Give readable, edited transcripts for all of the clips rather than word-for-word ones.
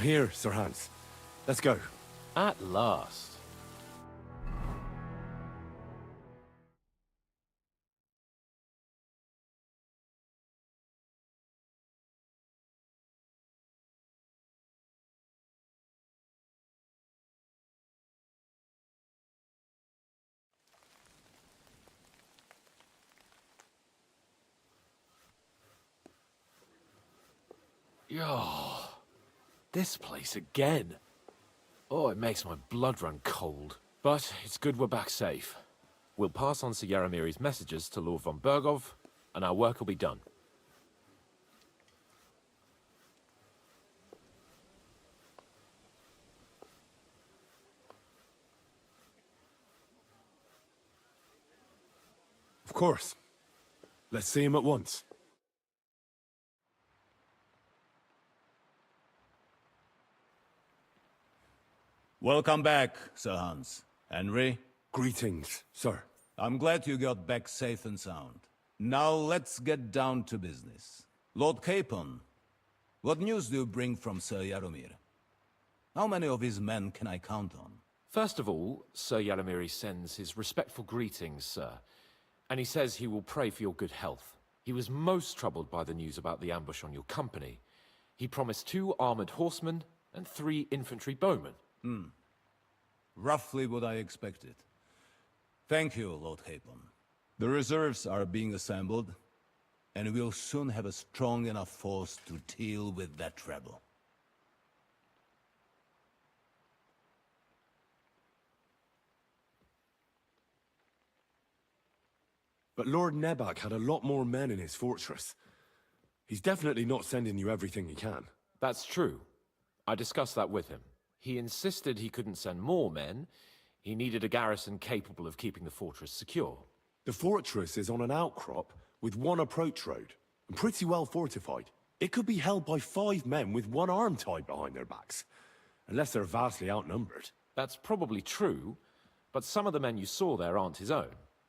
here, Sir Hans. Let's go. At last. Yo, this place again. Oh, it makes my blood run cold. But it's good we're back safe. We'll pass on Sir Yaromir's messages to Lord von Bergov, and our work will be done. Of course. Let's see him at once. Welcome back, Sir Hans. Henry? Greetings, sir. I'm glad you got back safe and sound. Now let's get down to business. Lord Capon, what news do you bring from Sir Yaromir? How many of his men can I count on? First of all, Sir Yaromir sends his respectful greetings, sir. And he says he will pray for your good health. He was most troubled by the news about the ambush on your company. He promised 2 armored horsemen and 3 infantry bowmen. Roughly what I expected. Thank you, Lord Capon. The reserves are being assembled, and we'll soon have a strong enough force to deal with that rebel. But Lord Nebak had a lot more men in his fortress. He's definitely not sending you everything he can. That's true. I discussed that with him. He insisted he couldn't send more men. He needed a garrison capable of keeping the fortress secure. The fortress is on an outcrop with 1 approach road, and pretty well fortified. It could be held by 5 men with 1 arm tied behind their backs, unless they're vastly outnumbered. That's probably true, but some of the men you saw there aren't his own.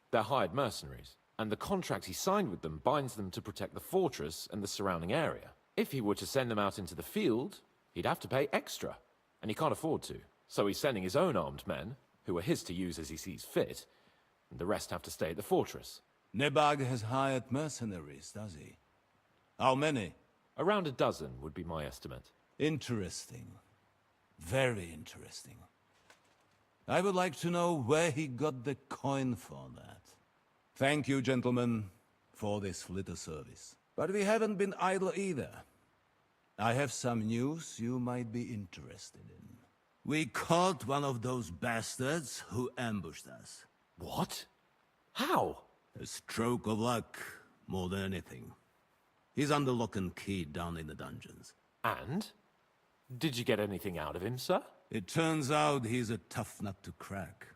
They're hired mercenaries, and the contract he signed with them binds them to protect the fortress and the surrounding area. If he were to send them out into the field, he'd have to pay extra, and he can't afford to. So he's sending his own armed men, who are his to use as he sees fit, and the rest have to stay at the fortress. Nebag has hired mercenaries, does he? How many? Around a dozen would be my estimate. Interesting. Very interesting. I would like to know where he got the coin for that. Thank you, gentlemen, for this little service. But we haven't been idle either. I have some news you might be interested in. We caught one of those bastards who ambushed us. What? How? A stroke of luck, more than anything. He's under lock and key down in the dungeons. And? Did you get anything out of him, sir? It turns out he's a tough nut to crack.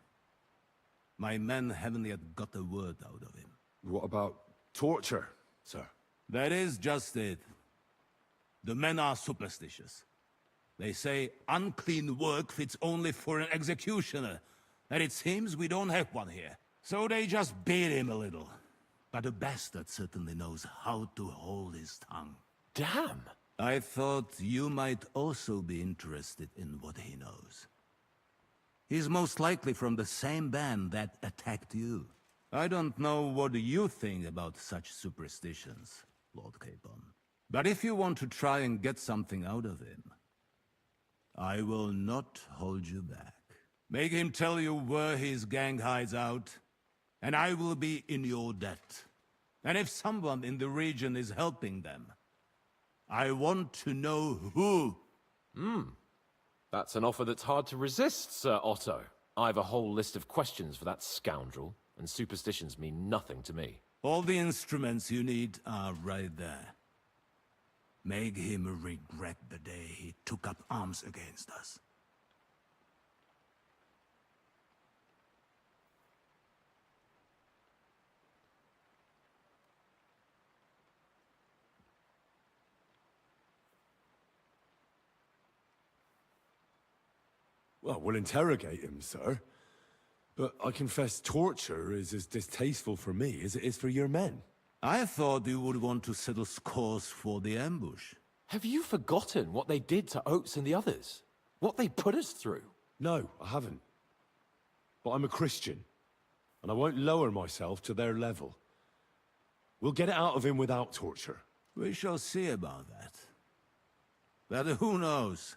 My men haven't yet got a word out of him. What about torture, sir? That is just it. The men are superstitious. They say unclean work fits only for an executioner, and it seems we don't have one here. So they just beat him a little. But the bastard certainly knows how to hold his tongue. Damn! I thought you might also be interested in what he knows. He's most likely from the same band that attacked you. I don't know what you think about such superstitions, Lord Capon. But if you want to try and get something out of him, I will not hold you back. Make him tell you where his gang hides out, and I will be in your debt. And if someone in the region is helping them, I want to know who. That's an offer that's hard to resist, Sir Otto. I've a whole list of questions for that scoundrel, and superstitions mean nothing to me. All the instruments you need are right there. Make him regret the day he took up arms against us. Well, we'll interrogate him, sir. But I confess torture is as distasteful for me as it is for your men. I thought you would want to settle scores for the ambush. Have you forgotten what they did to Oates and the others? What they put us through? No, I haven't. But I'm a Christian, and I won't lower myself to their level. We'll get it out of him without torture. We shall see about that. But who knows?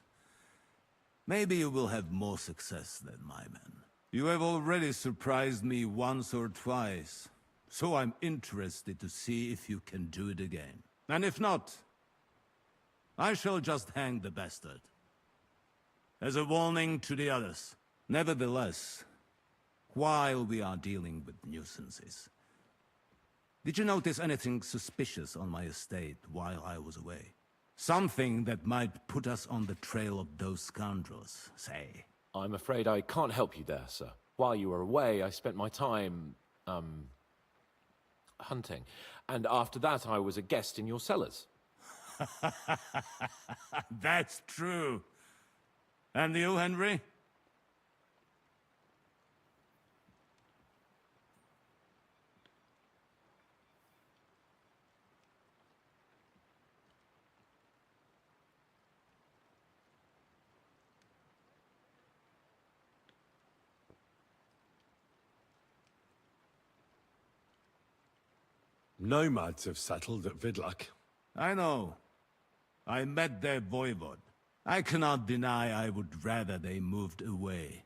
Maybe you will have more success than my men. You have already surprised me once or twice, so I'm interested to see if you can do it again. And if not, I shall just hang the bastard. As a warning to the others. Nevertheless, while we are dealing with nuisances, did you notice anything suspicious on my estate while I was away? Something that might put us on the trail of those scoundrels, say. I'm afraid I can't help you there, sir. While you were away, I spent my time, hunting. And after that, I was a guest in your cellars. That's true. And you, Henry? Nomads have settled at Vidlak. I know. I met their voivod. I cannot deny I would rather they moved away.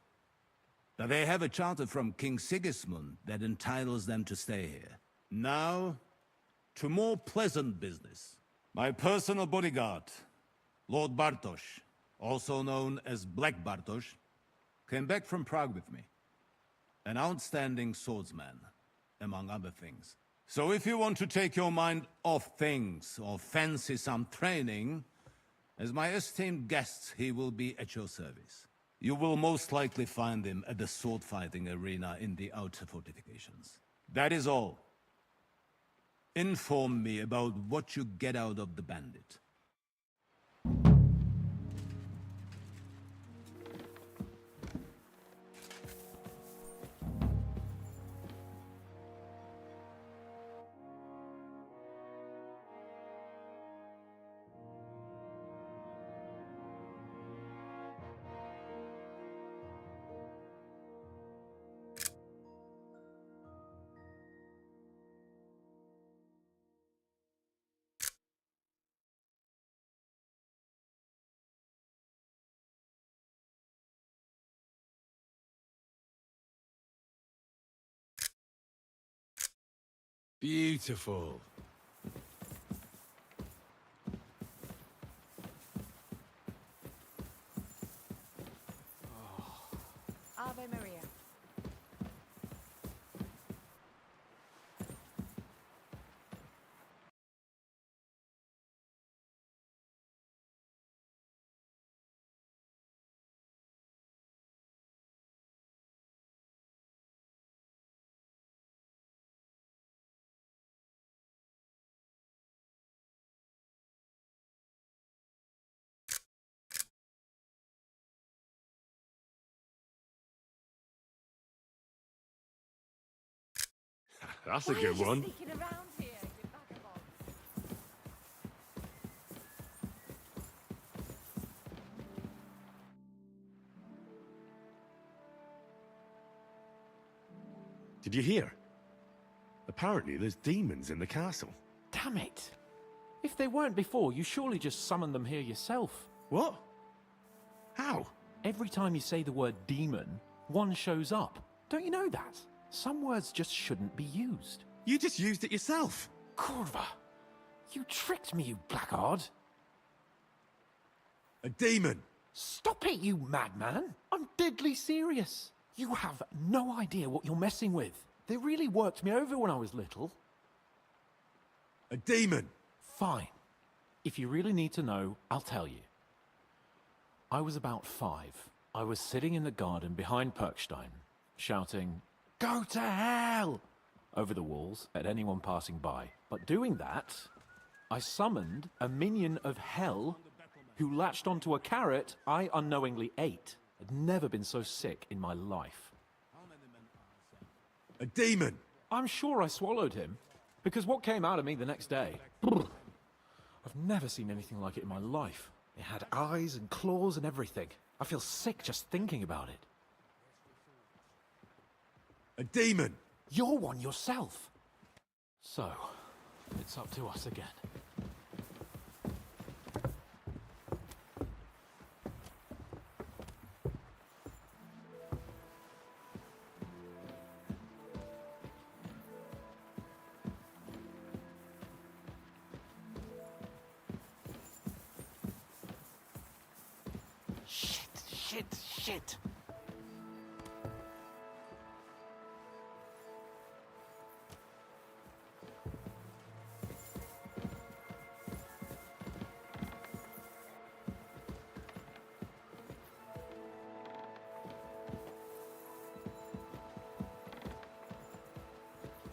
But they have a charter from King Sigismund that entitles them to stay here. Now, to more pleasant business. My personal bodyguard, Lord Bartosz, also known as Black Bartosz, came back from Prague with me. An outstanding swordsman, among other things. So if you want to take your mind off things, or fancy some training, as my esteemed guest, he will be at your service. You will most likely find him at the sword-fighting arena in the outer fortifications. That is all. Inform me about what you get out of the bandit. Beautiful. Ave Maria. That's a Why are good you one. sneaking around here, you vagabond? Did you hear? Apparently there's demons in the castle. Damn it! If they weren't before, you surely just summoned them here yourself. What? How? Every time you say the word demon, one shows up. Don't you know that? Some words just shouldn't be used. You just used it yourself. Kurva! You tricked me, you blackguard! A demon. Stop it, you madman! I'm deadly serious. You have no idea what you're messing with. They really worked me over when I was little. A demon. Fine. If you really need to know, I'll tell you. I was about 5. I was sitting in the garden behind Perkstein, shouting, "Go to hell!" over the walls at anyone passing by. But doing that, I summoned a minion of hell who latched onto a carrot I unknowingly ate. I'd never been so sick in my life. A demon. I'm sure I swallowed him, because what came out of me the next day? I've never seen anything like it in my life. It had eyes and claws and everything. I feel sick just thinking about it. A demon! You're one yourself. So, it's up to us again. Shit.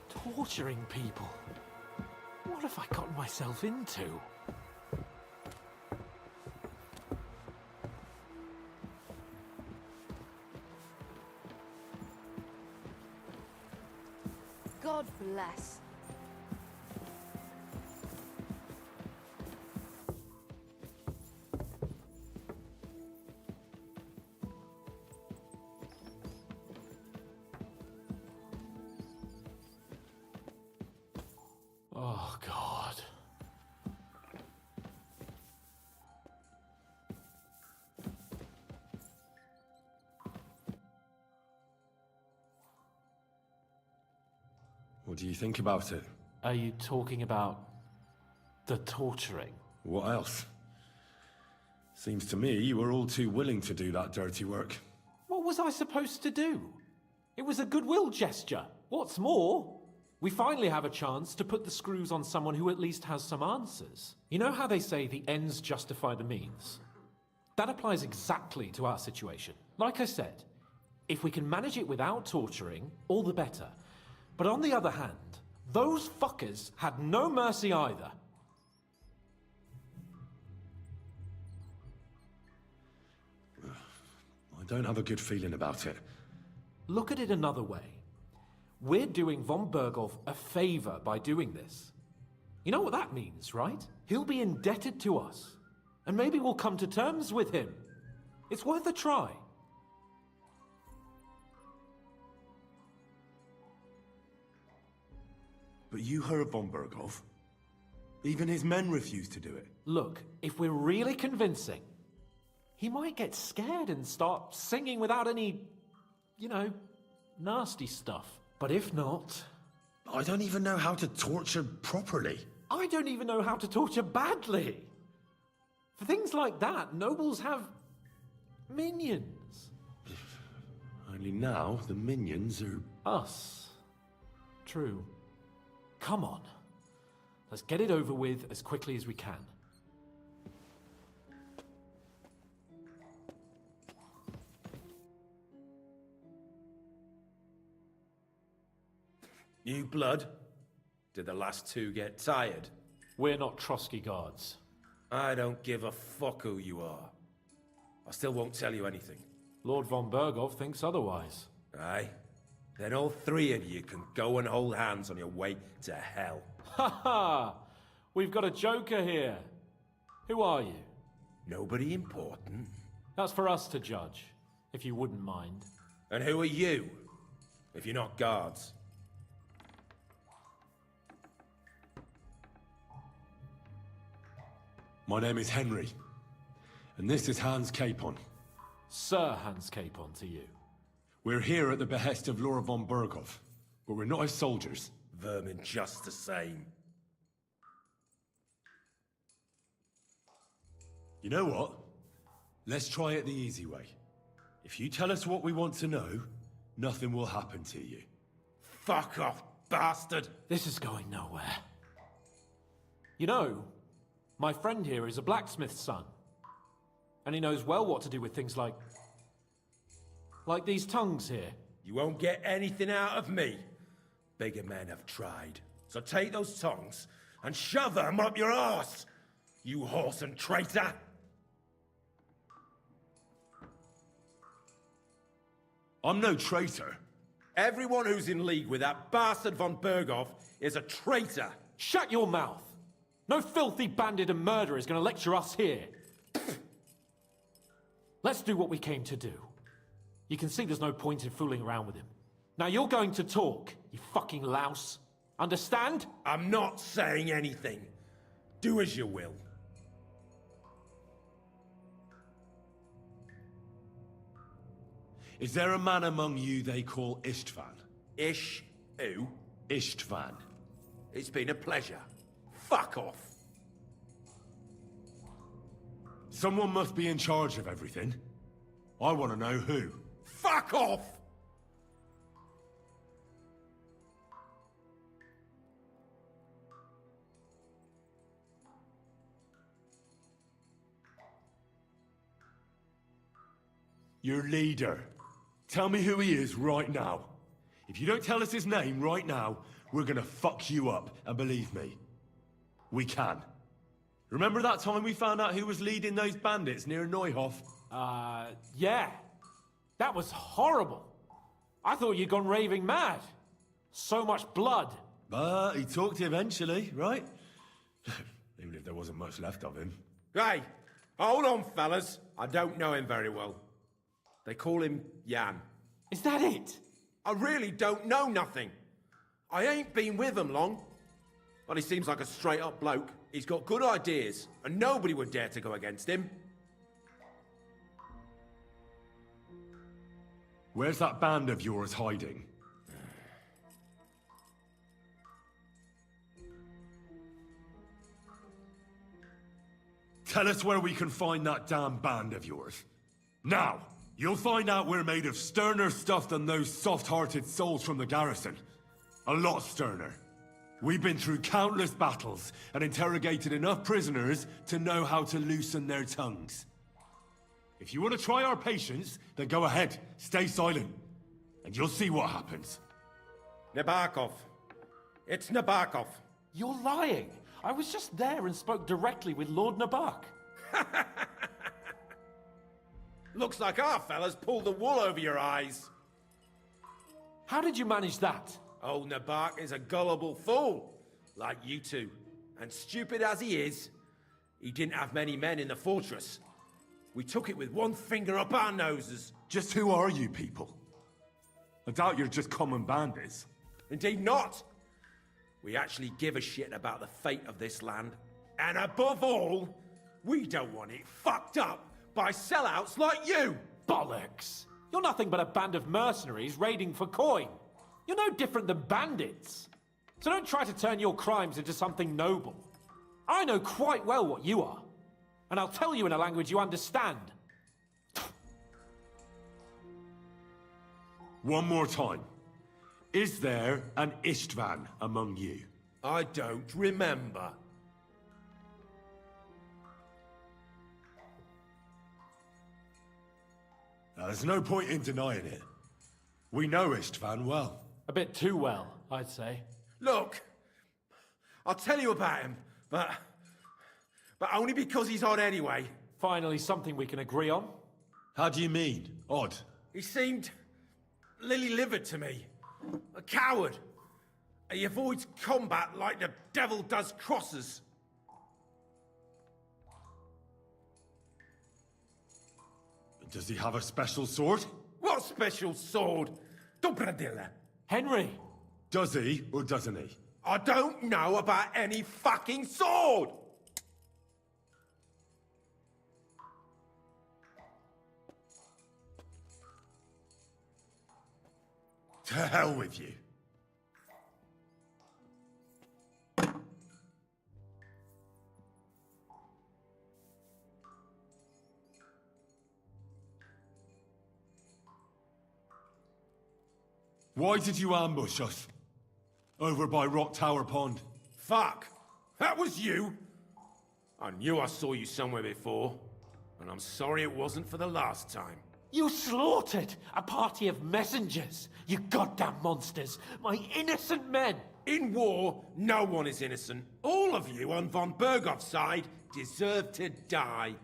Torturing people. What have I gotten myself into? God bless. Oh, God. What do you think about it? Are you talking about the torturing? What else? Seems to me you were all too willing to do that dirty work. What was I supposed to do? It was a goodwill gesture. What's more, we finally have a chance to put the screws on someone who at least has some answers. You know how they say the ends justify the means? That applies exactly to our situation. Like I said, if we can manage it without torturing, all the better. But on the other hand, those fuckers had no mercy either. I don't have a good feeling about it. Look at it another way. We're doing von Berghoff a favor by doing this. You know what that means, right? He'll be indebted to us. And maybe we'll come to terms with him. It's worth a try. But you heard von Berghoff. Even his men refused to do it. Look, if we're really convincing, he might get scared and start singing without any, nasty stuff. But if not... I don't even know how to torture properly. I don't even know how to torture badly. For things like that, nobles have minions. Only now, the minions are... Us. True. Come on. Let's get it over with as quickly as we can. New blood? Did the last two get tired? We're not Trotsky guards. I don't give a fuck who you are. I still won't tell you anything. Lord von Berghoff thinks otherwise. Aye? Then all three of you can go and hold hands on your way to hell. Ha ha! We've got a joker here. Who are you? Nobody important. That's for us to judge, if you wouldn't mind. And who are you? If you're not guards. My name is Henry. And this is Hans Capon. Sir Hans Capon to you. We're here at the behest of Lord von Berghoff. But we're not his soldiers. Vermin just the same. You know what? Let's try it the easy way. If you tell us what we want to know, nothing will happen to you. Fuck off, bastard! This is going nowhere. You know, my friend here is a blacksmith's son. And he knows well what to do with things like these tongues here. You won't get anything out of me. Bigger men have tried. So take those tongs and shove them up your arse, you horse and traitor! I'm no traitor. Everyone who's in league with that bastard von Berghoff is a traitor. Shut your mouth! No filthy bandit and murderer is going to lecture us here. Let's do what we came to do. You can see there's no point in fooling around with him. Now you're going to talk, you fucking louse. Understand? I'm not saying anything. Do as you will. Is there a man among you they call Istvan? Ish, who? Istvan. It's been a pleasure. Fuck off. Someone must be in charge of everything. I want to know who. Fuck off! Your leader. Tell me who he is right now. If you don't tell us his name right now, we're gonna fuck you up, and believe me, we can. Remember that time we found out who was leading those bandits near Neuhof? Yeah. That was horrible. I thought you'd gone raving mad. So much blood. But he talked eventually, right? Even if there wasn't much left of him. Hey, hold on, fellas. I don't know him very well. They call him Jan. Is that it? I really don't know nothing. I ain't been with him long. But he seems like a straight-up bloke. He's got good ideas, and nobody would dare to go against him. Where's that band of yours hiding? Tell us where we can find that damn band of yours. Now! You'll find out we're made of sterner stuff than those soft-hearted souls from the garrison. A lot sterner. We've been through countless battles and interrogated enough prisoners to know how to loosen their tongues. If you want to try our patience, then go ahead, stay silent, and you'll see what happens. Nabokov. It's Nabokov. You're lying. I was just there and spoke directly with Lord Nabak. Looks like our fellas pulled the wool over your eyes. How did you manage that? Old Nabak is a gullible fool, like you two. And stupid as he is, he didn't have many men in the fortress. We took it with one finger up our noses. Just who are you people? I doubt you're just common bandits. Indeed not. We actually give a shit about the fate of this land. And above all, we don't want it fucked up by sellouts like you! Bollocks! You're nothing but a band of mercenaries raiding for coin. You're no different than bandits. So don't try to turn your crimes into something noble. I know quite well what you are. And I'll tell you in a language you understand. One more time. Is there an Istvan among you? I don't remember. Now, there's no point in denying it. We know Istvan well. A bit too well, I'd say. Look, I'll tell you about him, but only because he's odd anyway. Finally, something we can agree on. How do you mean? Odd? He seemed lily-livered to me. A coward. He avoids combat like the devil does crosses. Does he have a special sword? What special sword? Dobradilla. Henry! Does he, or doesn't he? I don't know about any fucking sword! To hell with you. Why did you ambush us? Over by Rock Tower Pond. Fuck! That was you! I knew I saw you somewhere before, and I'm sorry it wasn't for the last time. You slaughtered a party of messengers, you goddamn monsters! My innocent men! In war, no one is innocent. All of you on von Bergov's side deserve to die.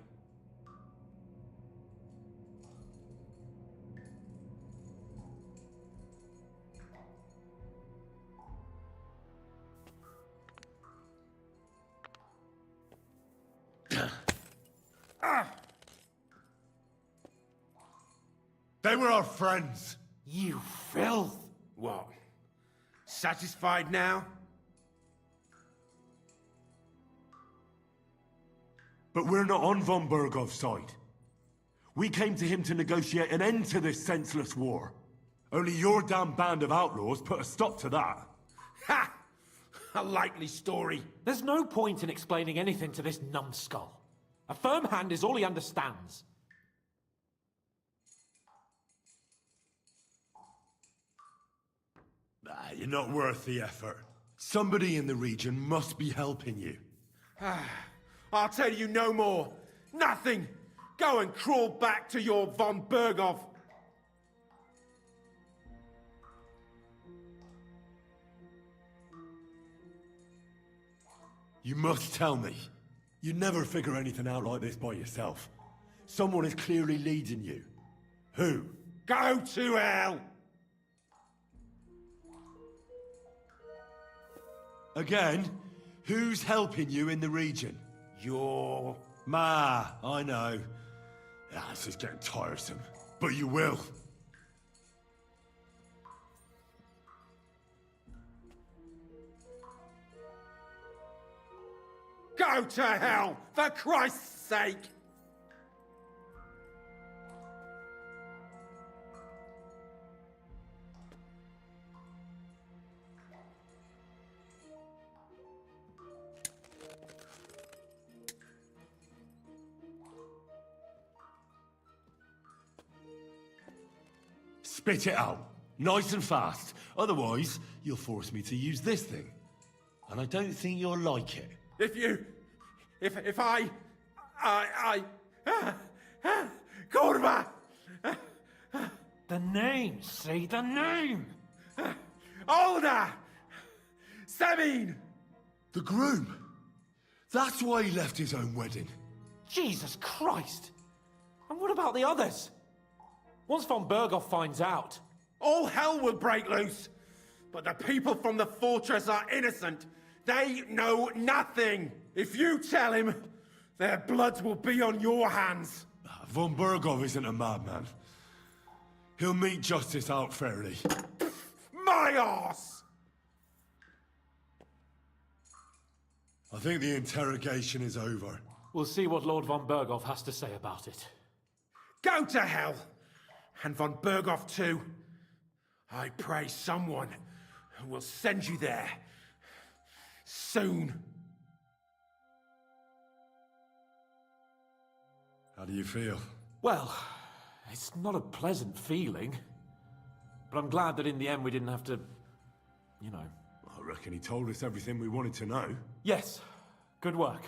They were our friends. You filth! What? Satisfied now? But we're not on von Bergov's side. We came to him to negotiate an end to this senseless war. Only your damn band of outlaws put a stop to that. Ha! A likely story. There's no point in explaining anything to this numbskull. A firm hand is all he understands. You're not worth the effort. Somebody in the region must be helping you. I'll tell you no more. Nothing. Go and crawl back to your von Bergov. You must tell me. You never figure anything out like this by yourself. Someone is clearly leading you. Who? Go to hell! Again? Who's helping you in the region? Your... I know. This is getting tiresome. But you will. Go to hell, for Christ's sake! Spit it out. Nice and fast. Otherwise, you'll force me to use this thing. And I don't think you'll like it. If I... Kurva! The name, see the name! Olda! Semin! The groom. That's why he left his own wedding. Jesus Christ! And what about the others? Once von Bergov finds out... All hell will break loose! But the people from the fortress are innocent. They know nothing. If you tell him, their blood will be on your hands. Von Bergov isn't a madman. He'll mete justice out fairly. My arse! I think the interrogation is over. We'll see what Lord von Bergov has to say about it. Go to hell! And von Bergov too. I pray someone will send you there. Soon. How do you feel? Well, it's not a pleasant feeling. But I'm glad that in the end we didn't have to... you know... I reckon he told us everything we wanted to know. Yes, good work.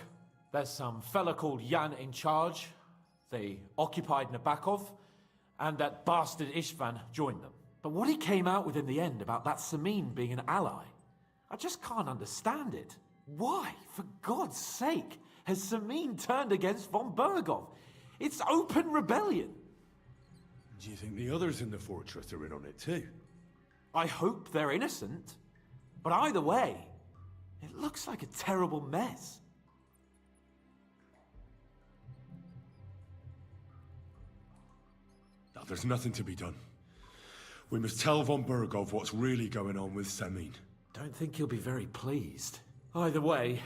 There's some fella called Jan in charge. They occupied Nabokov, and that bastard Istvan joined them. But what he came out with in the end about that Samin being an ally, I just can't understand it. Why, for God's sake, has Samin turned against von Bergov? It's open rebellion. Do you think the others in the fortress are in on it too? I hope they're innocent. But either way, it looks like a terrible mess. Now, there's nothing to be done. We must tell von Bergov what's really going on with Samin. Don't think he'll be very pleased. Either way,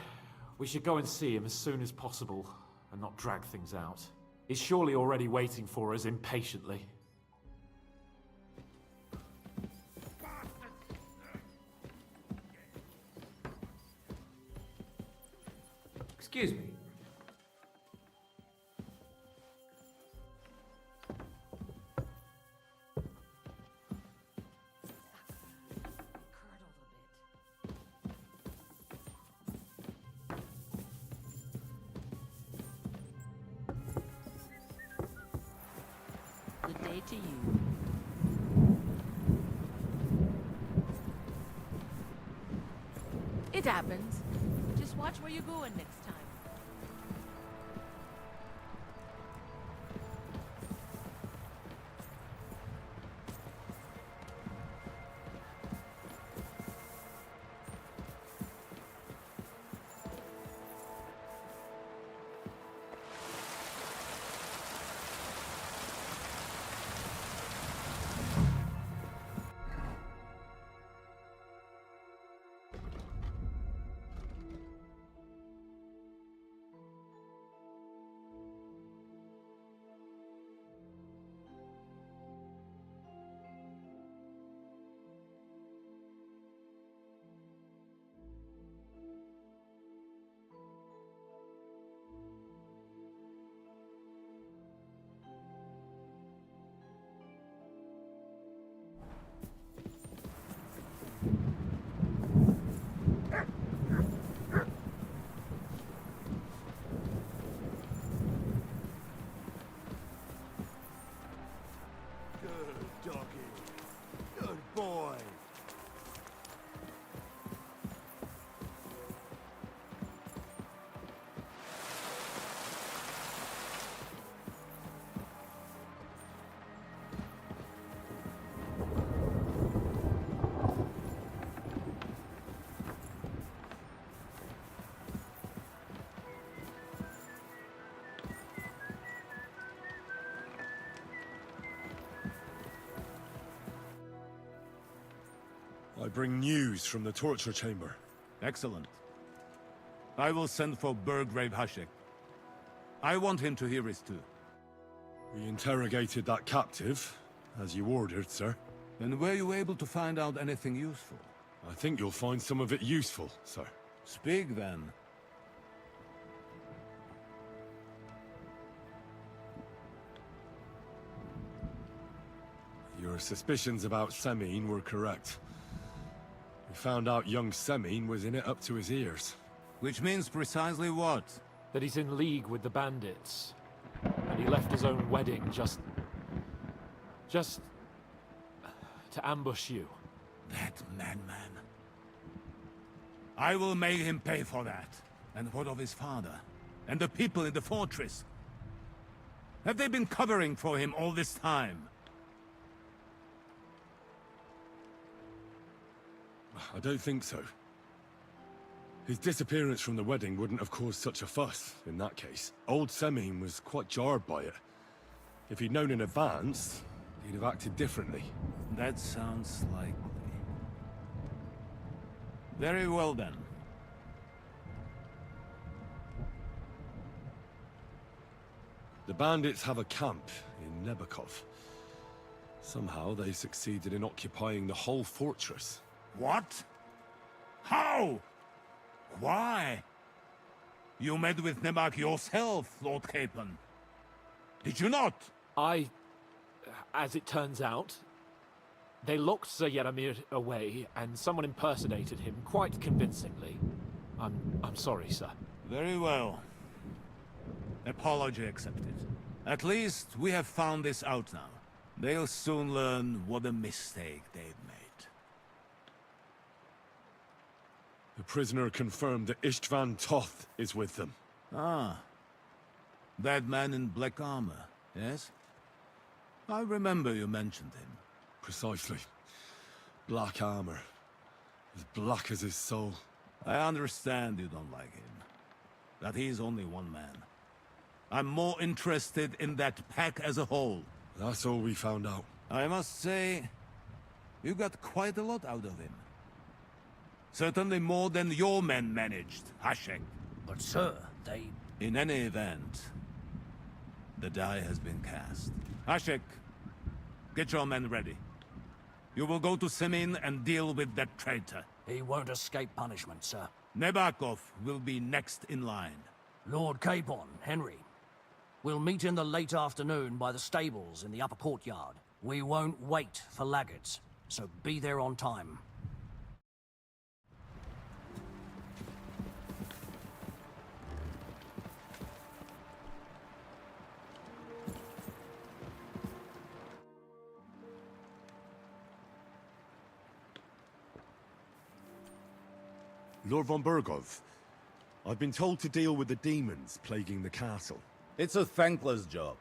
we should go and see him as soon as possible and not drag things out. He's surely already waiting for us impatiently. Excuse me. Good day to you. It happens. Just watch where you're going next time. I bring news from the torture chamber. Excellent. I will send for Burgrave Hashek. I want him to hear it too. We interrogated that captive, as you ordered, sir. And were you able to find out anything useful? I think you'll find some of it useful, sir. Speak then. Your suspicions about Semine were correct. We found out young Semine was in it up to his ears. Which means precisely what? That he's in league with the bandits. And he left his own wedding just to ambush you. That madman. I will make him pay for that. And what of his father? And the people in the fortress? Have they been covering for him all this time? I don't think so. His disappearance from the wedding wouldn't have caused such a fuss, in that case. Old Semine was quite jarred by it. If he'd known in advance, he'd have acted differently. That sounds likely. Very well then. The bandits have a camp in Nebakov. Somehow they succeeded in occupying the whole fortress. What? How? Why? You met with Nebak yourself, Lord Capon. Did you not? As it turns out, they locked Sir Yaramir away, and someone impersonated him quite convincingly. I'm sorry, sir. Very well. Apology accepted. At least we have found this out now. They'll soon learn what a mistake they've made. The prisoner confirmed that Istvan Toth is with them. Ah. That man in black armor, yes? I remember you mentioned him. Precisely. Black armor. As black as his soul. I understand you don't like him. That he's only one man. I'm more interested in that pack as a whole. That's all we found out. I must say, you got quite a lot out of him. Certainly more than your men managed, Hashek. But sir, they... In any event, the die has been cast. Hashek, get your men ready. You will go to Semine and deal with that traitor. He won't escape punishment, sir. Nebakov will be next in line. Lord Capon, Henry. We'll meet in the late afternoon by the stables in the upper courtyard. We won't wait for laggards, so be there on time. Lord von Burgov, I've been told to deal with the demons plaguing the castle. It's a thankless job,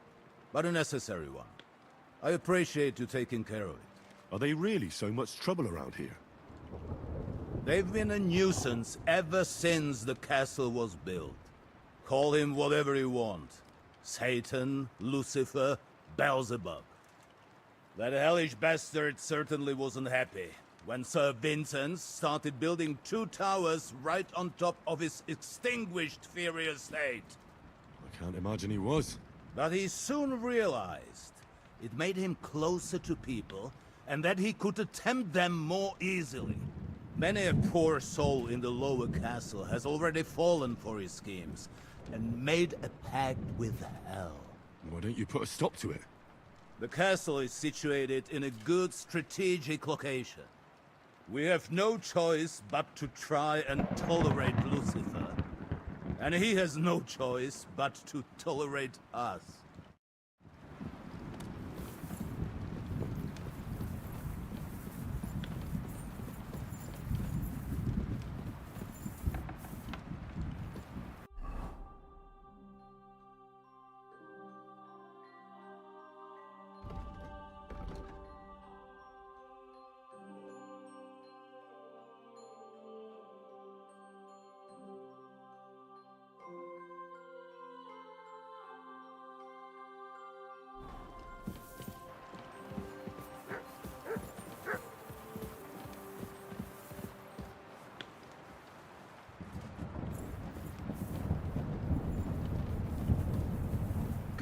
but a necessary one. I appreciate you taking care of it. Are they really so much trouble around here? They've been a nuisance ever since the castle was built. Call him whatever you want. Satan, Lucifer, Beelzebub. That hellish bastard certainly wasn't happy when Sir Vincent started building 2 towers right on top of his extinguished fiery estate. I can't imagine he was. But he soon realized it made him closer to people, and that he could attempt them more easily. Many a poor soul in the lower castle has already fallen for his schemes, and made a pact with hell. Why don't you put a stop to it? The castle is situated in a good strategic location. We have no choice but to try and tolerate Lucifer. And he has no choice but to tolerate us.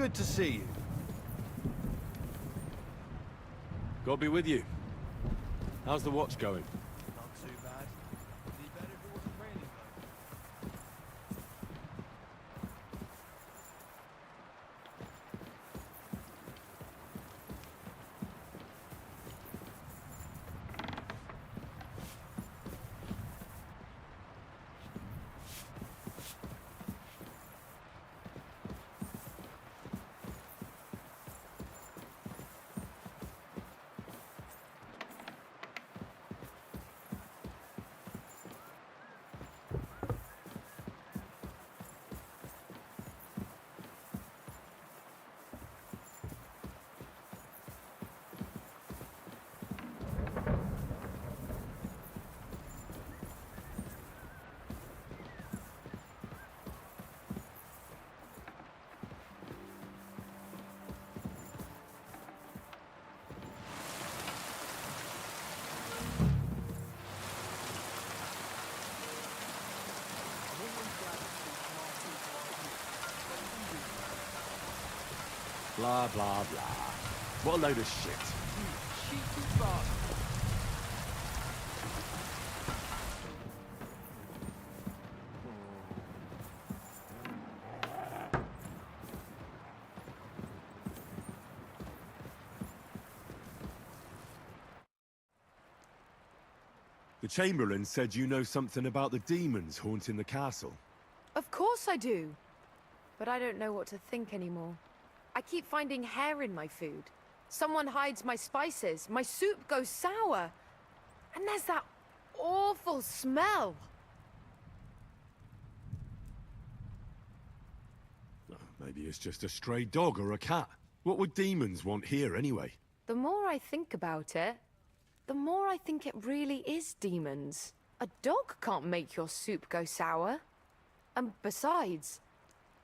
Good to see you. God be with you. How's the watch going? Not too bad. Be better if it wasn't raining, though. Blah, blah, blah. What a load of shit. Cheeky bastard. The Chamberlain said you know something about the demons haunting the castle. Of course I do. But I don't know what to think anymore. I keep finding hair in my food. Someone hides my spices. My soup goes sour. And there's that awful smell. Maybe it's just a stray dog or a cat. What would demons want here anyway? The more I think about it, the more I think it really is demons. A dog can't make your soup go sour. And besides,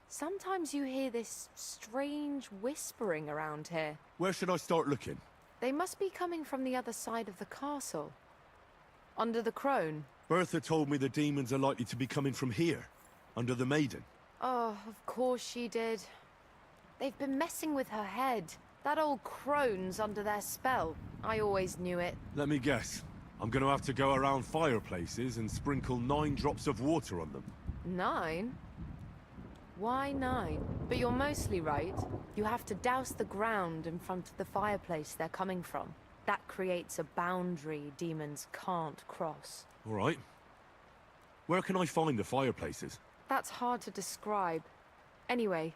sometimes you hear this strange whispering around here. Where should I start looking? They must be coming from the other side of the castle. Under the crone. Bertha told me the demons are likely to be coming from here, under the Maiden. Oh, of course she did. They've been messing with her head. That old crone's under their spell. I always knew it. Let me guess. I'm gonna have to go around fireplaces and sprinkle 9 drops of water on them. 9? Why 9? But you're mostly right. You have to douse the ground in front of the fireplace they're coming from. That creates a boundary demons can't cross. All right. Where can I find the fireplaces? That's hard to describe. Anyway,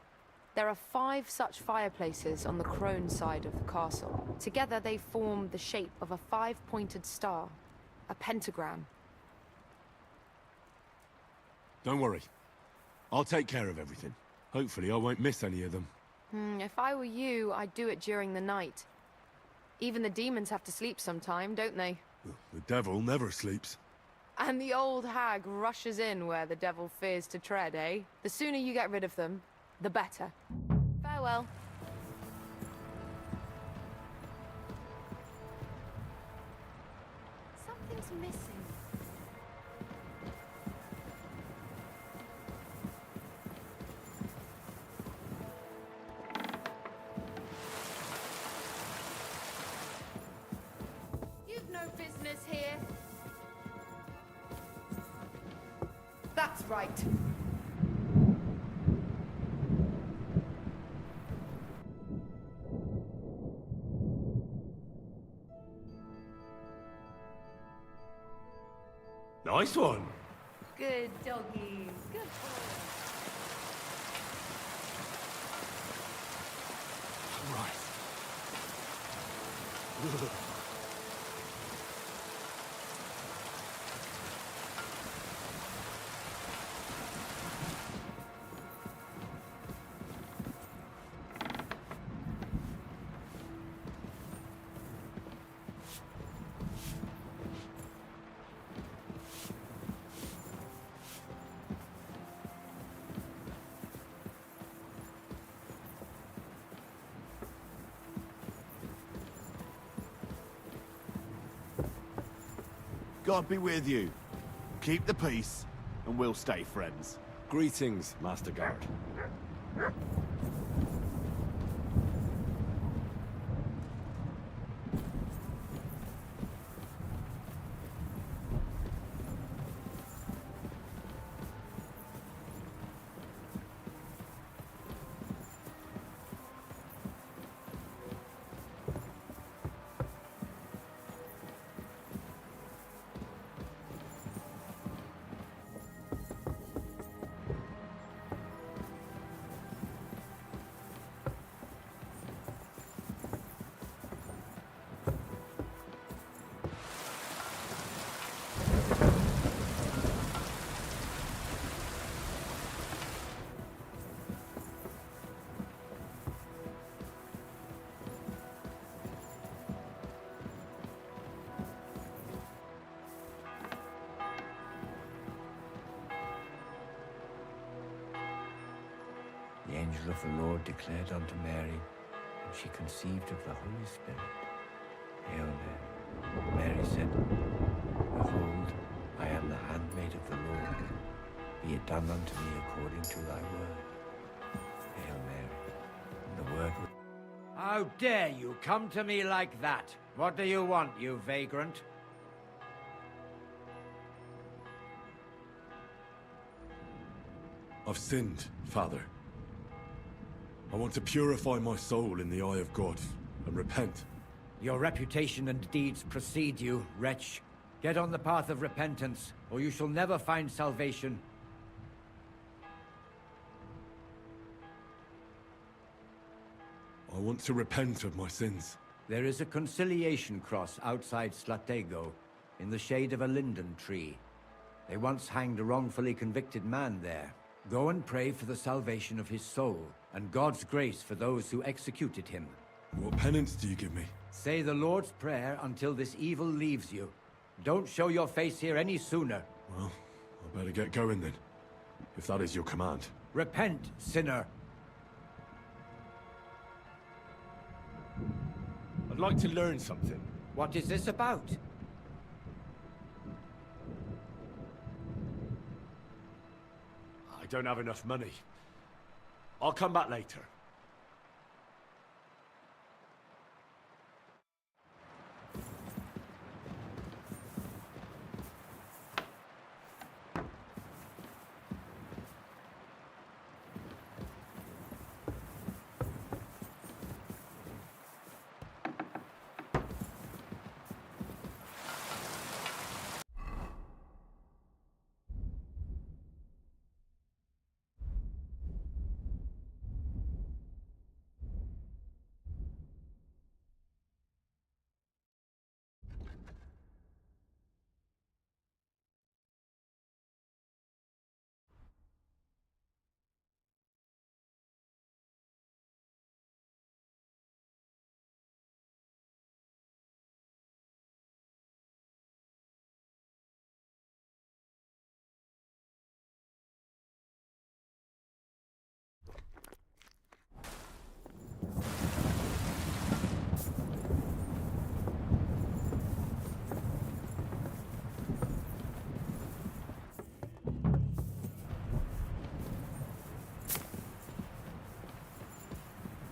there are 5 such fireplaces on the crone side of the castle. Together they form the shape of a 5-pointed star, a pentagram. Don't worry. I'll take care of everything. Hopefully I won't miss any of them. If I were you, I'd do it during the night. Even the demons have to sleep sometime, don't they? The devil never sleeps. And the old hag rushes in where the devil fears to tread, eh? The sooner you get rid of them, the better. Farewell. Something's missing. You've no business here. That's right. Nice one. Good doggies. Good boy. Right. God be with you. Keep the peace, and we'll stay friends. Greetings, Master Guard. angel of the Lord declared unto Mary, and she conceived of the Holy Spirit. Hail Mary. Mary said, Behold, I am the handmaid of the Lord. Be it done unto me according to thy word. Hail Mary. And the word was... How dare you come to me like that? What do you want, you vagrant? I've sinned, Father. I want to purify my soul in the eye of God and repent. Your reputation and deeds precede you, wretch. Get on the path of repentance, or you shall never find salvation. I want to repent of my sins. There is a conciliation cross outside Slatego, in the shade of a linden tree. They once hanged a wrongfully convicted man there. Go and pray for the salvation of his soul, and God's grace for those who executed him. What penance do you give me? Say the Lord's Prayer until this evil leaves you. Don't show your face here any sooner. Well, I better get going then, if that is your command. Repent, sinner. I'd like to learn something. What is this about? I don't have enough money. I'll come back later.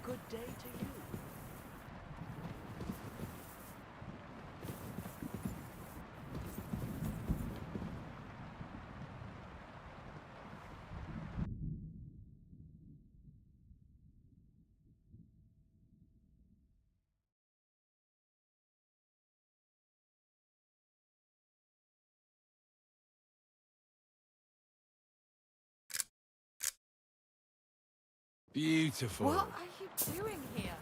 Good day to you. Beautiful. What are you doing here?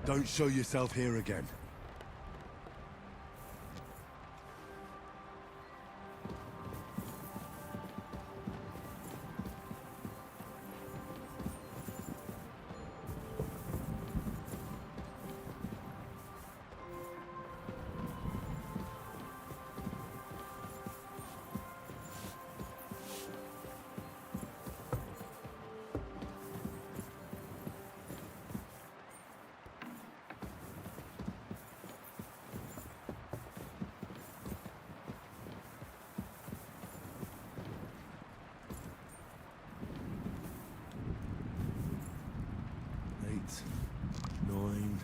Don't show yourself here again. Eight, nine.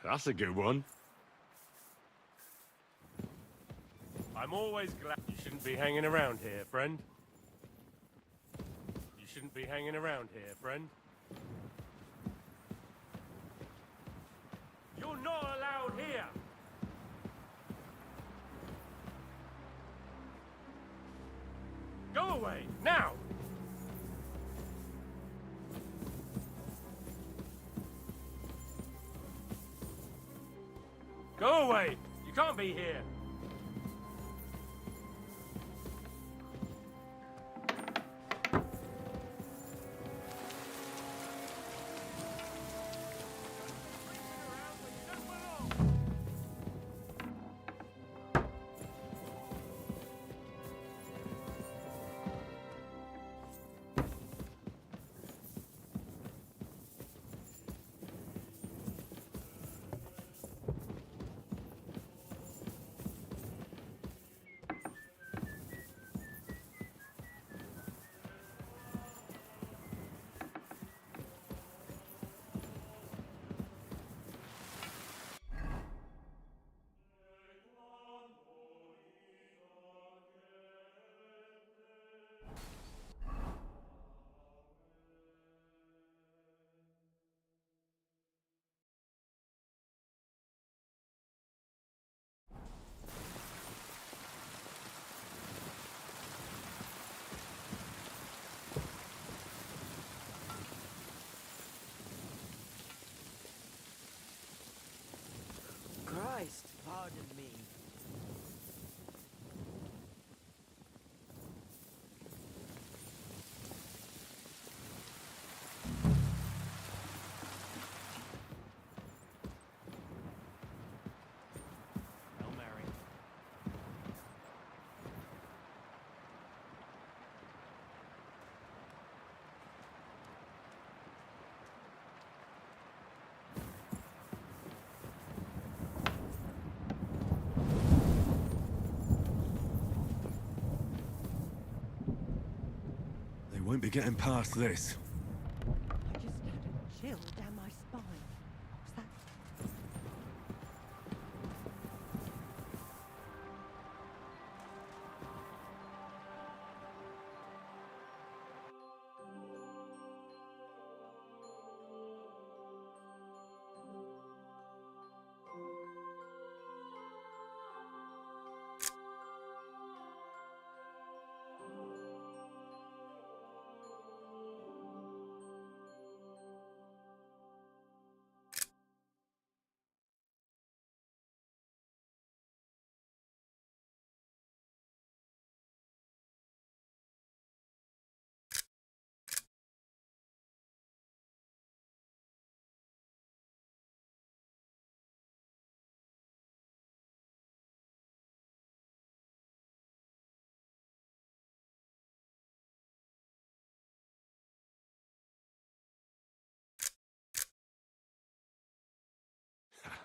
That's a good one. I'm always glad you shouldn't be hanging around here, friend. You shouldn't be hanging around here, friend. You're not allowed here! Go away, now! Go away! You can't be here! Christ, pardon me. Hail Mary. They won't be getting past this. I just had a chill down my spine. Was that...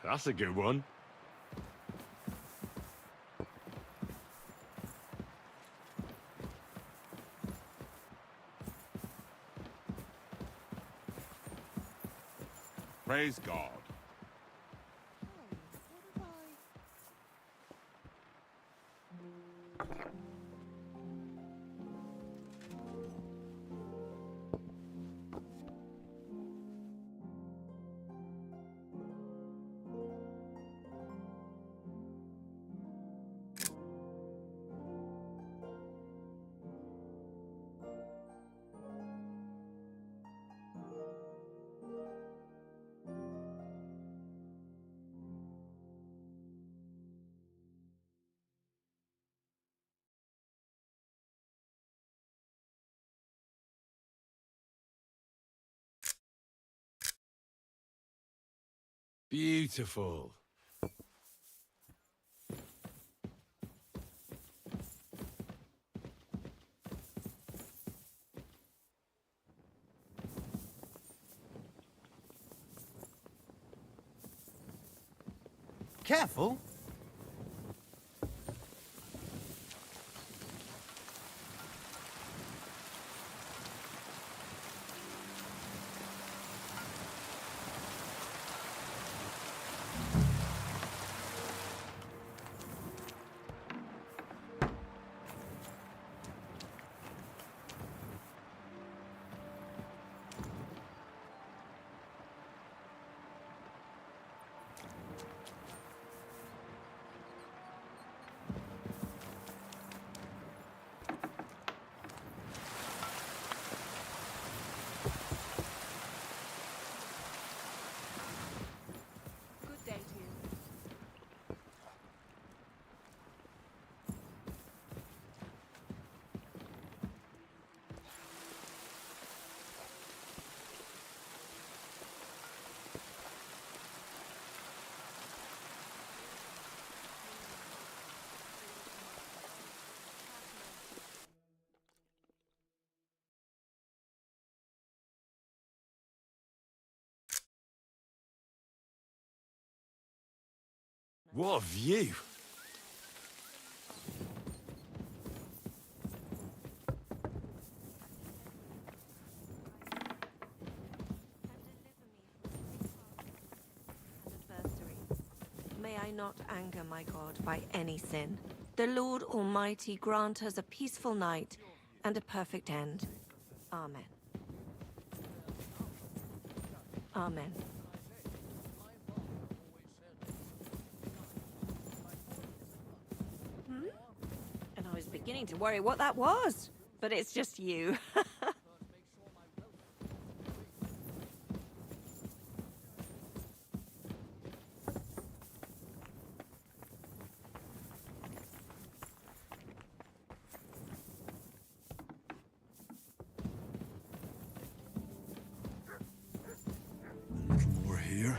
That's a good one. Praise God. Beautiful. Careful! What a view! May I not anger my God by any sin. The Lord Almighty grant us a peaceful night and a perfect end. Amen. Amen. And I was beginning to worry what that was, but it's just you. A little more here.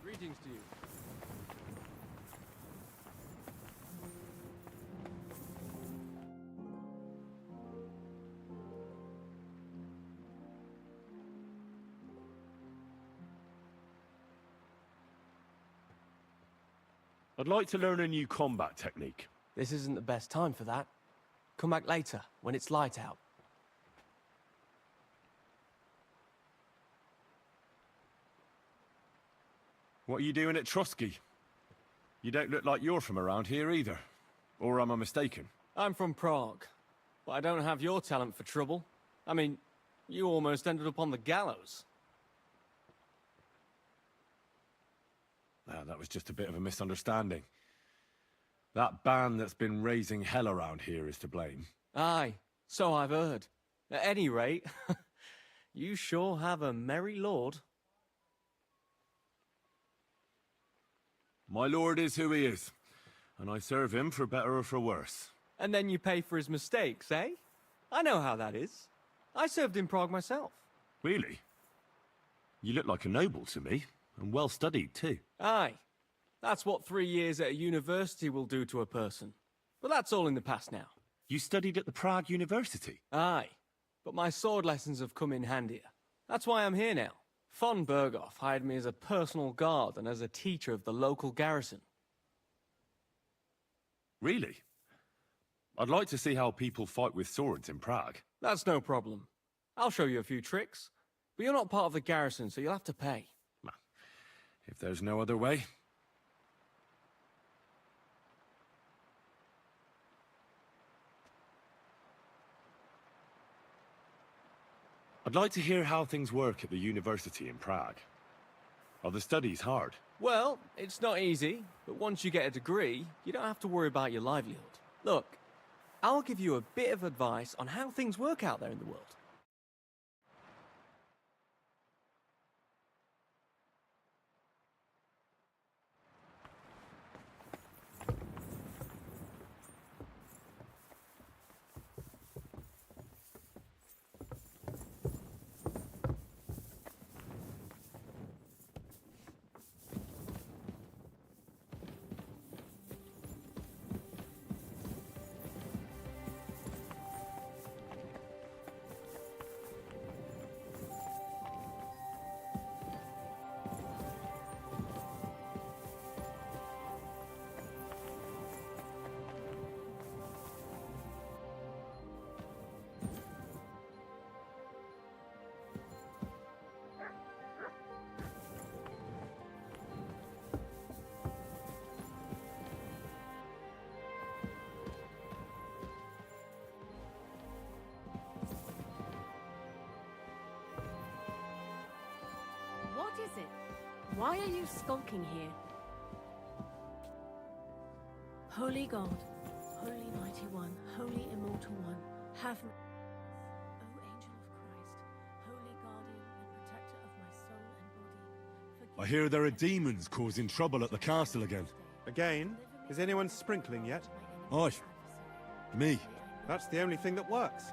Greetings to you. I'd like to learn a new combat technique. This isn't the best time for that. Come back later, when it's light out. What are you doing at Trusky? You don't look like you're from around here either. Or am I mistaken? I'm from Prague, but I don't have your talent for trouble. I mean, you almost ended up on the gallows. That was just a bit of a misunderstanding. That band that's been raising hell around here is to blame. Aye, so I've heard. At any rate, you sure have a merry lord. My lord is who he is, and I serve him for better or for worse. And then you pay for his mistakes, eh? I know how that is. I served in Prague myself. Really? You look like a noble to me, and well studied too. Aye. That's what 3 years at a university will do to a person. But that's all in the past now. You studied at the Prague University? Aye. But my sword lessons have come in handier. That's why I'm here now. Von Berghoff hired me as a personal guard and as a teacher of the local garrison. Really? I'd like to see how people fight with swords in Prague. That's no problem. I'll show you a few tricks. But you're not part of the garrison, so you'll have to pay. If there's no other way. I'd like to hear how things work at the university in Prague. Are the studies hard? Well, it's not easy, but once you get a degree, you don't have to worry about your livelihood. Look, I'll give you a bit of advice on how things work out there in the world. What is it? Why are you skulking here? Holy God, Holy Mighty One, Holy Immortal One, have O Angel of Christ, Holy Guardian and Protector of my soul and body. I hear there are demons causing trouble at the castle again. Again? Is anyone sprinkling yet? Aye. Me. That's the only thing that works.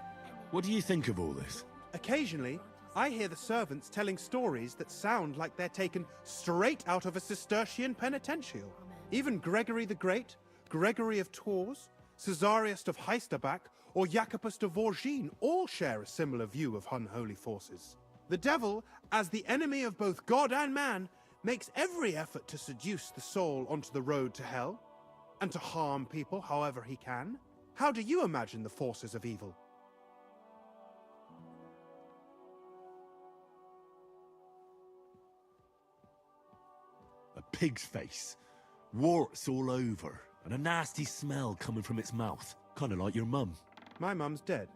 What do you think of all this? Occasionally, I hear the servants telling stories that sound like they're taken straight out of a Cistercian penitential. Even Gregory the Great, Gregory of Tours, Caesarius of Heisterbach, or Jacobus de Vorgine all share a similar view of unholy forces. The devil, as the enemy of both God and man, makes every effort to seduce the soul onto the road to hell, and to harm people however he can. How do you imagine the forces of evil? A pig's face, warts all over, and a nasty smell coming from its mouth. Kind of like your mum. My mum's dead.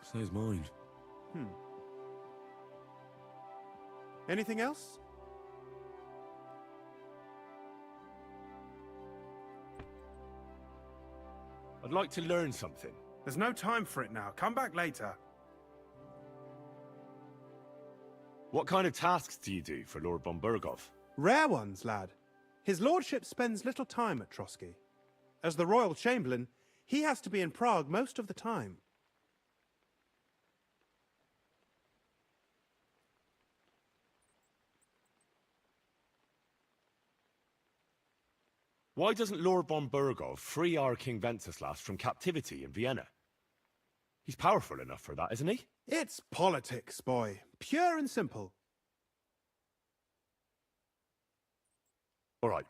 So's mine. Anything else? I'd like to learn something. There's no time for it now. Come back later. What kind of tasks do you do for Lord von Burgov? Rare ones, lad. His lordship spends little time at Trotsky. As the royal chamberlain, he has to be in Prague most of the time. Why doesn't Lord von Burgov free our King Wenceslas from captivity in Vienna? He's powerful enough for that, isn't he? It's politics, boy. Pure and simple. All right.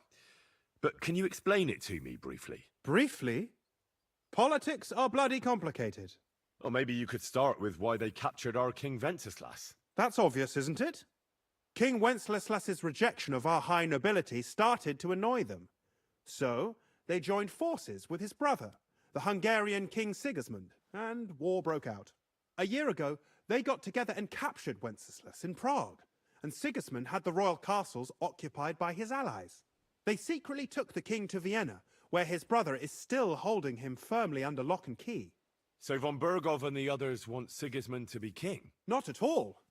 But can you explain it to me briefly? Briefly? Politics are bloody complicated. Or maybe you could start with why they captured our King Wenceslas. That's obvious, isn't it? King Wenceslas's rejection of our high nobility started to annoy them. So, they joined forces with his brother, the Hungarian King Sigismund, and war broke out. A year ago, they got together and captured Wenceslas in Prague, and Sigismund had the royal castles occupied by his allies. They secretly took the king to Vienna, where his brother is still holding him firmly under lock and key. So von Burgov and the others want Sigismund to be king? Not at all.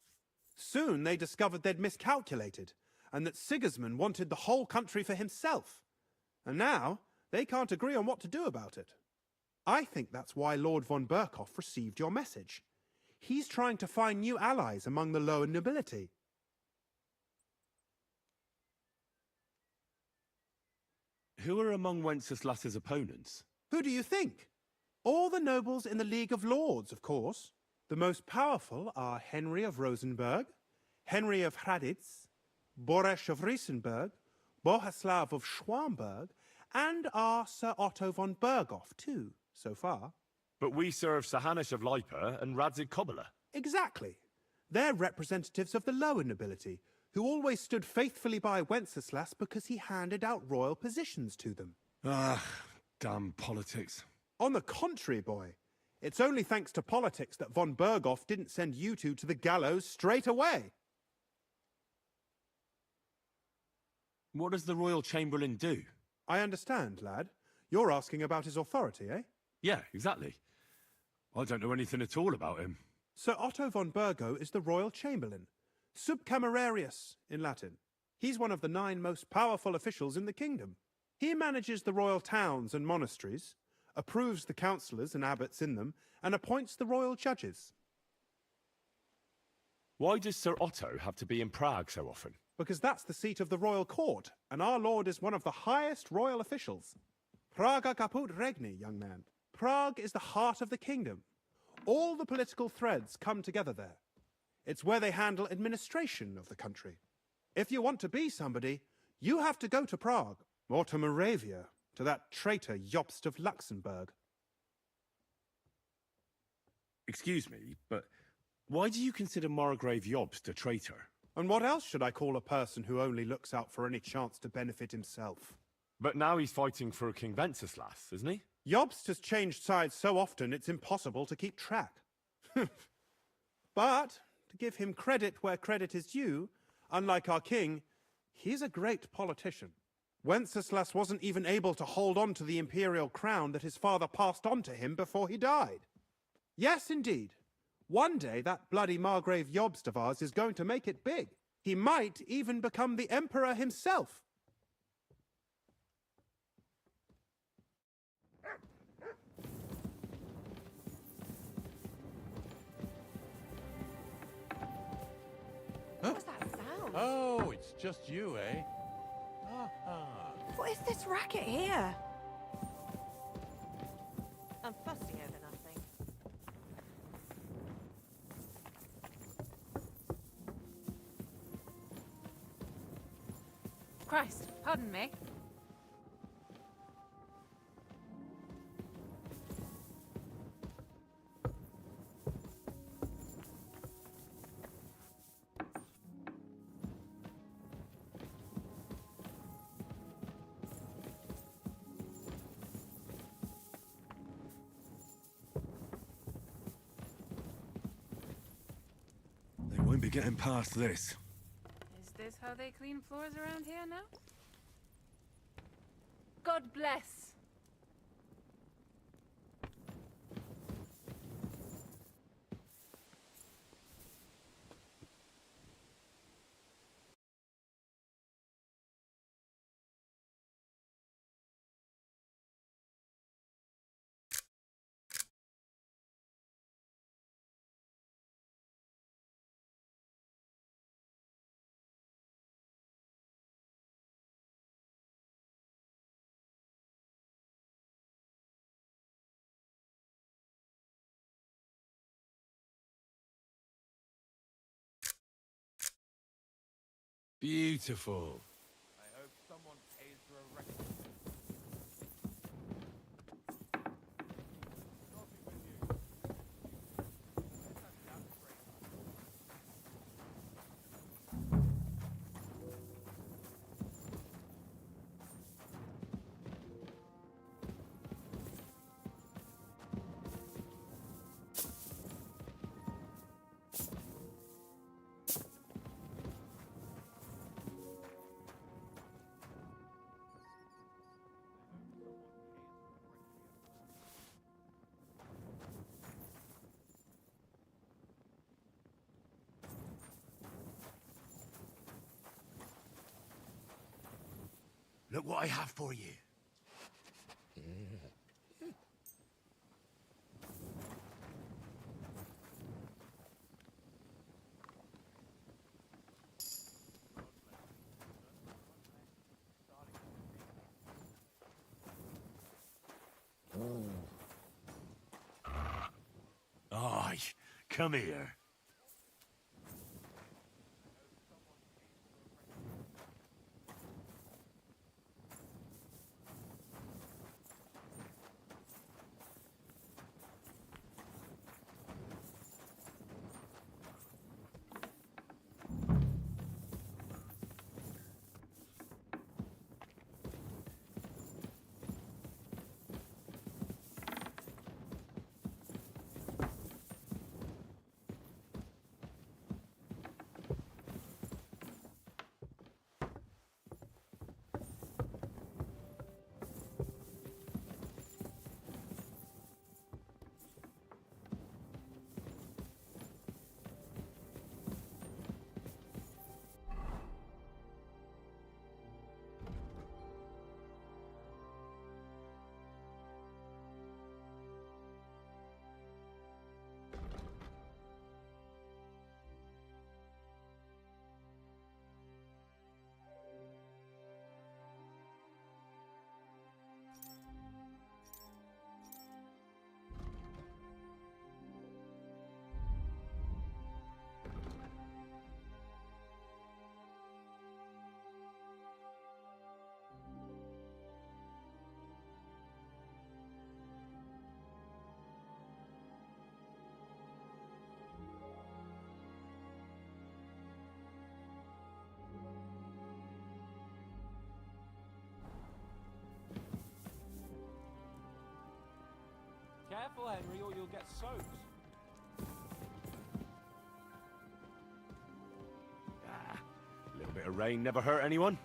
Soon they discovered they'd miscalculated, and that Sigismund wanted the whole country for himself. And now, they can't agree on what to do about it. I think that's why Lord von Burkhoff received your message. He's trying to find new allies among the lower nobility. Who are among Wenceslas's opponents? Who do you think? All the nobles in the League of Lords, of course. The most powerful are Henry of Rosenberg, Henry of Hraditz, Boresh of Riesenberg, Bohuslav of Schwamberg, and our Sir Otto von Burghoff, too, so far. But we serve Sir Hanush of Lipa and Radzig Kobyla. Exactly. They're representatives of the lower nobility, who always stood faithfully by Wenceslas because he handed out royal positions to them. Ah, damn politics. On the contrary, boy. It's only thanks to politics that von Burghoff didn't send you two to the gallows straight away. What does the Royal Chamberlain do? I understand, lad. You're asking about his authority, eh? Yeah, exactly. I don't know anything at all about him. Sir Otto von Burgo is the Royal Chamberlain, subcamerarius in Latin. He's one of the 9 most powerful officials in the kingdom. He manages the royal towns and monasteries, approves the councillors and abbots in them, and appoints the royal judges. Why does Sir Otto have to be in Prague so often? Because that's the seat of the royal court, and our lord is one of the highest royal officials. Praga caput regni, young man. Prague is the heart of the kingdom. All the political threads come together there. It's where they handle administration of the country. If you want to be somebody, you have to go to Prague, or to Moravia, to that traitor Jobst of Luxembourg. Excuse me, but why do you consider Margrave Jobst a traitor? And what else should I call a person who only looks out for any chance to benefit himself? But now he's fighting for King Wenceslas, isn't he? Jobst has changed sides so often it's impossible to keep track. But, to give him credit where credit is due, unlike our king, he's a great politician. Wenceslas wasn't even able to hold on to the imperial crown that his father passed on to him before he died. Yes, indeed. One day that bloody Margrave Jobst of ours is going to make it big. He might even become the emperor himself. What was that sound? Oh, it's just you, eh? What is this racket here? I'm fussing over nothing. Christ, pardon me. They won't be getting past this. Is this how they clean floors around here now? God bless. Beautiful. I hope someone pays for a record. Look what I have for you. Aye, come here. Careful, Henry, or you'll get soaked. A little bit of rain never hurt anyone.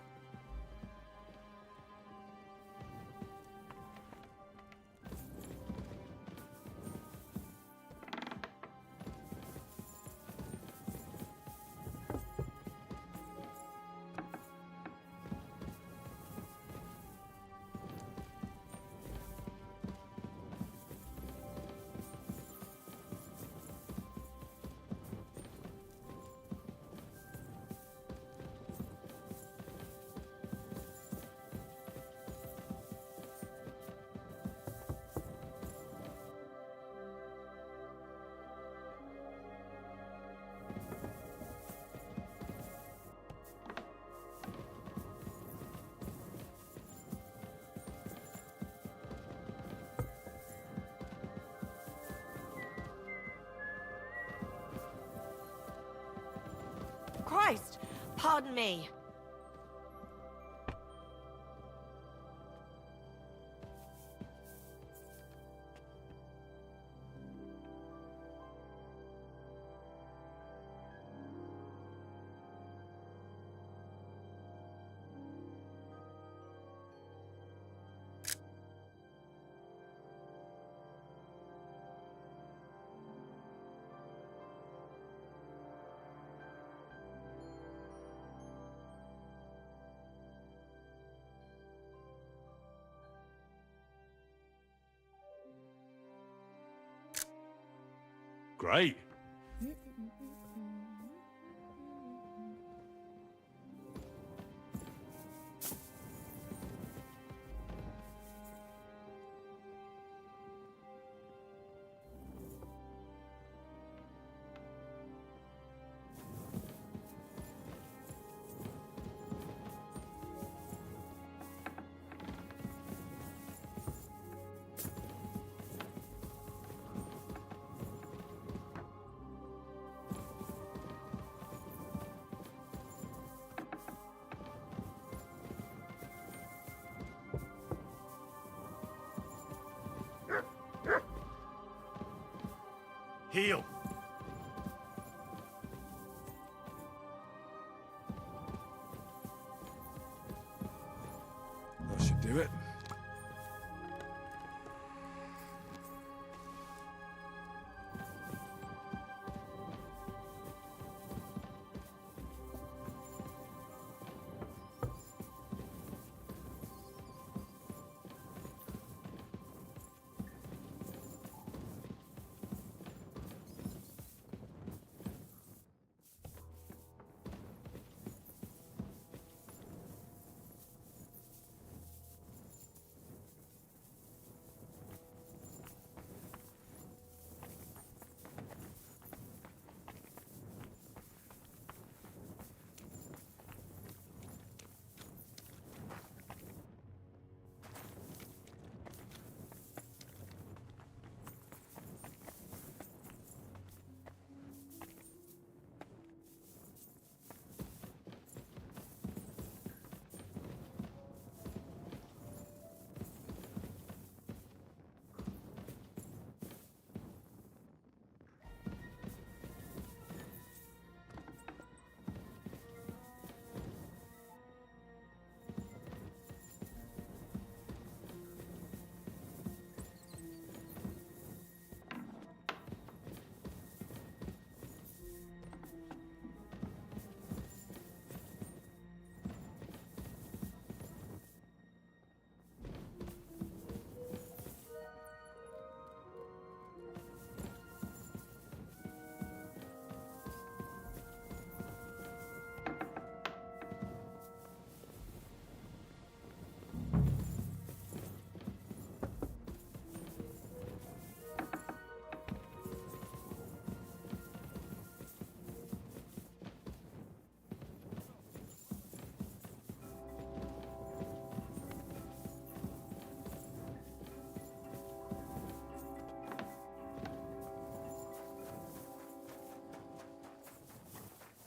Pardon me. Great. Heal. That should do it.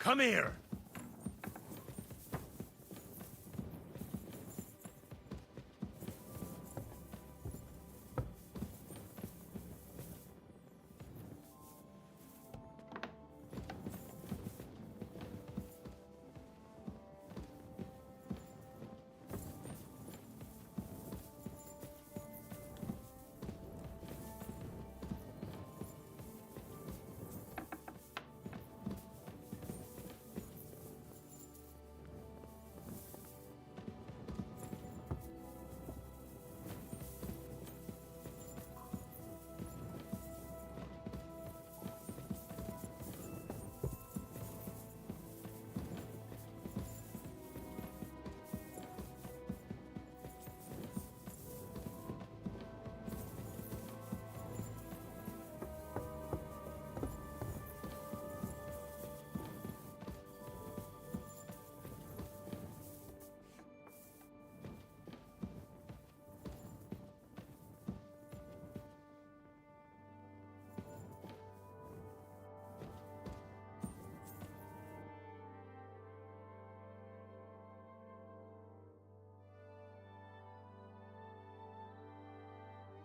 Come here!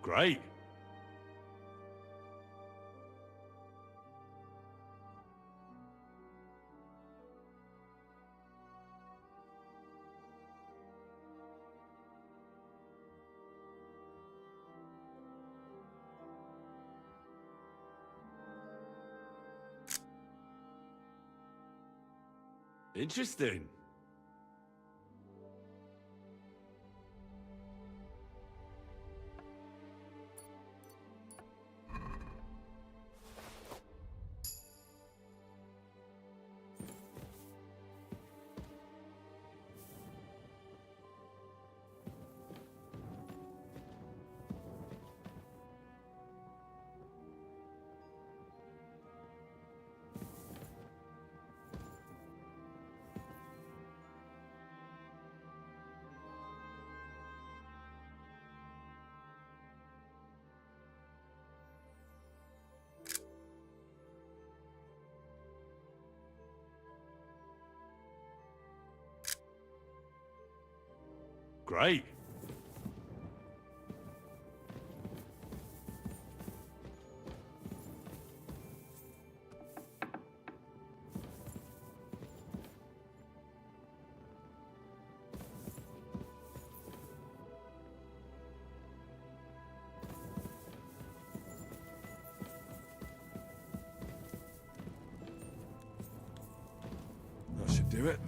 Great. Interesting. Great. That should do it.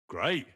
Great.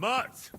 Mutt!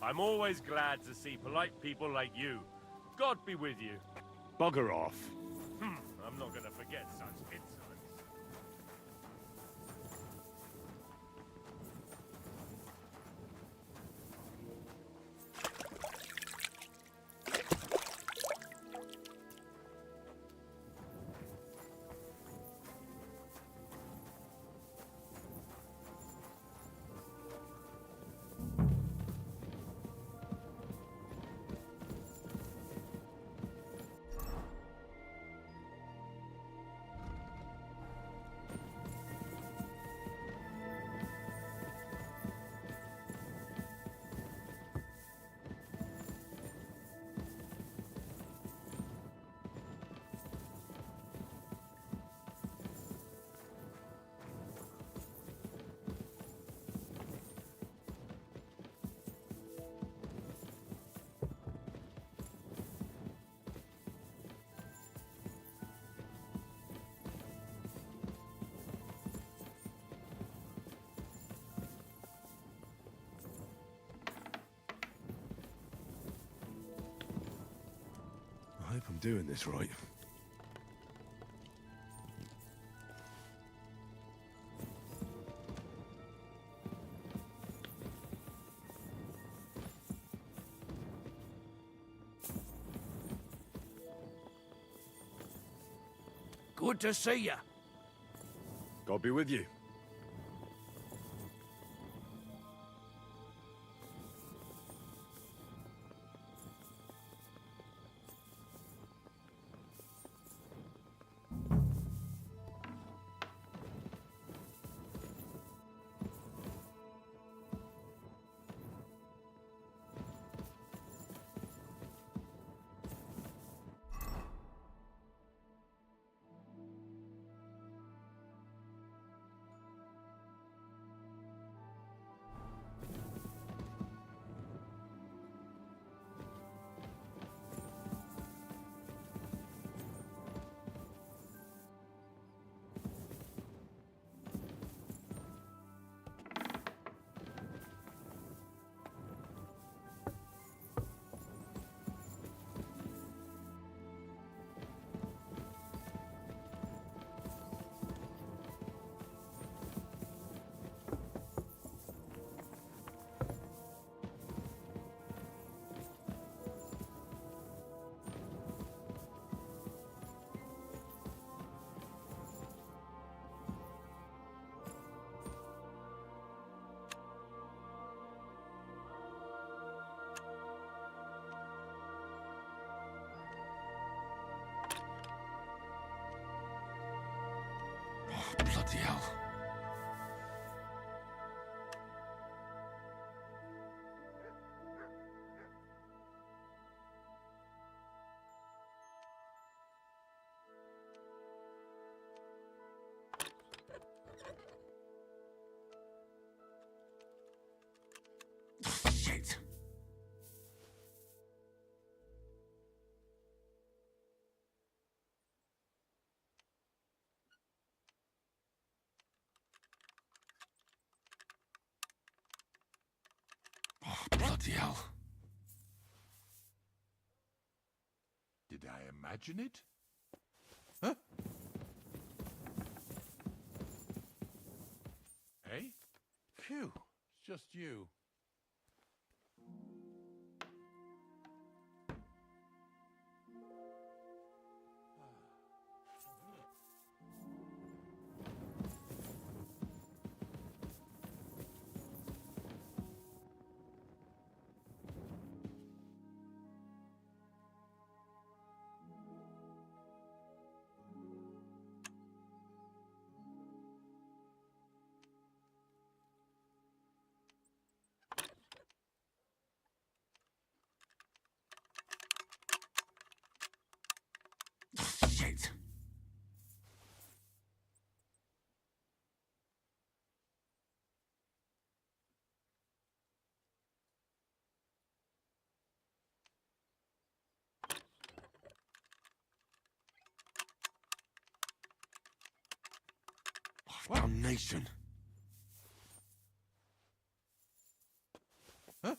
I'm always glad to see polite people like you. God be with you. Bugger off. I'm not gonna forget such insolence. I hope I'm doing this right. Good to see you. God be with you. Bloody hell. Shit. Bloody hell. Did I imagine it? Huh? Hey? Phew, it's just you. Shit. Damnation. Huh?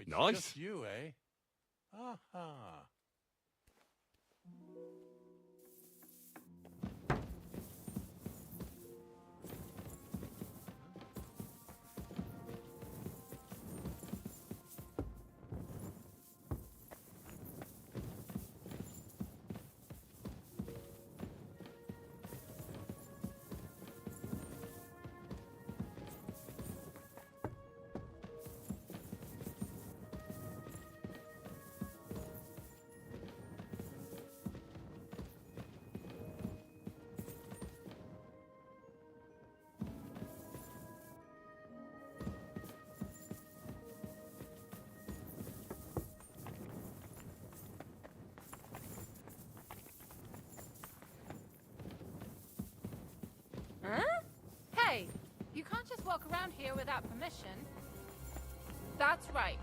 it's Nice. just you, eh? Aha. Huh? Hey, you can't just walk around here without permission. That's right.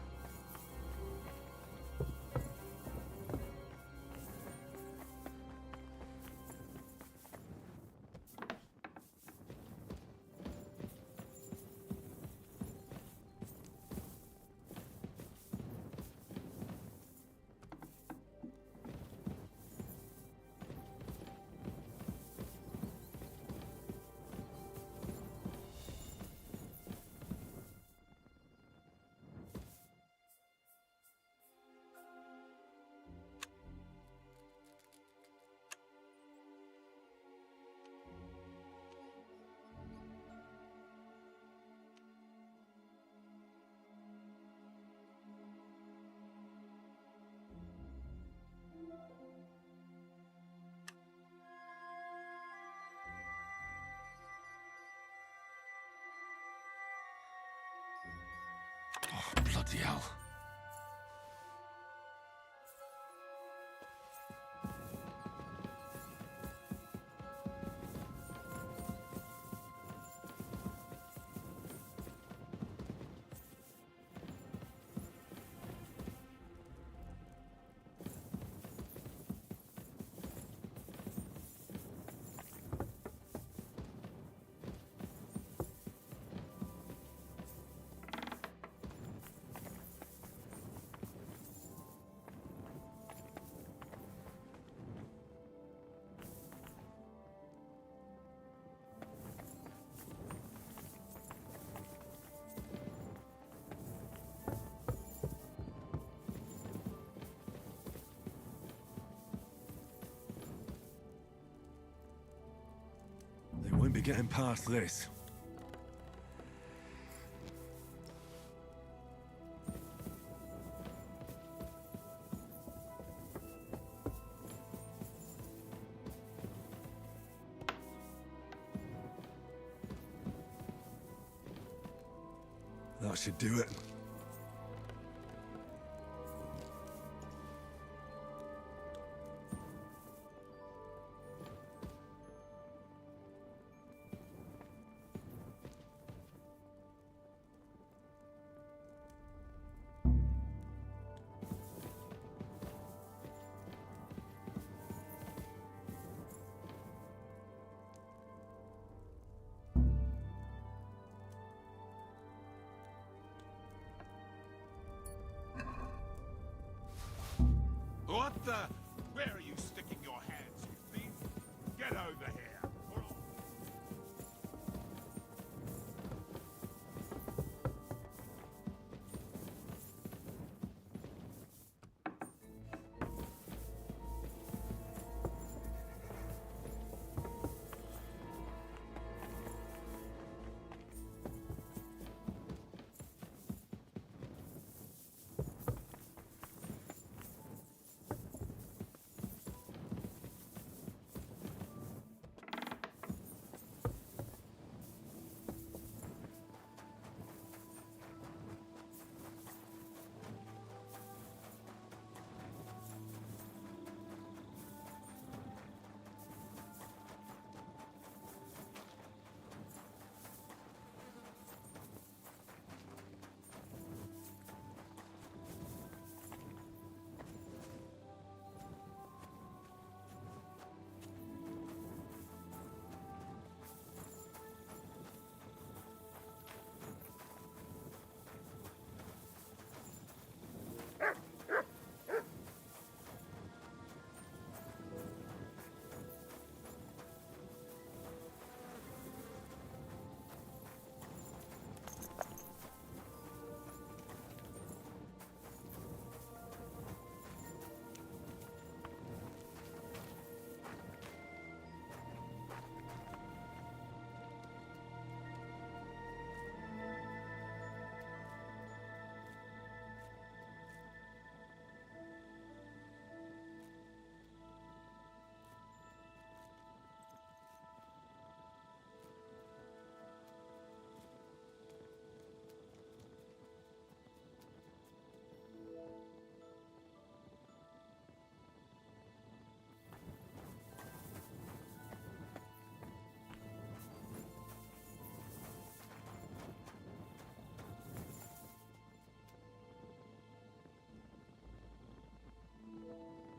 Oh, bloody hell. They won't be getting past this. That should do it. What the? Where are you sticking your hands, you thief? Get over here.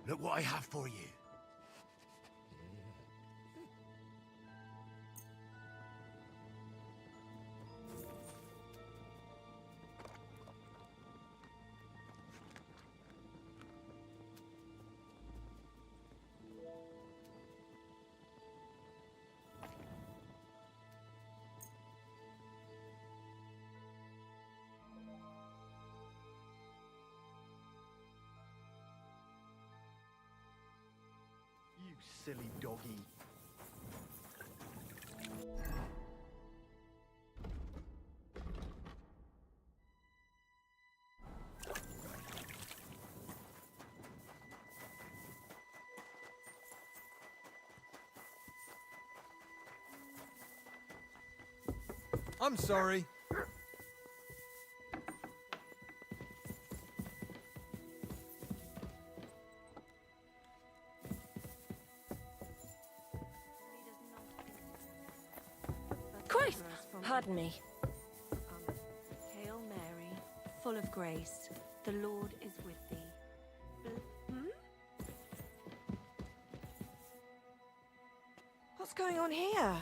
Look what I have for you. You silly doggy. I'm sorry. Christ! Pardon me. Hail Mary, full of grace, the Lord is with thee. What's going on here?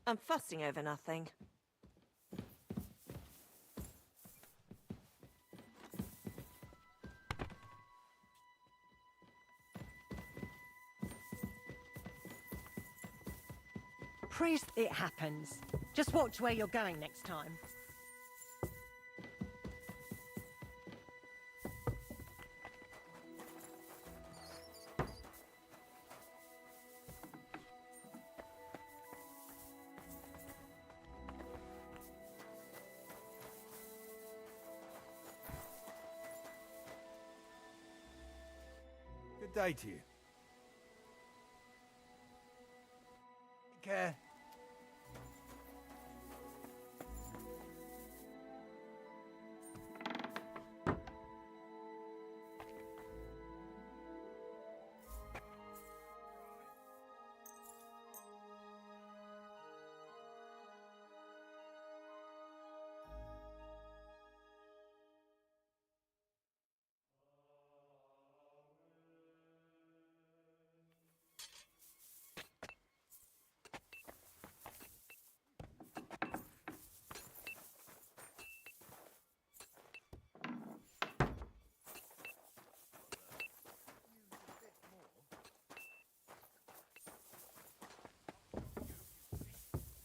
I'm fussing over nothing. Priest, it happens. Just watch where you're going next time. Good day to you. Take care.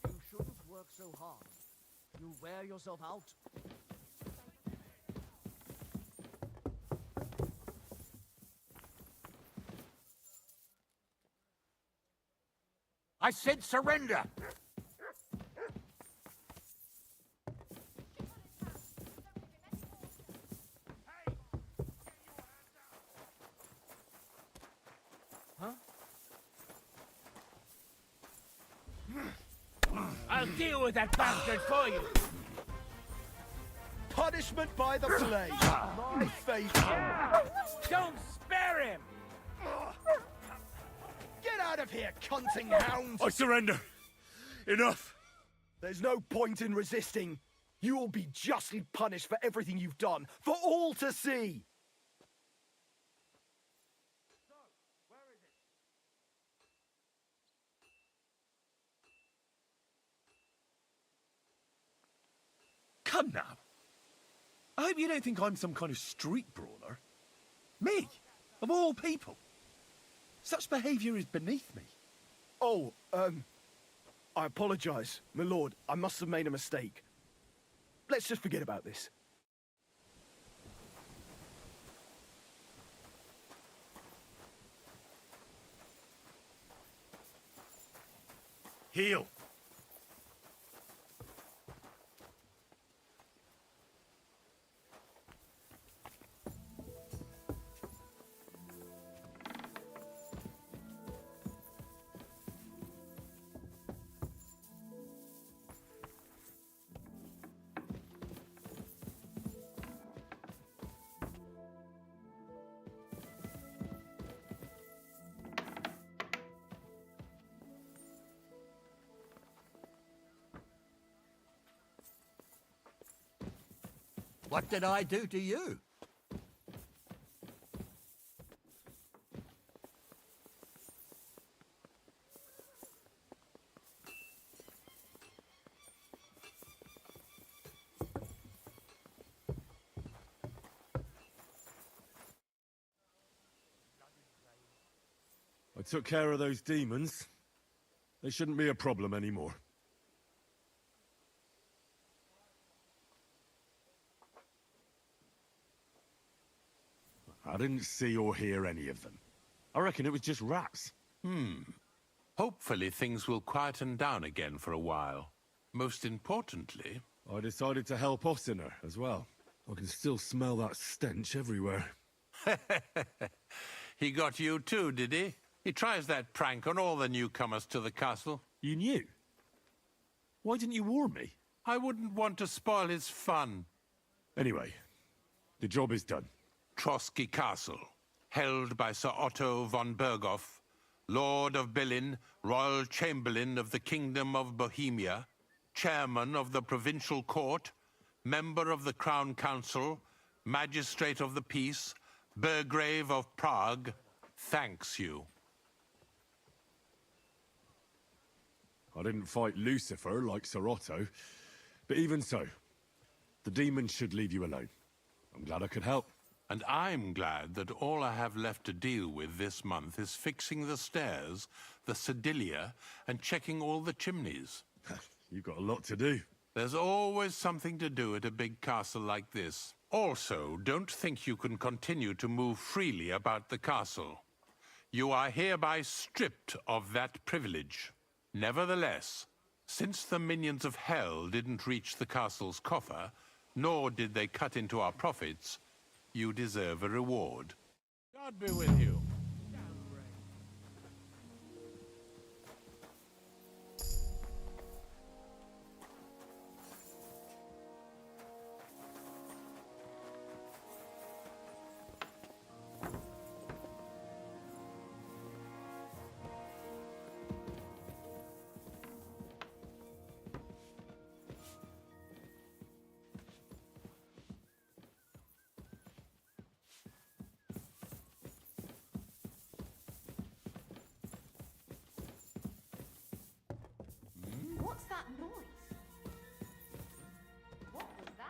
You shouldn't work so hard. You'll wear yourself out. I said surrender! I'll deal with that bastard for you! Punishment by the flame! My faith! Don't spare him! Get out of here, cunting hound! I surrender. Enough. There's no point in resisting. You will be justly punished for everything you've done, for all to see! Come now. I hope you don't think I'm some kind of street brawler. Me, of all people. Such behaviour is beneath me. Oh, I apologize, my lord. I must have made a mistake. Let's just forget about this. Heel. What did I do to you? I took care of those demons. They shouldn't be a problem anymore. I didn't see or hear any of them. I reckon it was just rats. Hopefully things will quieten down again for a while. Most importantly... I decided to help Ossiner as well. I can still smell that stench everywhere. He got you too, did he? He tries that prank on all the newcomers to the castle. You knew? Why didn't you warn me? I wouldn't want to spoil his fun. Anyway, the job is done. Trotsky Castle, held by Sir Otto von Berghoff, Lord of Billin, Royal Chamberlain of the Kingdom of Bohemia, Chairman of the Provincial Court, Member of the Crown Council, Magistrate of the Peace, Burgrave of Prague, thanks you. I didn't fight Lucifer like Sir Otto, but even so, the demons should leave you alone. I'm glad I could help. And I'm glad that all I have left to deal with this month is fixing the stairs, the sedilia, and checking all the chimneys. You've got a lot to do. There's always something to do at a big castle like this. Also, don't think you can continue to move freely about the castle. You are hereby stripped of that privilege. Nevertheless, since the minions of hell didn't reach the castle's coffer, nor did they cut into our profits, you deserve a reward. God be with you. What's that noise? What was that?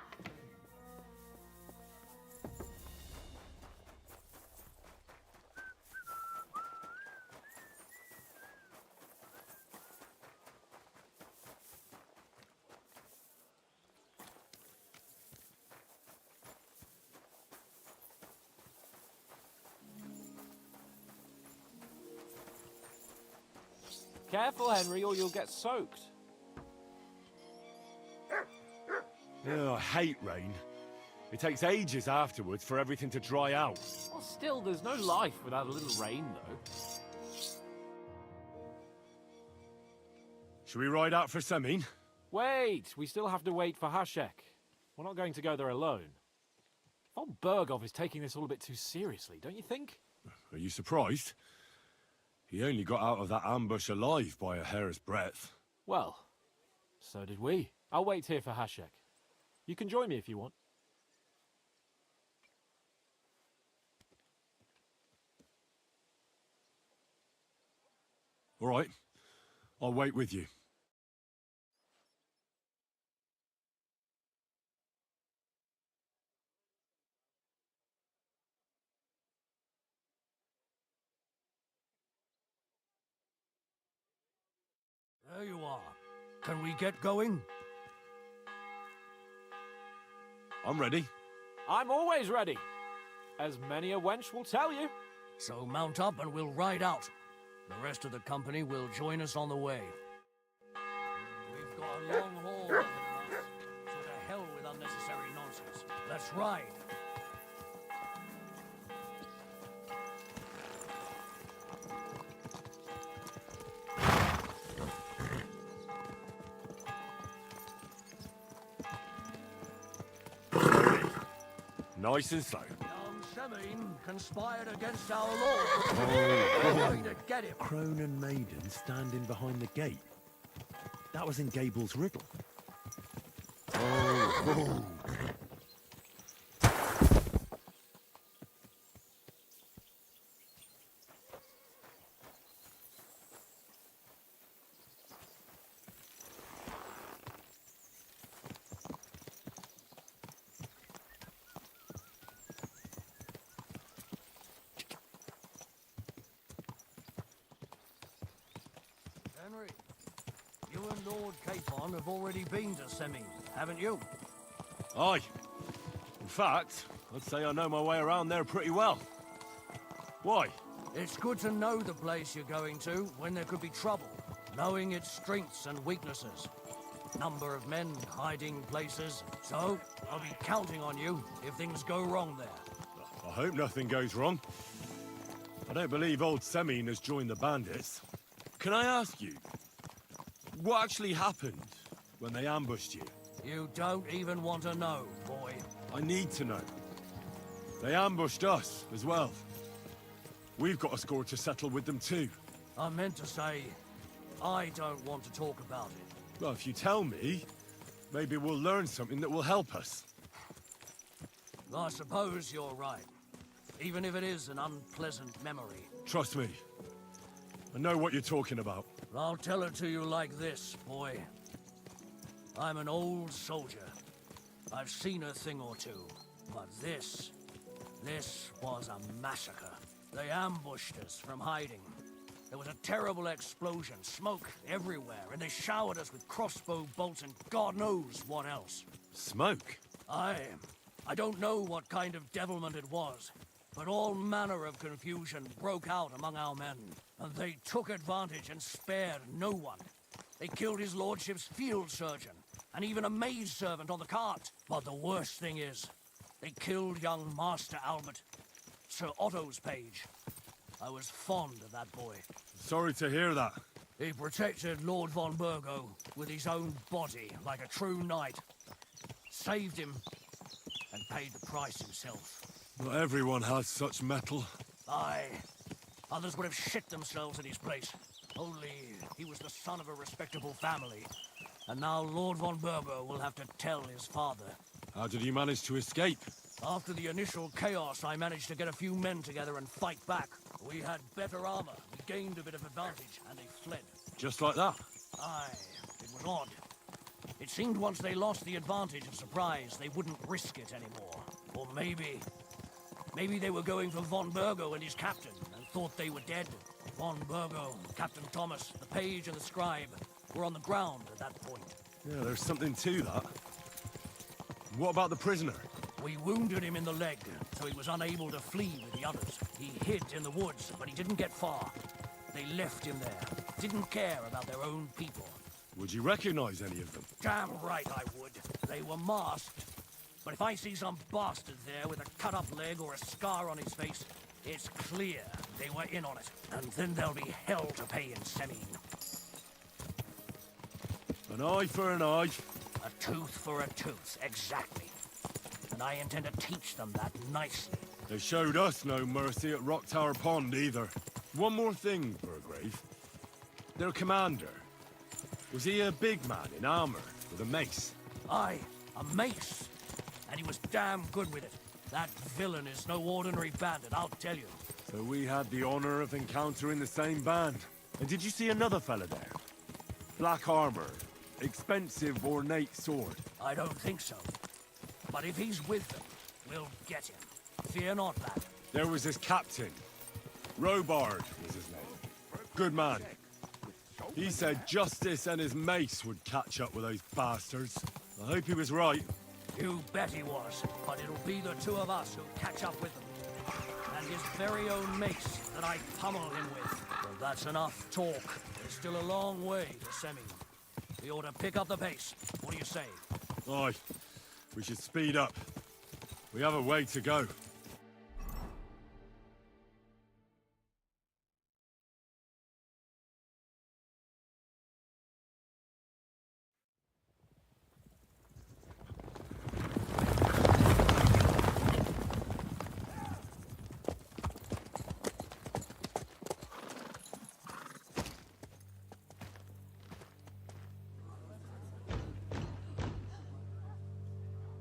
Careful, Henry, or you'll get soaked. I hate rain. It takes ages afterwards for everything to dry out. Well, still, there's no life without a little rain, though. Should we ride out for Semin? Wait! We still have to wait for Hashek. We're not going to go there alone. Von Berghoff is taking this all a bit too seriously, don't you think? Are you surprised? He only got out of that ambush alive by a hair's breadth. Well, so did we. I'll wait here for Hashek. You can join me if you want. All right. I'll wait with you. There you are. Can we get going? I'm ready. I'm always ready. As many a wench will tell you. So mount up and we'll ride out. The rest of the company will join us on the way. We've got a long haul ahead of us, so to hell with unnecessary nonsense. Let's ride. Nice and slow. Young Semin conspired against our lord. We're going to get him. Crone and Maiden standing behind the gate. That was in Gable's riddle. Henry, you and Lord Capon have already been to Semine, haven't you? Aye. In fact, I'd say I know my way around there pretty well. Why? It's good to know the place you're going to when there could be trouble, knowing its strengths and weaknesses. Number of men, hiding places. So, I'll be counting on you if things go wrong there. I hope nothing goes wrong. I don't believe old Semine has joined the bandits. Can I ask you, what actually happened when they ambushed you? You don't even want to know, boy. I need to know. They ambushed us as well. We've got a score to settle with them too. I meant to say, I don't want to talk about it. Well, if you tell me, maybe we'll learn something that will help us. I suppose you're right. Even if it is an unpleasant memory. Trust me. I know what you're talking about. I'll tell it to you like this, boy. I'm an old soldier. I've seen a thing or two. But this was a massacre. They ambushed us from hiding. There was a terrible explosion, smoke everywhere, and they showered us with crossbow bolts and God knows what else. Smoke? I don't know what kind of devilment it was, but all manner of confusion broke out among our men, and they took advantage and spared no one. They killed his lordship's field surgeon, and even a maidservant on the cart. But the worst thing is, they killed young Master Albert, Sir Otto's page. I was fond of that boy. Sorry to hear that. He protected Lord von Burgo with his own body like a true knight. Saved him and paid the price himself. Not everyone has such metal. Aye. Others would have shit themselves in his place. Only he was the son of a respectable family. And now Lord von Burgo will have to tell his father. How did you manage to escape? After the initial chaos, I managed to get a few men together and fight back. We had better armor, we gained a bit of advantage, and they fled. Just like that? Aye, it was odd. It seemed once they lost the advantage of surprise, they wouldn't risk it anymore. Or maybe they were going for von Burgo and his captain, and thought they were dead. Von Burgo, Captain Thomas, the page and the scribe were on the ground at that point. Yeah, there's something to that. What about the prisoner? We wounded him in the leg, so he was unable to flee with the others. He hid in the woods, but he didn't get far. They left him there, didn't care about their own people. Would you recognize any of them? Damn right I would. They were masked. But if I see some bastard there with a cut-up leg or a scar on his face, it's clear they were in on it. And then there'll be hell to pay in Semine. An eye for an eye. A tooth for a tooth, exactly. And I intend to teach them that nicely. They showed us no mercy at Rock Tower Pond either. One more thing, Burgrave. Their commander. Was he a big man in armor with a mace? Aye, a mace. And he was damn good with it. That villain is no ordinary bandit, I'll tell you. So we had the honor of encountering the same band. And did you see another fella there? Black armor, expensive ornate sword. I don't think so. But if he's with them, we'll get him. Fear not, lad. There was his captain. Robard was his name. Good man. He said justice and his mace would catch up with those bastards. I hope he was right. You bet he was. But it'll be the two of us who catch up with them. And his very own mace that I pummel him with. Well, that's enough talk. There's still a long way to Semine. We ought to pick up the pace. What do you say? Aye. We should speed up. We have a way to go.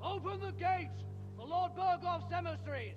Open the gates for Lord Burgoff's emissaries!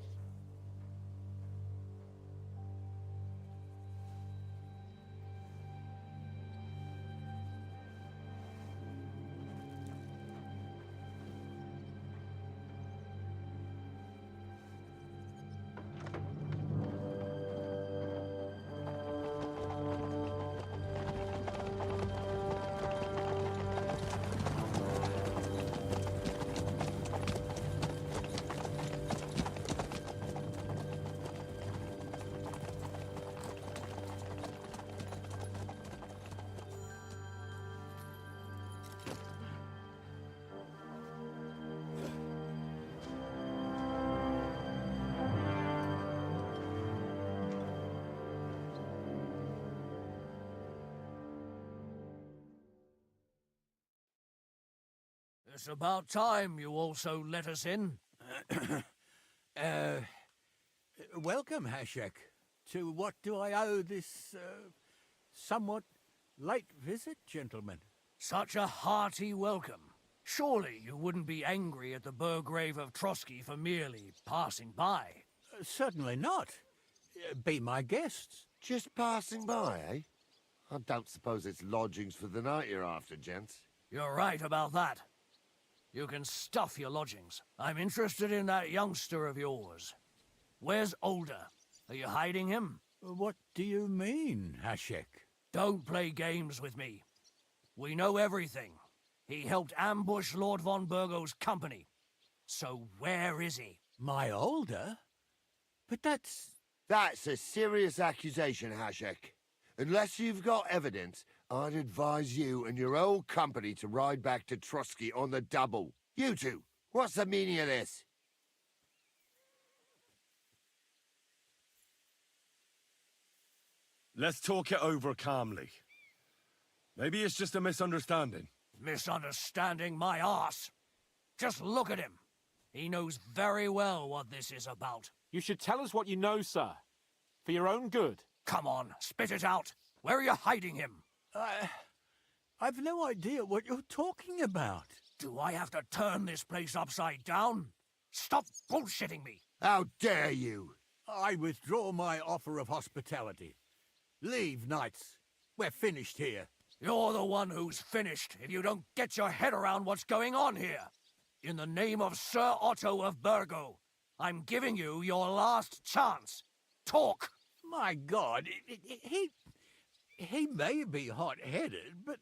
It's about time you also let us in. Welcome, Hashek. To what do I owe this, somewhat late visit, gentlemen? Such a hearty welcome. Surely you wouldn't be angry at the Burgrave of Trotsky for merely passing by? Certainly not. Be my guests. Just passing by, eh? I don't suppose it's lodgings for the night you're after, gents. You're right about that. You can stuff your lodgings. I'm interested in that youngster of yours. Where's Older? Are you hiding him? What do you mean, Hashek? Don't play games with me. We know everything. He helped ambush Lord von Burgo's company. So where is he? My Older? But that's... That's a serious accusation, Hashek. Unless you've got evidence, I'd advise you and your old company to ride back to Trotsky on the double. You two, what's the meaning of this? Let's talk it over calmly. Maybe it's just a misunderstanding. Misunderstanding my arse. Just look at him. He knows very well what this is about. You should tell us what you know, sir. For your own good. Come on, spit it out. Where are you hiding him? I've no idea what you're talking about. Do I have to turn this place upside down? Stop bullshitting me. How dare you? I withdraw my offer of hospitality. Leave, knights. We're finished here. You're the one who's finished if you don't get your head around what's going on here. In the name of Sir Otto of Burgo, I'm giving you your last chance. Talk! My God, he may be hot-headed, but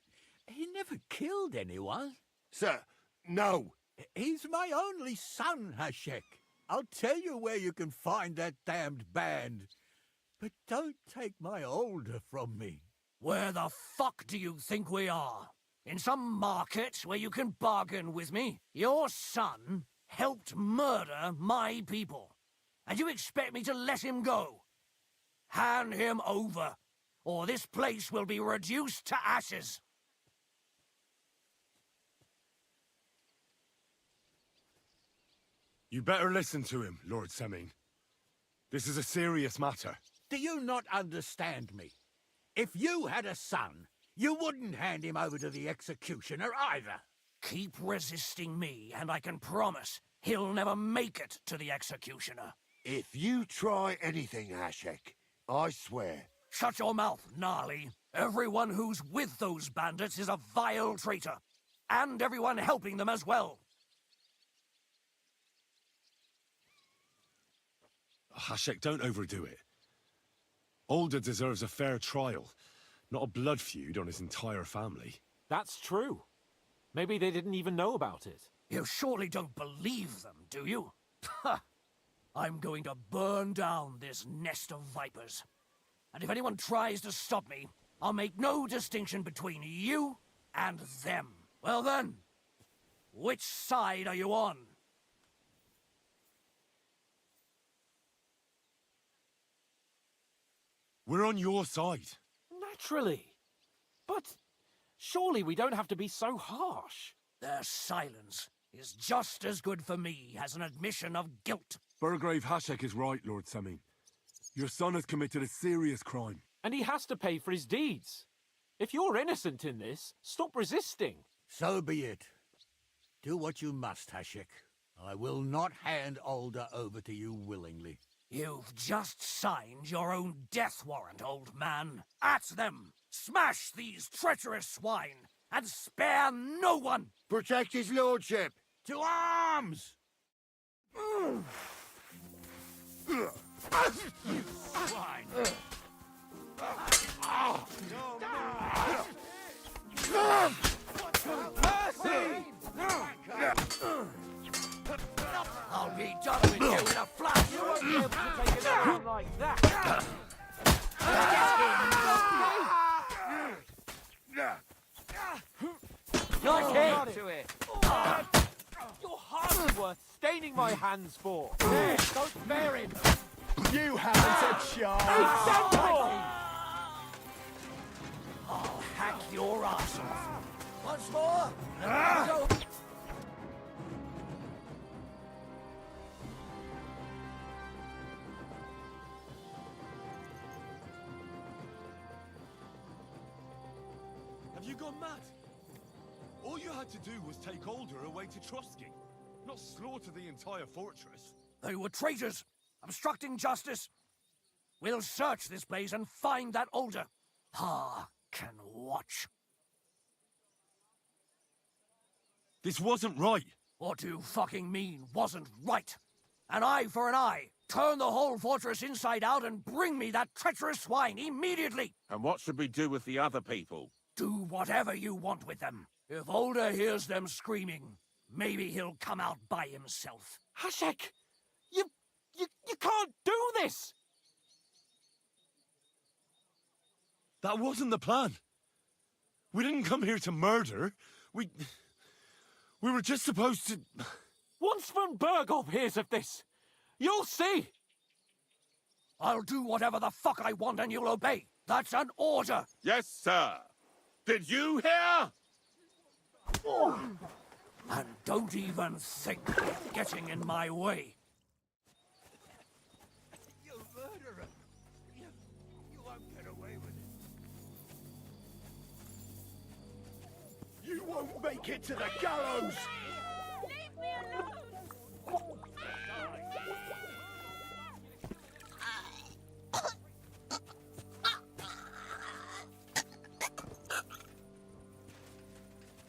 he never killed anyone. Sir, no. He's my only son, Hashek. I'll tell you where you can find that damned band. But don't take my Older from me. Where the fuck do you think we are? In some market where you can bargain with me? Your son helped murder my people. And you expect me to let him go? Hand him over, or this place will be reduced to ashes. You better listen to him, Lord Seming. This is a serious matter. Do you not understand me? If you had a son, you wouldn't hand him over to the executioner either. Keep resisting me, and I can promise he'll never make it to the executioner. If you try anything, Hashek, I swear. Shut your mouth, Gnarly. Everyone who's with those bandits is a vile traitor. And everyone helping them as well. Hashek, don't overdo it. Older deserves a fair trial, not a blood feud on his entire family. That's true. Maybe they didn't even know about it. You surely don't believe them, do you? I'm going to burn down this nest of vipers. And if anyone tries to stop me, I'll make no distinction between you and them. Well then, which side are you on? We're on your side. Naturally. But surely we don't have to be so harsh. Their silence is just as good for me as an admission of guilt. Burgrave Hashek is right, Lord Seming. Your son has committed a serious crime. And he has to pay for his deeds. If you're innocent in this, stop resisting. So be it. Do what you must, Hashek. I will not hand Older over to you willingly. You've just signed your own death warrant, old man. At them! Smash these treacherous swine, and spare no one! Protect his lordship! To arms! You swine! Mercy! I'll be done with you in a flash! You won't be able to take it down like that! You're to it! You're hardly worth staining my hands for! Don't spare him! You haven't a chance! I'll hack your ass off! Once more! Have you gone mad? All you had to do was take Older away to Trusky, not slaughter the entire fortress. They were traitors, obstructing justice. We'll search this place and find that Older. Ah, can watch. This wasn't right. What do you fucking mean, wasn't right? An eye for an eye. Turn the whole fortress inside out and bring me that treacherous swine immediately! And what should we do with the other people? Do whatever you want with them. If Older hears them screaming, maybe he'll come out by himself. Hashek! You can't do this! That wasn't the plan. We didn't come here to murder. We were just supposed to... Once von Berghoff hears of this, you'll see! I'll do whatever the fuck I want and you'll obey. That's an order! Yes, sir. Did you hear? And don't even think of getting in my way. You murderer! You won't get away with it. You won't make it to the gallows! Leave me alone!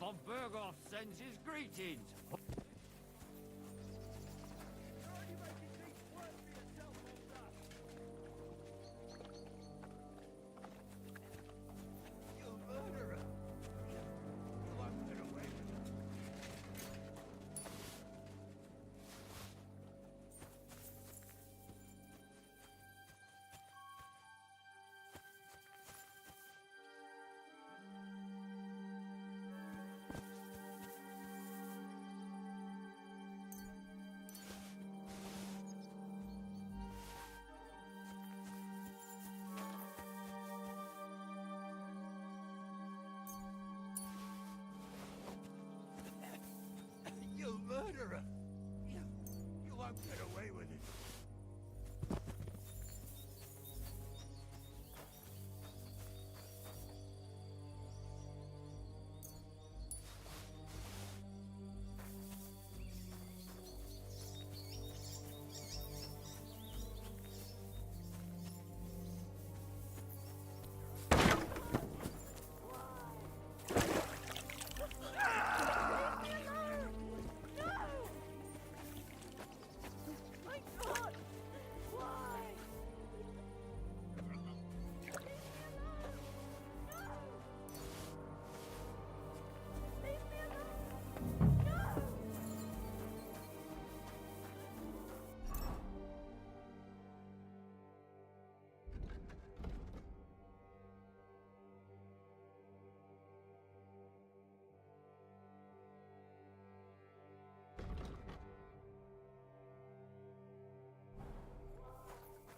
Von Berghoff sends his greetings. You murderer! You won't get away with it.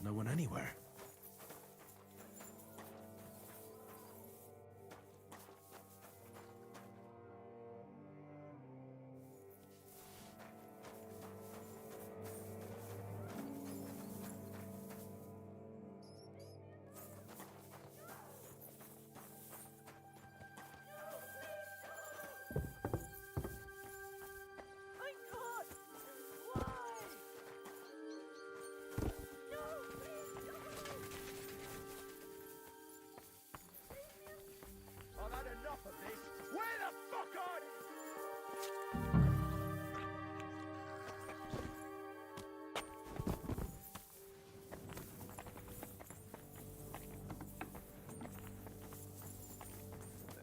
No one anywhere. I've had enough of this. Where the fuck are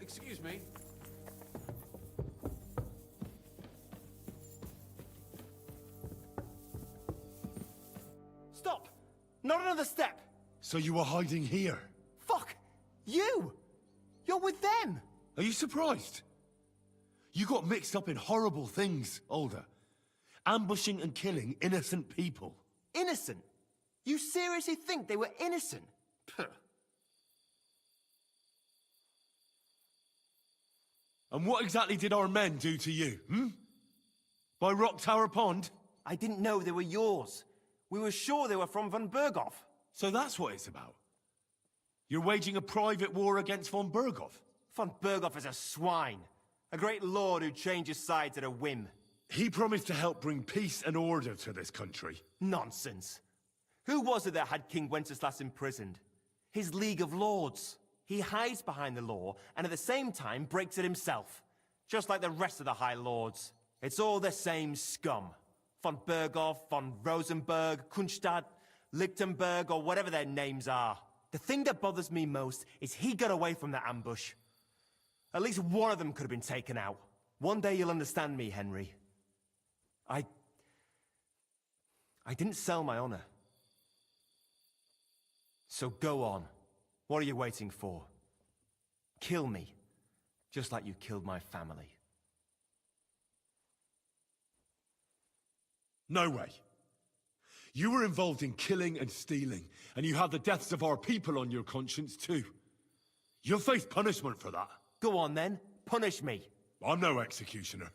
Excuse me. Stop! Not another step! So you were hiding here? Fuck! You! You're with them! Are you surprised? You got mixed up in horrible things, Older. Ambushing and killing innocent people. Innocent? You seriously think they were innocent? Puh. And what exactly did our men do to you, By Rock Tower Pond? I didn't know they were yours. We were sure they were from von Berghoff. So that's what it's about. You're waging a private war against von Berghoff? Von Berghoff is a swine. A great lord who changes sides at a whim. He promised to help bring peace and order to this country. Nonsense. Who was it that had King Wenceslas imprisoned? His League of Lords. He hides behind the law, and at the same time breaks it himself. Just like the rest of the High Lords. It's all the same scum. Von Berghoff, von Rosenberg, Kunstadt, Lichtenberg, or whatever their names are. The thing that bothers me most is he got away from the ambush. At least one of them could have been taken out. One day you'll understand me, Henry. I didn't sell my honor. So go on. What are you waiting for? Kill me, just like you killed my family. No way. You were involved in killing and stealing, and you have the deaths of our people on your conscience too. You'll face punishment for that. Go on then, punish me. I'm no executioner.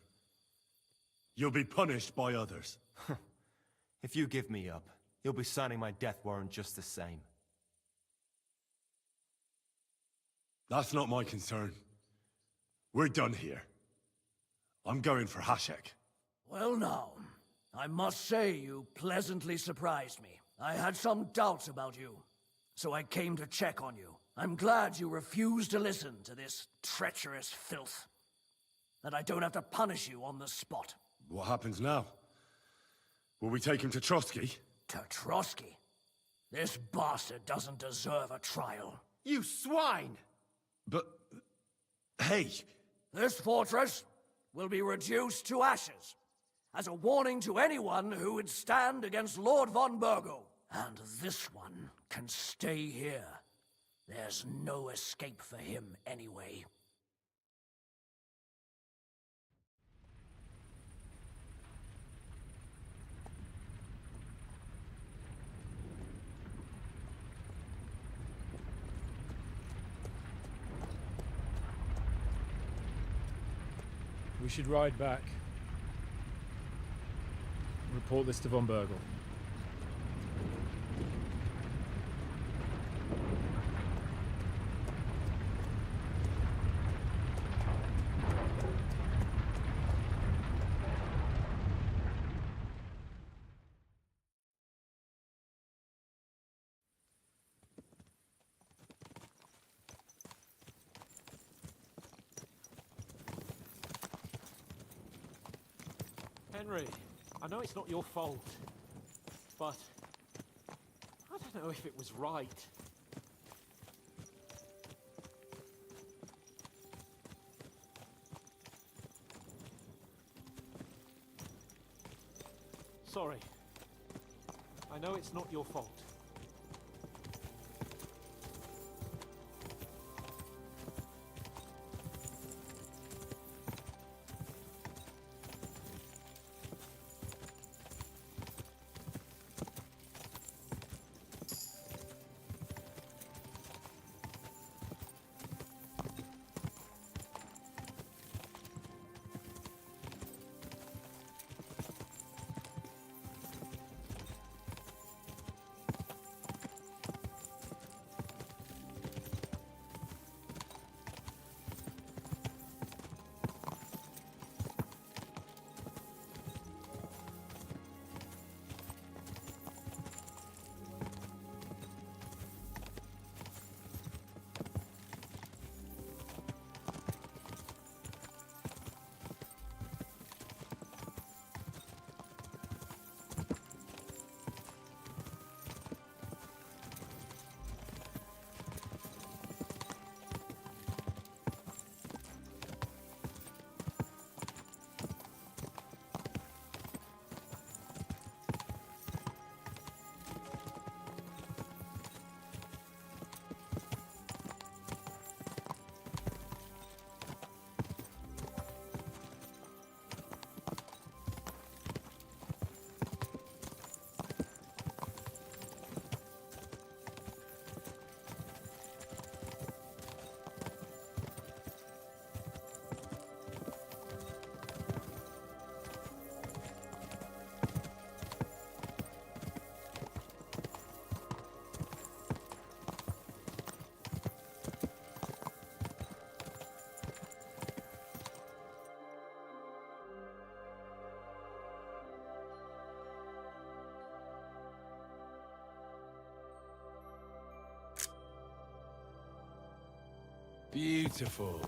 You'll be punished by others. If you give me up, you'll be signing my death warrant just the same. That's not my concern. We're done here. I'm going for Hashek. Well now, I must say you pleasantly surprised me. I had some doubts about you, so I came to check on you. I'm glad you refused to listen to this treacherous filth. That I don't have to punish you on the spot. What happens now? Will we take him to Trotsky? To Trotsky? This bastard doesn't deserve a trial. You swine! But... hey! This fortress will be reduced to ashes, as a warning to anyone who would stand against Lord von Burgo. And this one can stay here. There's no escape for him anyway. We should ride back. Report this to von Burgel. Henry, I know it's not your fault, but I don't know if it was right. Sorry. I know it's not your fault. Beautiful.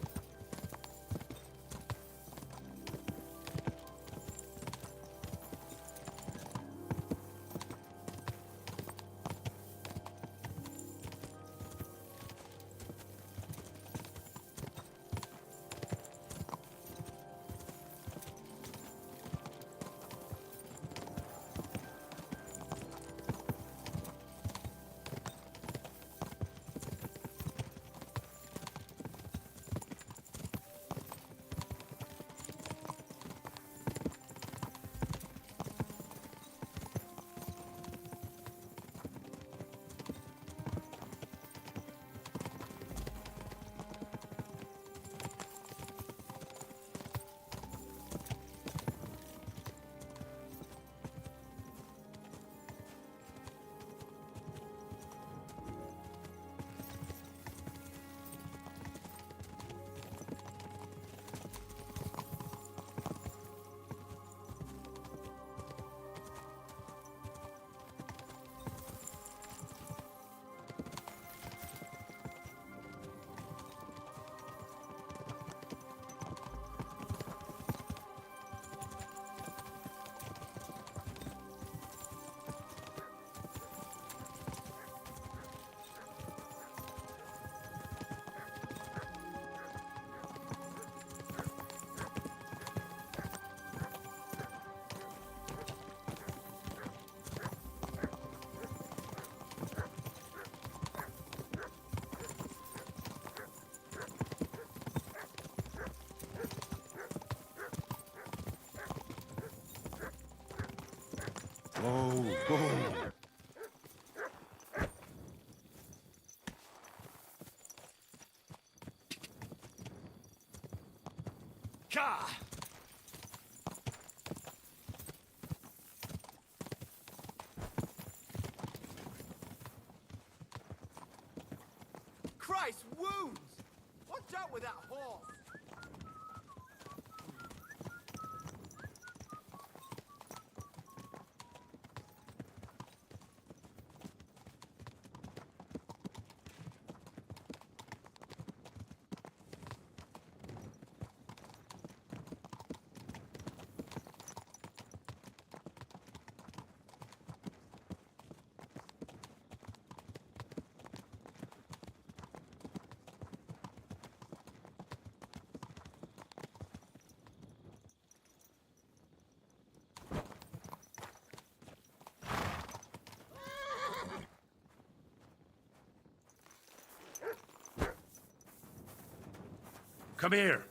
Whoa, whoa. Ka! Christ, wounds! Watch out with that horse! Come here.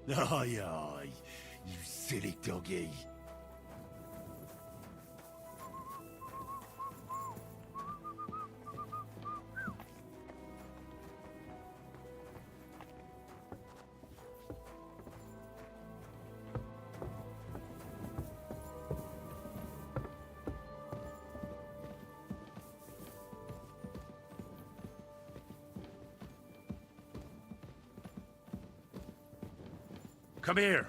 Aye, aye, you silly doggy. Come here.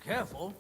Careful.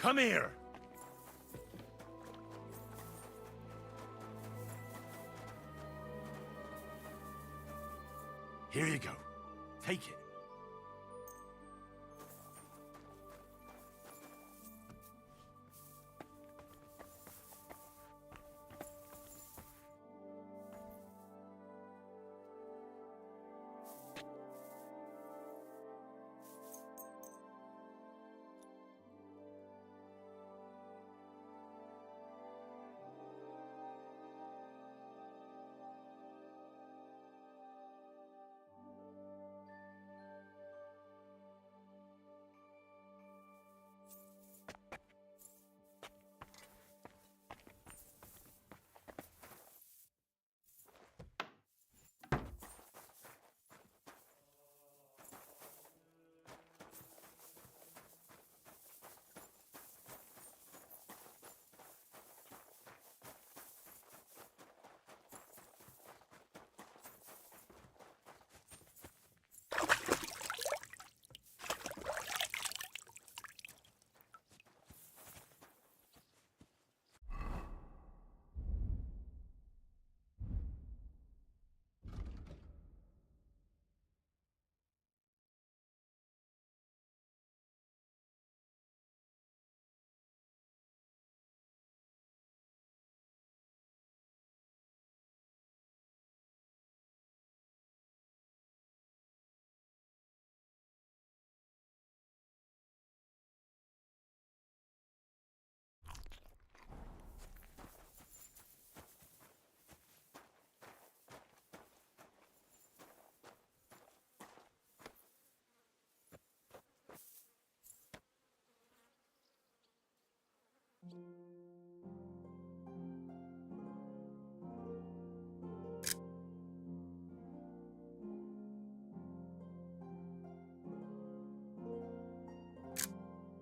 Come here! Here you go. Take it.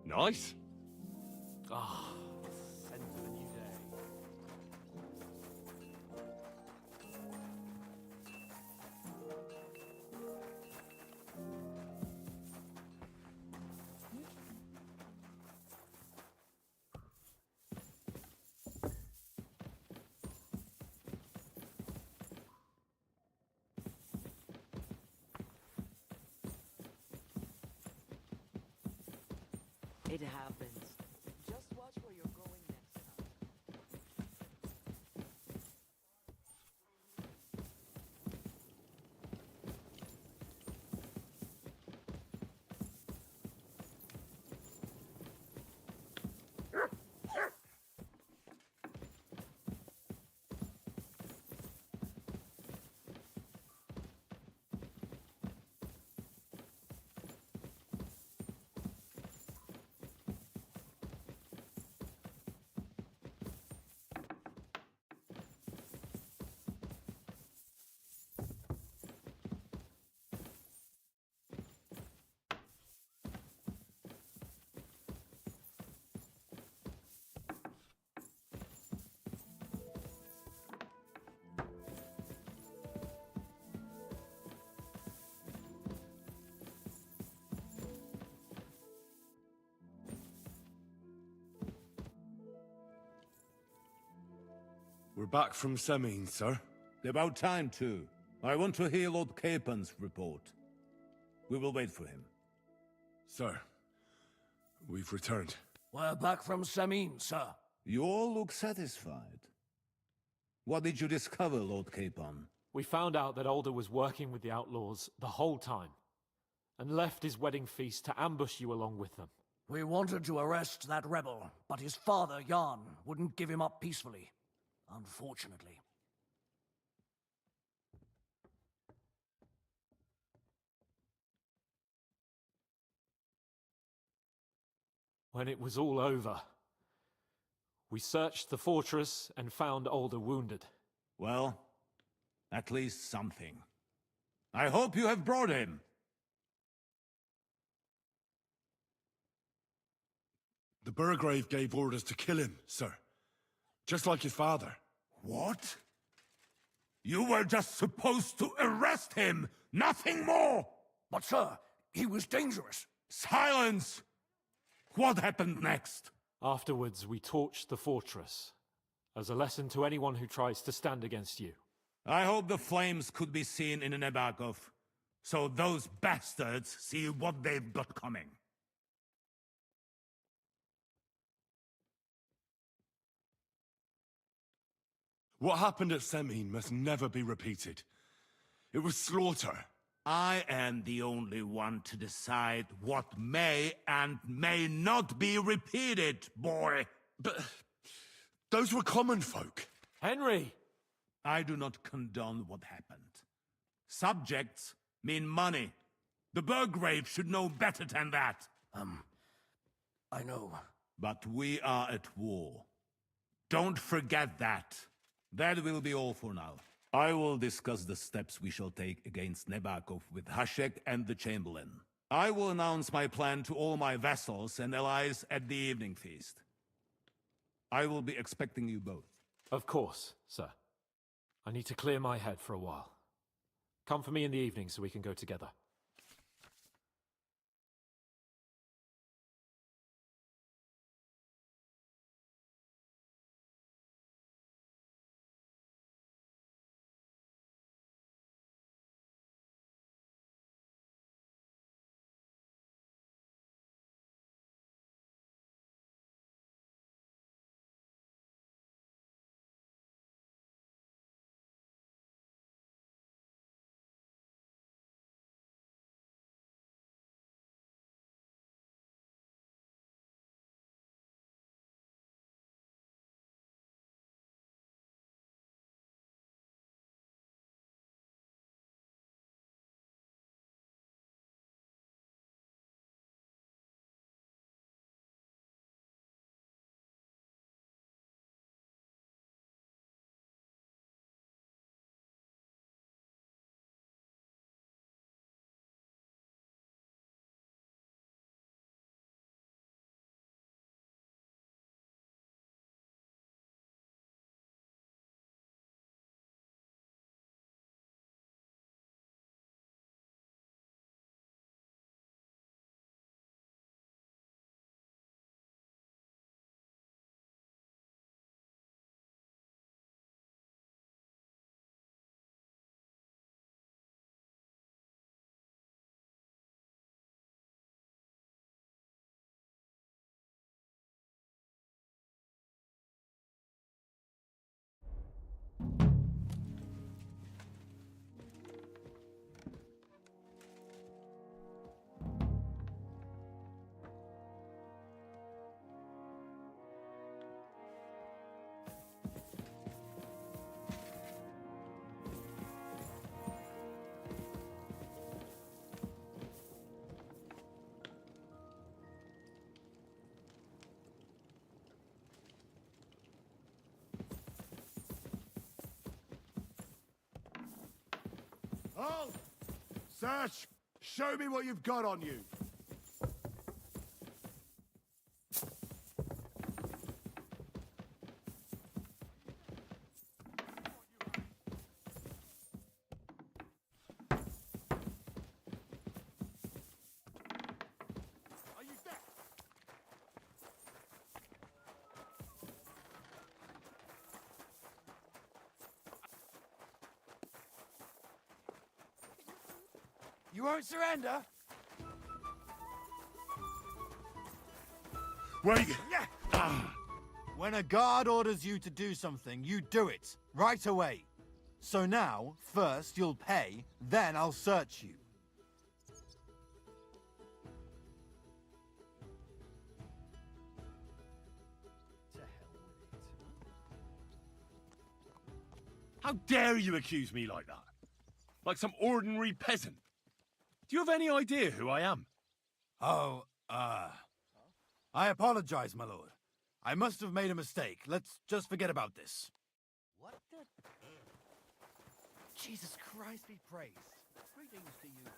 Nice. Ah, scent of a new day. It happens. Just watch where you're going next time. We're back from Semine, sir. About time, too. I want to hear Lord Capon's report. We will wait for him. Sir, we've returned. We're back from Semine, sir. You all look satisfied. What did you discover, Lord Capon? We found out that Alder was working with the outlaws the whole time, and left his wedding feast to ambush you along with them. We wanted to arrest that rebel, but his father, Jan, wouldn't give him up peacefully. Unfortunately. When it was all over, we searched the fortress and found Alder wounded. Well, at least something. I hope you have brought him. The Burgrave gave orders to kill him, sir. Just like his father. What? You were just supposed to arrest him, nothing more! But sir, he was dangerous. Silence! What happened next? Afterwards, we torched the fortress, as a lesson to anyone who tries to stand against you. I hope the flames could be seen in Nebakov, so those bastards see what they've got coming. What happened at Semin must never be repeated. It was slaughter. I am the only one to decide what may and may not be repeated, boy. But those were common folk. Henry! I do not condone what happened. Subjects mean money. The Burgrave should know better than that. I know. But we are at war. Don't forget that. That will be all for now. I will discuss the steps we shall take against Nebakov with Hashek and the Chamberlain. I will announce my plan to all my vassals and allies at the evening feast. I will be expecting you both. Of course, sir. I need to clear my head for a while. Come for me in the evening so we can go together. Halt! Search! Show me what you've got on you! You won't surrender? Wait! When a guard orders you to do something, you do it, right away. So now, first you'll pay, then I'll search you. How dare you accuse me like that? Like some ordinary peasant? Do you have any idea who I am? Oh, I apologize, my lord. I must have made a mistake. Let's just forget about this. What the... Jesus Christ be praised. Greetings to you too.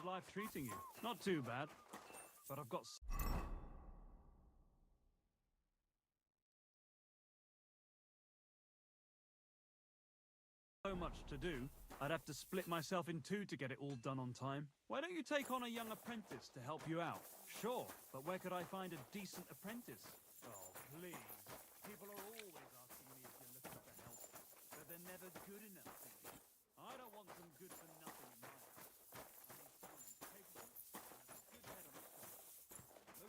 life treating you? Not too bad. But I've got so much to do, I'd have to split myself in two to get it all done on time. Why don't you take on a young apprentice to help you out? Sure, but where could I find a decent apprentice? Oh, please. People are always asking me if you're looking for help, but they're never good enough for me. I don't want some good for nothing in my house. I need someone who's capable and has a good head on his shoulders.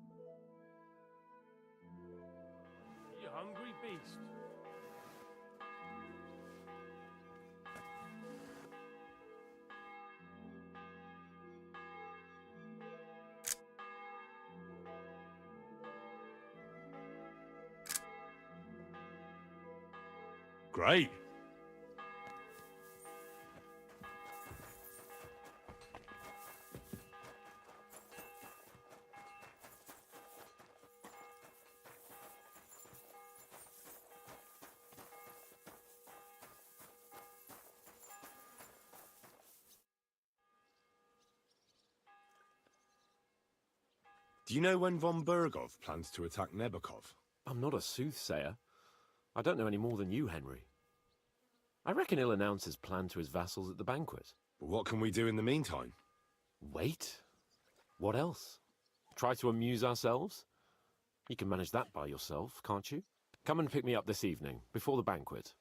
Most You hungry beast. Great. Do you know when von Bergov plans to attack Nebukov? I'm not a soothsayer. I don't know any more than you, Henry. I reckon he'll announce his plan to his vassals at the banquet. But what can we do in the meantime? Wait? What else? Try to amuse ourselves? You can manage that by yourself, can't you? Come and pick me up this evening, before the banquet.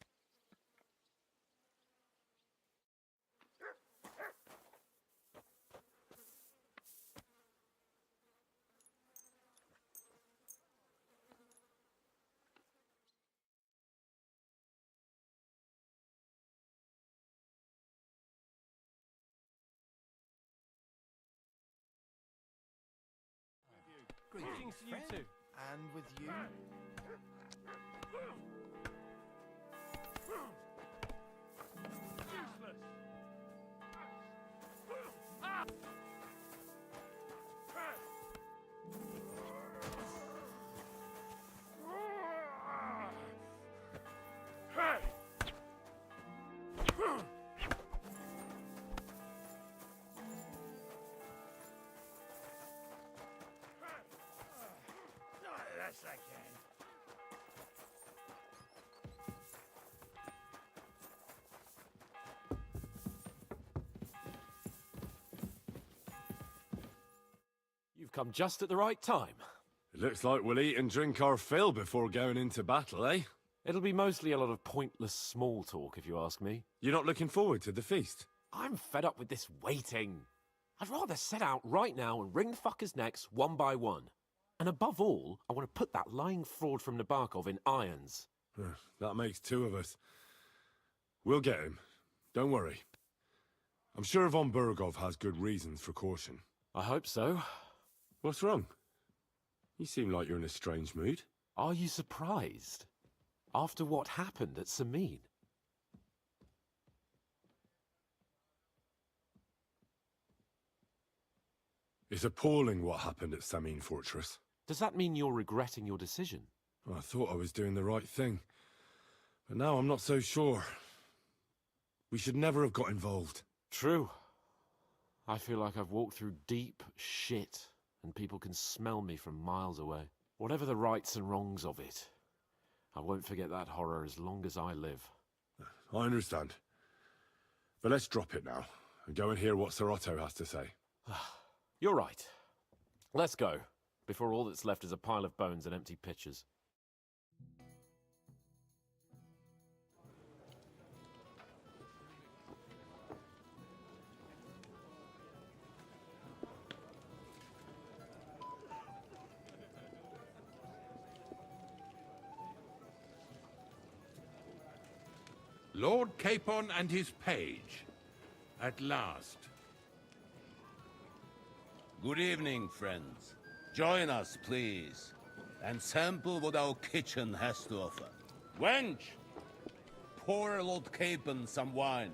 Greetings to you too. And with you? Useless. Yes, I can. You've come just at the right time. It looks like we'll eat and drink our fill before going into battle, eh? It'll be mostly a lot of pointless small talk, if you ask me. You're not looking forward to the feast? I'm fed up with this waiting. I'd rather set out right now and wring fuckers' necks one by one. And above all, I want to put that lying fraud from Nabokov in irons. That makes two of us. We'll get him. Don't worry. I'm sure von Bergov has good reasons for caution. I hope so. What's wrong? You seem like you're in a strange mood. Are you surprised? After what happened at Samin? It's appalling what happened at Samin Fortress. Does that mean you're regretting your decision? Well, I thought I was doing the right thing. But now I'm not so sure. We should never have got involved. True. I feel like I've walked through deep shit, and people can smell me from miles away. Whatever the rights and wrongs of it, I won't forget that horror as long as I live. I understand. But let's drop it now, and go and hear what Sir Otto has to say. You're right. Let's go, before all that's left is a pile of bones and empty pitchers. Lord Capon and his page. At last. Good evening, friends. Join us, please, and sample what our kitchen has to offer. Wench! Pour Lord Capon some wine.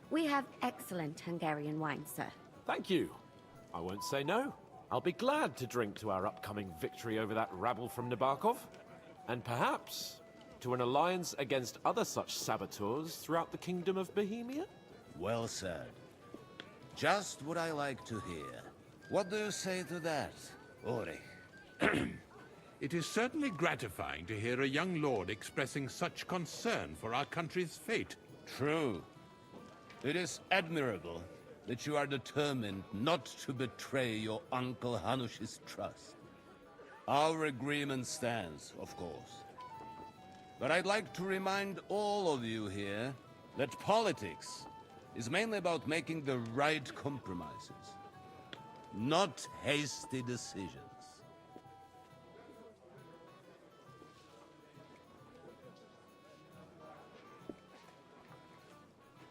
We have excellent Hungarian wine, sir. Thank you. I won't say no. I'll be glad to drink to our upcoming victory over that rabble from Nabokov. And perhaps to an alliance against other such saboteurs throughout the Kingdom of Bohemia? Well said. Just what I like to hear. What do you say to that, Ori? It is certainly gratifying to hear a young lord expressing such concern for our country's fate. True. It is admirable that you are determined not to betray your Uncle Hanush's trust. Our agreement stands, of course. But I'd like to remind all of you here that politics is mainly about making the right compromises, not hasty decisions.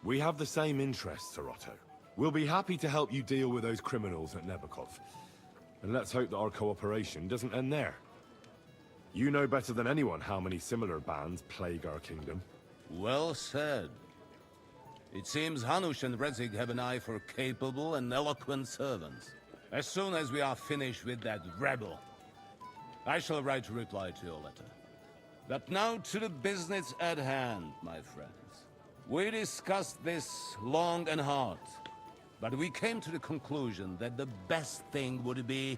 We have the same interests, Sir Otto. We'll be happy to help you deal with those criminals at Nebokov. And let's hope that our cooperation doesn't end there. You know better than anyone how many similar bands plague our kingdom. Well said. It seems Hanush and Rezig have an eye for capable and eloquent servants. As soon as we are finished with that rebel, I shall write a reply to your letter. But now to the business at hand, my friends. We discussed this long and hard, but we came to the conclusion that the best thing would be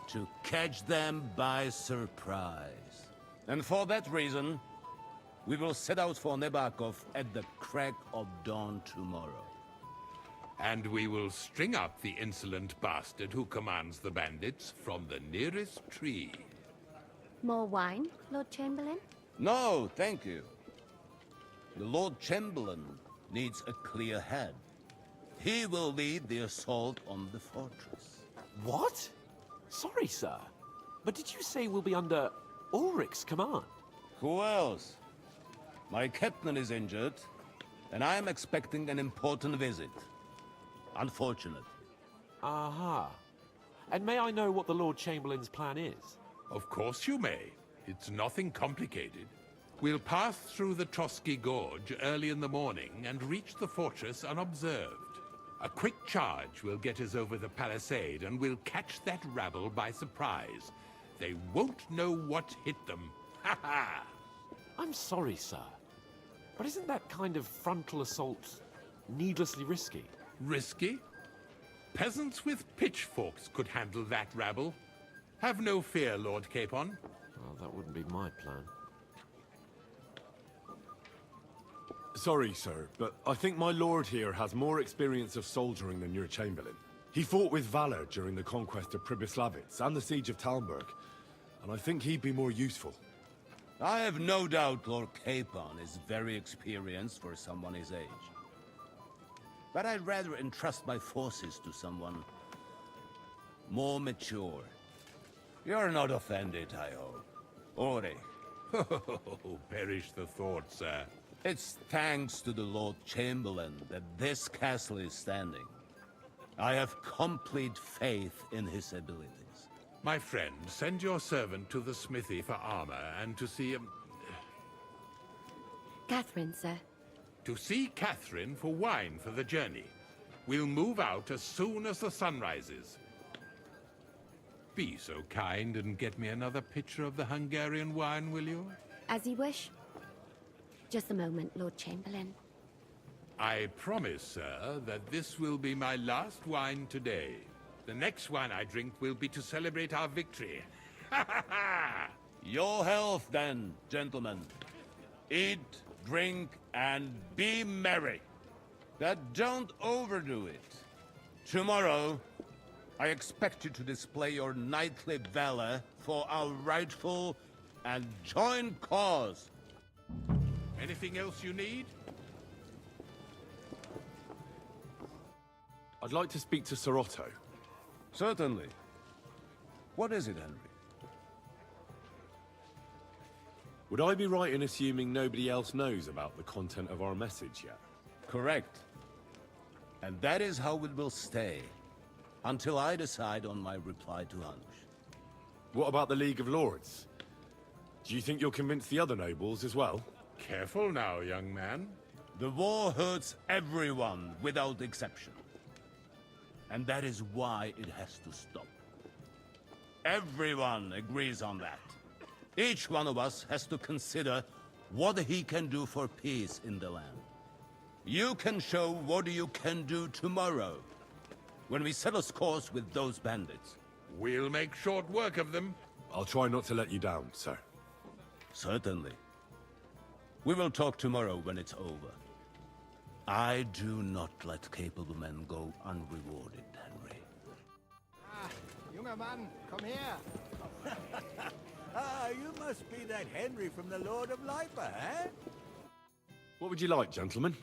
to catch them by surprise. And for that reason, we will set out for Nebakov at the crack of dawn tomorrow. And we will string up the insolent bastard who commands the bandits from the nearest tree. More wine, Lord Chamberlain? No, thank you. The Lord Chamberlain needs a clear head. He will lead the assault on the fortress. What? Sorry, sir. But did you say we'll be under Ulrich's command? Who else? My captain is injured, and I am expecting an important visit. Unfortunate. Aha. And may I know what the Lord Chamberlain's plan is? Of course you may. It's nothing complicated. We'll pass through the Trotsky Gorge early in the morning and reach the fortress unobserved. A quick charge will get us over the palisade, and we'll catch that rabble by surprise. They won't know what hit them. Ha ha! I'm sorry, sir. But isn't that kind of frontal assault needlessly risky? Risky? Peasants with pitchforks could handle that rabble. Have no fear, Lord Capon. Well, that wouldn't be my plan. Sorry, sir, but I think my lord here has more experience of soldiering than your Chamberlain. He fought with valor during the conquest of Pribyslavitz and the siege of Talmberg, and I think he'd be more useful. I have no doubt Lord Capon is very experienced for someone his age. But I'd rather entrust my forces to someone more mature. You're not offended, I hope. Ori. Oh, perish the thought, sir. It's thanks to the Lord Chamberlain that this castle is standing. I have complete faith in his abilities. My friend, send your servant to the smithy for armor and to see... Catherine, sir. To see Catherine for wine for the journey. We'll move out as soon as the sun rises. Be so kind and get me another pitcher of the Hungarian wine, will you? As you wish. Just a moment, Lord Chamberlain. I promise, sir, that this will be my last wine today. The next wine I drink will be to celebrate our victory. Ha ha ha! Your health, then, gentlemen. Eat, drink, and be merry. But don't overdo it. Tomorrow, I expect you to display your knightly valor for our rightful and joint cause. Anything else you need? I'd like to speak to Sir Otto. Certainly. What is it, Henry? Would I be right in assuming nobody else knows about the content of our message yet? Correct. And that is how it will stay. until I decide on my reply to Hanush. What about the League of Lords? Do you think you'll convince the other nobles as well? Careful now, young man. The war hurts everyone without exception. And that is why it has to stop. Everyone agrees on that. Each one of us has to consider what he can do for peace in the land. You can show what you can do tomorrow, when we settle scores with those bandits. We'll make short work of them. I'll try not to let you down, sir. Certainly. We will talk tomorrow when it's over. I do not let capable men go unrewarded, Henry. Ah, junger Mann, komm her! Ah, you must be that Henry from the Lord of Lipa, eh? What would you like, gentlemen?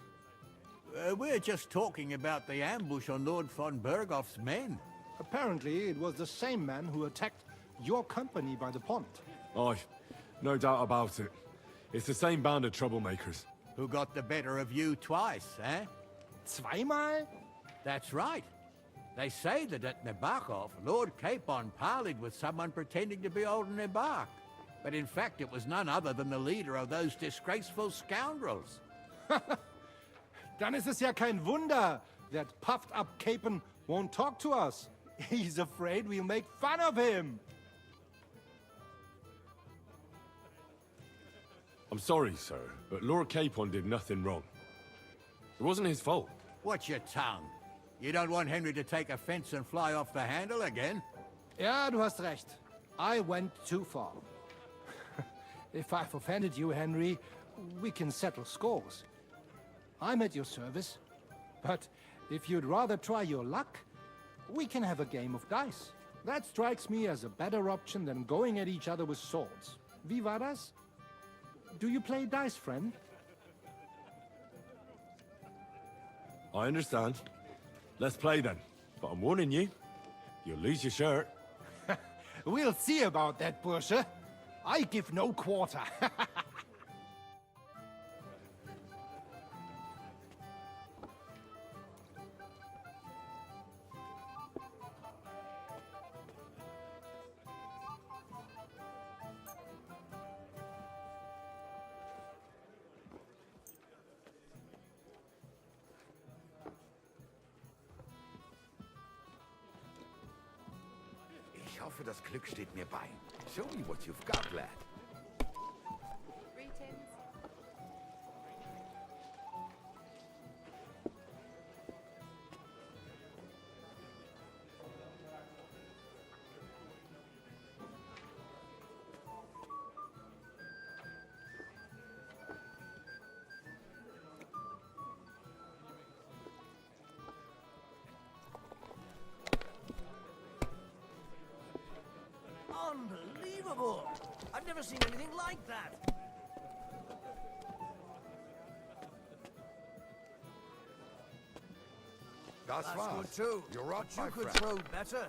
We're just talking about the ambush on Lord von Bergoff's men. Apparently, it was the same man who attacked your company by the pond. Aye, no doubt about it. It's the same band of troublemakers. Who got the better of you twice, eh? Zweimal? That's right. They say that at Nabokov, Lord Capon parleyed with someone pretending to be old Nabok. But in fact, it was none other than the leader of those disgraceful scoundrels. Dann ist es ja kein Wunder that puffed-up Capon won't talk to us. He's afraid we'll make fun of him. I'm sorry, sir, but Lord Capon did nothing wrong. It wasn't his fault. Watch your tongue. You don't want Henry to take offense and fly off the handle again? Ja, du hast recht. I went too far. If I've offended you, Henry, we can settle scores. I'm at your service. But if you'd rather try your luck, we can have a game of dice. That strikes me as a better option than going at each other with swords. Wie war das? Do you play dice, friend? I understand. Let's play then. But I'm warning you, you'll lose your shirt. We'll see about that, Bursche. I give no quarter. Ich hoffe, das Glück steht mir bei. Show me what you've got, lad. Unbelievable! I've never seen anything like that. Das That's war's. good too. You're up, But you my could friend. throw better.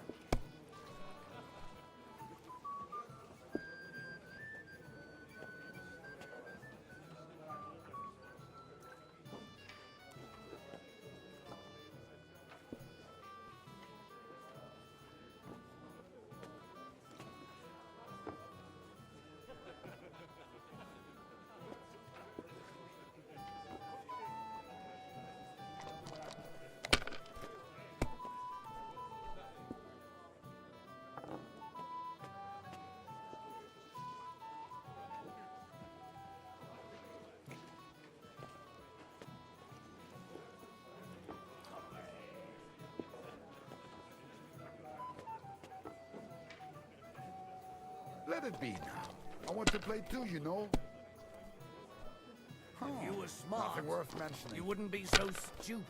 Let it be now. I want to play too, you know. If you were smart, Nothing worth mentioning. you wouldn't be so stupid.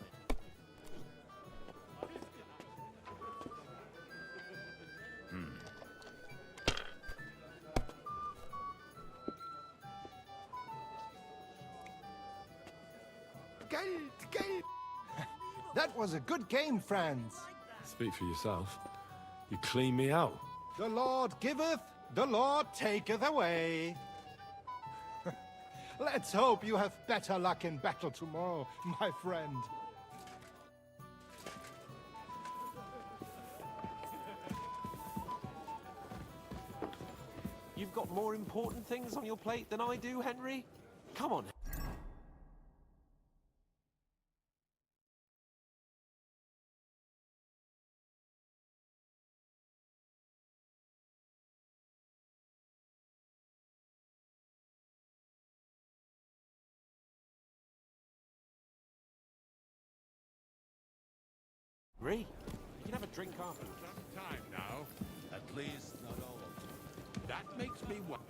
Geld, Geld. That was a good game, friends. Speak for yourself. You clean me out. The Lord giveth, the Lord taketh away. Let's hope you have better luck in battle tomorrow, my friend. You've got more important things on your plate than I do, Henry? Come on. Henry, you can have a drink after. Some time now. At least not all of them. That makes me wonder.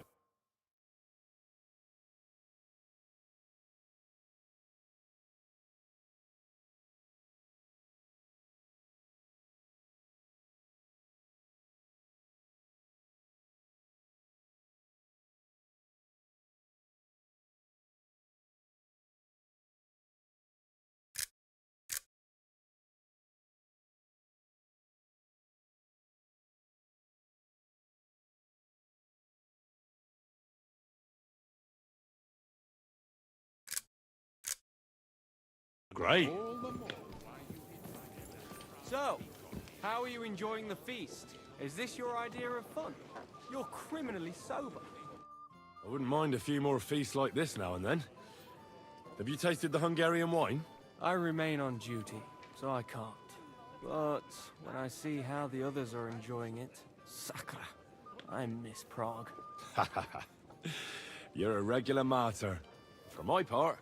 Great. So, how are you enjoying the feast? Is this your idea of fun? You're criminally sober. I wouldn't mind a few more feasts like this now and then. Have you tasted the Hungarian wine? I remain on duty, so I can't. But when I see how the others are enjoying it, sacre, I miss Prague. You're a regular martyr. For my part,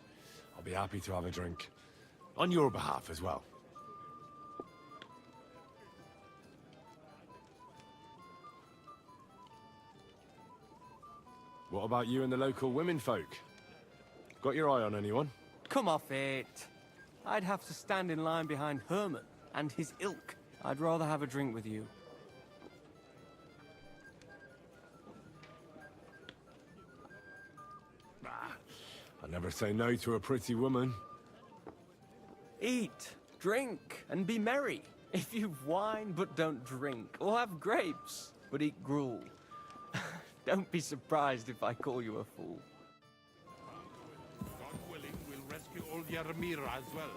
I'll be happy to have a drink. On your behalf as well. What about you and the local women folk? Got your eye on anyone? Come off it. I'd have to stand in line behind Herman and his ilk. I'd rather have a drink with you. I never say no to a pretty woman. Eat, drink, and be merry. If you've wine but don't drink, or have grapes but eat gruel. Don't be surprised if I call you a fool. God willing, we'll rescue old Yaramira as well.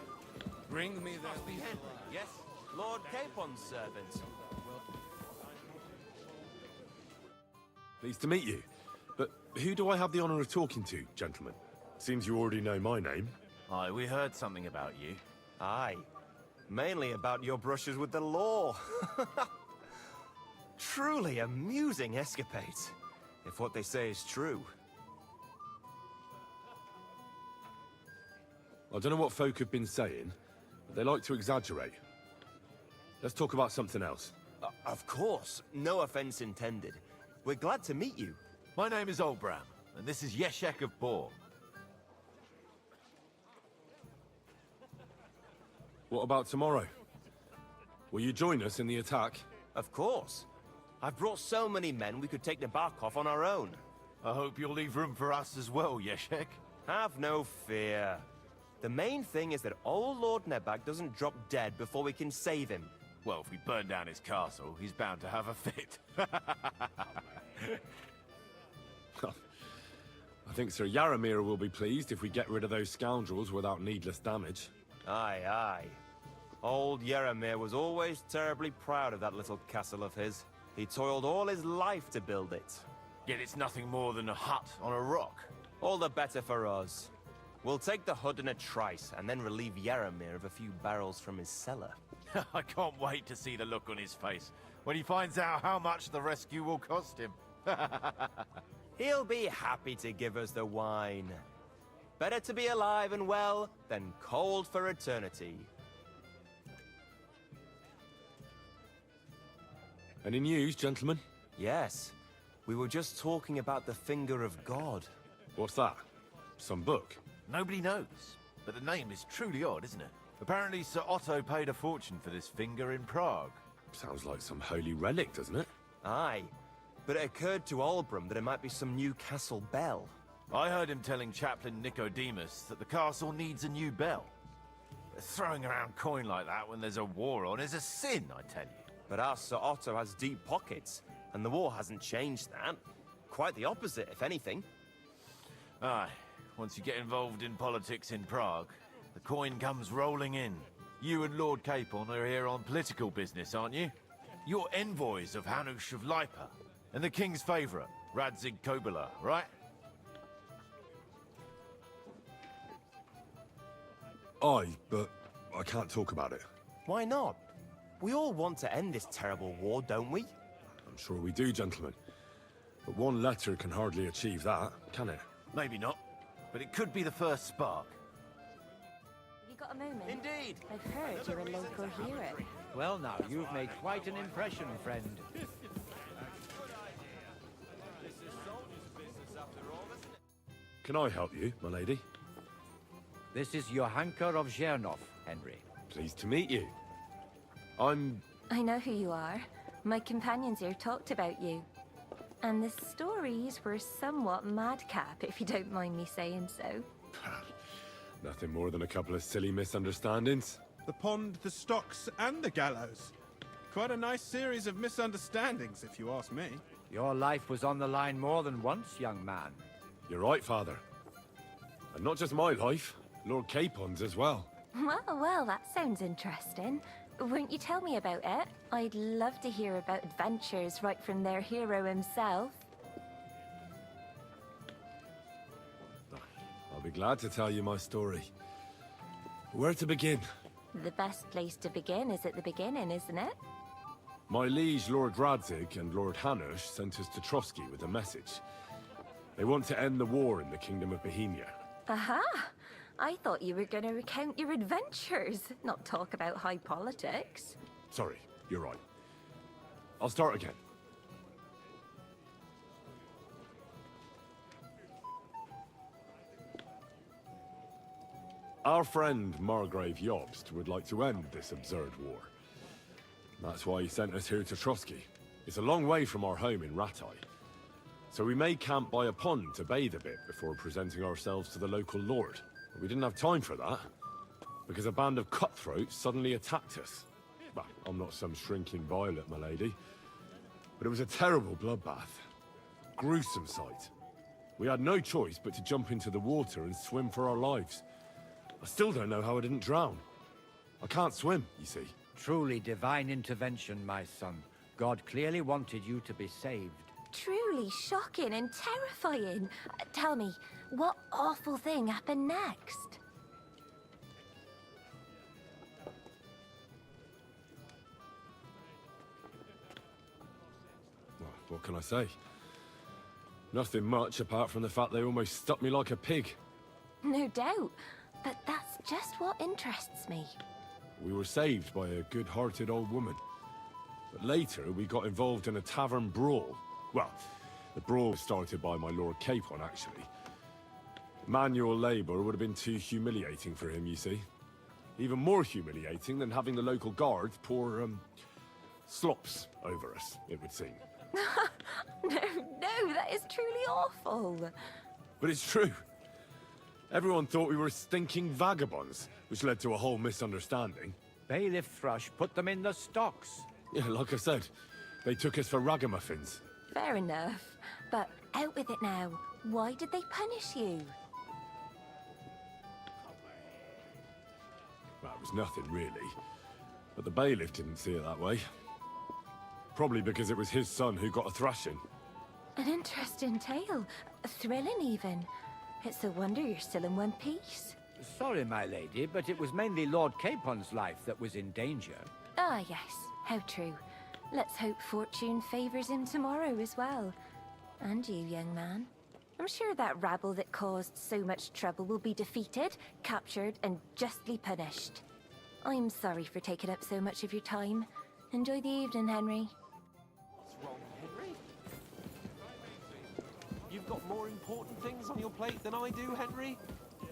Bring me that. Yes, Lord Capon's servant. Pleased to meet you. But who do I have the honor of talking to, gentlemen? Seems you already know my name. Aye, we heard something about you. Aye. Mainly about your brushes with the law. Truly amusing escapades, if what they say is true. I don't know what folk have been saying, but they like to exaggerate. Let's talk about something else. Of course. No offense intended. We're glad to meet you. My name is Olbram, and this is Yeshek of Bor. What about tomorrow? Will you join us in the attack? Of course. I've brought so many men we could take the Barkov on our own. I hope you'll leave room for us as well, Yeshek. Have no fear. The main thing is that old Lord Nebak doesn't drop dead before we can save him. Well, if we burn down his castle, he's bound to have a fit. I think Sir Yaramir will be pleased if we get rid of those scoundrels without needless damage. Aye, aye. Old Yaramir was always terribly proud of that little castle of his. He toiled all his life to build it. Yet it's nothing more than a hut on a rock. All the better for us. We'll take the hut in a trice, and then relieve Yaramir of a few barrels from his cellar. I can't wait to see the look on his face when he finds out how much the rescue will cost him. He'll be happy to give us the wine. Better to be alive and well than cold for eternity. Any news, gentlemen? Yes. We were just talking about the Finger of God. What's that? Some book? Nobody knows, but the name is truly odd, isn't it? Apparently Sir Otto paid a fortune for this finger in Prague. Sounds like some holy relic, doesn't it? Aye. But it occurred to Olbram that it might be some new castle bell. I heard him telling Chaplain Nicodemus that the castle needs a new bell. Throwing around coin like that when there's a war on is a sin, I tell you. But our Sir Otto has deep pockets, and the war hasn't changed that. Quite the opposite, if anything. Aye, once you get involved in politics in Prague, the coin comes rolling in. You and Lord Capon are here on political business, aren't you? You're envoys of Hanush of Lipa, and the king's favourite, Radzig Kobyla, right? Aye, but I can't talk about it. Why not? We all want to end this terrible war, don't we? I'm sure we do, gentlemen. But one letter can hardly achieve that, can it? Maybe not, but it could be the first spark. Have you got a moment? Indeed. I've heard you're a local hero. Well now, you've made quite an impression, friend. Can I help you, my lady? This is Johanka of Zhernov, Henry. Pleased to meet you. I'm... I know who you are. My companions here talked about you. And the stories were somewhat madcap, if you don't mind me saying so. Nothing more than a couple of silly misunderstandings. The pond, the stocks, and the gallows. Quite a nice series of misunderstandings, if you ask me. Your life was on the line more than once, young man. You're right, Father. And not just my life, Lord Capon's as well. Well, that sounds interesting. Won't you tell me about it? I'd love to hear about adventures right from their hero himself. I'll be glad to tell you my story. Where to begin? The best place to begin is at the beginning, isn't it? My liege, Lord Radzig, and Lord Hanush sent us to Trotsky with a message. They want to end the war in the Kingdom of Bohemia. Aha! I thought you were going to recount your adventures, not talk about high politics. Sorry, you're right. I'll start again. Our friend Margrave Jobst would like to end this absurd war. That's why he sent us here to Trotsky. It's a long way from our home in Ratai. So we made camp by a pond to bathe a bit before presenting ourselves to the local lord. But we didn't have time for that, because a band of cutthroats suddenly attacked us. Well, I'm not some shrinking violet, my lady, but it was a terrible bloodbath. Gruesome sight. We had no choice but to jump into the water and swim for our lives. I still don't know how I didn't drown. I can't swim, you see. Truly divine intervention, my son. God clearly wanted you to be saved. Truly shocking and terrifying. Tell me, what awful thing happened next? Well, what can I say? Nothing much apart from the fact they almost stuck me like a pig. No doubt, but that's just what interests me. We were saved by a good-hearted old woman. But later, we got involved in a tavern brawl. Well, the brawl was started by my Lord Capon, actually. Manual labor would have been too humiliating for him, you see. Even more humiliating than having the local guards pour, slops over us, it would seem. No, that is truly awful. But it's true. Everyone thought we were stinking vagabonds, which led to a whole misunderstanding. Bailiff Thrush put them in the stocks. Yeah, like I said, they took us for ragamuffins. Fair enough. But out with it now. Why did they punish you? Well, it was nothing, really. But the bailiff didn't see it that way. Probably because it was his son who got a thrashing. An interesting tale. Thrilling, even. It's a wonder you're still in one piece. Sorry, my lady, but it was mainly Lord Capon's life that was in danger. Ah, yes. How true. Let's hope fortune favors him tomorrow as well. And you, young man. I'm sure that rabble that caused so much trouble will be defeated, captured, and justly punished. I'm sorry for taking up so much of your time. Enjoy the evening, Henry. What's wrong, Henry? You've got more important things on your plate than I do, Henry?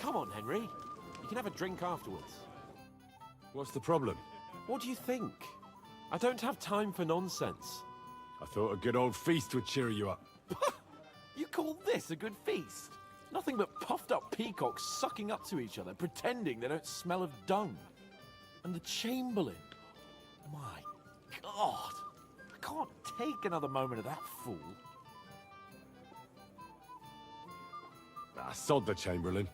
Come on, Henry. You can have a drink afterwards. What's the problem? What do you think? I don't have time for nonsense. I thought a good old feast would cheer you up. You call this a good feast? Nothing but puffed up peacocks sucking up to each other, pretending they don't smell of dung. And the Chamberlain. My God. I can't take another moment of that fool. Ah, sod the Chamberlain.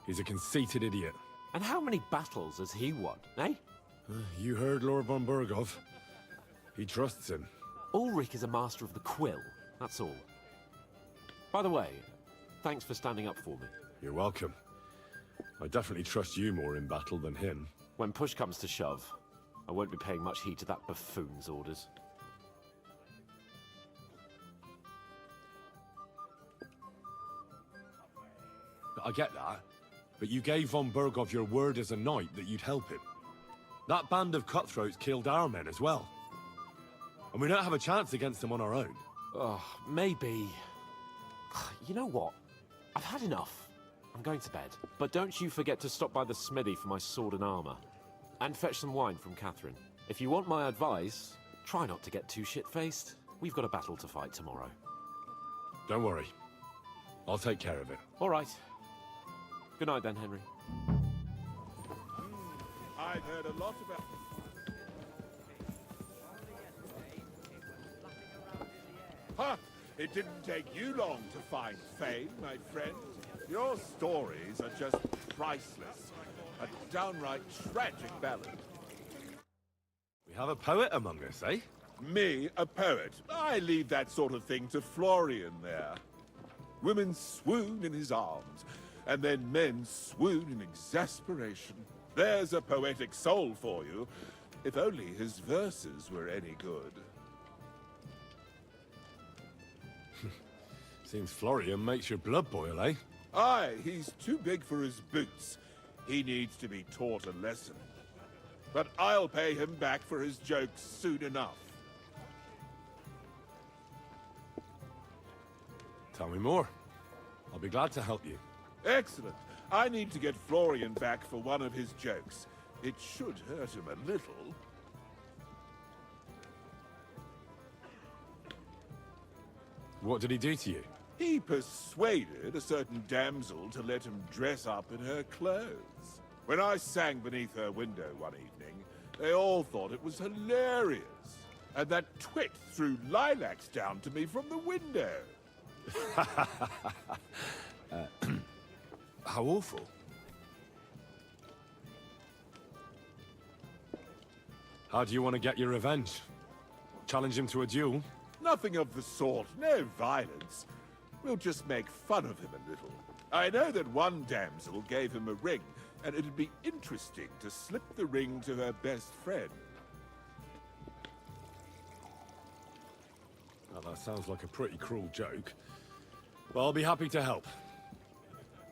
He's a conceited idiot. And how many battles has he won, eh? You heard Lord von Burgov. He trusts him. Ulrich is a master of the quill, that's all. By the way, thanks for standing up for me. You're welcome. I definitely trust you more in battle than him. When push comes to shove, I won't be paying much heed to that buffoon's orders. I get that, but you gave von Berghoff your word as a knight that you'd help him. That band of cutthroats killed our men as well. And we don't have a chance against them on our own. Oh, maybe. You know what? I've had enough. I'm going to bed. But don't you forget to stop by the smithy for my sword and armor. And fetch some wine from Catherine. If you want my advice, try not to get too shit-faced. We've got a battle to fight tomorrow. Don't worry. I'll take care of it. All right. Good night then, Henry. I've heard a lot about... Ha! It didn't take you long to find fame, my friend. Your stories are just priceless. A downright tragic ballad. We have a poet among us, eh? Me, a poet. I leave that sort of thing to Florian there. Women swoon in his arms, and then men swoon in exasperation. There's a poetic soul for you, if only his verses were any good. Seems Florian makes your blood boil, eh? Aye, he's too big for his boots. He needs to be taught a lesson. But I'll pay him back for his jokes soon enough. Tell me more. I'll be glad to help you. Excellent. I need to get Florian back for one of his jokes. It should hurt him a little. What did he do to you? He persuaded a certain damsel to let him dress up in her clothes. When I sang beneath her window one evening, they all thought it was hilarious. And that twit threw lilacs down to me from the window. How awful. How do you want to get your revenge? Challenge him to a duel? Nothing of the sort. No violence. We'll just make fun of him a little. I know that one damsel gave him a ring, and it'd be interesting to slip the ring to her best friend. Well, that sounds like a pretty cruel joke. But I'll be happy to help.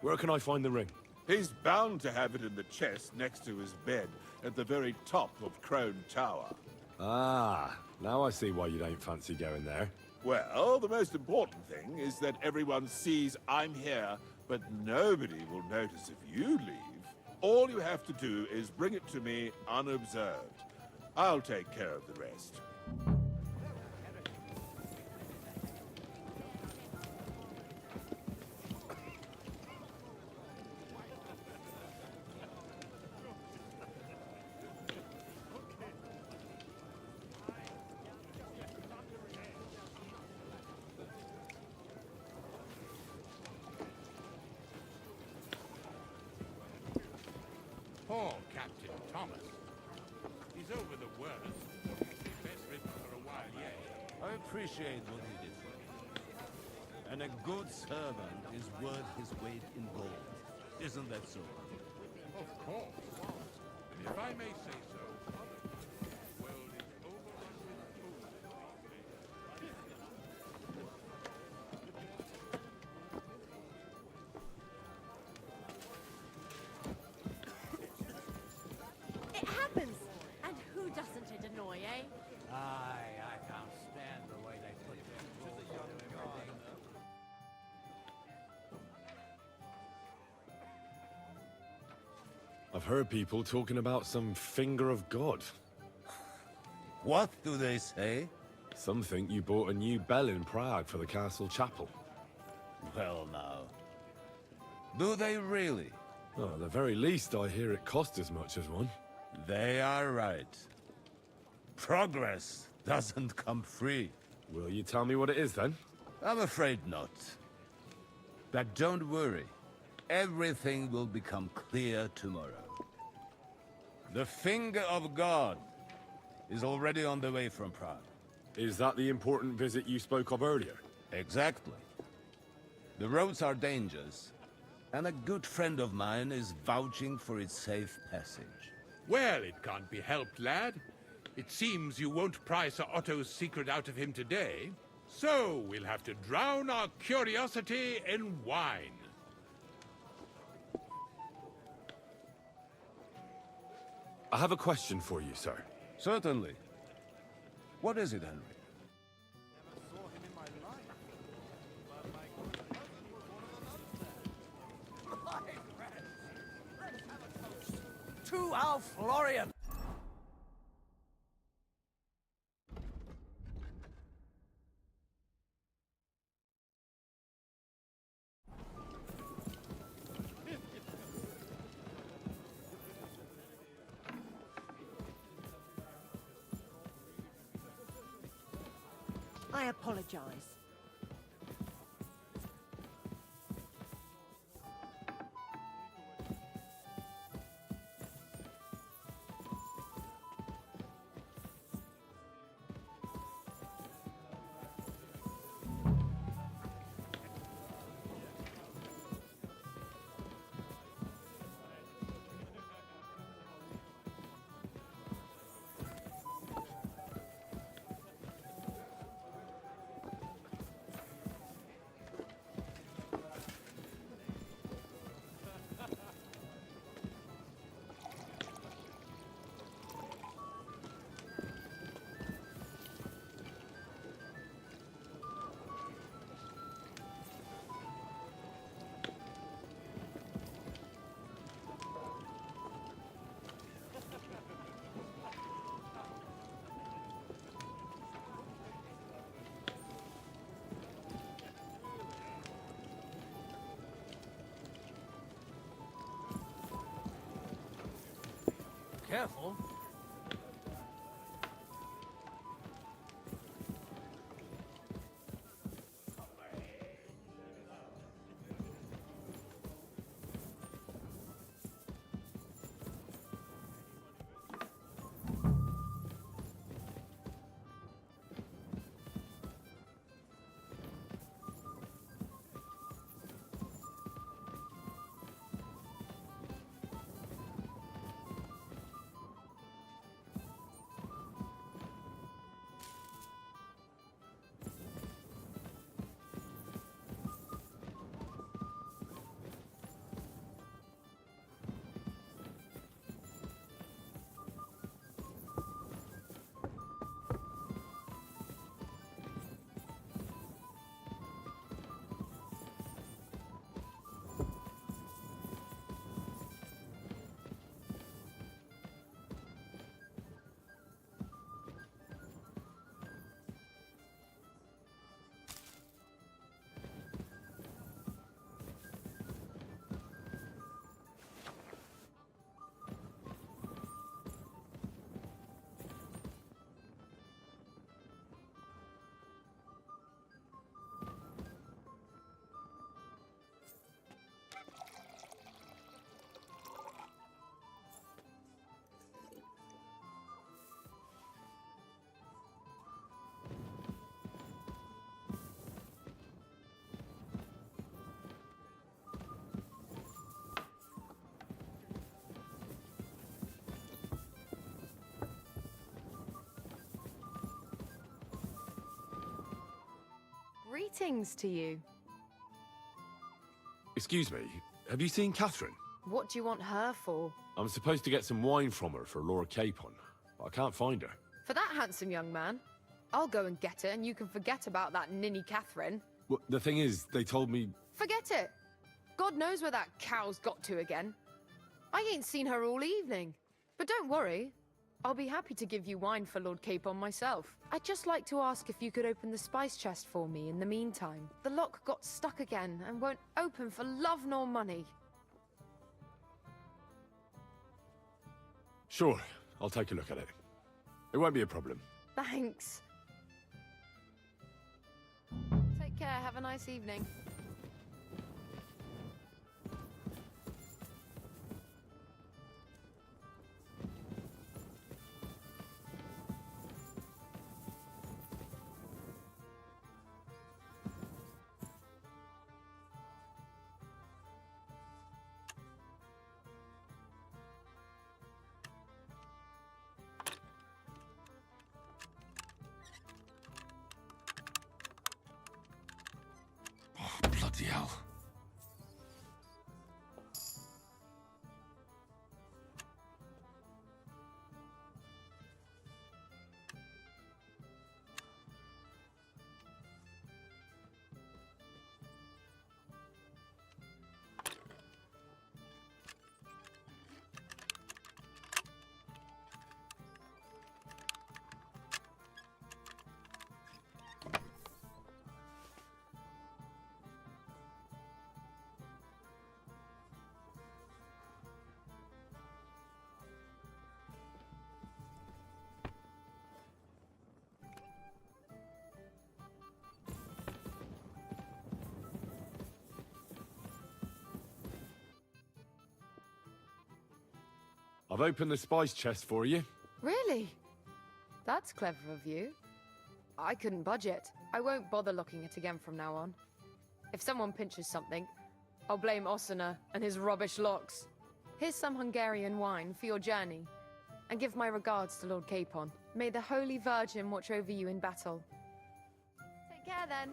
Where can I find the ring? He's bound to have it in the chest next to his bed at the very top of Crone Tower. Ah, now I see why you don't fancy going there. Well, the most important thing is that everyone sees I'm here, but nobody will notice if you leave. All you have to do is bring it to me unobserved. I'll take care of the rest. Poor Captain Thomas. He's over the worst. He'll be best ridden for a while yet. I appreciate what he did for me. And a good servant is worth his weight in gold. Isn't that so? Of course. And if I may say so, the world is overrun with fools these days. It happens! And who doesn't it annoy, eh? Aye, I can't stand the way they put their rules into everything. I've heard people talking about some finger of God. What do they say? Some think you bought a new bell in Prague for the castle chapel. Well now. Do they really? Oh, at the very least, I hear it cost as much as one. They are right. Progress doesn't come free. Will you tell me what it is, then? I'm afraid not. But don't worry. Everything will become clear tomorrow. The finger of God is already on the way from Prague. Is that the important visit you spoke of earlier? Exactly. The roads are dangerous, and a good friend of mine is vouching for its safe passage. Well, it can't be helped, lad. It seems you won't pry Sir Otto's secret out of him today, so we'll have to drown our curiosity in wine. I have a question for you, sir. Certainly. What is it, Henry? To our Florian! I apologize. Careful. Greetings to you. Excuse me, have you seen Catherine? What do you want her for? I'm supposed to get some wine from her for Lord Capon, but I can't find her. For that handsome young man? I'll go and get her, and you can forget about that ninny Catherine. Well, the thing is, they told me... Forget it! God knows where that cow's got to again. I ain't seen her all evening. But don't worry, I'll be happy to give you wine for Lord Capon myself. I'd just like to ask if you could open the spice chest for me in the meantime. The lock got stuck again and won't open for love nor money. Sure, I'll take a look at it. It won't be a problem. Thanks. Take care, have a nice evening. I've opened the spice chest for you. Really? That's clever of you. I couldn't budge it. I won't bother locking it again from now on. If someone pinches something, I'll blame Osuna and his rubbish locks. Here's some Hungarian wine for your journey. And give my regards to Lord Capon. May the Holy Virgin watch over you in battle. Take care then.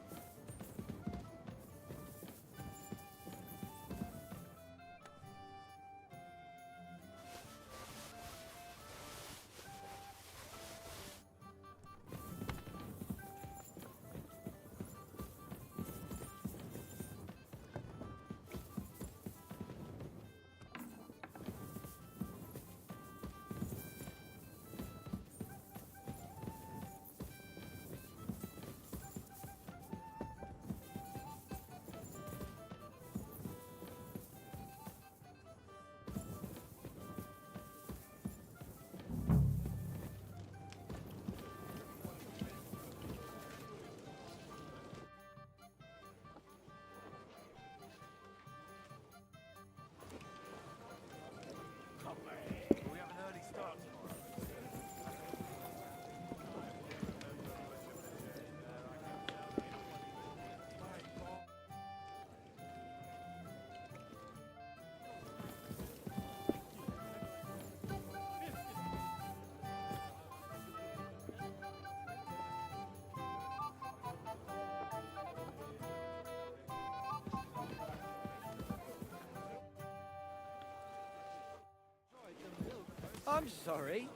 I'm sorry.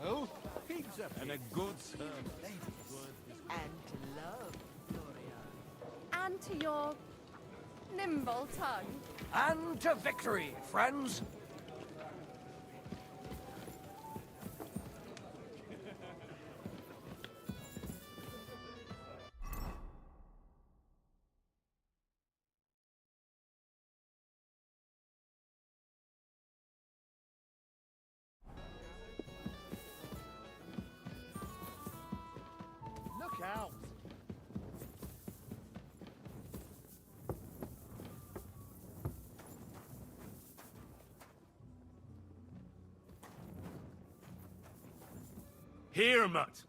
No, pigs up And a good servant. And to love, Gloria. And to your nimble tongue. And to victory, friends! Look out! Here, Mutt.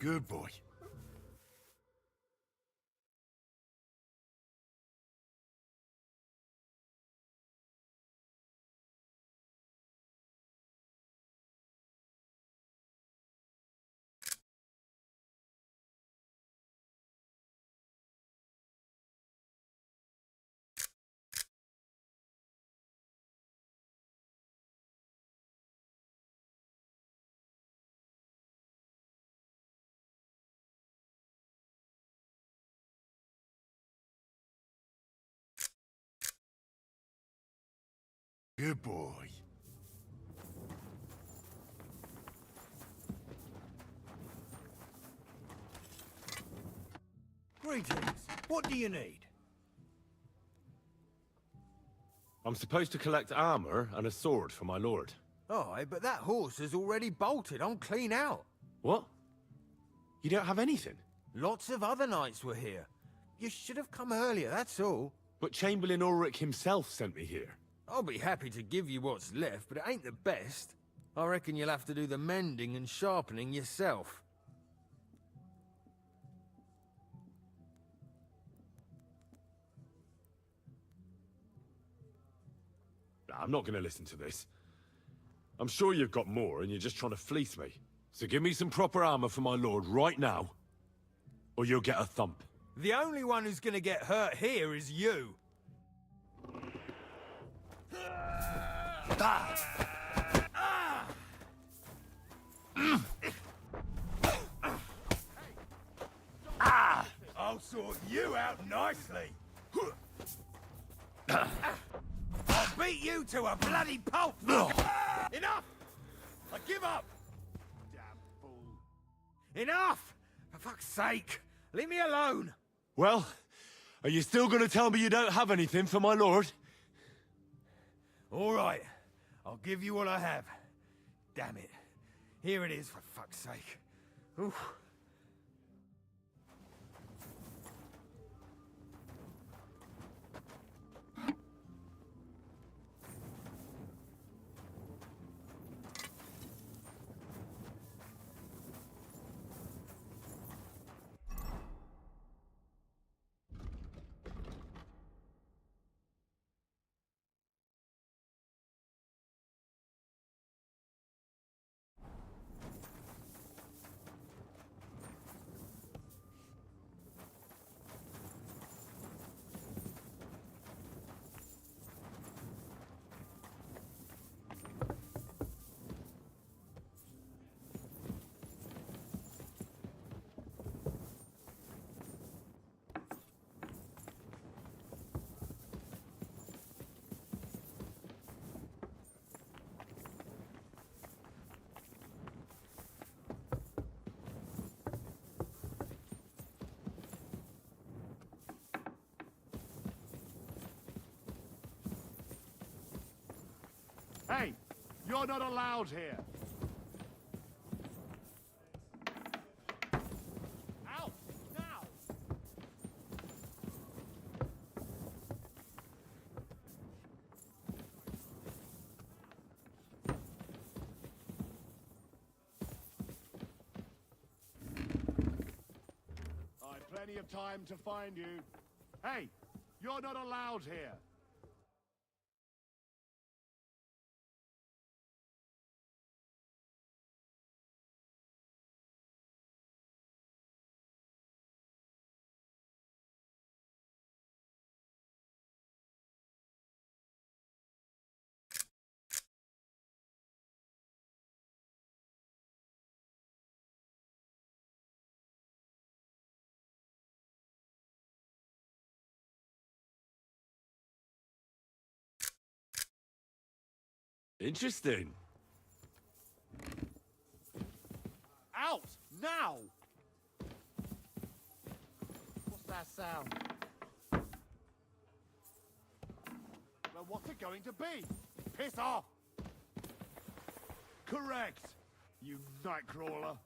Good boy. Good boy. Greetings. What do you need? I'm supposed to collect armor and a sword for my lord. Aye, but that horse is already bolted. I'm clean out. What? You don't have anything? Lots of other knights were here. You should have come earlier, that's all. But Chamberlain Ulrich himself sent me here. I'll be happy to give you what's left, but it ain't the best. I reckon you'll have to do the mending and sharpening yourself. I'm not going to listen to this. I'm sure you've got more and you're just trying to fleece me. So give me some proper armor for my lord right now, or you'll get a thump. The only one who's gonna get hurt here is you. I'll sort you out nicely. I'll beat you to a bloody pulp. Enough! I give up. Damn fool. Enough! For fuck's sake, leave me alone. Well, Are you still gonna tell me you don't have anything for my lord? All right. I'll give you what I have. Damn it. Here it is, for fuck's sake. Oof. Hey, you're not allowed here. Out, now! I've plenty of time to find you. Hey, you're not allowed here. Interesting. Out! Now! What's that sound? Well, what's it going to be? Piss off! Correct, you nightcrawler.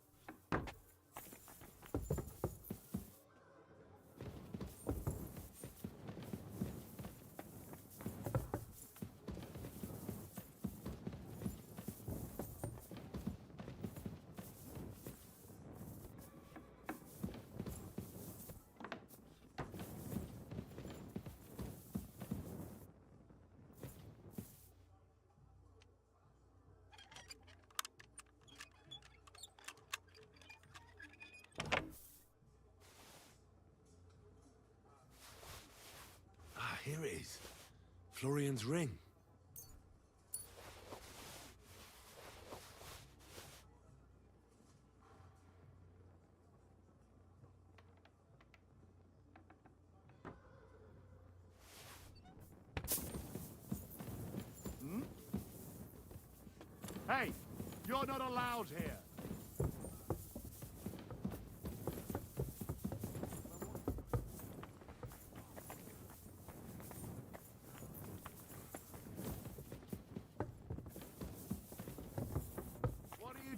Here it is. Florian's ring. Hmm? Hey, you're not allowed here.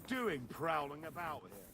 Doing prowling about here?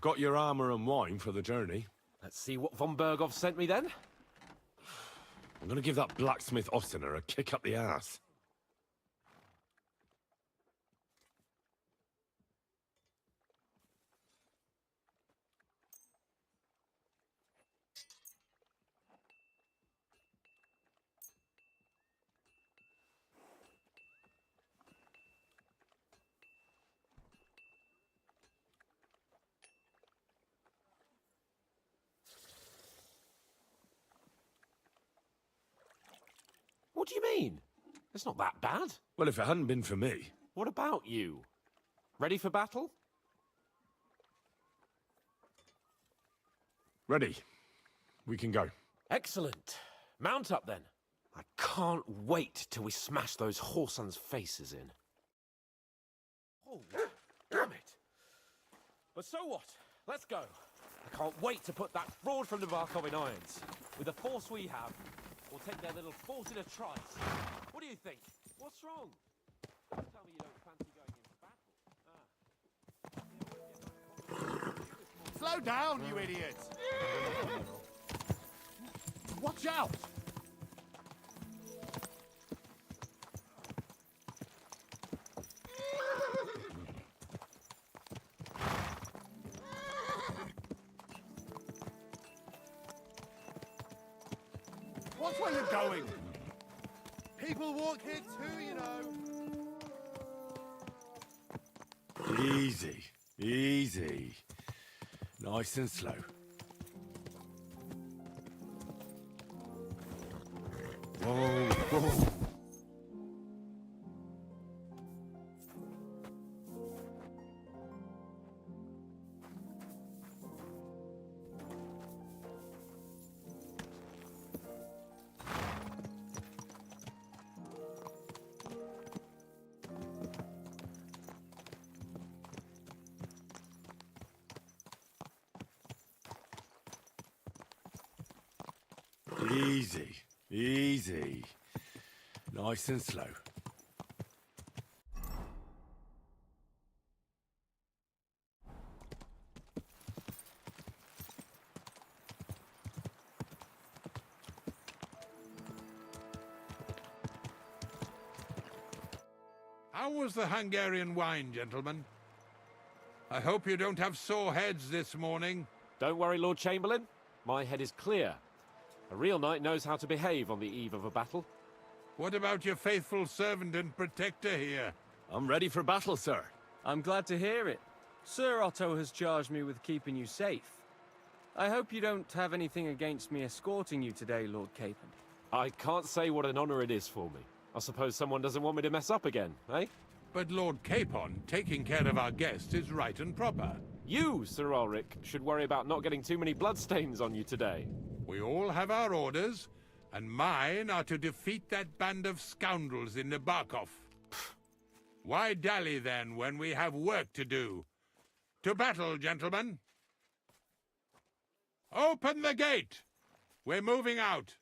got your armor and wine for the journey. Let's see what von Berghoff sent me then. I'm gonna give that blacksmith Ostener a kick up the ass. What do you mean? It's not that bad. Well, if it hadn't been for me. What about you? Ready for battle? Ready. We can go. Excellent. Mount up then. I can't wait till we smash those whoresons' faces in. Oh, damn it. But so what? Let's go. I can't wait to put that fraud from the Barkov in irons. With the force we have, we'll take their little fort in a trice. What do you think? What's wrong? Don't tell me you don't fancy going into battle. Slow down, you idiot! Watch out! Watch where you're going! People walk here too, you know! Easy. Easy. Nice and slow. Whoa, whoa. Easy, easy. Nice and slow. How was the Hungarian wine, gentlemen? I hope you don't have sore heads this morning. Don't worry, Lord Chamberlain. My head is clear. A real knight knows how to behave on the eve of a battle. What about your faithful servant and protector here? I'm ready for battle, sir. I'm glad to hear it. Sir Otto has charged me with keeping you safe. I hope you don't have anything against me escorting you today, Lord Capon. I can't say what an honor it is for me. I suppose someone doesn't want me to mess up again, eh? But Lord Capon, taking care of our guests is right and proper. You, Sir Ulrich, should worry about not getting too many bloodstains on you today. We all have our orders, and mine are to defeat that band of scoundrels in the Barkov. Why dally then when we have work to do? To battle, gentlemen! Open the gate! We're moving out.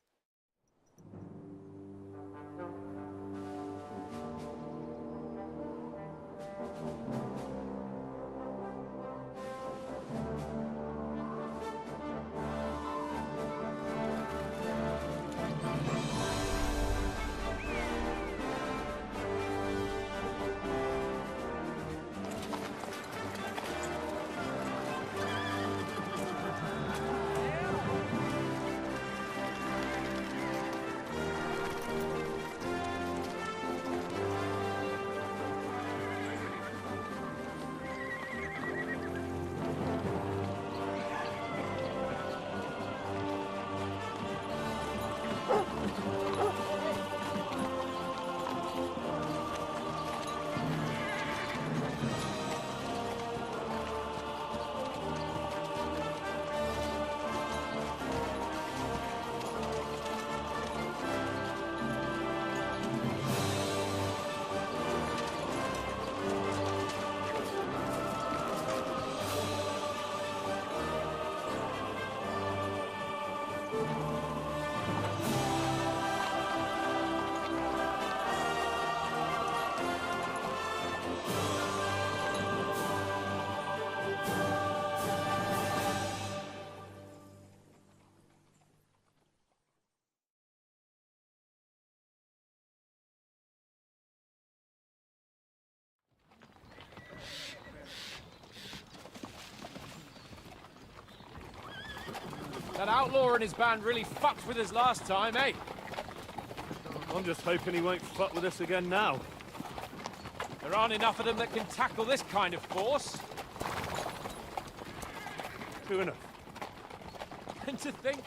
That outlaw and his band really fucked with us last time, eh? I'm just hoping he won't fuck with us again now. There aren't enough of them that can tackle this kind of force. True enough. And to think,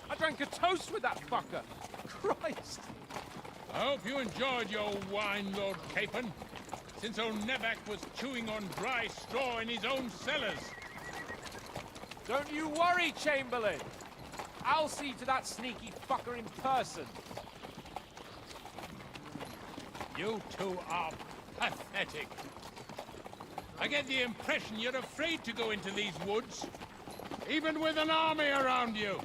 I drank a toast with that fucker. Christ. I hope you enjoyed your wine, Lord Capon, since old Nevac was chewing on dry straw in his own cellars. Don't you worry, Chamberlain. I'll see to that sneaky fucker in person. You two are pathetic. I get the impression you're afraid to go into these woods, even with an army around you.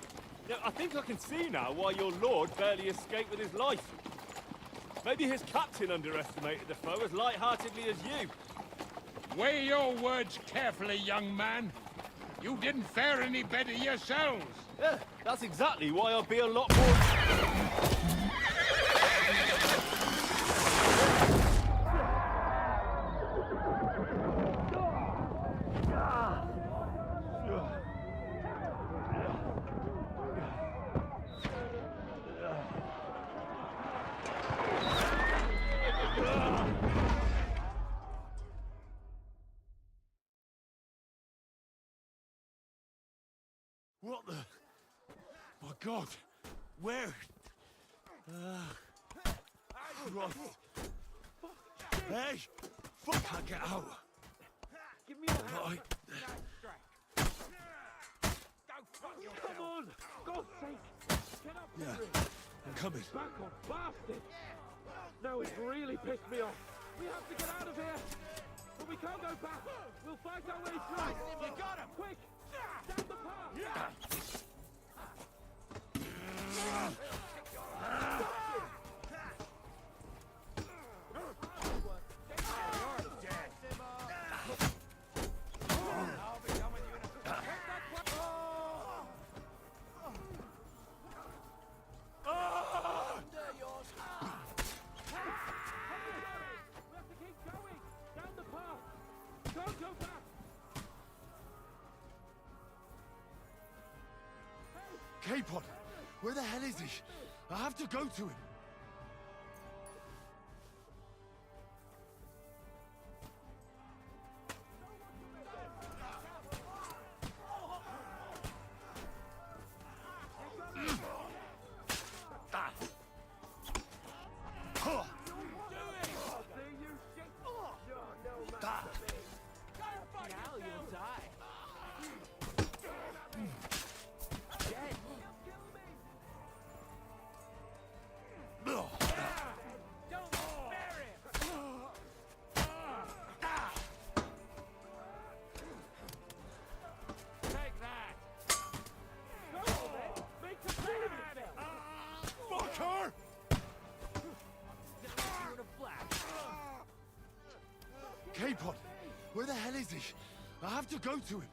Yeah, I think I can see now why your lord barely escaped with his life. Maybe his captain underestimated the foe as light-heartedly as you. Weigh your words carefully, young man. You didn't fare any better yourselves. Yeah, that's exactly why I'll be a lot more... What the... My God! Where? Christ. Hey! Fuck, I can't get out! Give me a hand. Right. Come on! God's sake! Get up Yeah, here! I'm coming. Back off, bastard! Now it's really pissed me off. We have to get out of here! But we can't go back! We'll fight our way through! You got him! Quick! Down the path! Capon! Where the hell is he? I have to go to him. Capon! Where the hell is he? I have to go to him.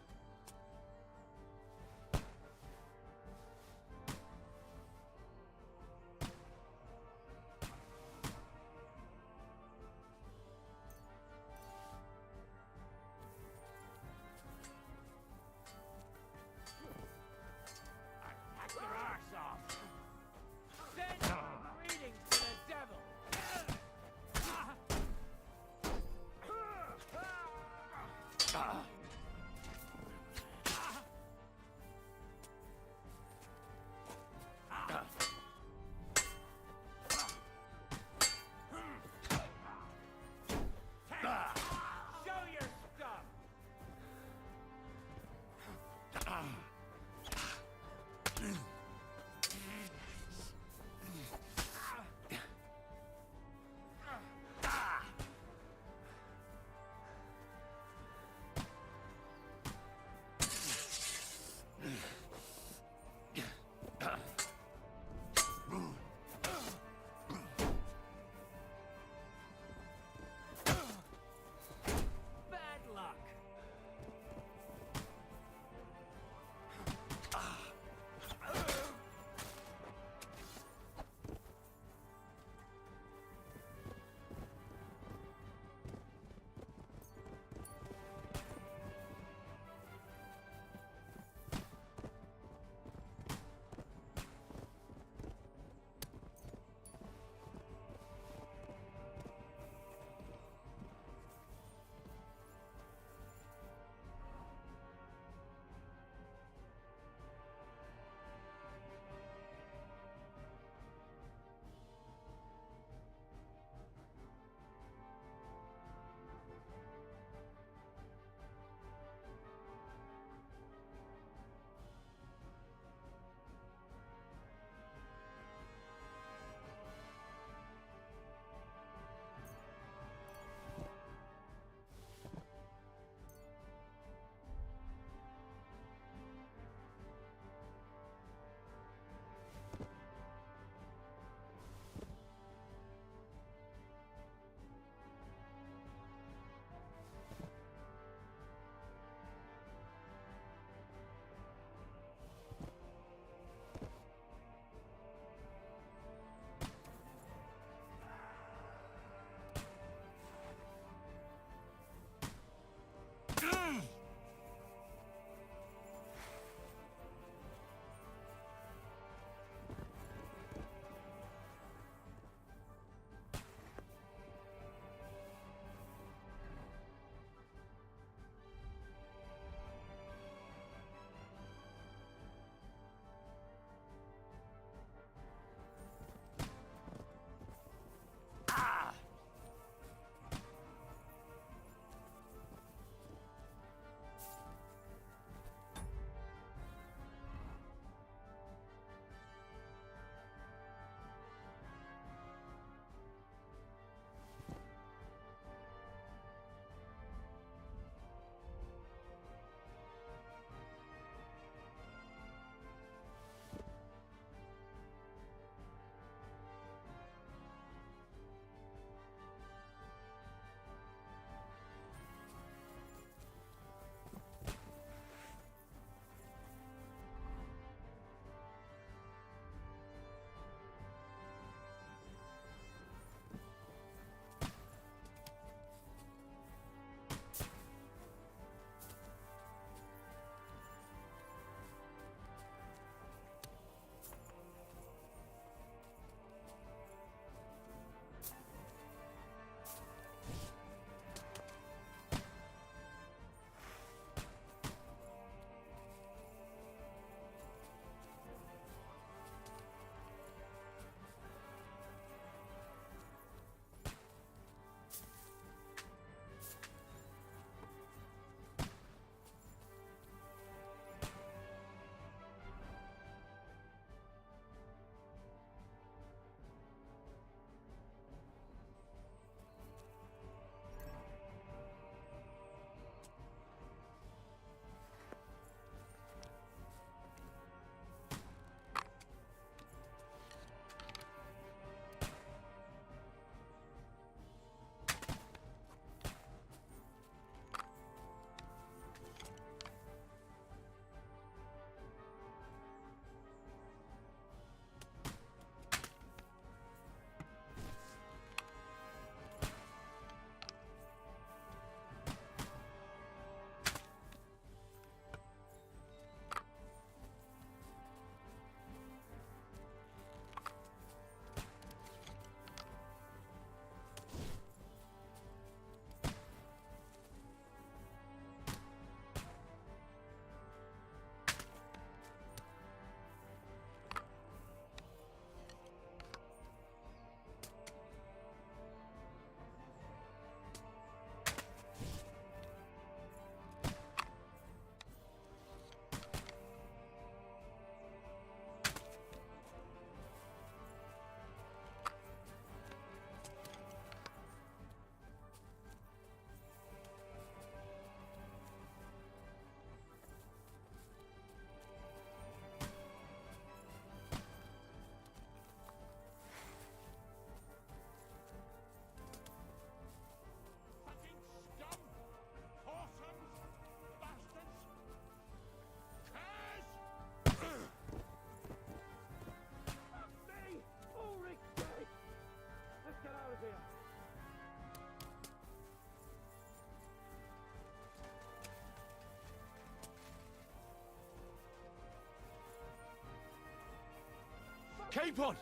Capon!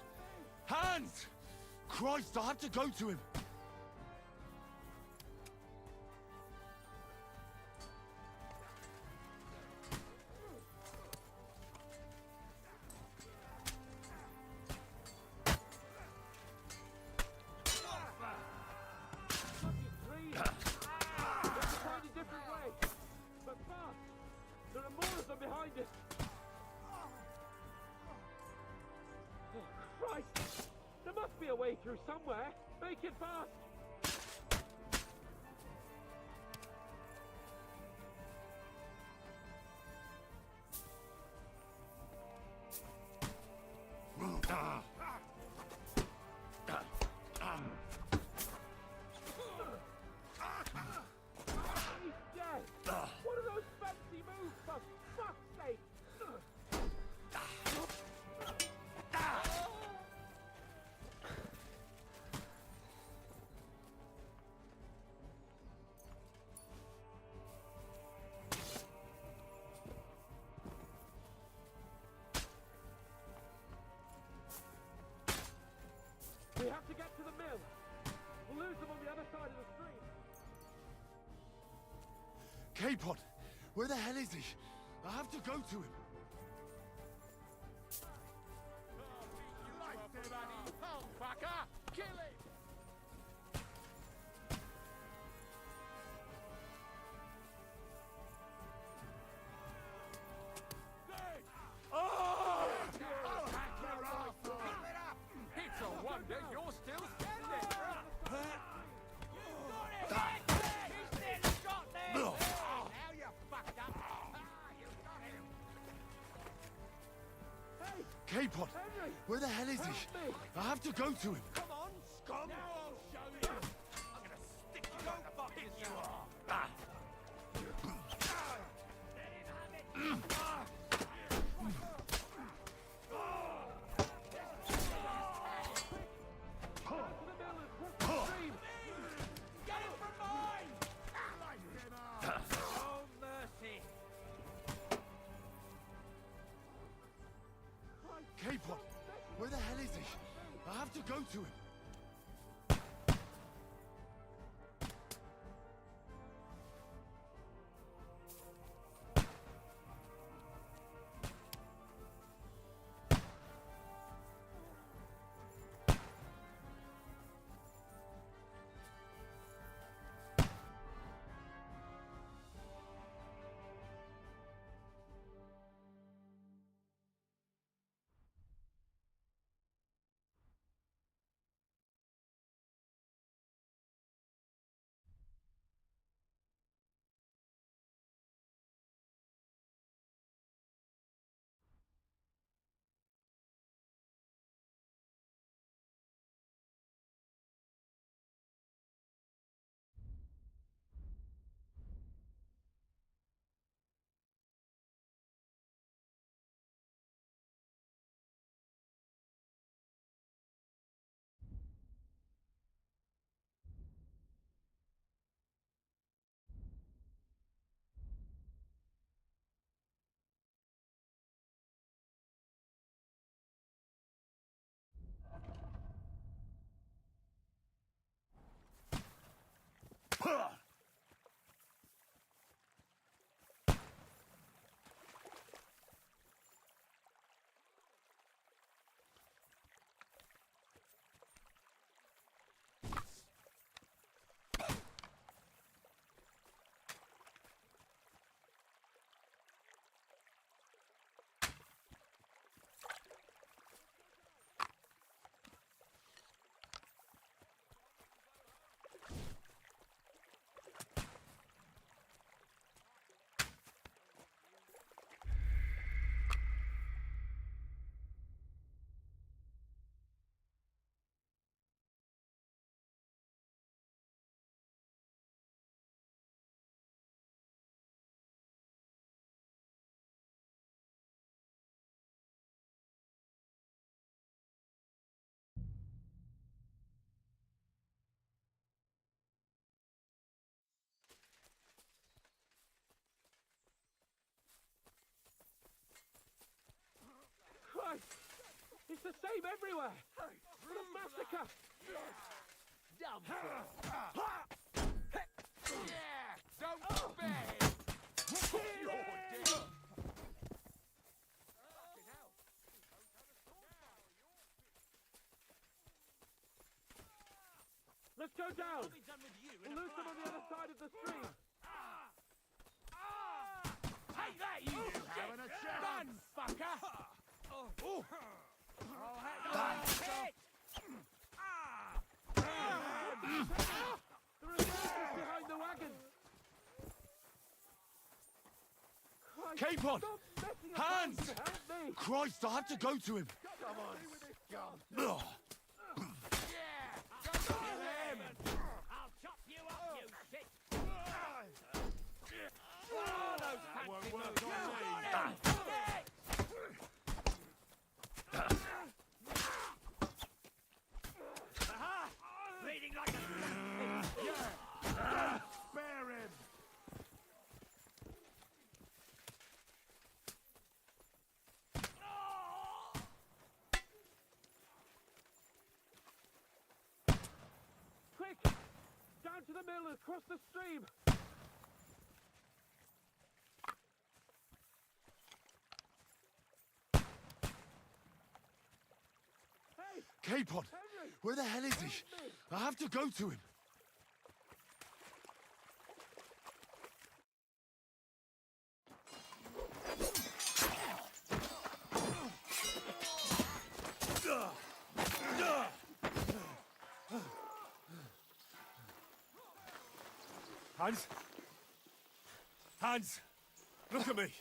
Hands! Christ, I have to go to him! Christ! There must be a way through somewhere. Make it fast! He's dead! What are those fancy moves, for fuck's sake? We have to get to the mill. We'll lose them on the other side of the stream. Capon! Where the hell is he? I have to go to him. Kill him! It's a wonder you're still standing! Capon! Where the hell is he? I have to go to him. Come on, scum! Now I'll show you! I'm gonna stick you on the pit you are! Get it from mine! Oh, mercy! Capon! Where the hell is he? I have to go to him. the same everywhere! What a massacre! Dumb. Don't beg! Let's go down! We'll lose them on the other side of the stream! Take that, you having a chance! Run, fucker! Oh, hit! The resistance behind the wagon! Capon! Hands! Help me! Christ, I had to go to him! Come on, scum! Ugh. I'll chop you up, you shit! Oh, those that won't work on me! Aha! Bleeding like a... Spare him! Quick! Down to the mill and across the stream! Capon! Where the hell is he? I have to go to him! Hans? Hans! Look at me!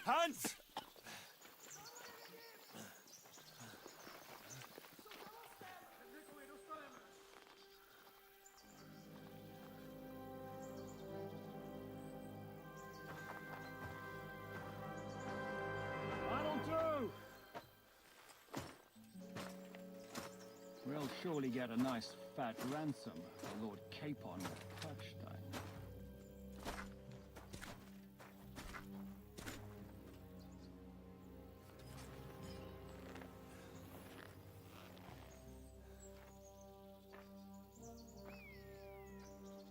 Hans! That'll do! We'll surely get a nice fat ransom for Lord Capon of Kirkstein.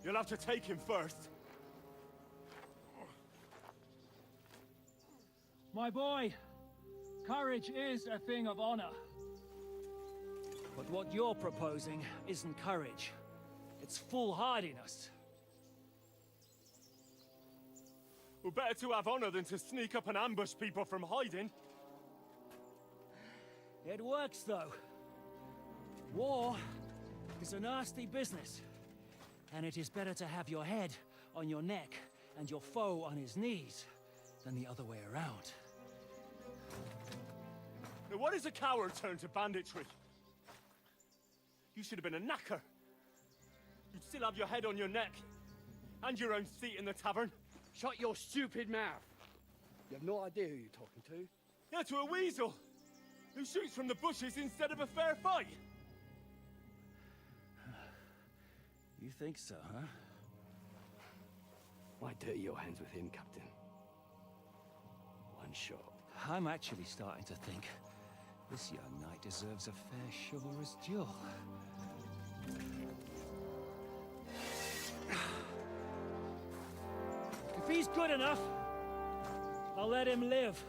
You'll have to take him first. My boy, courage is a thing of honor. But what you're proposing isn't courage. It's foolhardiness. Well, better to have honor than to sneak up and ambush people from hiding. It works, though. War is a nasty business. And it is better to have your head on your neck and your foe on his knees than the other way around. Now, what is a coward turned to banditry? You should have been a knacker. You'd still have your head on your neck. And your own seat in the tavern. Shut your stupid mouth. You have no idea who you're talking to. Yeah, to a weasel. Who shoots from the bushes instead of a fair fight. You think so, huh? Why dirty your hands with him, Captain? One shot. I'm actually starting to think this young knight deserves a fair chivalrous duel. If he's good enough, I'll let him live.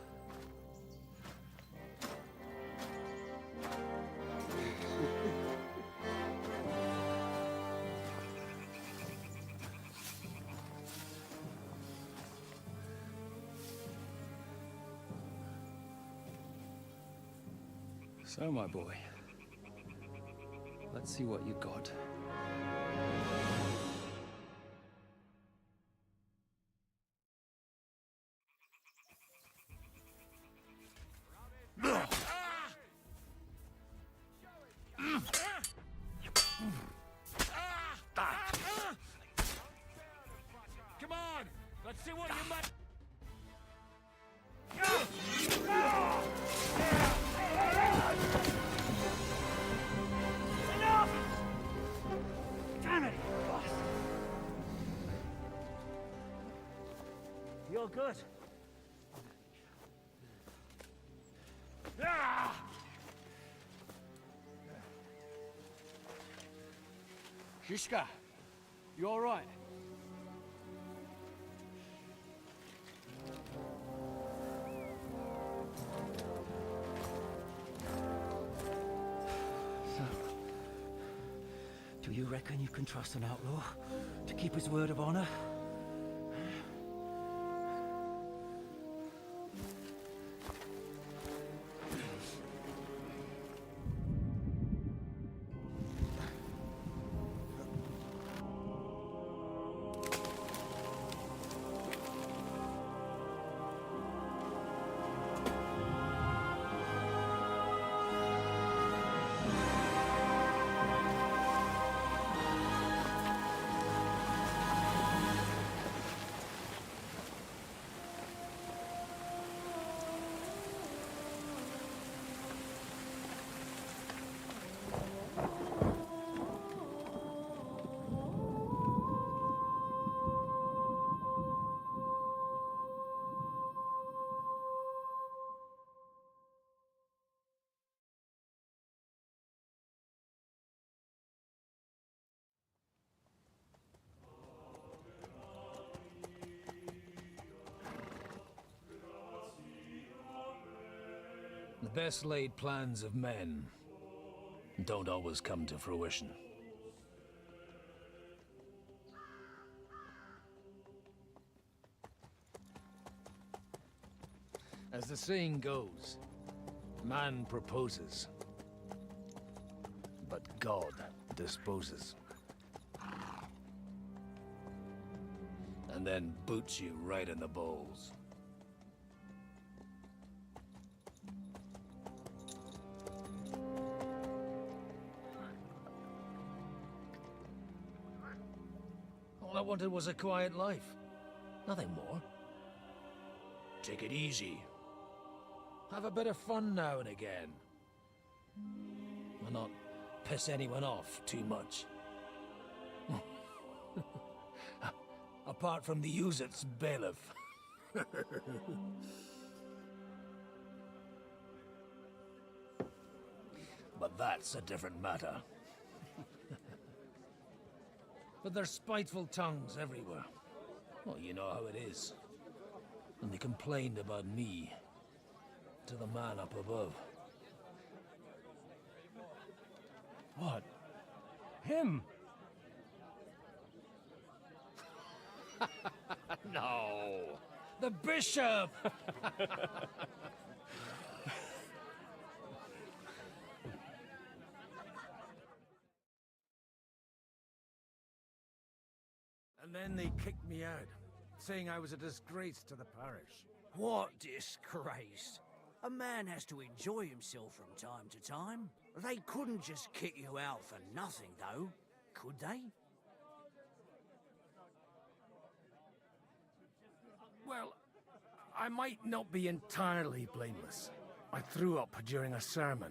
So, my boy, let's see what you got. Come on! Let's see what you might... Damn it, bastard! Shishka, you all right? So, do you reckon you can trust an outlaw to keep his word of honor? The best laid plans of men don't always come to fruition. As the saying goes, man proposes, but God disposes. And then boots you right in the balls. All I wanted was a quiet life. Nothing more. Take it easy. Have a bit of fun now and again. And not piss anyone off too much. Apart from the Uzit's bailiff. But that's a different matter. But there's spiteful tongues everywhere. Well, you know how it is. And they complained about me to the man up above. What? Him? No! The bishop! And then they kicked me out, saying I was a disgrace to the parish. What disgrace? A man has to enjoy himself from time to time. They couldn't just kick you out for nothing, though, could they? Well, I might not be entirely blameless. I threw up during a sermon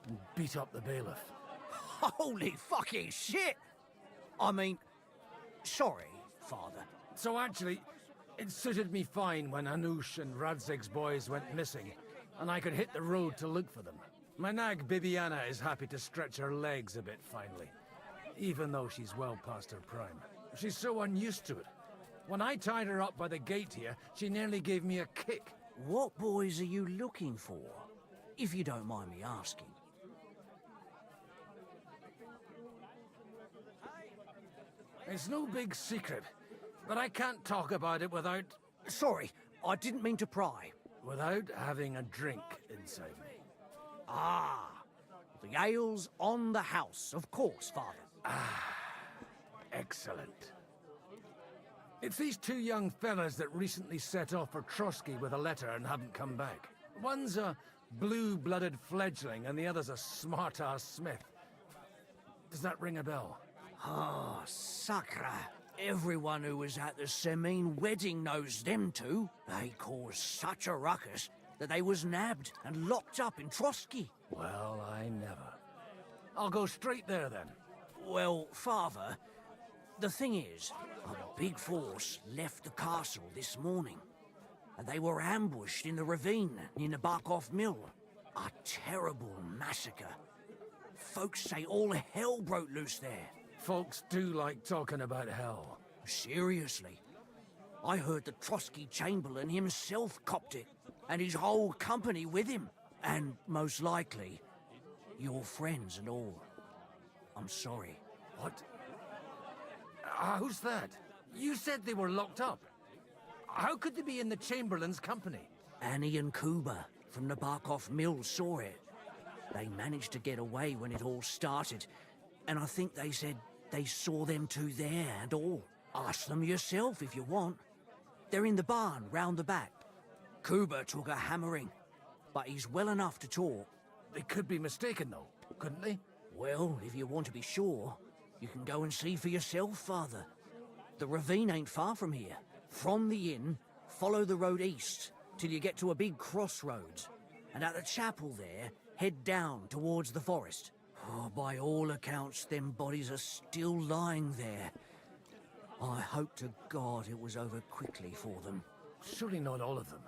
and beat up the bailiff. Holy fucking shit! I mean, sorry, Father. So actually, it suited me fine when Anush and Radzig's boys went missing, and I could hit the road to look for them. My nag Bibiana is happy to stretch her legs a bit finally, even though she's well past her prime. She's so unused to it. When I tied her up by the gate here, she nearly gave me a kick. What boys are you looking for, if you don't mind me asking? It's no big secret, but I can't talk about it without... Sorry, I didn't mean to pry. Without having a drink inside me. Ah, the ale's on the house, of course, Father. Ah, excellent. It's these two young fellas that recently set off for Trotsky with a letter and haven't come back. One's a blue-blooded fledgling and the other's a smart-ass smith. Does that ring a bell? Ah, Sakra. Everyone who was at the Semine wedding knows them two. They caused such a ruckus that they was nabbed and locked up in Trotsky. Well, I never. I'll go straight there, then. Well, Father, the thing is, a big force left the castle this morning, and they were ambushed in the ravine near the Barkov Mill. A terrible massacre. Folks say all hell broke loose there. folks do like talking about hell. Seriously. I heard the Trotsky Chamberlain himself copped it, and his whole company with him. And most likely, your friends and all. I'm sorry. What? How's that? You said they were locked up. How could they be in the Chamberlain's company? Annie and Kuba from the Barkov Mill saw it. They managed to get away when it all started, and I think they said they saw them two there and all. Ask them yourself if you want. They're in the barn round the back. Kuba took a hammering, but he's well enough to talk. They could be mistaken, though, couldn't they? Well, if you want to be sure, you can go and see for yourself, Father. The ravine ain't far from here. From the inn, follow the road east till you get to a big crossroads. And at the chapel there, head down towards the forest. Oh, by all accounts, them bodies are still lying there. I hope to God it was over quickly for them. Surely not all of them.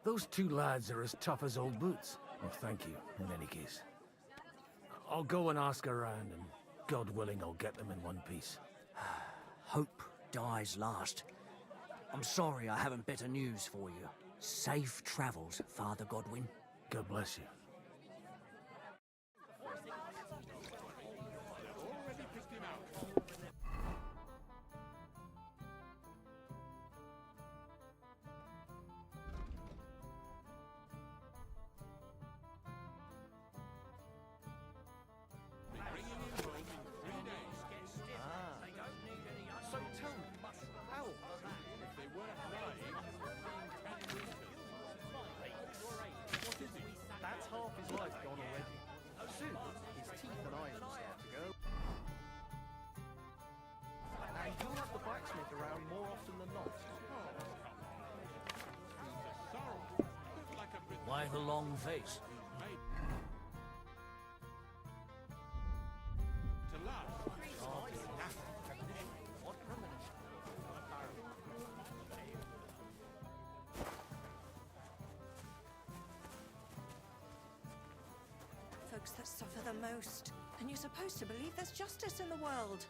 Those two lads are as tough as old boots. Well, thank you, in any case. I'll go and ask around, and God willing, I'll get them in one piece. Hope dies last. I'm sorry I haven't better news for you. Safe travels, Father Godwin. God bless you. That's half his life gone already. Soon, his teeth and eyes will start to go. And you'll have the blacksmith around more often than not. Why the long face? Folks that suffer the most. And you're supposed to believe there's justice in the world.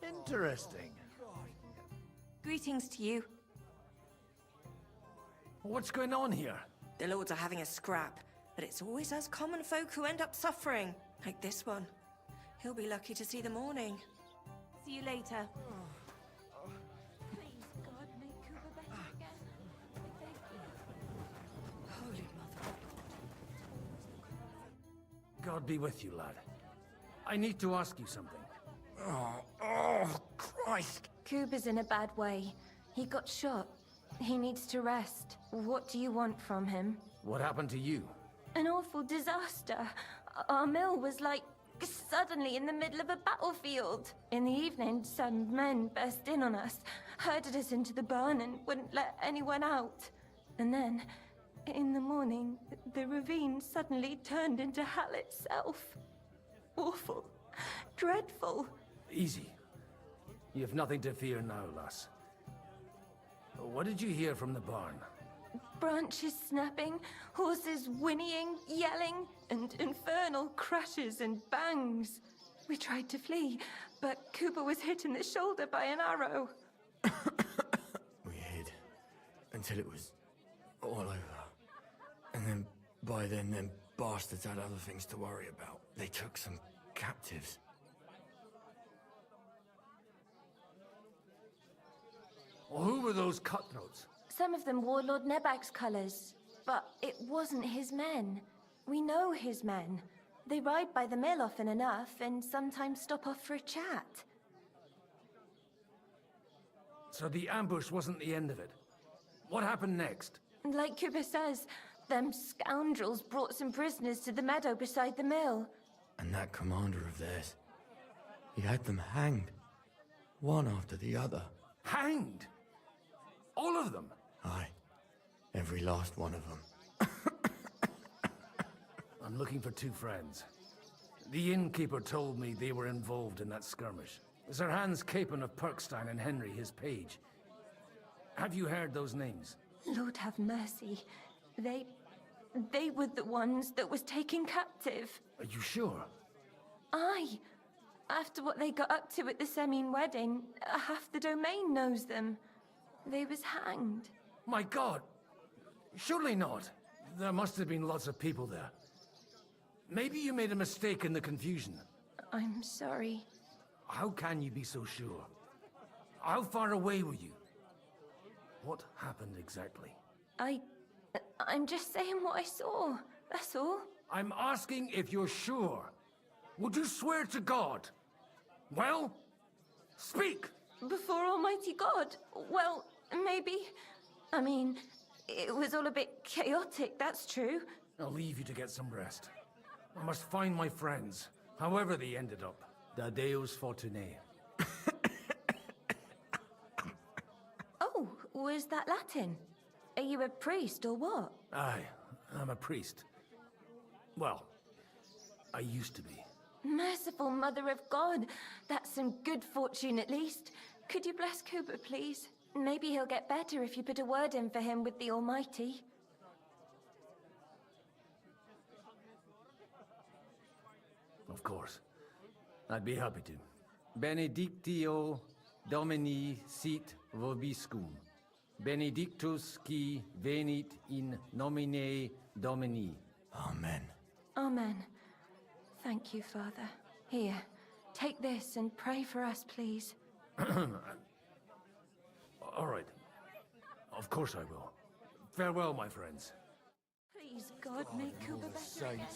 Interesting. Greetings to you. What's going on here? The lords are having a scrap, but it's always us common folk who end up suffering. Like this one. He'll be lucky to see the morning. See you later. Please, God, make Kuba better again. I beg you. Holy Mother. God be with you, lad. I need to ask you something. Oh, Christ! Kuba's in a bad way. He got shot. He needs to rest. What do you want from him? What happened to you? An awful disaster. Our mill was like suddenly in the middle of a battlefield. In the evening, some men burst in on us, herded us into the barn and wouldn't let anyone out. And then, in the morning, the ravine suddenly turned into hell itself. Awful. Dreadful. Easy. You have nothing to fear now, lass. What did you hear from the barn? Branches snapping, horses whinnying, yelling, and infernal crashes and bangs. We tried to flee, but Kuba was hit in the shoulder by an arrow. We hid until it was all over. And then, by then, them bastards had other things to worry about. They took some captives. Well, who were those cutthroats? Some of them wore Lord Nebag's colours, but it wasn't his men. We know his men. They ride by the mill often enough and sometimes stop off for a chat. So the ambush wasn't the end of it? What happened next? Like Kuba says, them scoundrels brought some prisoners to the meadow beside the mill. And that commander of theirs, he had them hanged, one after the other. Hanged? All of them? Aye, every last one of them. I'm looking for two friends. The innkeeper told me they were involved in that skirmish. Sir Hans Capon of Perkstein and Henry, his page. Have you heard those names? Lord have mercy. They were the ones that was taken captive. Are you sure? Aye. After what they got up to at the Semine wedding, half the domain knows them. They was hanged. My God! Surely not. There must have been lots of people there. Maybe you made a mistake in the confusion. I'm sorry. How can you be so sure? How far away were you? What happened exactly? I'm just saying what I saw. That's all. I'm asking if you're sure. Would you swear to God? Well, speak! Before Almighty God? Well, maybe. I mean, it was all a bit chaotic, that's true. I'll leave you to get some rest. I must find my friends, however they ended up. Da Deus Fortunae. Oh, was that Latin? Are you a priest or what? Aye, I'm a priest. Well, I used to be. Merciful Mother of God, that's some good fortune at least. Could you bless Cooper, please? Maybe he'll get better if you put a word in for him with the Almighty. Of course. I'd be happy to. Benedictio Domini sit vobiscum. Benedictus qui venit in nomine Domini. Amen. Amen. Thank you, Father. Here, take this and pray for us, please. All right. Of course I will. Farewell, my friends. Please, God, make Cooper better again.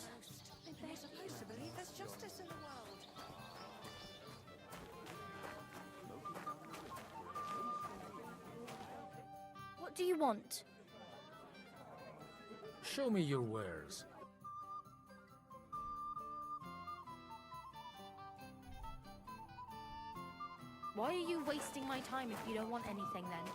They're supposed to believe there's justice in the world. What do you want? Show me your wares. Why are you wasting my time if you don't want anything then?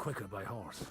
quicker by horse.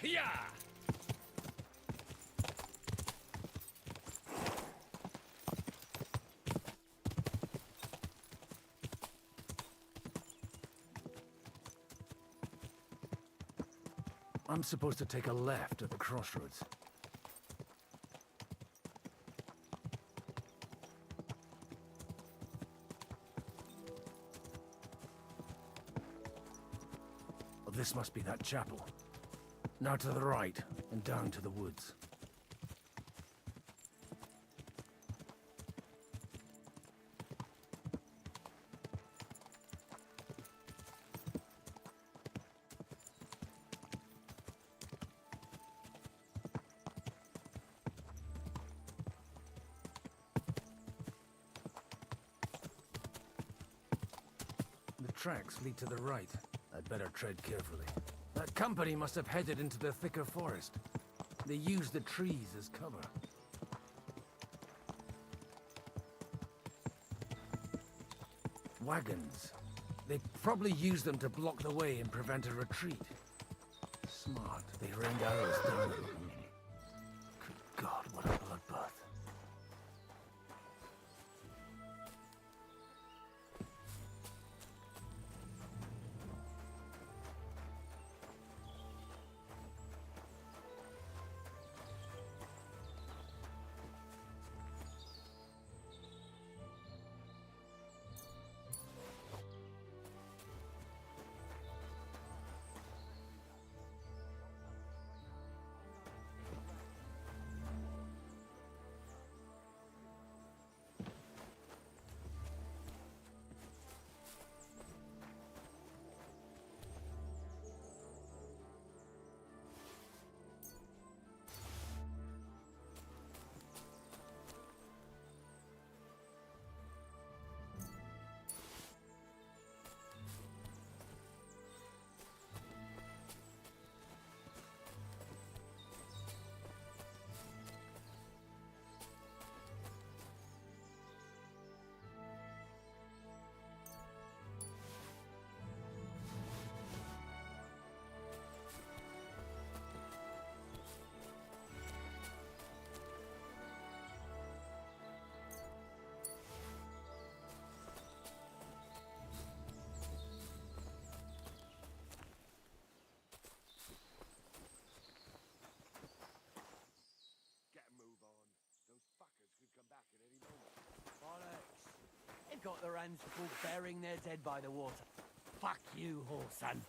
Yeah! I'm supposed to take a left at the crossroads. Well, this must be that chapel. Now to the right, and down to the woods. The tracks lead to the right. I'd better tread carefully. That company must have headed into the thicker forest. They used the trees as cover. Wagons. They probably used them to block the way and prevent a retreat. Smart. They rained arrows down at them. Good God, what a bloodbath. They've got their hands full burying their dead by the water. Fuck you, whoreson.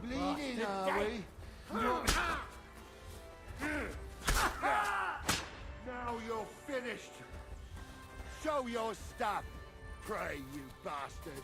Bleeding, are we? Now you're finished. Show your stuff. Pray, you bastard.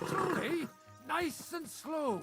Okay, nice and slow.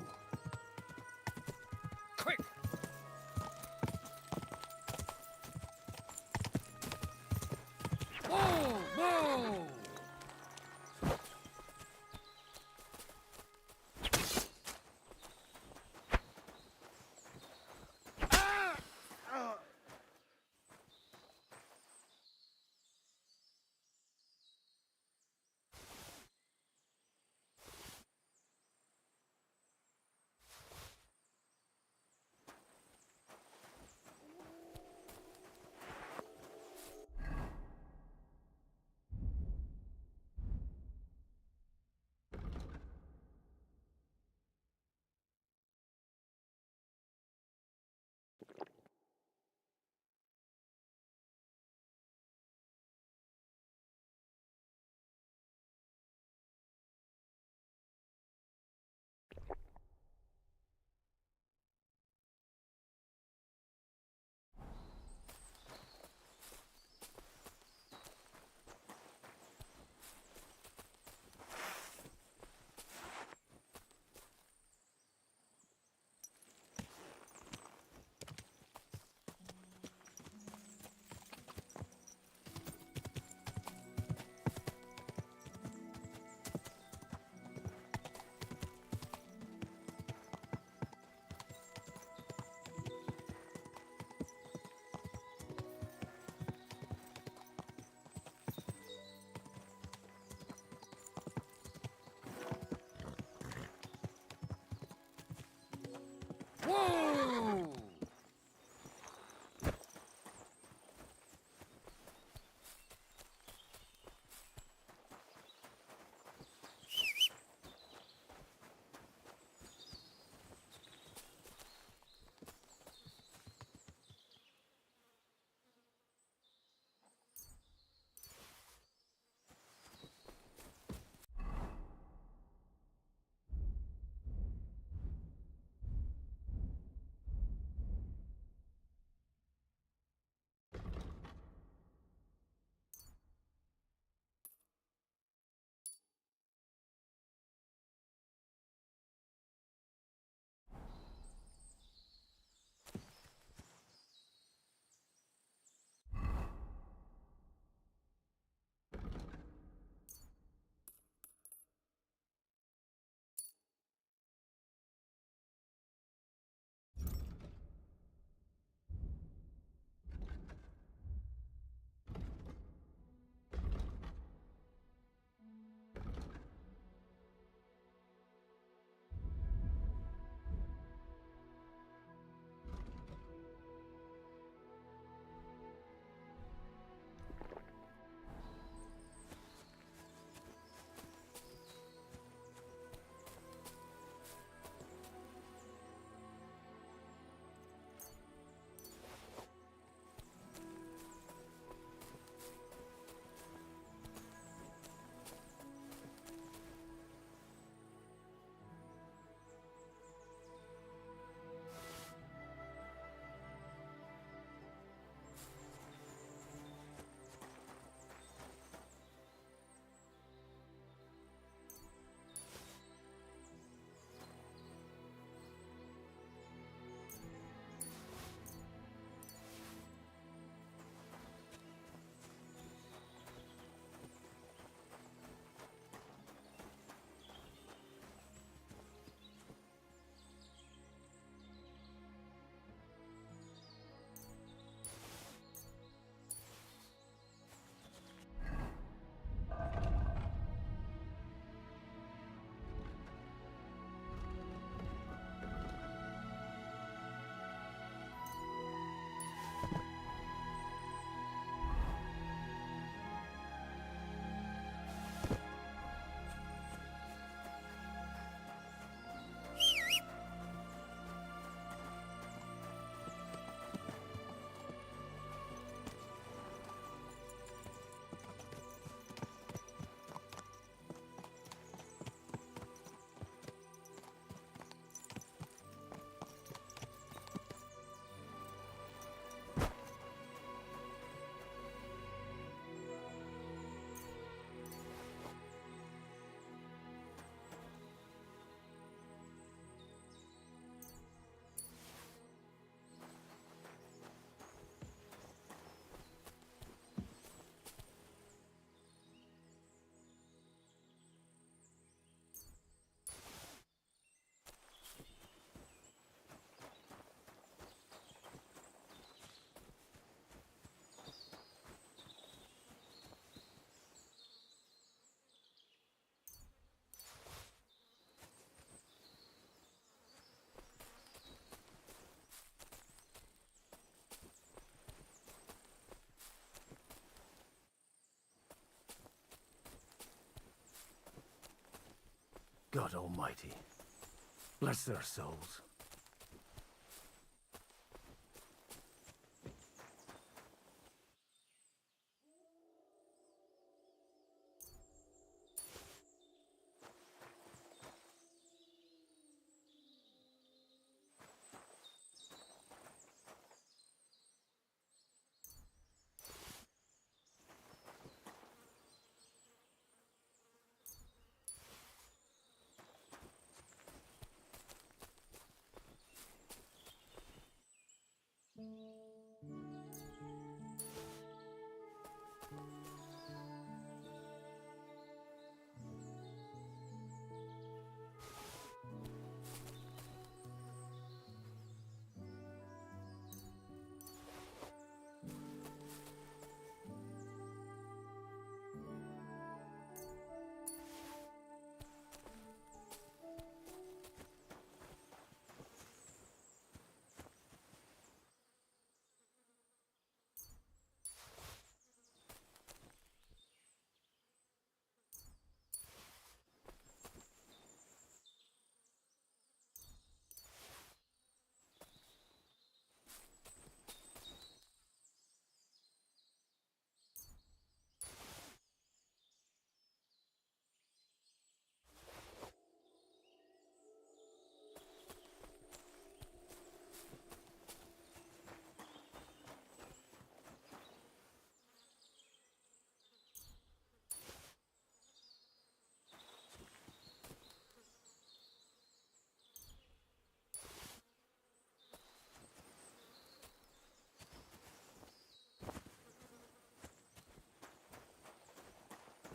Whoa! God almighty. Bless their souls.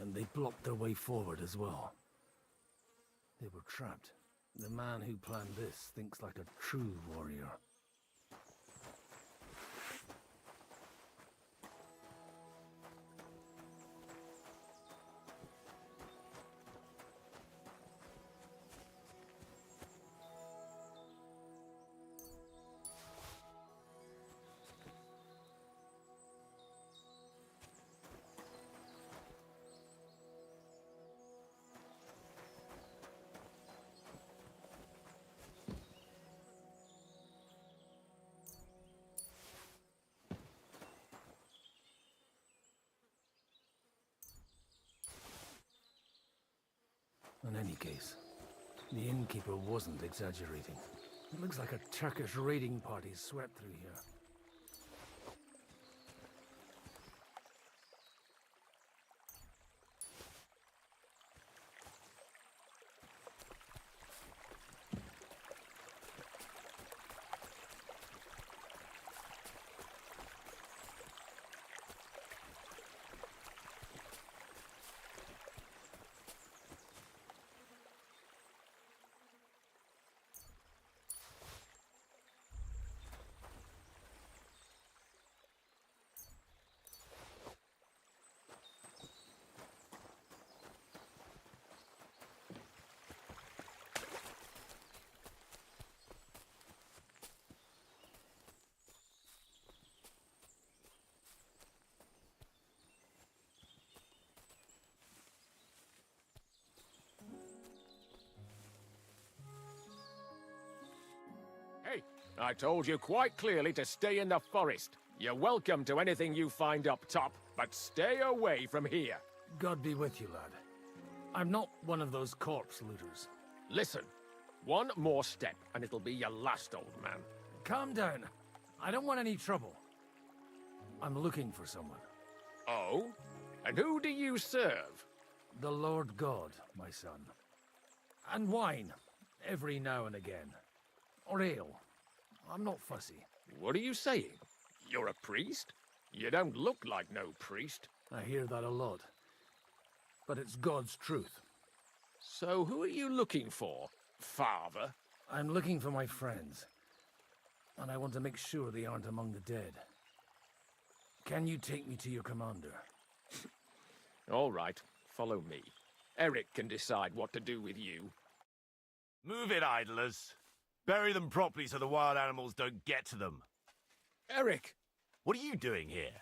and they blocked their way forward as well. They were trapped. The man who planned this thinks like a true warrior. In any case, the innkeeper wasn't exaggerating. It looks like a Turkish raiding party swept through here. Hey, I told you quite clearly to stay in the forest. You're welcome to anything you find up top, but stay away from here. God be with you, lad. I'm not one of those corpse looters. Listen, one more step and it'll be your last, old man. Calm down. I don't want any trouble. I'm looking for someone. Oh? And who do you serve? The Lord God, my son. And wine, every now and again. Or ale. I'm not fussy. What are you saying? You're a priest? You don't look like no priest. I hear that a lot. But it's God's truth. So who are you looking for, Father? I'm looking for my friends. And I want to make sure they aren't among the dead. Can you take me to your commander? All right, follow me. Eric can decide what to do with you. Move it, idlers. Bury them properly so the wild animals don't get to them. Eric! What are you doing here?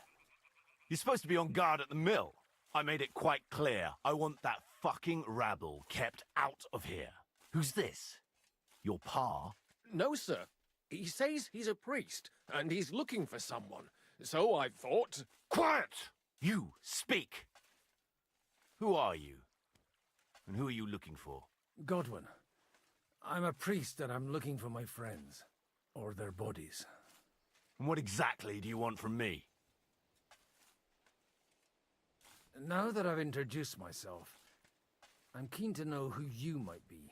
You're supposed to be on guard at the mill. I made it quite clear. I want that fucking rabble kept out of here. Who's this? Your pa? No, sir. He says he's a priest, and he's looking for someone. So I thought... Quiet! You, speak! Who are you? And who are you looking for? Godwin. I'm a priest and I'm looking for my friends. Or their bodies. And what exactly do you want from me? Now that I've introduced myself, I'm keen to know who you might be.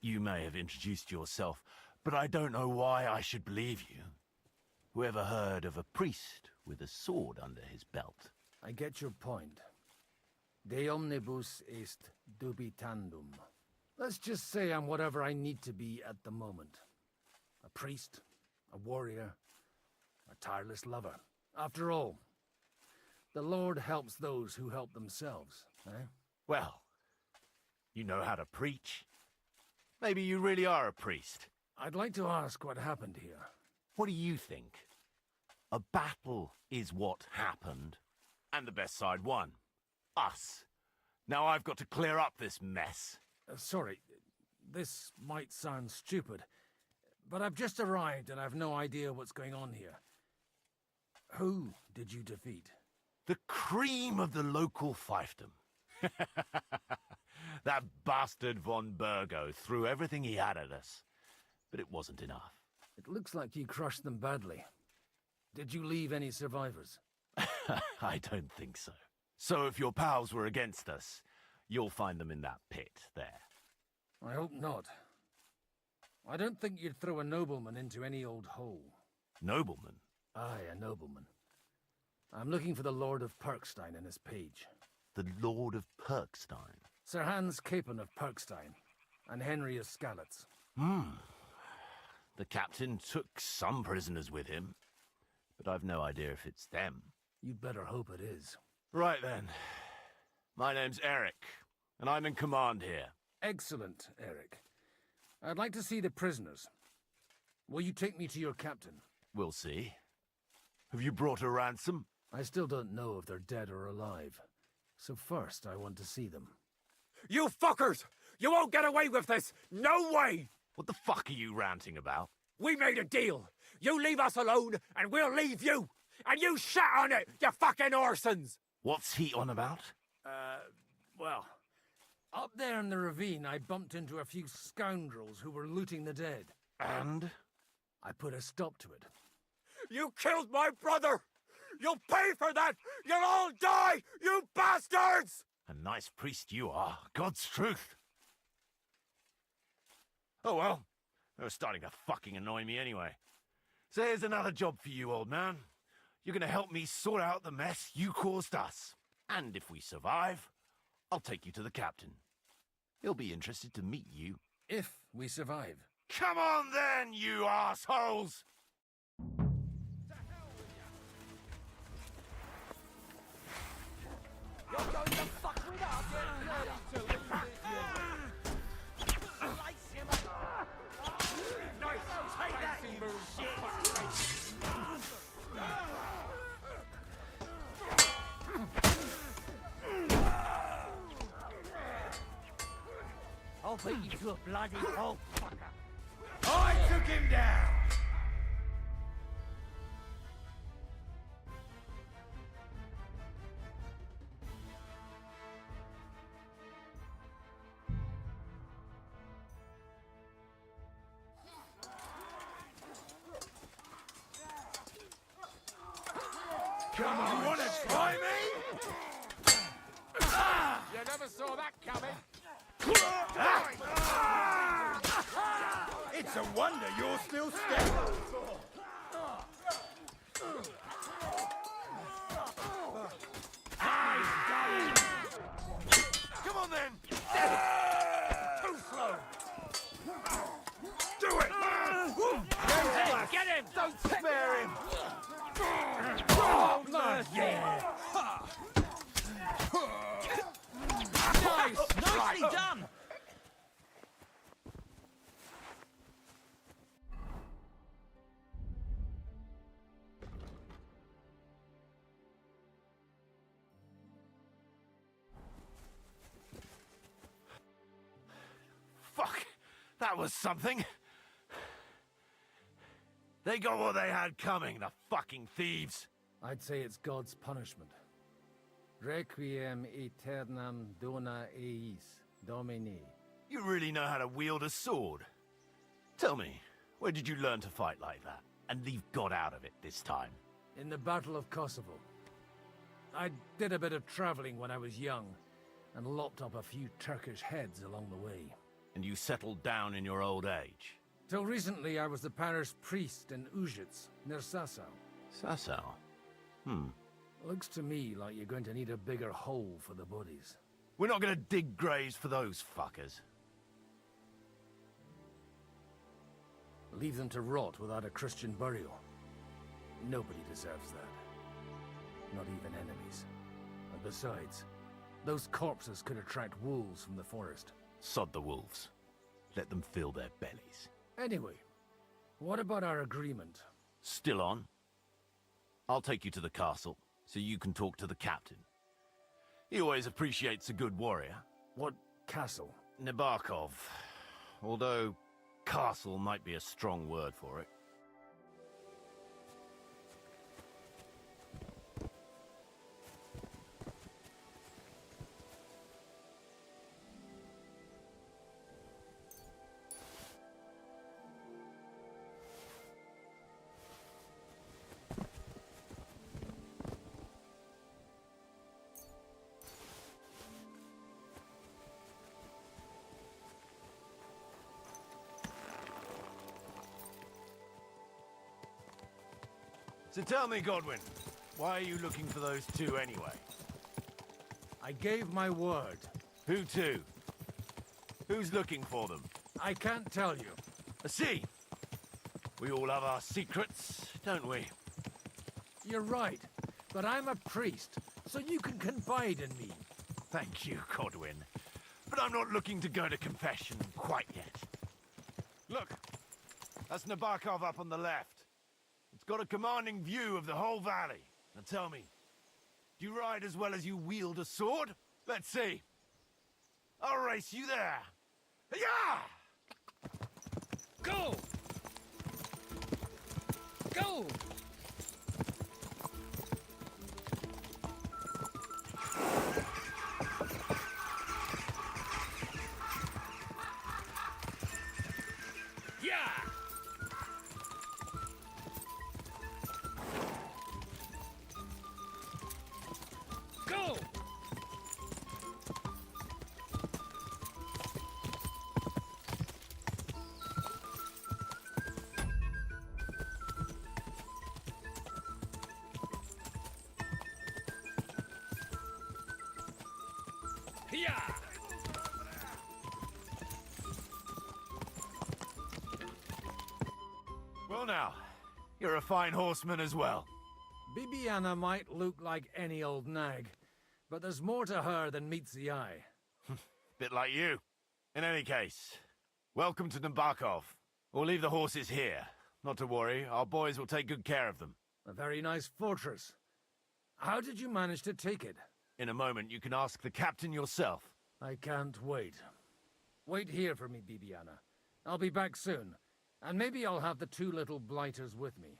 You may have introduced yourself, but I don't know why I should believe you. Whoever heard of a priest with a sword under his belt? I get your point. De omnibus est dubitandum. Let's just say I'm whatever I need to be at the moment. A priest, a warrior, a tireless lover. After all, the Lord helps those who help themselves, eh? Well, you know how to preach. Maybe you really are a priest. I'd like to ask what happened here. What do you think? A battle is what happened, and the best side won. Us. Now I've got to clear up this mess. Sorry, this might sound stupid, but I've just arrived and I've no idea what's going on here. Who did you defeat? The cream of the local fiefdom. That bastard von Burgo threw everything he had at us, but it wasn't enough. It looks like you crushed them badly. Did you leave any survivors? I don't think so. So if your pals were against us, you'll find them in that pit there. I hope not. I don't think you'd throw a nobleman into any old hole. Nobleman? Aye, a nobleman. I'm looking for the Lord of Perkstein and his page. the Lord of Perkstein? Sir Hans Capon of Perkstein, and Henry of Skalitz. The captain took some prisoners with him, but I've no idea if it's them. You'd better hope it is. Right then. My name's Eric, and I'm in command here. Excellent, Eric. I'd like to see the prisoners. Will you take me to your captain? We'll see. Have you brought a ransom? I still don't know if they're dead or alive. So first, I want to see them. You fuckers! You won't get away with this! No way! What the fuck are you ranting about? We made a deal. You leave us alone, and we'll leave you! And you shat on it, you fucking orsons! What's he on about? Well, up there in the ravine, I bumped into a few scoundrels who were looting the dead. And? I put a stop to it. You killed my brother! You'll pay for that! You'll all die, you bastards! A nice priest you are. God's truth. Oh well, they were starting to fucking annoy me anyway. So here's another job for you, old man. You're gonna help me sort out the mess you caused us. And if we survive, I'll take you to the captain. He'll be interested to meet you. If we survive. Come on then, you assholes! You're going to fuck with us, you're ready to leave it, Slice him up. Nice, take that, you shit. I'll beat you to a bloody pulp, fucker. I took him down! Come on, You wanna try me? You never saw that coming. It's a wonder you're still standing. Come on then! Too slow. Do it! Hey, get him! Don't spare him! Oh, yeah! Nice! Nicely done! Fuck! That was something! They got what they had coming, the fucking thieves! I'd say it's God's punishment. Requiem aeternam dona eis, Domini. You really know how to wield a sword. Tell me, where did you learn to fight like that? And leave God out of it this time? In the Battle of Kosovo. I did a bit of traveling when I was young, and lopped up a few Turkish heads along the way. And you settled down in your old age? Till recently, I was the parish priest in Ujits, near Sasau. Sasau? Looks to me like you're going to need a bigger hole for the bodies. We're not gonna dig graves for those fuckers. Leave them to rot without a Christian burial. Nobody deserves that. Not even enemies. And besides, those corpses could attract wolves from the forest. Sod the wolves. Let them fill their bellies. Anyway, what about our agreement? Still on? I'll take you to the castle, so you can talk to the captain. He always appreciates a good warrior. What castle? Nebarkov. Although, castle might be a strong word for it. So tell me, Godwin, why are you looking for those two anyway? I gave my word. Who to? Who's looking for them? I can't tell you. I see. We all have our secrets, don't we? You're right, but I'm a priest, so you can confide in me. Thank you, Godwin. But I'm not looking to go to confession quite yet. Look, that's Nabokov up on the left. It's got a commanding view of the whole valley. Now tell me, do you ride as well as you wield a sword? Let's see. I'll race you there. Yeah! Go! Go! Yeah! Go! Yeah! Well now, you're a fine horseman as well. Bibiana might look like any old nag, but there's more to her than meets the eye. Bit like you. In any case, welcome to Nabokov. We'll leave the horses here. Not to worry, our boys will take good care of them. A very nice fortress. How did you manage to take it? In a moment, you can ask the captain yourself. I can't wait. Wait here for me, Bibiana. I'll be back soon, and maybe I'll have the two little blighters with me.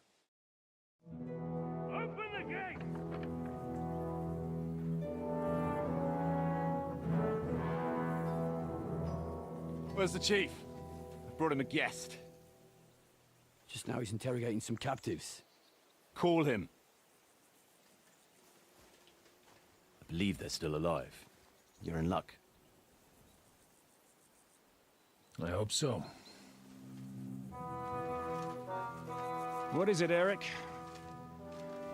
Open the gate! Where's the chief? I brought him a guest. Just now he's interrogating some captives. Call him. I believe they're still alive. You're in luck. I hope so. What is it, Eric?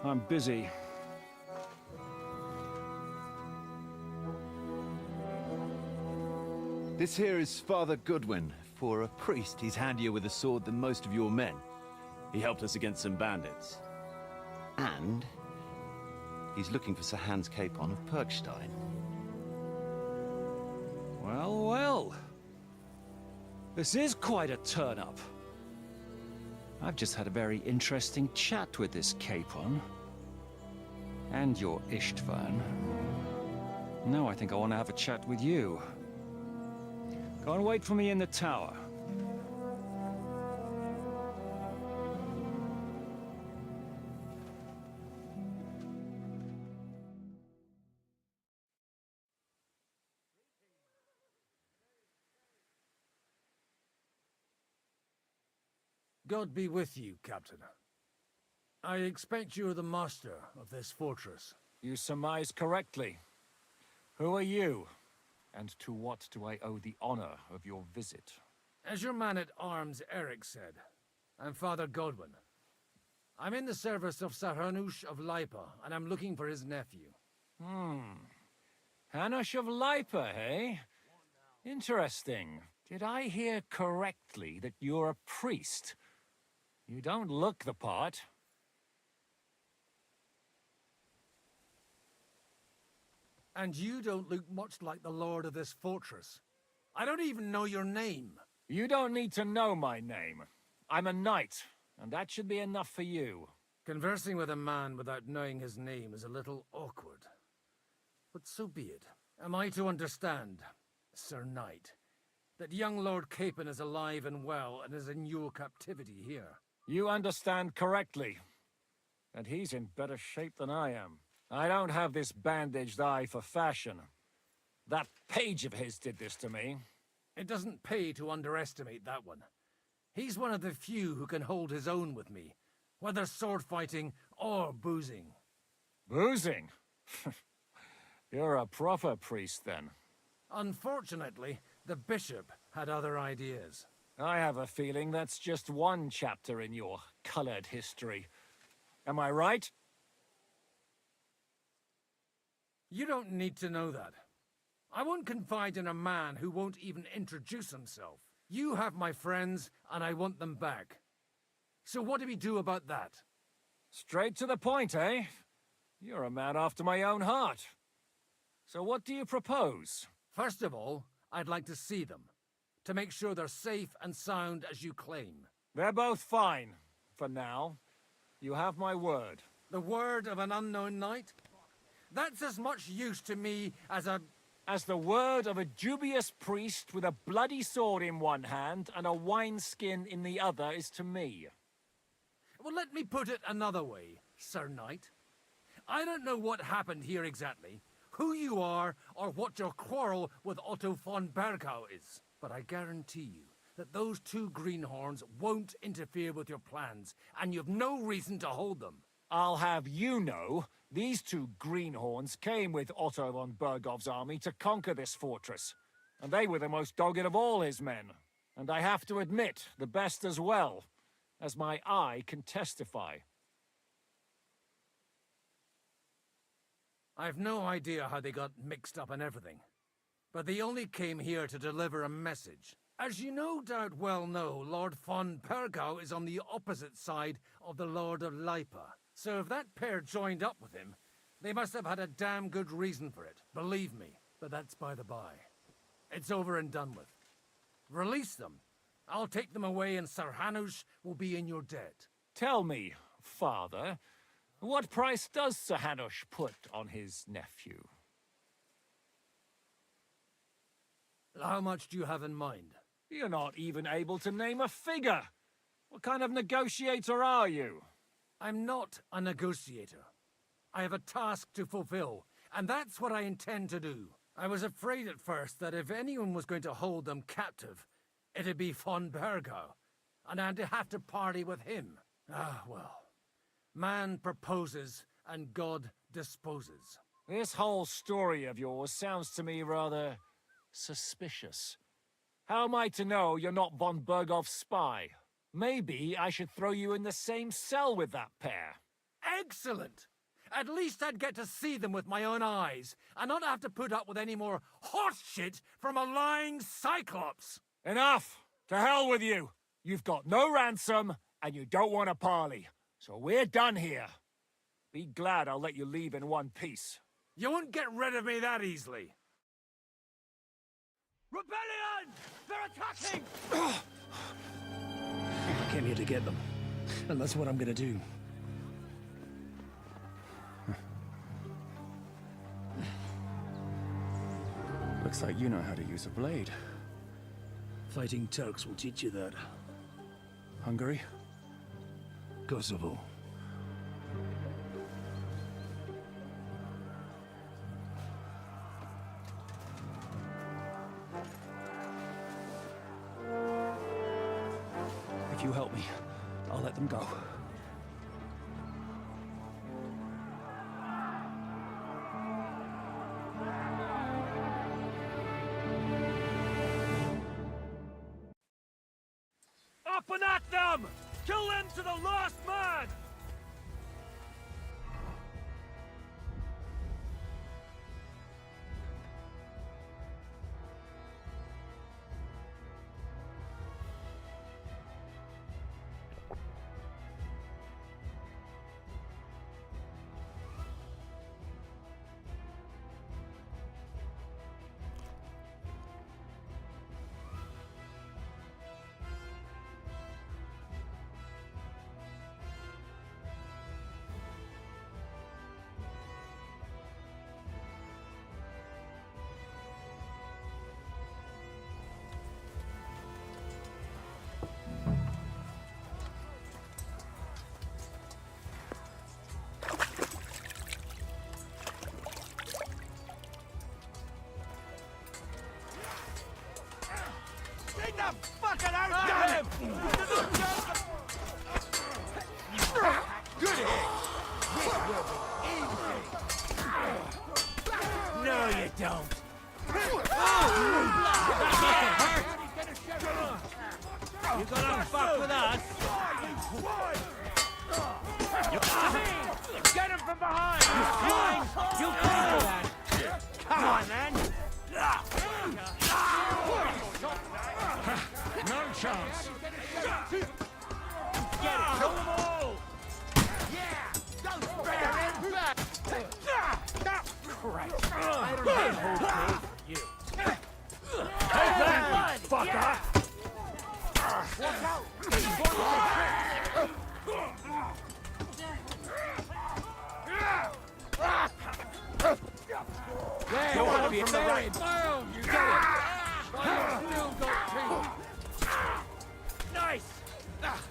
I'm busy. This here is Father Goodwin. For a priest, he's handier with a sword than most of your men. He helped us against some bandits. And he's looking for Sir Hans Capon of Perkstein. Well, well. This is quite a turn-up. I've just had a very interesting chat with this Capon. And your Ishtvan. Now I think I want to have a chat with you. Go and wait for me in the tower. God be with you, Captain. I expect you're the master of this fortress. You surmise correctly. Who are you? And to what do I owe the honor of your visit? As your man-at-arms Eric said, I'm Father Godwin. I'm in the service of Sahanush of Lipa, and I'm looking for his nephew. Hanush of Lipa, eh? Interesting. Did I hear correctly that you're a priest? You don't look the part. And you don't look much like the lord of this fortress. I don't even know your name. You don't need to know my name. I'm a knight, and that should be enough for you. Conversing with a man without knowing his name is a little awkward. But so be it. Am I to understand, Sir Knight, that young Lord Capon is alive and well and is in your captivity here? You understand correctly. And he's in better shape than I am. I don't have this bandaged eye for fashion. That page of his did this to me. It doesn't pay to underestimate that one. He's one of the few who can hold his own with me, whether sword fighting or boozing. Boozing? You're a proper priest, then. Unfortunately, the bishop had other ideas. I have a feeling that's just one chapter in your colored history. Am I right? You don't need to know that. I won't confide in a man who won't even introduce himself. You have my friends, and I want them back. So what do we do about that? Straight to the point, eh? You're a man after my own heart. So what do you propose? First of all, I'd like to see them, to make sure they're safe and sound as you claim. They're both fine, for now. You have my word. The word of an unknown knight? That's as much use to me as the word of a dubious priest with a bloody sword in one hand and a wineskin in the other is to me. Well, let me put it another way, Sir Knight. I don't know what happened here exactly, who you are, or what your quarrel with Otto von Bergau is. But I guarantee you that those two greenhorns won't interfere with your plans, and you've no reason to hold them. I'll have you know, these two greenhorns came with Otto von Bergov's army to conquer this fortress, and they were the most dogged of all his men. And I have to admit, the best as well, as my eye can testify. I've no idea how they got mixed up in everything, but they only came here to deliver a message. As you no doubt well know, Lord von Bergau is on the opposite side of the Lord of Lipa. So if that pair joined up with him, they must have had a damn good reason for it, believe me. But that's by the by. It's over and done with. Release them. I'll take them away and Sir Hanush will be in your debt. Tell me, father, what price does Sir Hanush put on his nephew? How much do you have in mind? You're not even able to name a figure. What kind of negotiator are you? I'm not a negotiator. I have a task to fulfill, and that's what I intend to do. I was afraid at first that if anyone was going to hold them captive, it'd be von Bergau, and I'd have to party with him. Ah, well. Man proposes, and God disposes. This whole story of yours sounds to me rather suspicious. How am I to know you're not von Bergov's spy? Maybe I should throw you in the same cell with that pair. Excellent! At least I'd get to see them with my own eyes, and not have to put up with any more horse shit from a lying cyclops! Enough! To hell with you! You've got no ransom, and you don't want a parley. So we're done here. Be glad I'll let you leave in one piece. You won't get rid of me that easily. Rebellion! They're attacking! I came here to get them, and that's what I'm gonna do. Looks like you know how to use a blade. Fighting Turks will teach you that. Hungary? Kosovo. If you help me, I'll let them go. Up and at them! Kill them to the last man! Get the fucking out of him! Good hit! This will be easy! No, you don't! You gonna fuck with us? Get him from behind! You swine! You can do that! Come on, then! No chance. Get it! Kill them all! Yeah! Don't spare him! Christ! I don't have hold for you. Take that, you fucker! Watch out! There, Go one on, from the fair right. it. Well, you got it. But you still got teeth. Nice!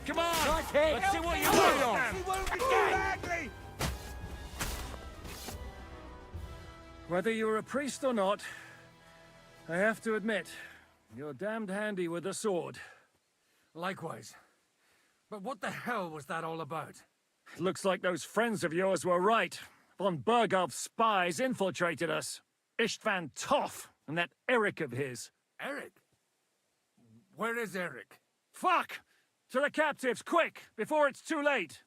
Come on, Nice hit! let's see what you're made of. He won't be badly! Whether you're a priest or not, I have to admit, you're damned handy with a sword. Likewise. But what the hell was that all about? Looks like those friends of yours were right. Von Berghoff's spies infiltrated us. Istvan Toth and that Eric of his. Eric? Where is Eric? Fuck! To the captives, quick, before it's too late!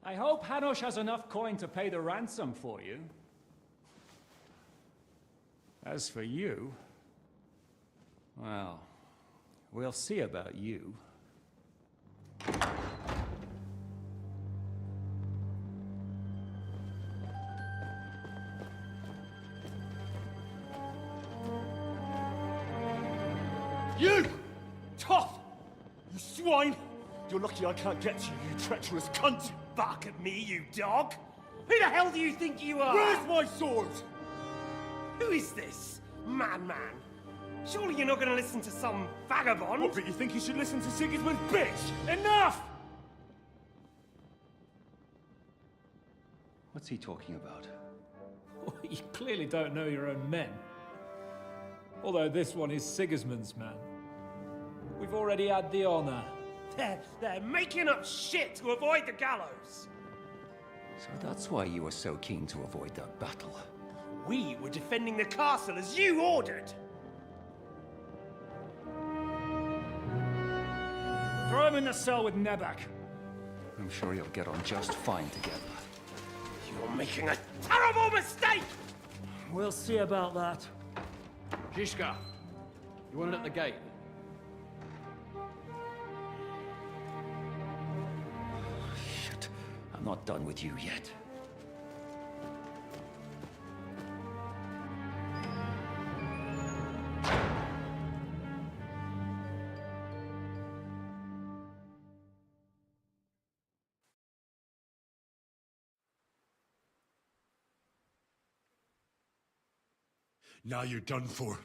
I hope Hanush has enough coin to pay the ransom for you. As for you, well, we'll see about you. You! Toth! You swine! You're lucky I can't get to you, you treacherous cunt! Bark at me, you dog! Who the hell do you think you are? Where's my sword? Who is this? Man. Surely you're not gonna listen to some vagabond? What, but you think you should listen to Sigismund's bitch? Enough! What's he talking about? You clearly don't know your own men. Although this one is Sigismund's man. We've already had the honor. They're making up shit to avoid the gallows! So that's why you were so keen to avoid that battle. We were defending the castle as you ordered! Throw him in the cell with Nebak. I'm sure you'll get on just fine together. You're making a terrible mistake! We'll see about that. Zhishka, you want it at the gate? Shit, I'm not done with you yet. Now you're done for.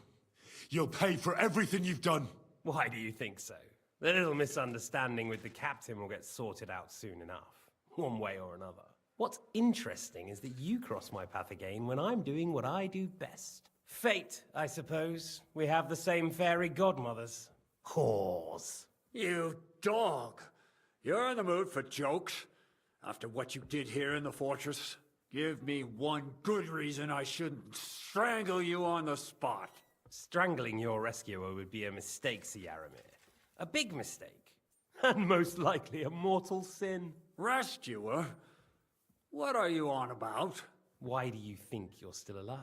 You'll pay for everything you've done. Why do you think so? The little misunderstanding with the captain will get sorted out soon enough, one way or another. What's interesting is that you cross my path again when I'm doing what I do best. Fate, I suppose. We have the same fairy godmothers. Whores. You dog! You're in the mood for jokes? After what you did here in the fortress? Give me one good reason I shouldn't strangle you on the spot. Strangling your rescuer would be a mistake, Yaramir. A big mistake. And most likely a mortal sin. Rescuer? What are you on about? Why do you think you're still alive?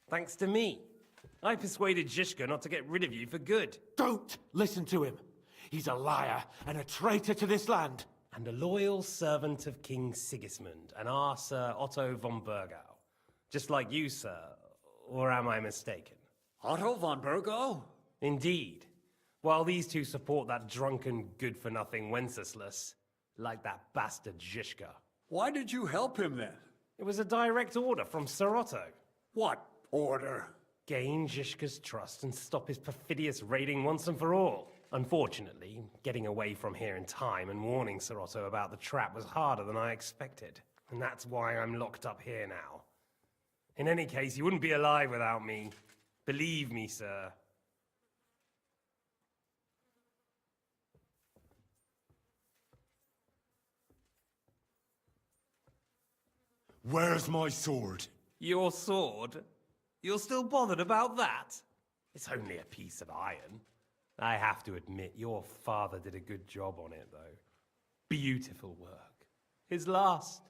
Thanks to me. I persuaded Zhishka not to get rid of you for good. Don't listen to him. He's a liar and a traitor to this land. And a loyal servant of King Sigismund and our Sir Otto von Bergau. Just like you, sir. Or am I mistaken? Otto von Bergau? Indeed. While these two support that drunken, good-for-nothing Wenceslas, like that bastard Zhishka. Why did you help him then? It was a direct order from Sir Otto. What order? Gain Zhishka's trust and stop his perfidious raiding once and for all. Unfortunately, getting away from here in time and warning Sir Otto about the trap was harder than I expected. And that's why I'm locked up here now. In any case, you wouldn't be alive without me. Believe me, sir. Where's my sword? Your sword? You're still bothered about that? It's only a piece of iron. I have to admit, your father did a good job on it, though. Beautiful work. His last.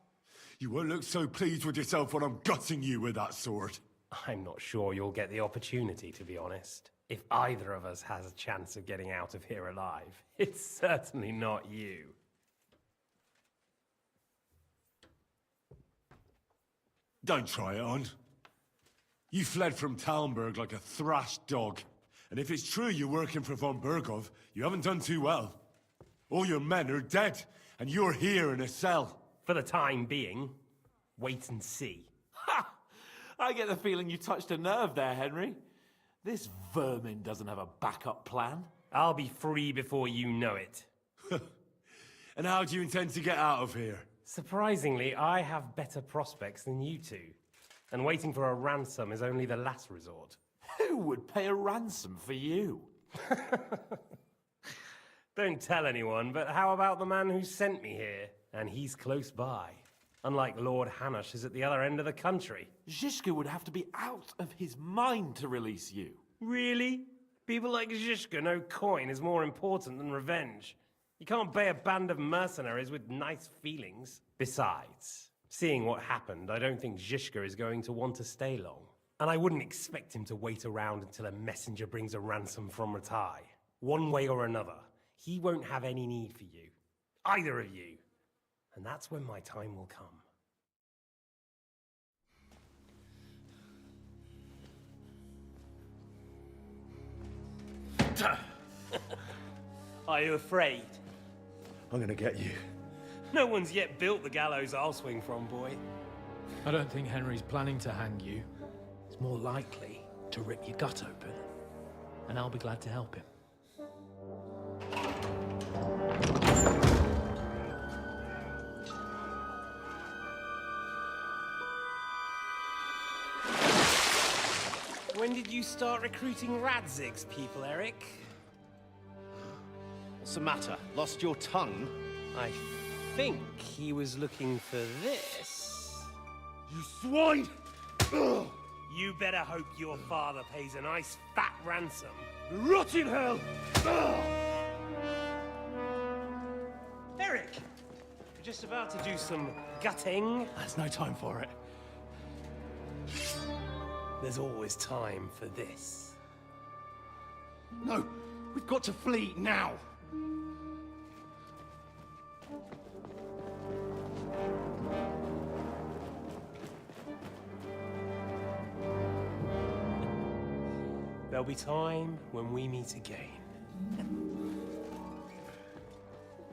You won't look so pleased with yourself when I'm gutting you with that sword. I'm not sure you'll get the opportunity, to be honest. If either of us has a chance of getting out of here alive, it's certainly not you. Don't try it on. You fled from Talmberg like a thrashed dog. And if it's true you're working for von Bergov, you haven't done too well. All your men are dead, and you're here in a cell. For the time being, wait and see. Ha! I get the feeling you touched a nerve there, Henry. This vermin doesn't have a backup plan. I'll be free before you know it. And how do you intend to get out of here? Surprisingly, I have better prospects than you two. And waiting for a ransom is only the last resort. Who would pay a ransom for you? Don't tell anyone, but how about the man who sent me here? And he's close by. Unlike Lord Hanush is at the other end of the country. Zhishka would have to be out of his mind to release you. Really? People like Zhishka know coin is more important than revenge. You can't pay a band of mercenaries with nice feelings. Besides, seeing what happened, I don't think Zhishka is going to want to stay long. And I wouldn't expect him to wait around until a messenger brings a ransom from Ratai. One way or another, he won't have any need for you. Either of you. And that's when my time will come. Are you afraid? I'm gonna get you. No one's yet built the gallows I'll swing from, boy. I don't think Henry's planning to hang you. He's more likely to rip your gut open. And I'll be glad to help him. When did you start recruiting Radzig's people, Eric? What's the matter? Lost your tongue? I think he was looking for this. You swine! Ugh. You better hope your father pays a nice fat ransom. Rot in hell! Ugh. Eric! We're just about to do some gutting. There's no time for it. There's always time for this. No, we've got to flee now! There'll be time when we meet again.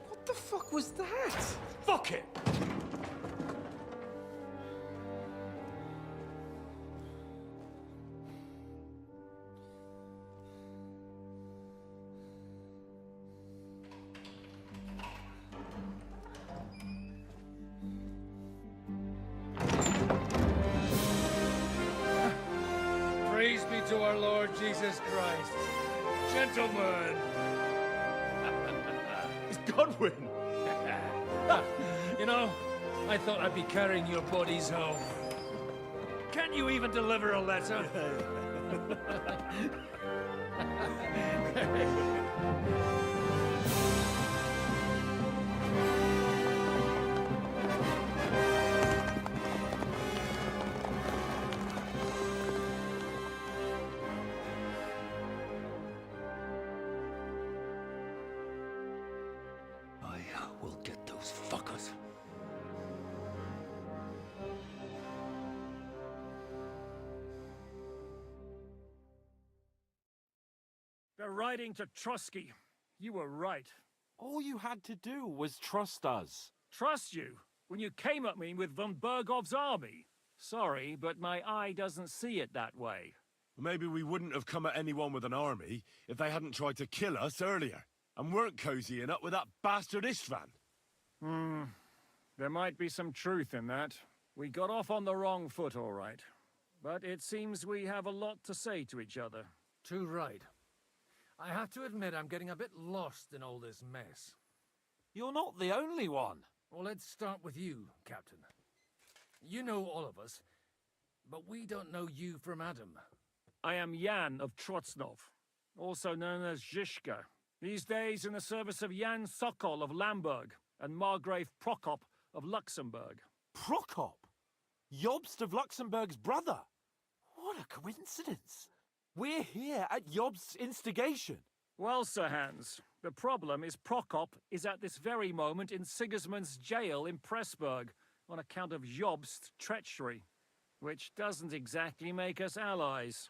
What the fuck was that? Fuck it! Praise be to our Lord Jesus Christ. Gentlemen! It's Godwin! You know, I thought I'd be carrying your bodies home. Can't you even deliver a letter? I will get those fuckers. They're riding to Trotsky. You were right. All you had to do was trust us. Trust you? When you came at me with von Bergov's army? Sorry, but my eye doesn't see it that way. Maybe we wouldn't have come at anyone with an army if they hadn't tried to kill us earlier, and weren't cozying up with that bastard Istvan. There might be some truth in that. We got off on the wrong foot, all right. But it seems we have a lot to say to each other. Too right. I have to admit I'm getting a bit lost in all this mess. You're not the only one. Well, let's start with you, Captain. You know all of us, but we don't know you from Adam. I am Jan of Trotsnov, also known as Zhishka. These days in the service of Jan Sokol of Lamberg and Margrave Prokop of Luxembourg. Prokop? Jobst of Luxembourg's brother? What a coincidence. We're here at Jobst's instigation. Well, Sir Hans, the problem is Prokop is at this very moment in Sigismund's jail in Pressburg on account of Jobst's treachery, which doesn't exactly make us allies.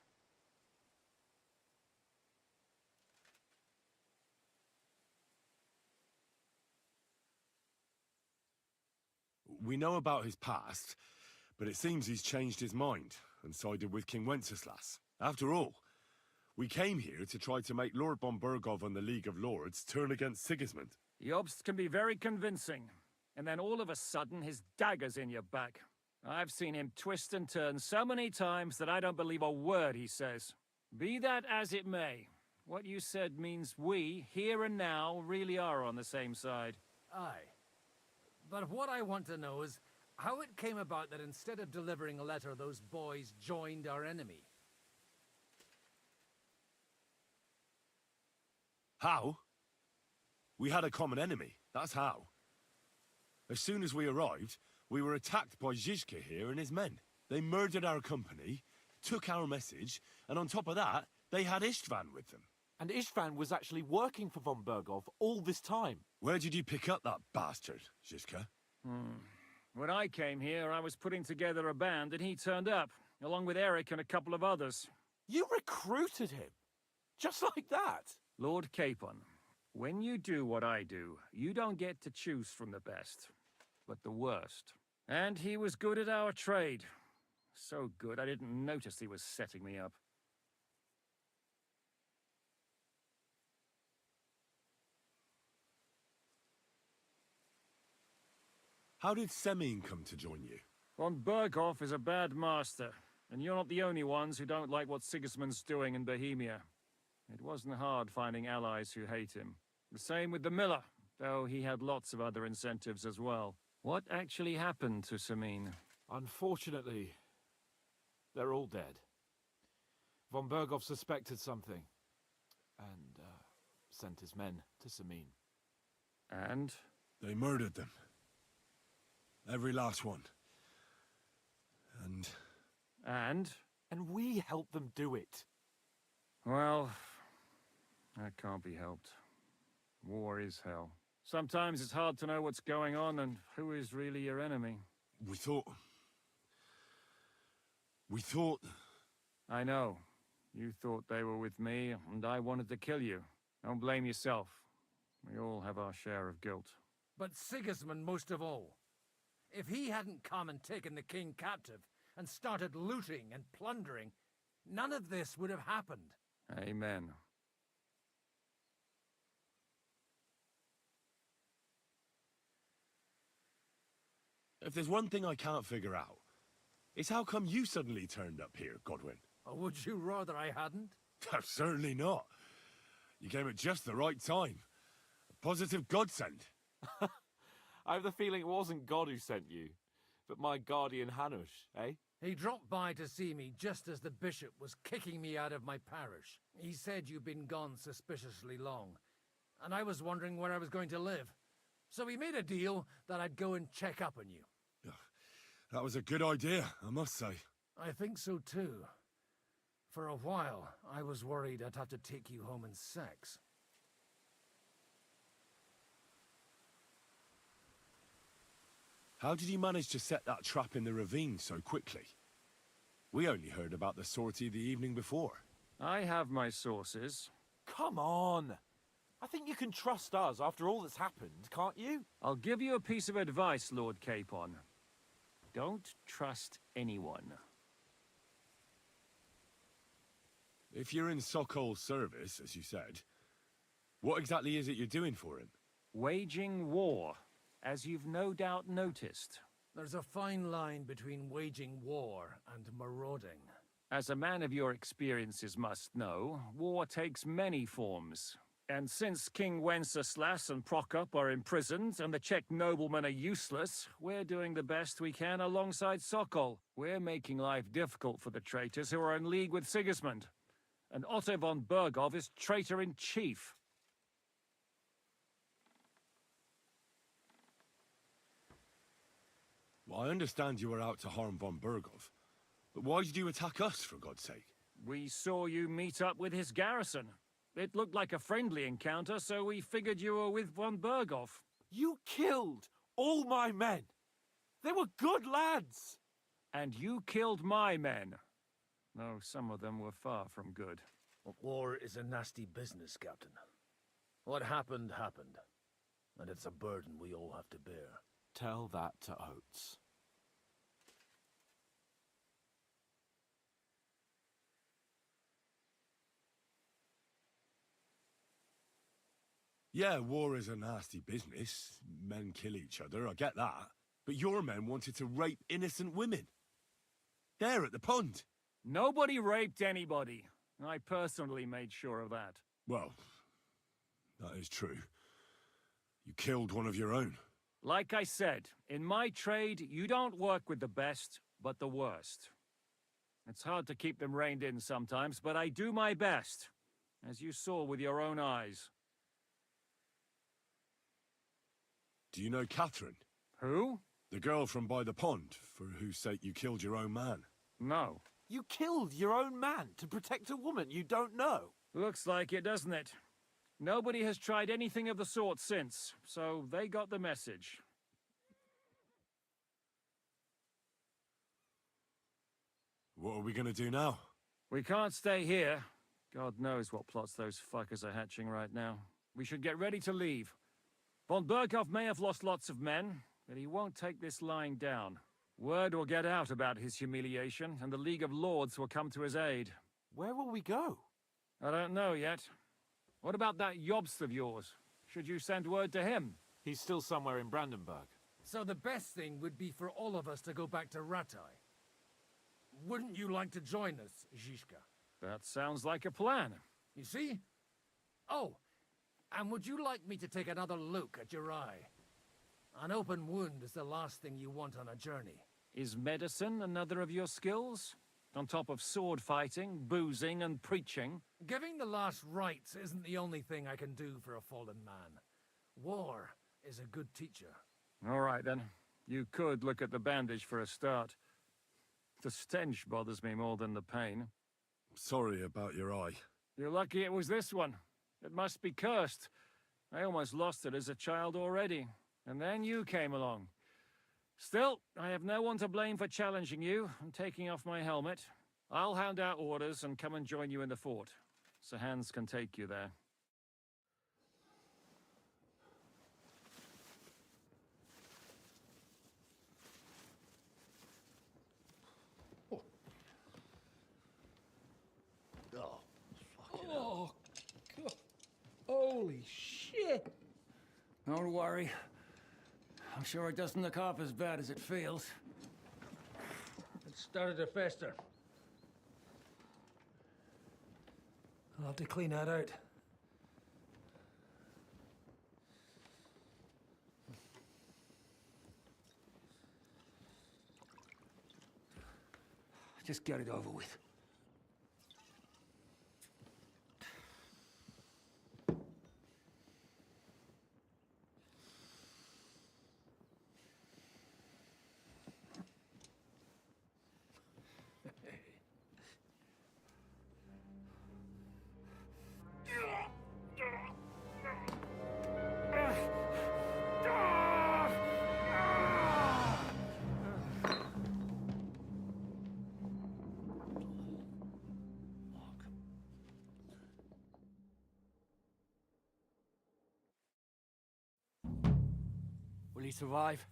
We know about his past, but it seems he's changed his mind and sided with King Wenceslas. After all, we came here to try to make Lord von Burgov and the League of Lords turn against Sigismund. Jobst can be very convincing, and then all of a sudden his dagger's in your back. I've seen him twist and turn so many times that I don't believe a word he says. Be that as it may, what you said means we, here and now, really are on the same side. Aye. But what I want to know is how it came about that instead of delivering a letter, those boys joined our enemy. How? We had a common enemy, that's how. As soon as we arrived, we were attacked by Zhizka here and his men. They murdered our company, took our message, and on top of that, they had Istvan with them. And Istvan was actually working for von Burgov all this time. Where did you pick up that bastard, Zhizka? When I came here, I was putting together a band and he turned up, along with Eric and a couple of others. You recruited him? Just like that? Lord Capon, when you do what I do, you don't get to choose from the best, but the worst. And he was good at our trade. So good, I didn't notice he was setting me up. How did Semyon come to join you? Von Burgov is a bad master, and you're not the only ones who don't like what Sigismund's doing in Bohemia. It wasn't hard finding allies who hate him. The same with the miller, though he had lots of other incentives as well. What actually happened to Semyon? Unfortunately, they're all dead. Von Burgov suspected something, and sent his men to Semyon. And? They murdered them. Every last one. And? And we helped them do it. Well, that can't be helped. War is hell. Sometimes it's hard to know what's going on and who is really your enemy. We thought... I know. You thought they were with me, and I wanted to kill you. Don't blame yourself. We all have our share of guilt. But Sigismund most of all. If he hadn't come and taken the king captive, and started looting and plundering, none of this would have happened. Amen. If there's one thing I can't figure out, it's how come you suddenly turned up here, Godwin? Or would you rather I hadn't? Certainly not. You came at just the right time. A positive godsend. I have the feeling it wasn't God who sent you, but my guardian Hanush, eh? He dropped by to see me just as the bishop was kicking me out of my parish. He said you'd been gone suspiciously long, and I was wondering where I was going to live. So we made a deal that I'd go and check up on you. That was a good idea, I must say. I think so too. For a while, I was worried I'd have to take you home in sex. How did you manage to set that trap in the ravine so quickly? We only heard about the sortie the evening before. I have my sources. Come on! I think you can trust us after all that's happened, can't you? I'll give you a piece of advice, Lord Capon. Don't trust anyone. If you're in Sokol's service, as you said, what exactly is it you're doing for him? Waging war, as you've no doubt noticed. There's a fine line between waging war and marauding. As a man of your experiences must know, war takes many forms. And since King Wenceslas and Prokop are imprisoned and the Czech noblemen are useless, we're doing the best we can alongside Sokol. We're making life difficult for the traitors who are in league with Sigismund. And Otto von Bergov is traitor-in-chief. Well, I understand you were out to harm von Bergov. But why did you attack us, for God's sake? We saw you meet up with his garrison. It looked like a friendly encounter, so we figured you were with von Bergov. You killed all my men. They were good lads. And you killed my men. Though some of them were far from good. War is a nasty business, Captain. What happened, happened. And it's a burden we all have to bear. Tell that to Oates. Yeah, war is a nasty business. Men kill each other, I get that. But your men wanted to rape innocent women. There at the pond. Nobody raped anybody. I personally made sure of that. Well, that is true. You killed one of your own. Like I said, in my trade, you don't work with the best, but the worst. It's hard to keep them reined in sometimes, but I do my best, as you saw with your own eyes. Do you know Catherine? Who? The girl from by the pond, for whose sake you killed your own man. No. You killed your own man to protect a woman you don't know. Looks like it, doesn't it? Nobody has tried anything of the sort since, so they got the message. What are we gonna do now? We can't stay here. God knows what plots those fuckers are hatching right now. We should get ready to leave. Von Berghoff may have lost lots of men, but he won't take this lying down. Word will get out about his humiliation, and the League of Lords will come to his aid. Where will we go? I don't know yet. What about that Jobst of yours? Should you send word to him? He's still somewhere in Brandenburg. So the best thing would be for all of us to go back to Ratai. Wouldn't you like to join us, Zizka? That sounds like a plan. You see? Oh, and would you like me to take another look at your eye? An open wound is the last thing you want on a journey. Is medicine another of your skills? On top of sword fighting, boozing, and preaching? Giving the last rites isn't the only thing I can do for a fallen man. War is a good teacher. All right, then. You could look at the bandage for a start. The stench bothers me more than the pain. Sorry about your eye. You're lucky it was this one. It must be cursed. I almost lost it as a child already. And then you came along. Still, I have no one to blame for challenging you and taking off my helmet. I'll hand out orders and come and join you in the fort. Sir Hans can take you there. Oh, God. Holy shit! Don't worry. I'm sure it doesn't look half as bad as it feels. It started to fester. I'll have to clean that out. Just get it over with. Will he survive?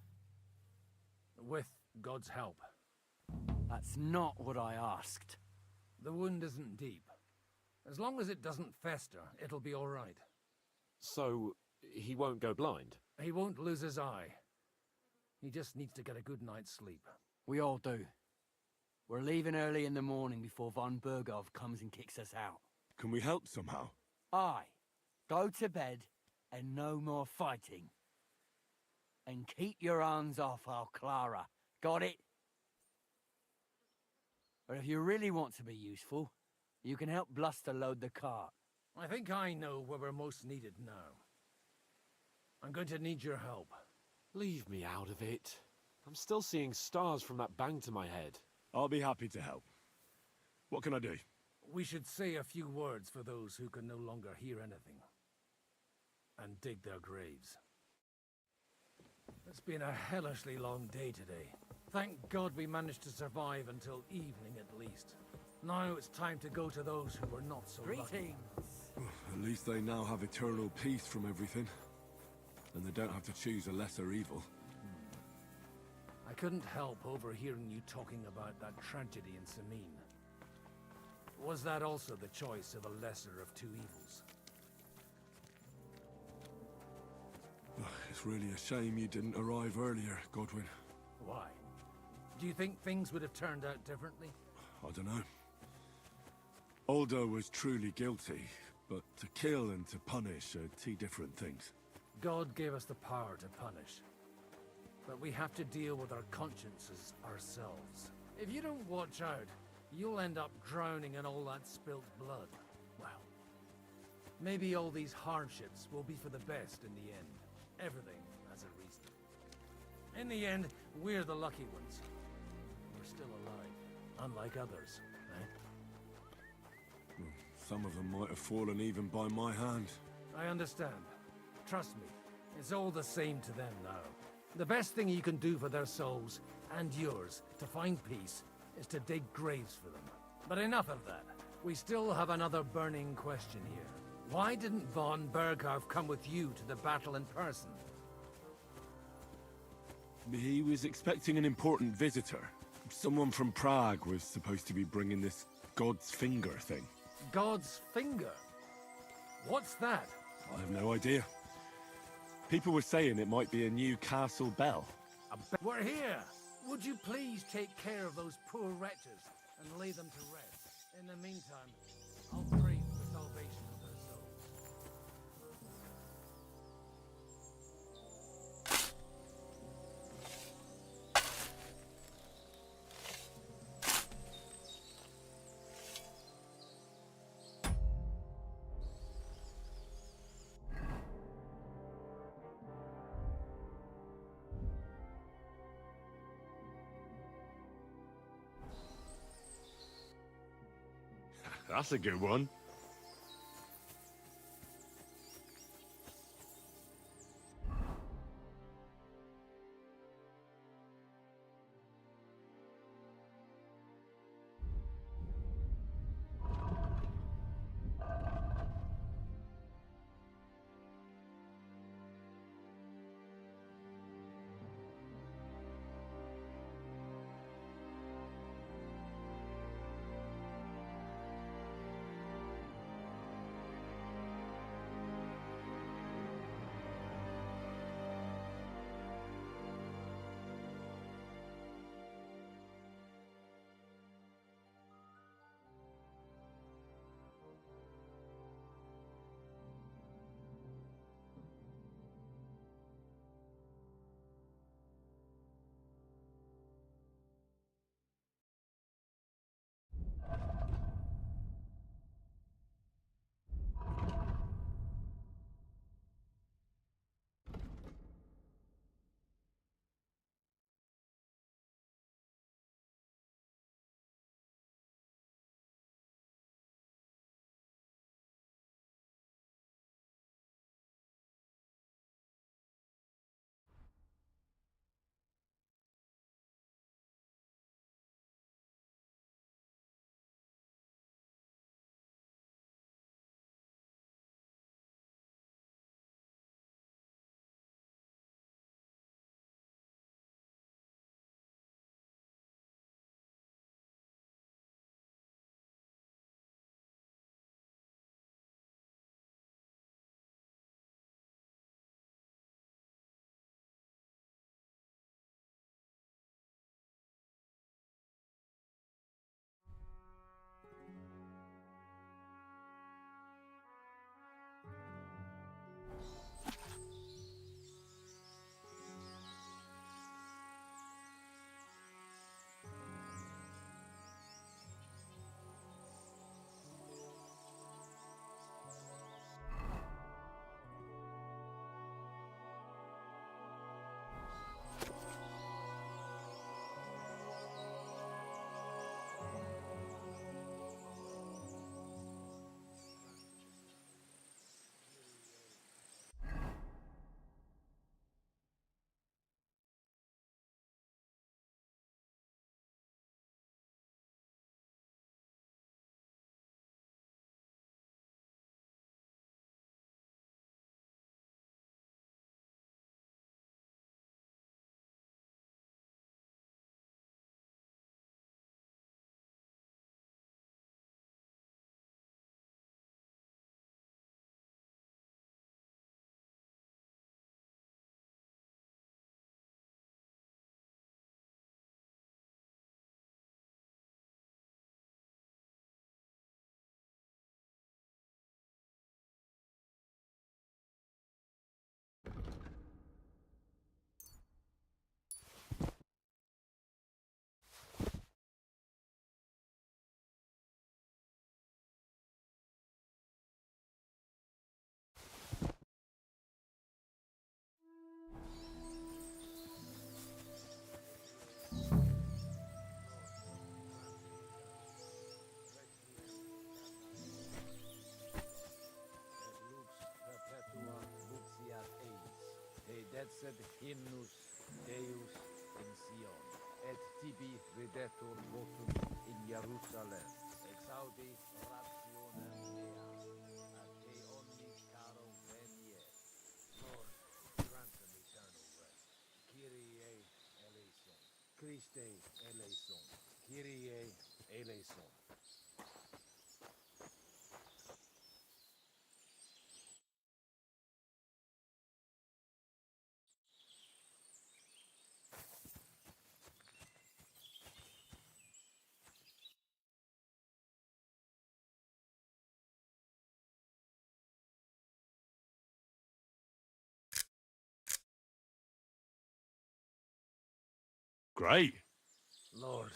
With God's help. That's not what I asked. The wound isn't deep. As long as it doesn't fester, it'll be all right. So, he won't go blind? He won't lose his eye. He just needs to get a good night's sleep. We all do. We're leaving early in the morning before von Bergov comes and kicks us out. Can we help somehow? Aye. Go to bed and no more fighting. And keep your hands off our Clara. Got it? But if you really want to be useful, you can help Bluster load the cart. I think I know where we're most needed now. I'm going to need your help. Leave me out of it. I'm still seeing stars from that bang to my head. I'll be happy to help. What can I do? We should say a few words for those who can no longer hear anything. And dig their graves. It's been a hellishly long day today. Thank God we managed to survive until evening at least. Now it's time to go to those who were not so lucky. At least they now have eternal peace from everything. And they don't have to choose a lesser evil. I couldn't help overhearing you talking about that tragedy in Samine. Was that also the choice of a lesser of two evils? It's really a shame you didn't arrive earlier, Godwin. Why? Do you think things would have turned out differently? I don't know. Aldo was truly guilty, but to kill and to punish are two different things. God gave us the power to punish. But we have to deal with our consciences ourselves. If you don't watch out, you'll end up drowning in all that spilt blood. Well, maybe all these hardships will be for the best in the end. Everything has a reason. In the end, we're the lucky ones. We're still alive, unlike others, eh? Some of them might have fallen even by my hand. I understand. Trust me, it's all the same to them now. The best thing you can do for their souls, and yours, to find peace, is to dig graves for them. But enough of that. We still have another burning question here. Why didn't von Berghoff come with you to the battle in person? He was expecting an important visitor. Someone from Prague was supposed to be bringing this God's Finger thing. God's Finger? What's that? I have no idea. People were saying it might be a new castle bell. We're here! Would you please take care of those poor wretches and lay them to rest? In the meantime, I'll pray for the salvation of their souls. That's a good one. sed hymnus Deus in Sion, et tibi videtur votum in Jerusalem. Exaudi rationem mea, a te omnis caro venie. Lord, grant them eternal rest. Kyrie eleison. Christe eleison. Kyrie eleison. Great. Lord,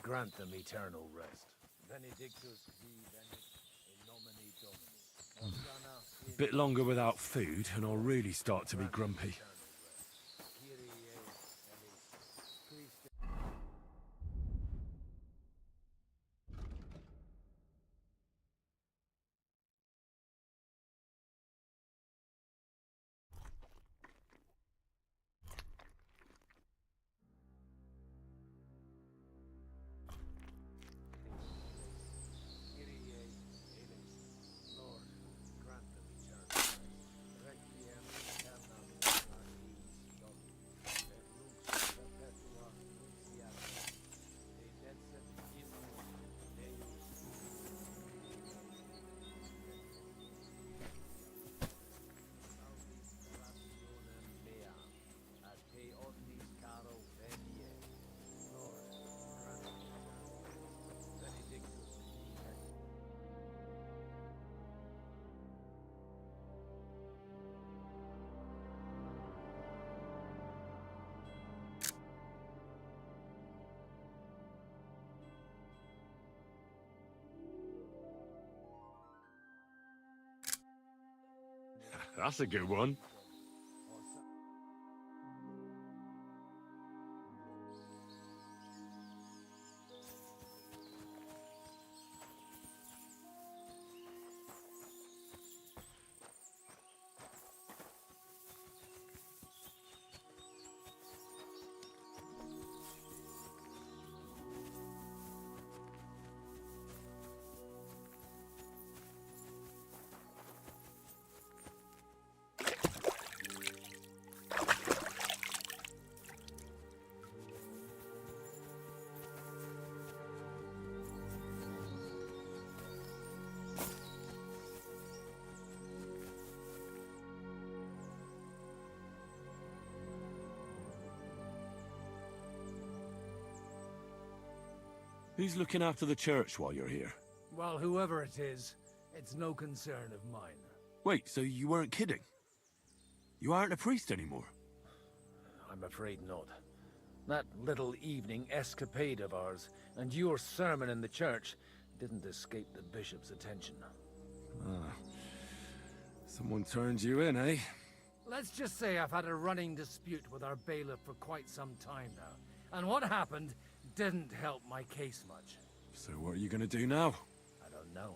grant them eternal rest. Benedictus vi venit in nomine Domini. Hosanna in Bit longer without food, and I'll really start to be grumpy. Kyrie eleison. Christe. Lord, grant them eternal rest. Requiem aeternam gratiis Domini, et lux perpetua nunciatur. Dedecet hymnus Deus. Saudis rationem mea, a te omnis caro venie. Lord, grant them eternal rest. Benedictus vi. That's a good one. Who's looking after the church while you're here? Well, whoever it is, it's no concern of mine. Wait, so you weren't kidding? You aren't a priest anymore? I'm afraid not. That little evening escapade of ours, and your sermon in the church, didn't escape the bishop's attention. Ah. Someone turned you in, eh? Let's just say I've had a running dispute with our bailiff for quite some time now. And what happened didn't help my case much. So what are you gonna do now? I don't know.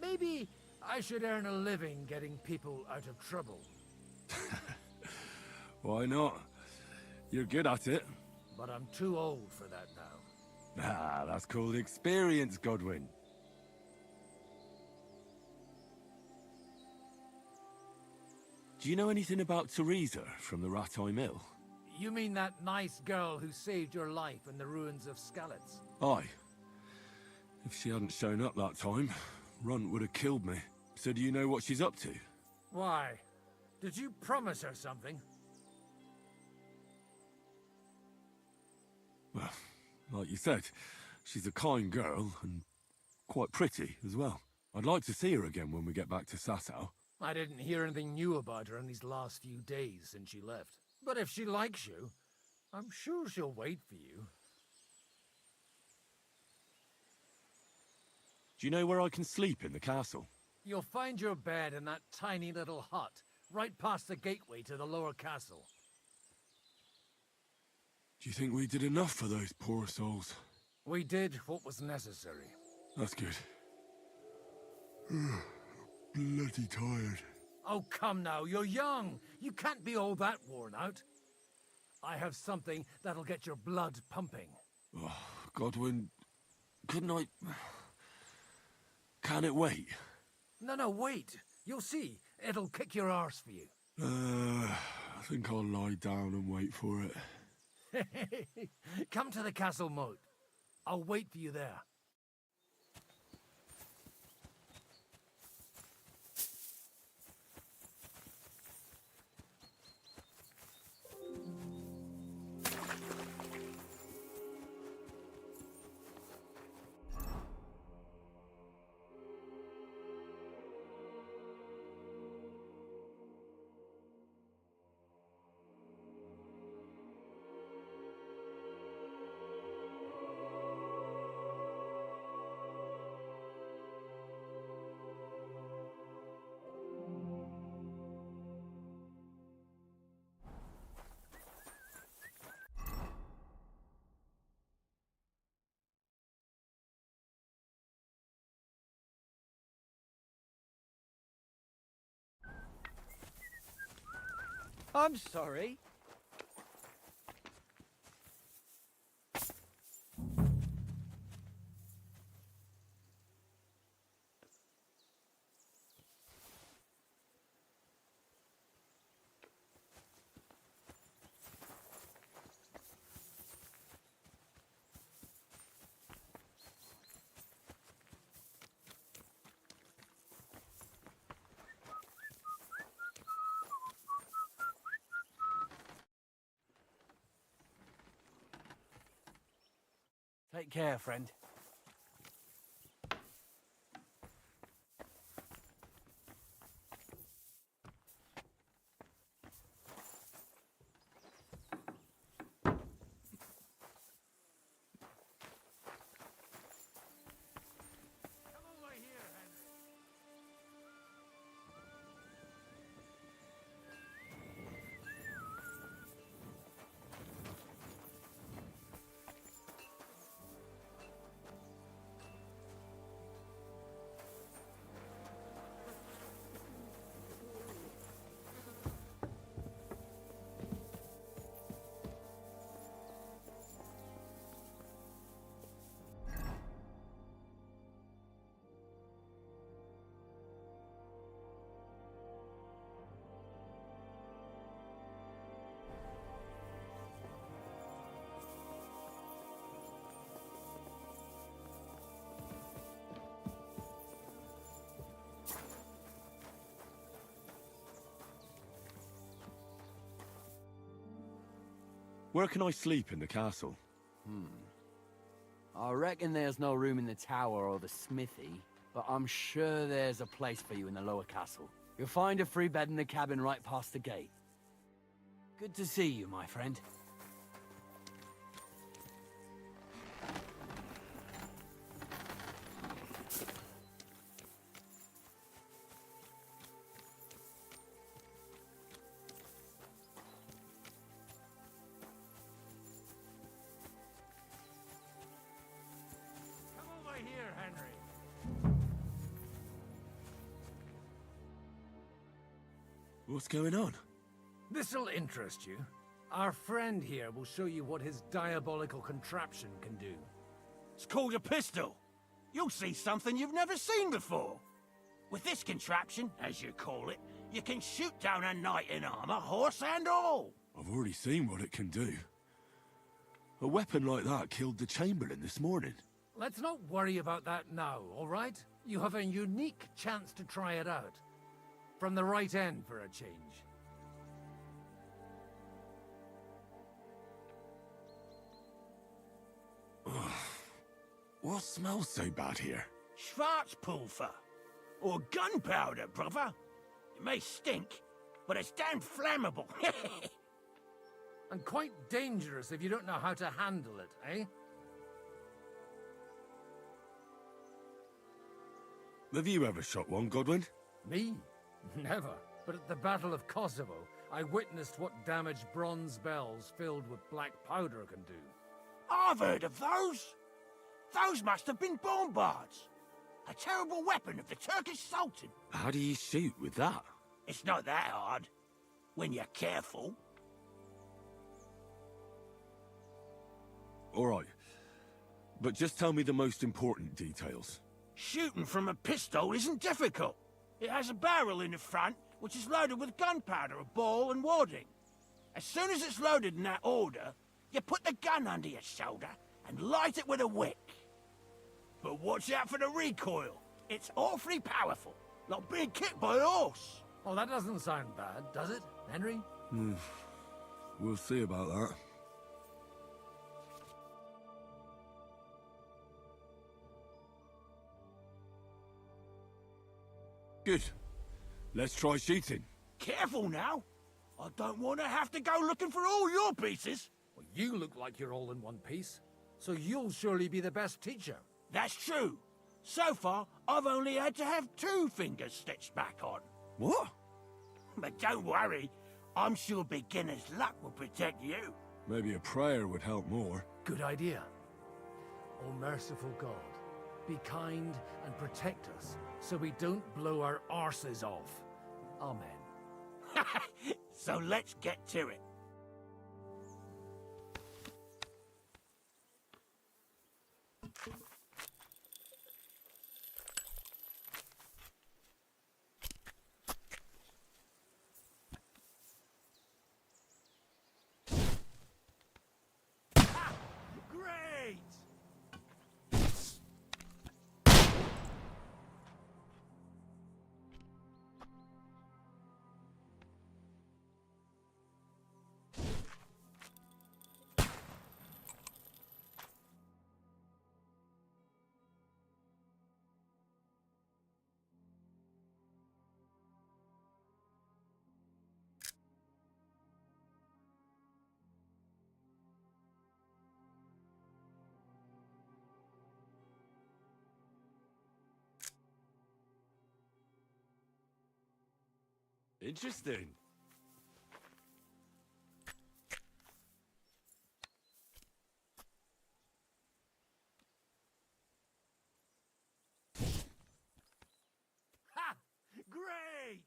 Maybe I should earn a living getting people out of trouble. Why not? You're good at it. But I'm too old for that now. Ah, that's called experience, Godwin. Do you know anything about Teresa from the Rattay Mill? You mean that nice girl who saved your life in the ruins of Skalitz? Aye. If she hadn't shown up that time, Runt would have killed me. So do you know what she's up to? Why? Did you promise her something? Well, like you said, she's a kind girl and quite pretty as well. I'd like to see her again when we get back to Sasau. I didn't hear anything new about her in these last few days since she left. But if she likes you, I'm sure she'll wait for you. Do you know where I can sleep in the castle? You'll find your bed in that tiny little hut, right past the gateway to the lower castle. Do you think we did enough for those poor souls? We did what was necessary. That's good. Bloody tired. Oh, come now, you're young. You can't be all that worn out. I have something that'll get your blood pumping. Oh, Godwin, couldn't I... Can it wait? No, wait. You'll see. It'll kick your arse for you. I think I'll lie down and wait for it. Come to the castle moat. I'll wait for you there. I'm sorry. Take care, friend. Where can I sleep in the castle? I reckon there's no room in the tower or the smithy, but I'm sure there's a place for you in the lower castle. You'll find a free bed in the cabin right past the gate. Good to see you, my friend. Here, Henry. What's going on? This'll interest you. Our friend here will show you what his diabolical contraption can do. It's called a pistol. You'll see something you've never seen before. With this contraption, as you call it, you can shoot down a knight in armor, horse and all. I've already seen what it can do. A weapon like that killed the Chamberlain this morning. Let's not worry about that now, all right? You have a unique chance to try it out. From the right end for a change. What smells so bad here? Schwarzpulver. Or gunpowder, brother. It may stink, but it's damn flammable. And quite dangerous if you don't know how to handle it, eh? Have you ever shot one, Godwin? Me? Never. But at the Battle of Kosovo, I witnessed what damage bronze bells filled with black powder can do. I've heard of those. Those must have been bombards. A terrible weapon of the Turkish Sultan. How do you shoot with that? It's not that hard, when you're careful. All right. But just tell me the most important details. Shooting from a pistol isn't difficult. It has a barrel in the front, which is loaded with gunpowder, a ball, and wadding. As soon as it's loaded in that order, you put the gun under your shoulder and light it with a wick. But watch out for the recoil. It's awfully powerful, like being kicked by a horse. Oh, that doesn't sound bad, does it, Henry? We'll see about that. Good. Let's try shooting. Careful now. I don't want to have to go looking for all your pieces. Well, you look like you're all in one piece, so you'll surely be the best teacher. That's true. So far, I've only had to have 2 fingers stitched back on. What? But don't worry. I'm sure beginner's luck will protect you. Maybe a prayer would help more. Good idea. O merciful God, be kind and protect us so we don't blow our arses off. Amen. So let's get to it. Great! Interesting. Ha! Great!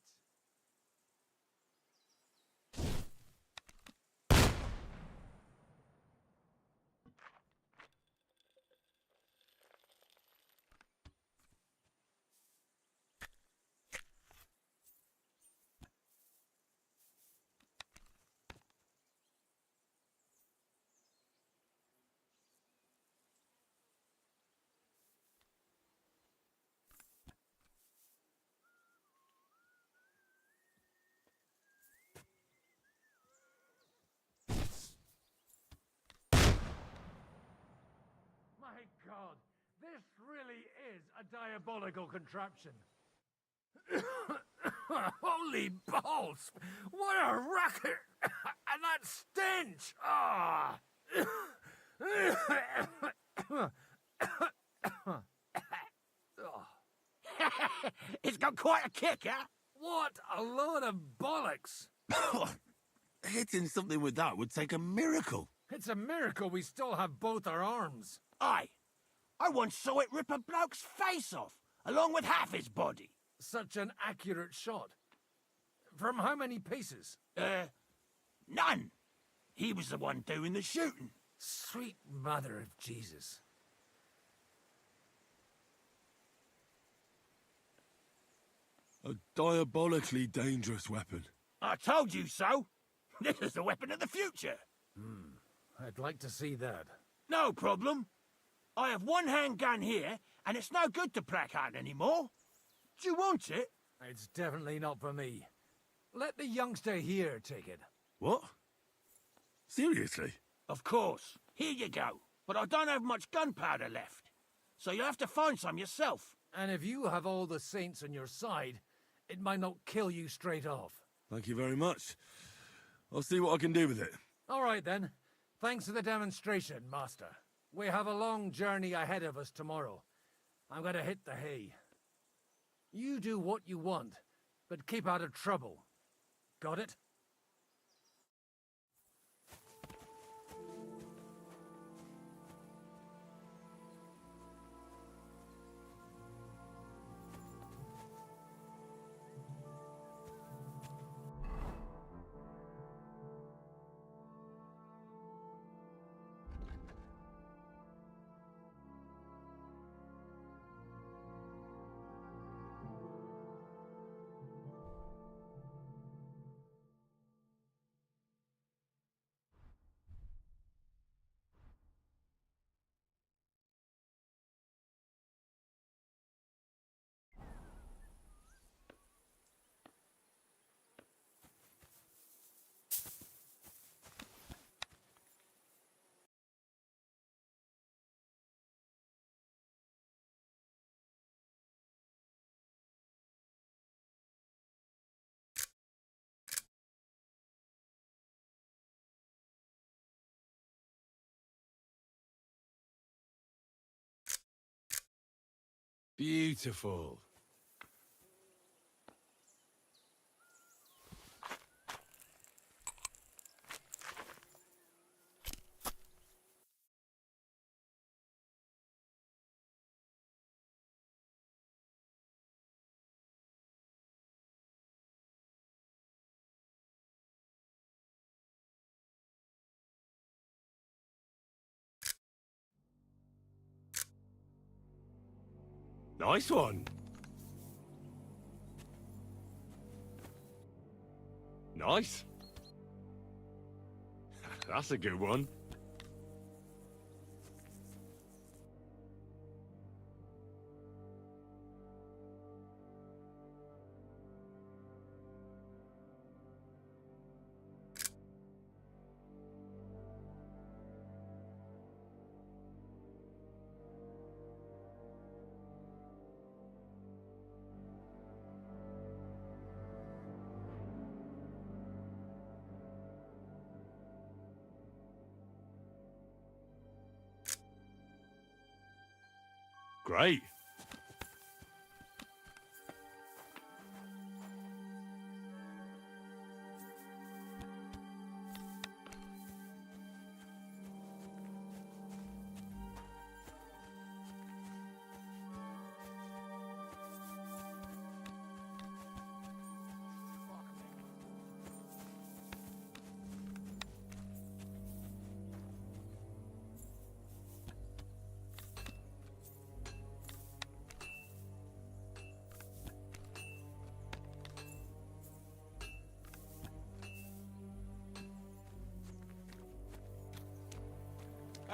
My God, this really is a diabolical contraption. Holy balls! What a racket! And that stench! Ah! It's got quite a kick, huh? What a load of bollocks! Hitting something with that would take a miracle. It's a miracle we still have both our arms. Aye. I once saw it rip a bloke's face off, along with half his body. Such an accurate shot. From how many paces? None. He was the one doing the shooting. Sweet mother of Jesus. A diabolically dangerous weapon. I told you so. This is the weapon of the future. I'd like to see that. No problem. I have one handgun here, and it's no good to placard anymore. Do you want it? It's definitely not for me. Let the youngster here take it. What? Seriously? Of course. Here you go. But I don't have much gunpowder left. So you'll have to find some yourself. And if you have all the saints on your side, it might not kill you straight off. Thank you very much. I'll see what I can do with it. All right, then. Thanks for the demonstration, Master. We have a long journey ahead of us tomorrow. I'm going to hit the hay. You do what you want, but keep out of trouble. Got it? Beautiful. Nice one. Nice. That's a good one. Great.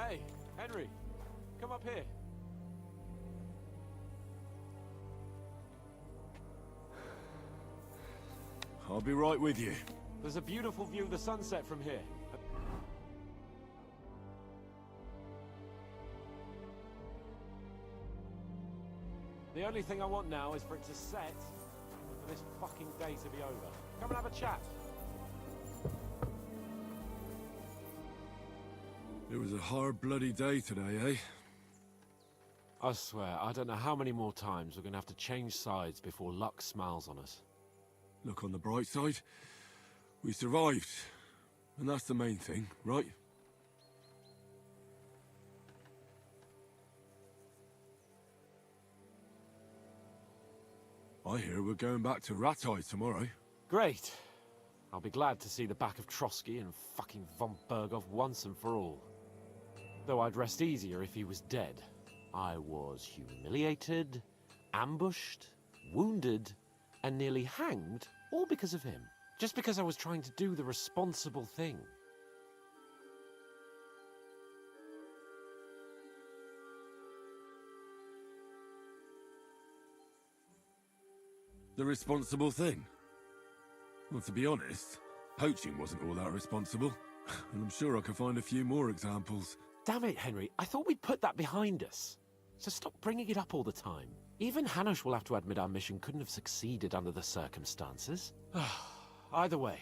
Hey, Henry, come up here. I'll be right with you. There's a beautiful view of the sunset from here. The only thing I want now is for it to set and for this fucking day to be over. Come and have a chat. It was a hard bloody day today, eh? I swear, I don't know how many more times we're gonna have to change sides before luck smiles on us. Look on the bright side. We survived. And that's the main thing, right? I hear we're going back to Rattay tomorrow. Great. I'll be glad to see the back of Trotsky and fucking von Berghoff once and for all. Though I'd rest easier if he was dead. I was humiliated, ambushed, wounded, and nearly hanged, all because of him. Just because I was trying to do the responsible thing. The responsible thing? Well, to be honest, poaching wasn't all that responsible. And I'm sure I could find a few more examples. Damn it, Henry. I thought we'd put that behind us. So stop bringing it up all the time. Even Hanush will have to admit our mission couldn't have succeeded under the circumstances. Either way,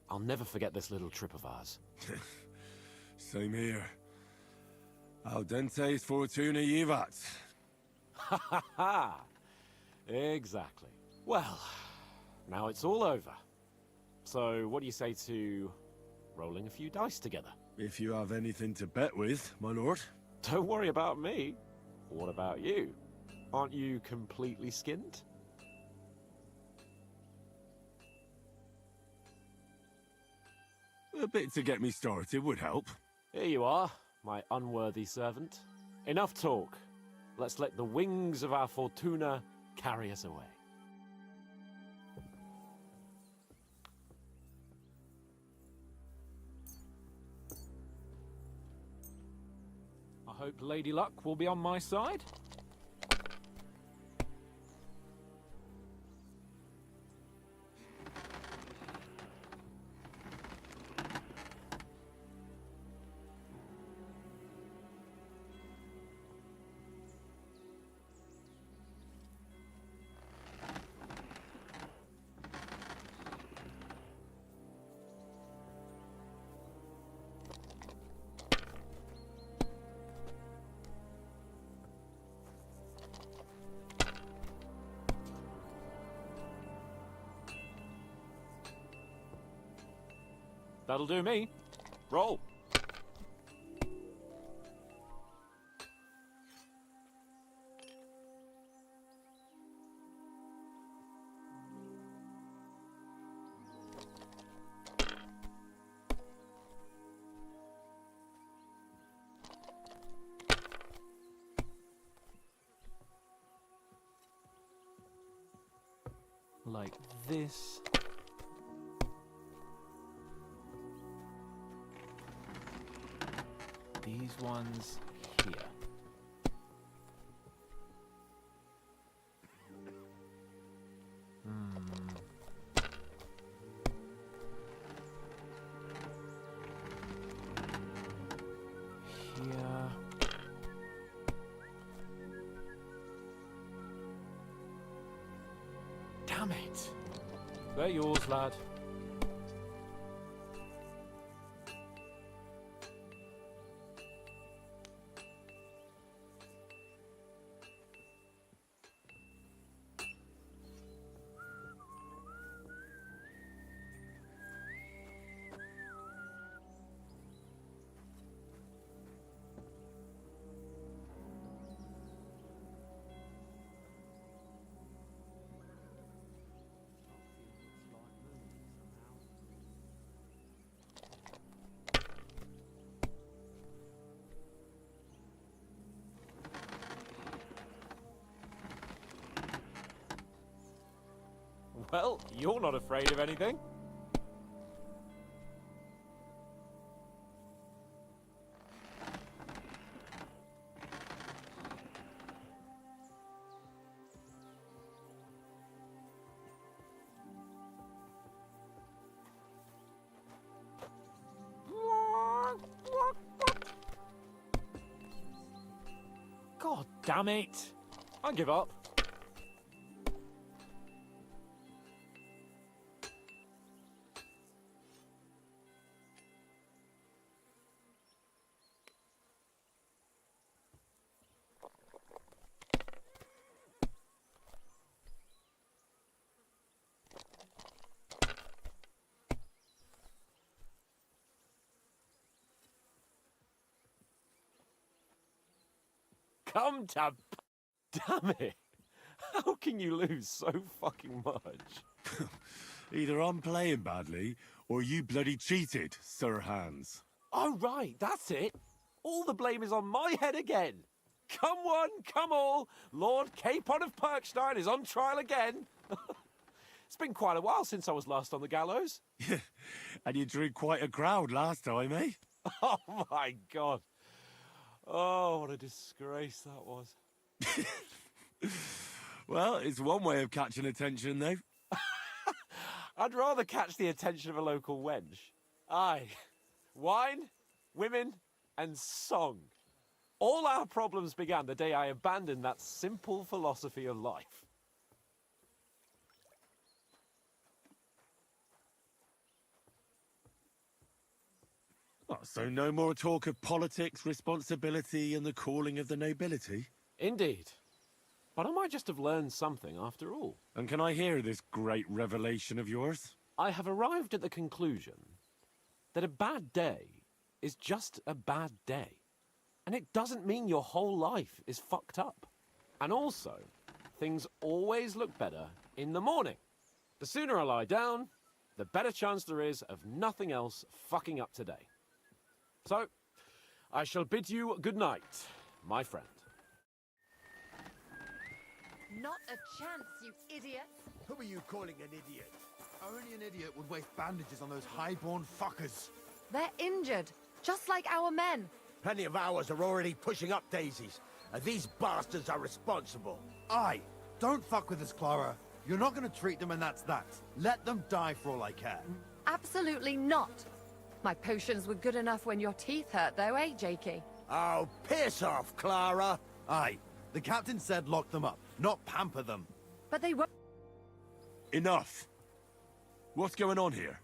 I'll never forget this little trip of ours. Same here. Al dentes fortuna jivat. Ha ha ha! Exactly. Well, now it's all over. So what do you say to rolling a few dice together? If you have anything to bet with, my lord. Don't worry about me. What about you? Aren't you completely skinned? A bit to get me started would help. Here you are, my unworthy servant. Enough talk. Let's let the wings of our Fortuna carry us away. I hope Lady Luck will be on my side. That'll do me. Roll. Like this. These ones here. Here. Damn it. They're yours, lad. Well, you're not afraid of anything. God damn it! I give up. Come to... Damn it! How can you lose so fucking much? Either I'm playing badly, or you bloody cheated, Sir Hans. Oh, right, that's it. All the blame is on my head again. Come one, come all. Lord Capon of Perkstein is on trial again. It's been quite a while since I was last on the gallows. And you drew quite a crowd last time, eh? Oh, my God. Oh, what a disgrace that was. Well, it's one way of catching attention, though. I'd rather catch the attention of a local wench. Aye. Wine, women, and song. All our problems began the day I abandoned that simple philosophy of life. Oh, so no more talk of politics, responsibility, and the calling of the nobility? Indeed. But I might just have learned something after all. And can I hear this great revelation of yours? I have arrived at the conclusion that a bad day is just a bad day. And it doesn't mean your whole life is fucked up. And also, things always look better in the morning. The sooner I lie down, the better chance there is of nothing else fucking up today. So, I shall bid you good night, my friend. Not a chance, you idiots! Who are you calling an idiot? Only an idiot would waste bandages on those high-born fuckers. They're injured, just like our men. Plenty of ours are already pushing up daisies, and these bastards are responsible. Aye, don't fuck with us, Clara. You're not gonna treat them and that's that. Let them die for all I care. Absolutely not. My potions were good enough when your teeth hurt, though, eh, Jakey? Oh, piss off, Clara! Aye, the captain said lock them up, not pamper them. But they were... Enough! What's going on here?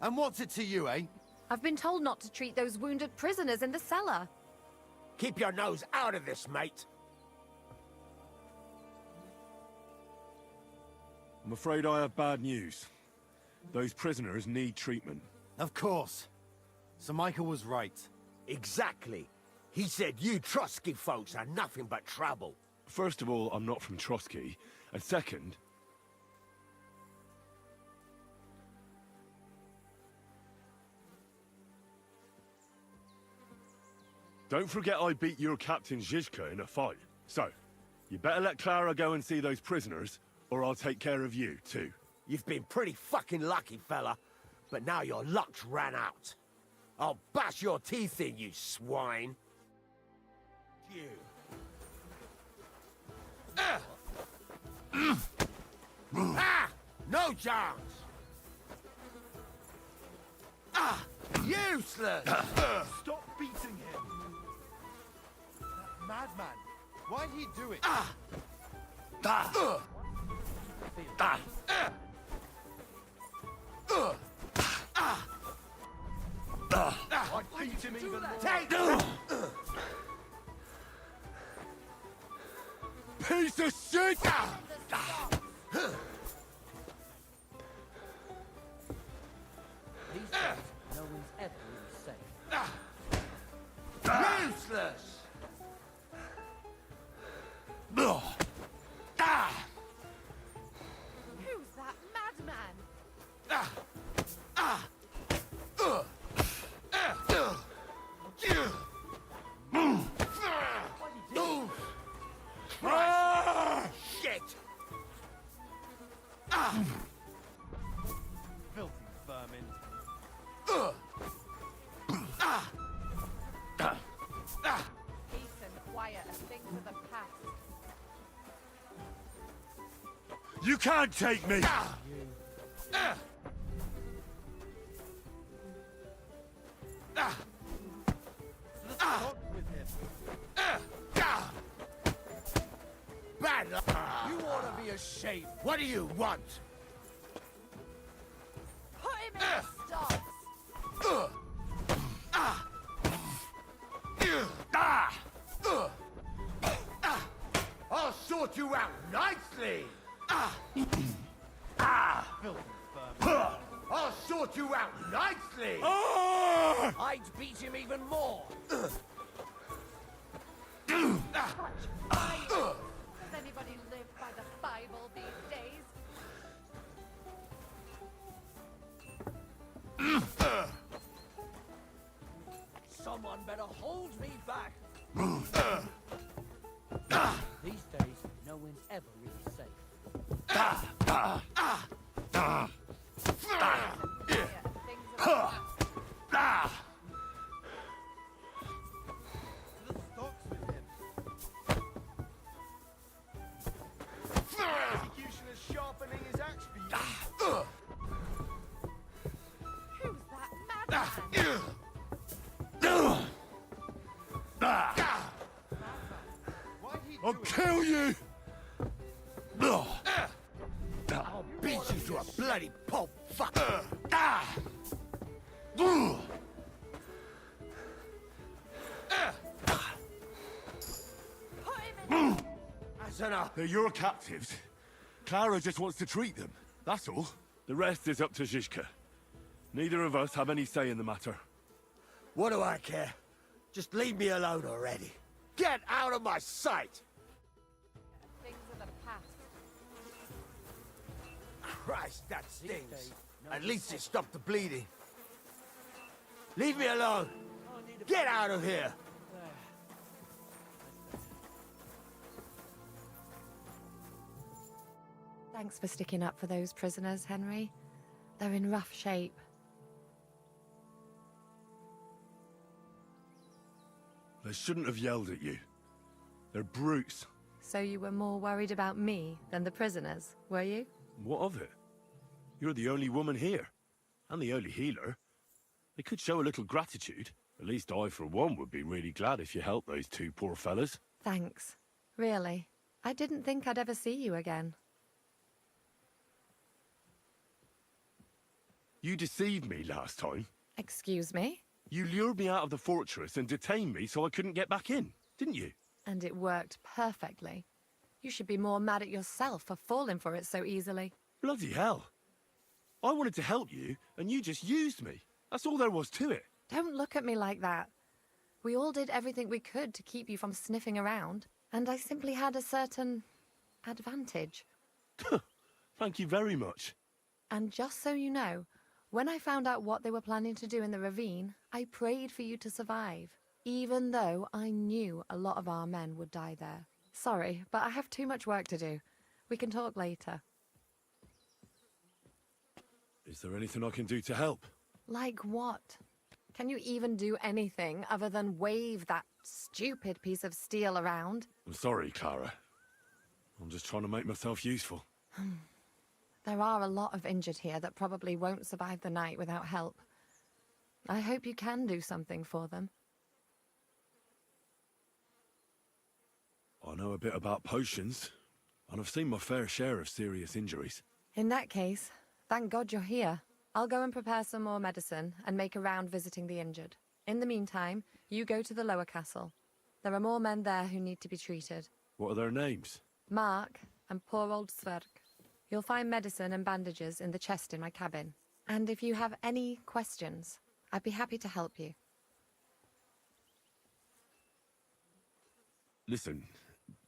And what's it to you, eh? I've been told not to treat those wounded prisoners in the cellar. Keep your nose out of this, mate! I'm afraid I have bad news. Those prisoners need treatment. Of course. Sir Michael was right. Exactly. He said you Trotsky folks are nothing but trouble. First of all, I'm not from Trotsky. And second... Don't forget I beat your Captain Zizka in a fight. So, you better let Clara go and see those prisoners, or I'll take care of you, too. You've been pretty fucking lucky, fella. But now your luck's ran out. I'll bash your teeth in, you swine. You. Ah! No chance! Ah! Useless! Stop beating him! That madman! Why'd he do it? I'd beat him even more. Take Piece of shit! These days, no one's ever really safe. Useless! Who's that madman? Shit! Filthy vermin. Peace and quiet are things of the past. You can't take me! Bad luck. You ought to be ashamed. What do you want? Put him in the stocks! I'll sort you out nicely. Filthy vermin. I'll sort you out nicely. I'd beat him even more. Does anybody live by the Bible these days? Someone better hold me back. These days, no one's ever really safe. Executioner's sharpening his axe for you. Who's that madman? I'll kill you! I'll beat you to a bloody pulp, fuck. That's enough. They're your captives. Clara just wants to treat them, that's all. The rest is up to Zizka. Neither of us have any say in the matter. What do I care? Just leave me alone already. Get out of my sight! Things of the past. Christ, that stings. At least it stopped the bleeding. Leave me alone. Get out of here. Thanks for sticking up for those prisoners, Henry. They're in rough shape. They shouldn't have yelled at you. They're brutes. So you were more worried about me than the prisoners, were you? What of it? You're the only woman here. And the only healer. They could show a little gratitude. At least I, for one, would be really glad if you helped those two poor fellas. Thanks. Really. I didn't think I'd ever see you again. You deceived me last time. Excuse me? You lured me out of the fortress and detained me so I couldn't get back in, didn't you? And it worked perfectly. You should be more mad at yourself for falling for it so easily. Bloody hell. I wanted to help you, and you just used me. That's all there was to it. Don't look at me like that. We all did everything we could to keep you from sniffing around, and I simply had a certain advantage. Thank you very much. And just so you know, when I found out what they were planning to do in the ravine, I prayed for you to survive, even though I knew a lot of our men would die there. Sorry, but I have too much work to do. We can talk later. Is there anything I can do to help? Like what? Can you even do anything other than wave that stupid piece of steel around? I'm sorry, Clara. I'm just trying to make myself useful. There are a lot of injured here that probably won't survive the night without help. I hope you can do something for them. I know a bit about potions, and I've seen my fair share of serious injuries. In that case, thank God you're here. I'll go and prepare some more medicine and make a round visiting the injured. In the meantime, you go to the lower castle. There are more men there who need to be treated. What are their names? Mark and poor old Sverk. You'll find medicine and bandages in the chest in my cabin. And if you have any questions, I'd be happy to help you. Listen,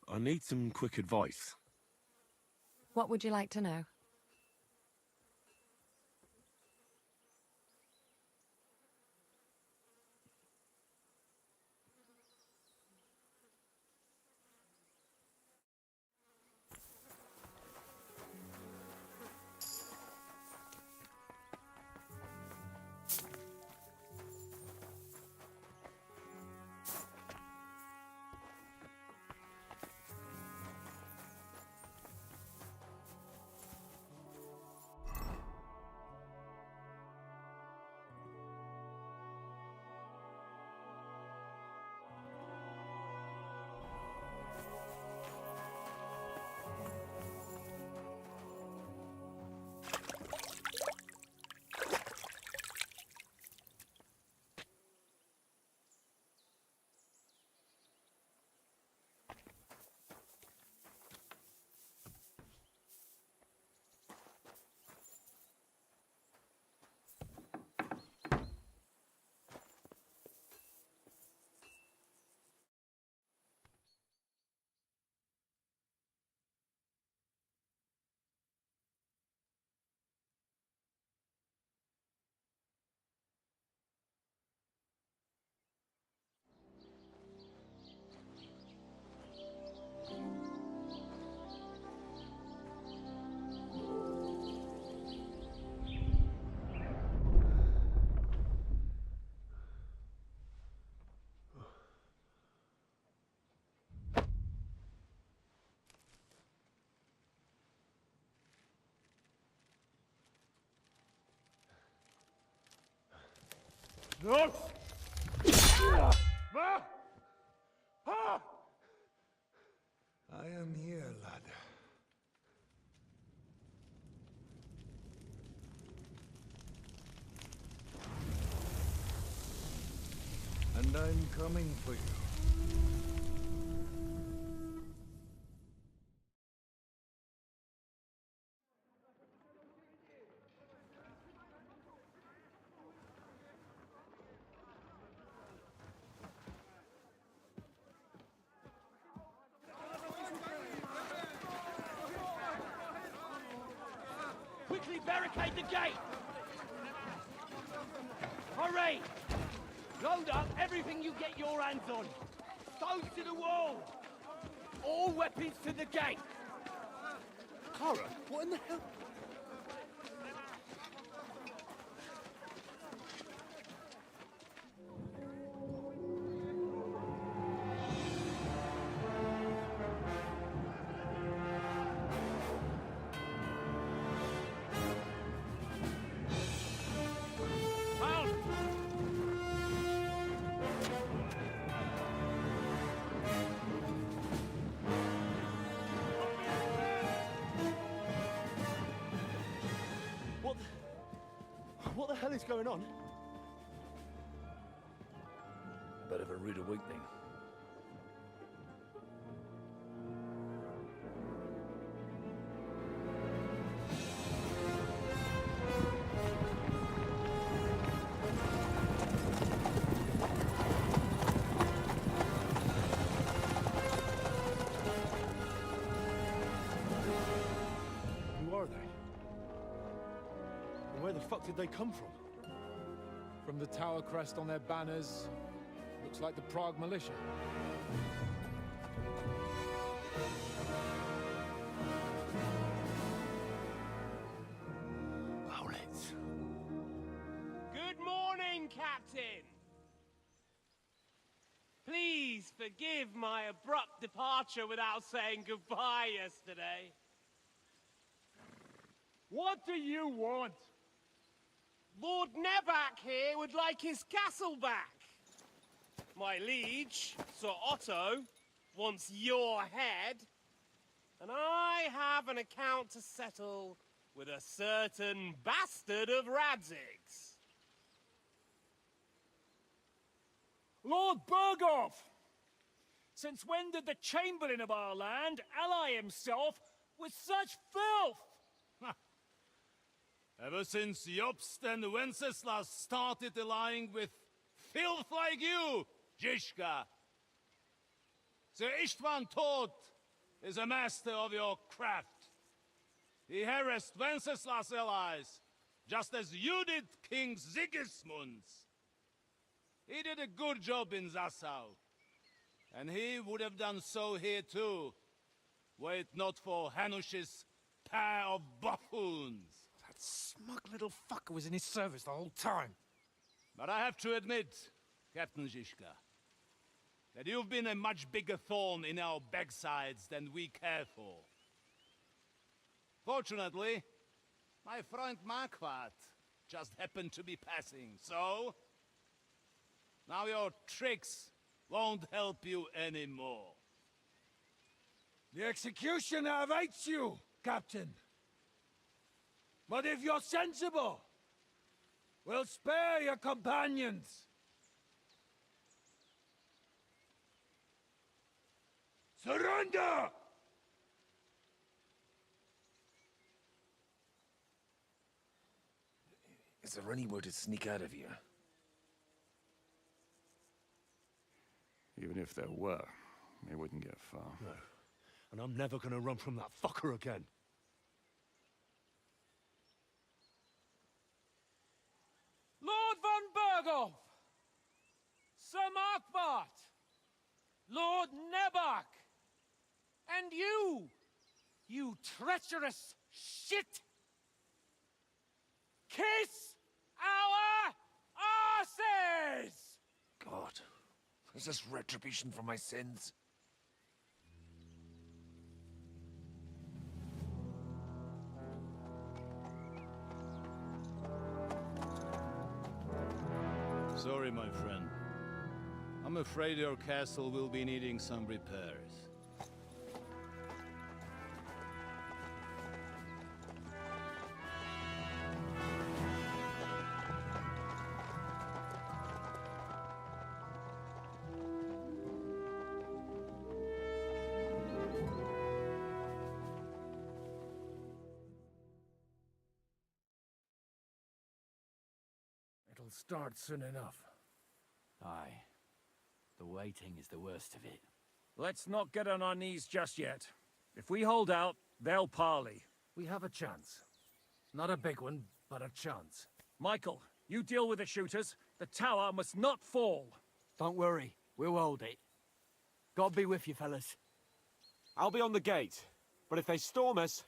I need some quick advice. What would you like to know? No! I am here, lad. And I'm coming for you. Quickly barricade the gate! Hurry! Load up everything you get your hands on. Stones to the wall! All weapons to the gate! Clara, what in the hell? What the hell is going on? Bit of a rude awakening. fuck did they come from? From the tower crest on their banners, looks like the Prague militia. Owlets. Good morning, Captain! Please forgive my abrupt departure without saying goodbye yesterday. What do you want? Lord Nebak here would like his castle back. My liege, Sir Otto, wants your head. And I have an account to settle with a certain bastard of Radzig's. Lord Berghoff! Since when did the Chamberlain of our land ally himself with such filth? Ever since Jobst and Wenceslas started allying with filth like you, Zizka. Sir Istvan Tod is a master of your craft. He harassed Wenceslas' allies, just as you did King Sigismund's. He did a good job in Zassau, and he would have done so here too, were it not for Hanush's pair of buffoons. That smug little fucker was in his service the whole time. But I have to admit, Captain Zizka, that you've been a much bigger thorn in our backsides than we care for. Fortunately, my friend Marquardt just happened to be passing, so... now your tricks won't help you anymore. The executioner awaits you, Captain. But if you're sensible, we'll spare your companions. Surrender! Is there any way to sneak out of here? Even if there were, we wouldn't get far. No. And I'm never gonna run from that fucker again. Lord von Berghoff! Sir Markwart! Lord Nebak! And you treacherous shit! Kiss our asses! God, is this retribution for my sins? Sorry, my friend. I'm afraid your castle will be needing some repairs. It'll start soon enough. Aye. The waiting is the worst of it. Let's not get on our knees just yet. If we hold out, they'll parley. We have a chance. Not a big one, but a chance. Michael, you deal with the shooters. The tower must not fall. Don't worry. We'll hold it. God be with you, fellas. I'll be on the gate. But if they storm us,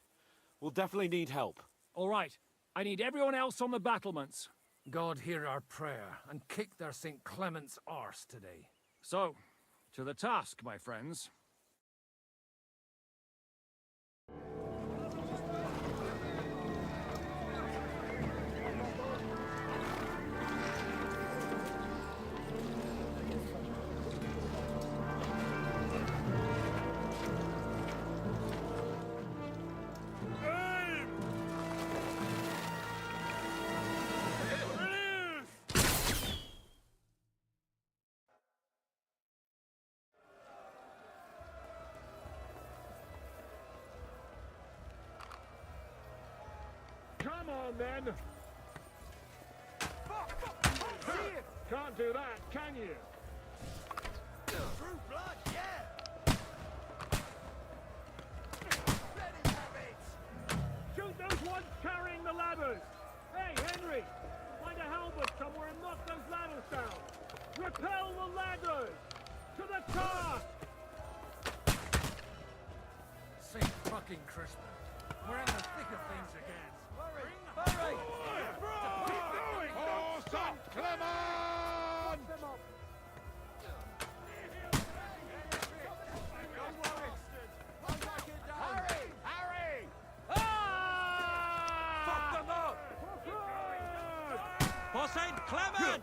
we'll definitely need help. All right. I need everyone else on the battlements. God hear our prayer, and kick their St. Clement's arse today. So, to the task, my friends. Come on, then! Can't do that, can you? True blood, yeah! Let him have it! Shoot those ones carrying the ladders! Hey, Henry! Fell the ladders! To the task! St. fucking Crispin. We're in the thick of things again. Hurry! Hurry! Oh, St. Clement! Harry! Harry! Fuck them up! For St. Clement!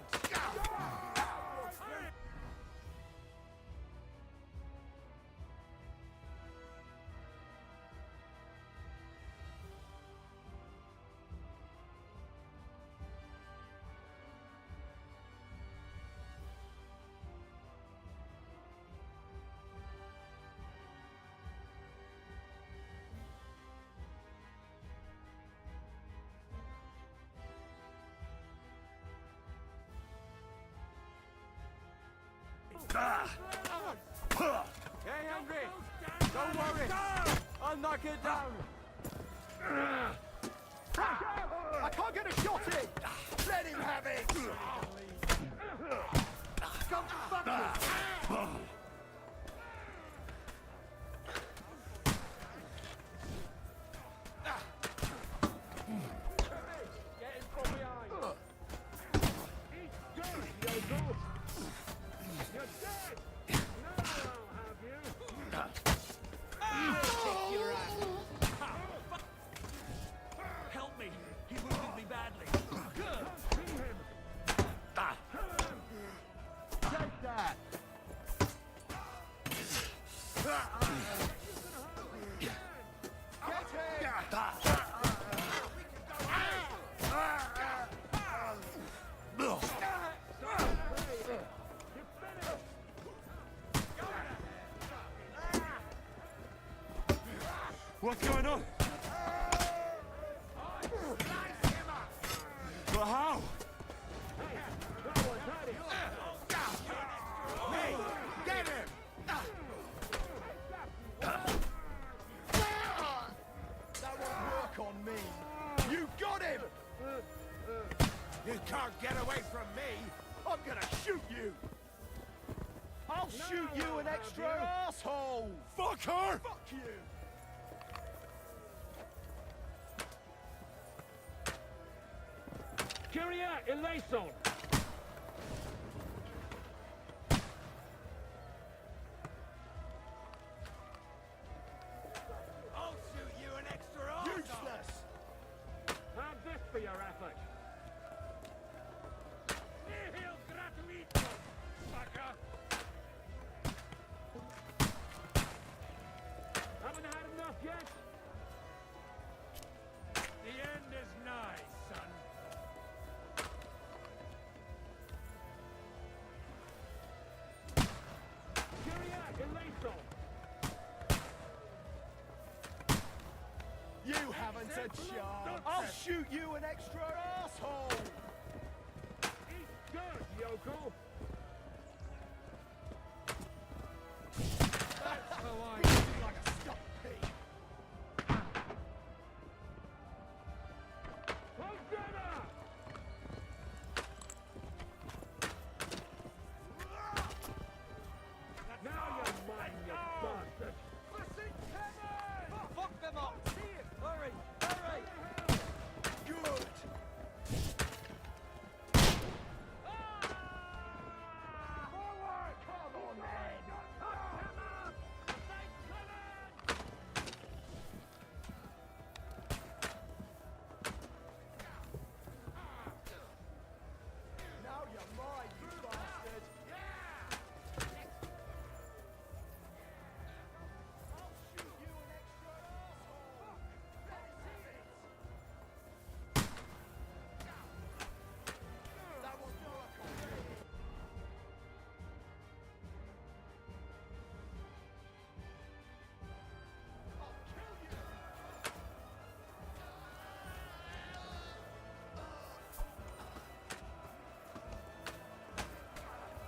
Hey, Henry! Don't worry! I'll knock it down! I can't get a shot in! Let him have it! Come fuck Get him from behind! He's good, Yogo! You're dead! Now I'll have you! Kick your ass! Help me! He wounded me badly. Take that! What's going on? But how? Hey, get him! That won't work on me. You got him! You can't get away from me. I'm gonna shoot you. I'll shoot you, an extra asshole. Fuck her! Fuck you. Kyria eleison! I'll shoot you, an extra asshole. Useless. Have this for your effort. Nihil gratuito, fucker! Haven't had enough yet? The end is nigh, son. Kyria eleison! You haven't a chance. I'll shoot you, an extra asshole. Eat good, yokel! That's how I feel like a stuck pig. Hosanna! Now you're mine, you bastard! Fuck them up. Hurry, hurry. Good. Forward! Come on, man. Now you're mine, you bastard. I'll shoot you, an extra asshole. Let it see it. That won't work on me. I'll kill you.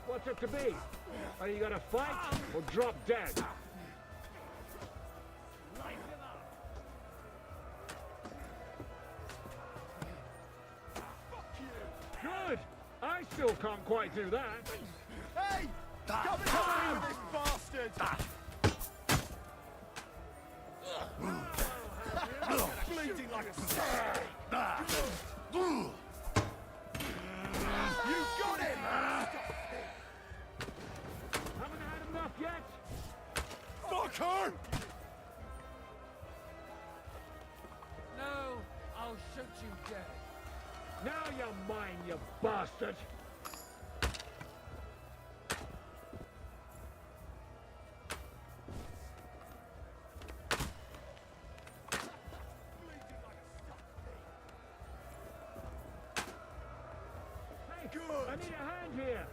What's it to be? Are you gonna fight or drop dead? Good! I still can't quite do that. Hey! Bleeding like a sack. You got him! Haven't had enough yet? Fuck her! No, I'll shoot you dead. Now you're mine, you bastard! Good! I need a hand here!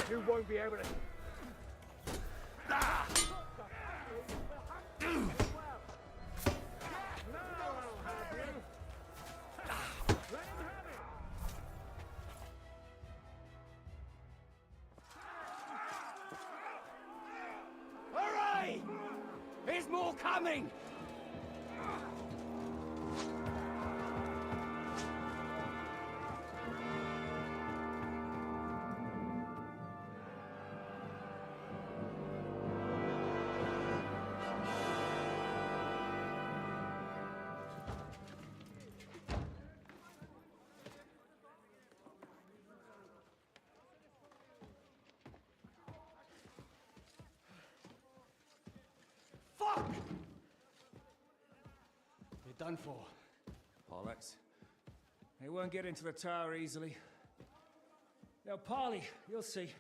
You won't be able to... Hurry! There's more coming! Fuck! You're done for. Bollocks. They won't get into the tower easily. Now, Parley, you'll see.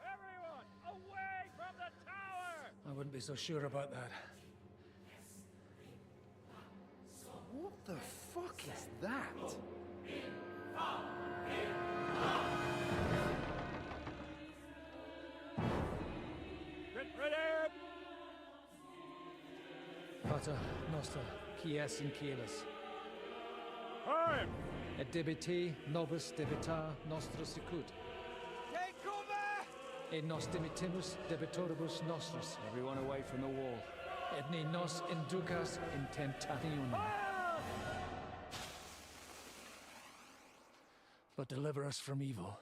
Everyone, away from the tower! I wouldn't be so sure about that. What the fuck is that? Ready! Pater Noster, Kies in Kielis. Time! Et debiti nobis debita nostra sicut. Take cover! Et nos dimitimus debitoribus nostris. Everyone away from the wall. Et ne nos inducas in tentationem. But deliver us from evil.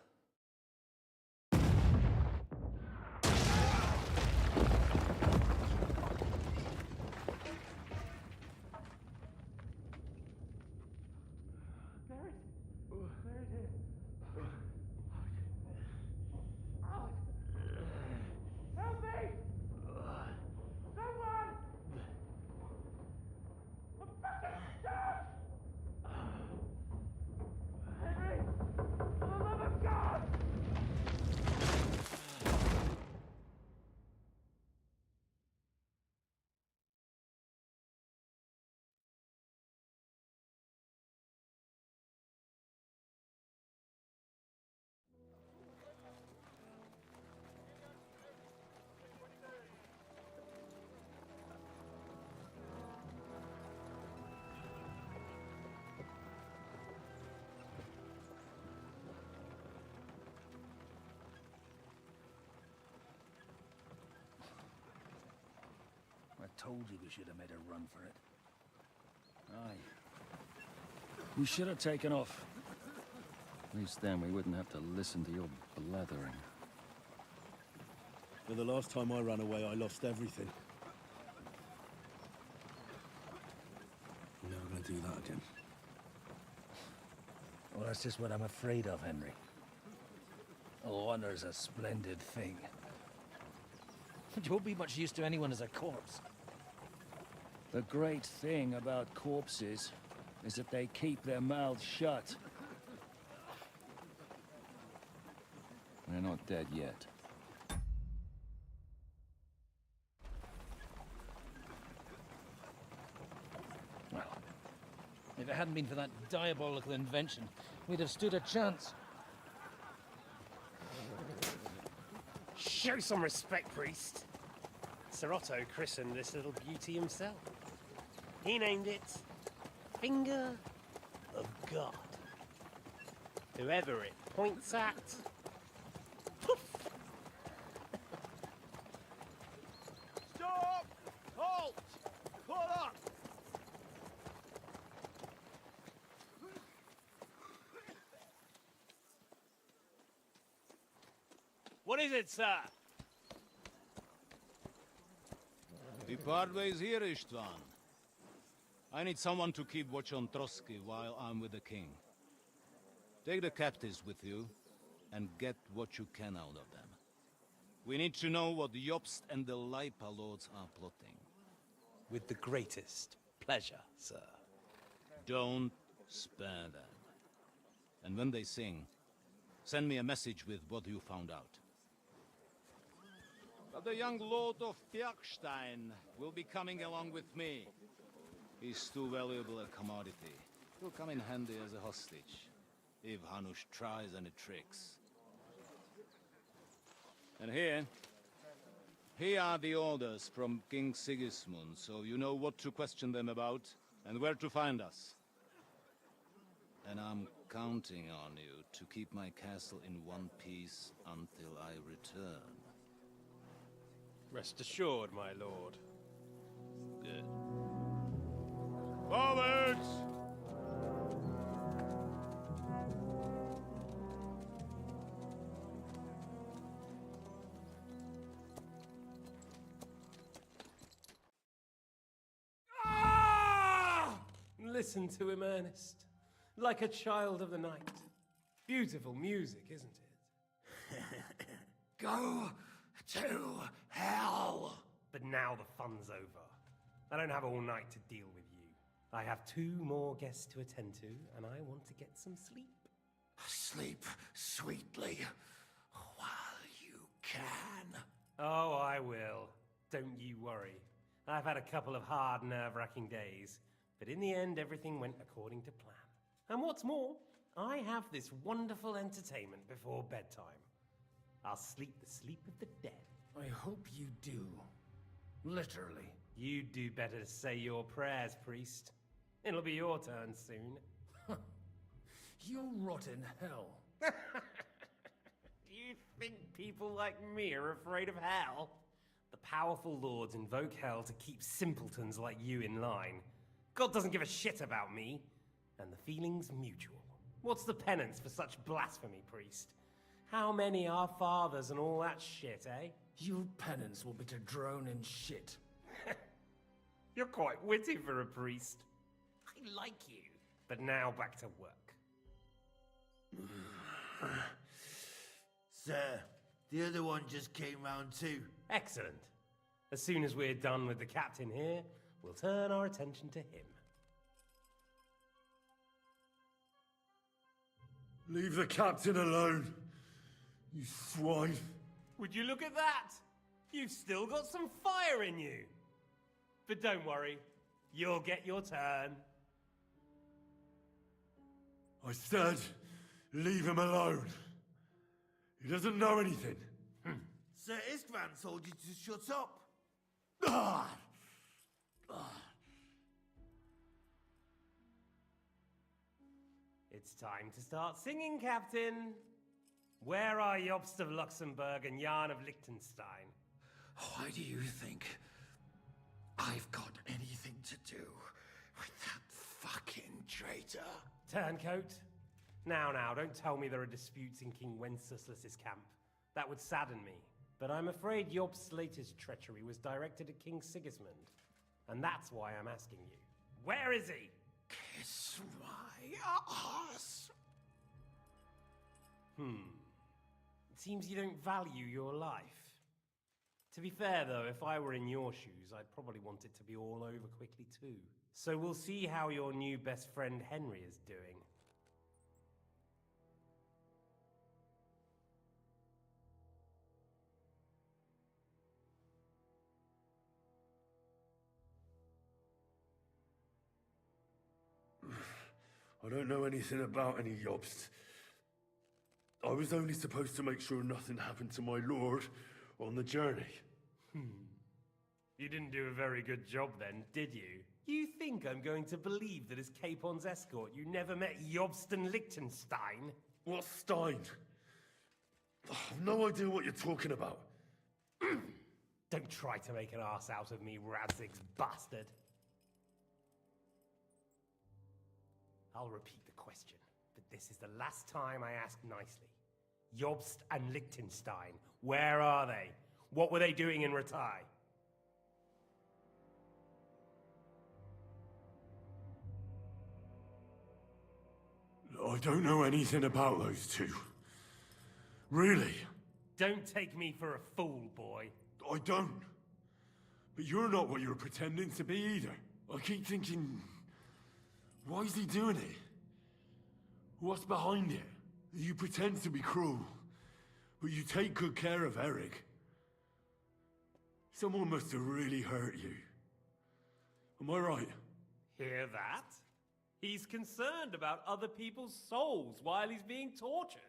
Help me! Someone! I'm fucking stuck! Henry! For the love of God! I told you we should have made a run for it. Aye. We should have taken off. At least then we wouldn't have to listen to your blathering. But the last time I ran away, I lost everything. We're never gonna do that again. Well, that's just what I'm afraid of, Henry. Honor's a splendid thing. You won't be much use to anyone as a corpse. The great thing about corpses is that they keep their mouths shut. We're not dead yet. Well, if it hadn't been for that diabolical invention, we'd have stood a chance. Show some respect, priest. Sir Otto christened this little beauty himself. He named it Finger of God. Whoever it points at, poof! Stop! Halt! Pull up! What is it, sir? We part ways here, Istvan. I need someone to keep watch on Trotsky while I'm with the king. Take the captives with you, and get what you can out of them. We need to know what the Jobst and the Leipa lords are plotting. With the greatest pleasure, sir. Don't spare them. And when they sing, send me a message with what you found out. But the young lord of Bjergstein will be coming along with me. He's too valuable a commodity. He'll come in handy as a hostage, if Hanush tries any tricks. And here are the orders from King Sigismund, so you know what to question them about, and where to find us. And I'm counting on you to keep my castle in one piece until I return. Rest assured, my lord. Good. Forwards! Listen to him, Ernest. Like a child of the night. Beautiful music, isn't it? Go to hell! But now the fun's over. I don't have all night to deal with you. I have 2 more guests to attend to, and I want to get some sleep. Sleep sweetly while you can. Oh, I will. Don't you worry. I've had a couple of hard, nerve-wracking days, but in the end, everything went according to plan. And what's more, I have this wonderful entertainment before bedtime. I'll sleep the sleep of the dead. I hope you do. Literally. You'd do better to say your prayers, priest. It'll be your turn soon. You'll rot in hell. Do you think people like me are afraid of hell? The powerful lords invoke hell to keep simpletons like you in line. God doesn't give a shit about me. And the feeling's mutual. What's the penance for such blasphemy, priest? How many are fathers and all that shit, eh? Your penance will be to drown in shit. You're quite witty for a priest. I like you. But now back to work. Sir, the other one just came round too. Excellent. As soon as we're done with the captain here, we'll turn our attention to him. Leave the captain alone, you swine. Would you look at that? You've still got some fire in you. But don't worry, you'll get your turn. I said, leave him alone. He doesn't know anything. Sir Istvan told you to shut up. It's time to start singing, Captain. Where are Jobst of Luxembourg and Jan of Liechtenstein? Why do you think I've got anything to do with that fucking traitor? Turncoat. Now, don't tell me there are disputes in King Wenceslas's camp. That would sadden me. But I'm afraid Jobst's latest treachery was directed at King Sigismund. And that's why I'm asking you. Where is he? Kiss my ass. It seems you don't value your life. To be fair, though, if I were in your shoes, I'd probably want it to be all over quickly, too. So we'll see how your new best friend Henry is doing. I don't know anything about any Jobst. I was only supposed to make sure nothing happened to my lord on the journey. You didn't do a very good job then, did you? You think I'm going to believe that as Capon's escort you never met Jobsten Liechtenstein? What Stein? I've no idea what you're talking about. Don't try to make an ass out of me, Radzig's bastard. I'll repeat the question, but this is the last time I ask nicely. Jobst and Liechtenstein, where are they? What were they doing in Ratai? I don't know anything about those two. Really? Don't take me for a fool, boy. I don't. But you're not what you're pretending to be either. I keep thinking, why is he doing it? What's behind it? You pretend to be cruel, but you take good care of Eric. Someone must have really hurt you. Am I right? Hear that? He's concerned about other people's souls while he's being tortured.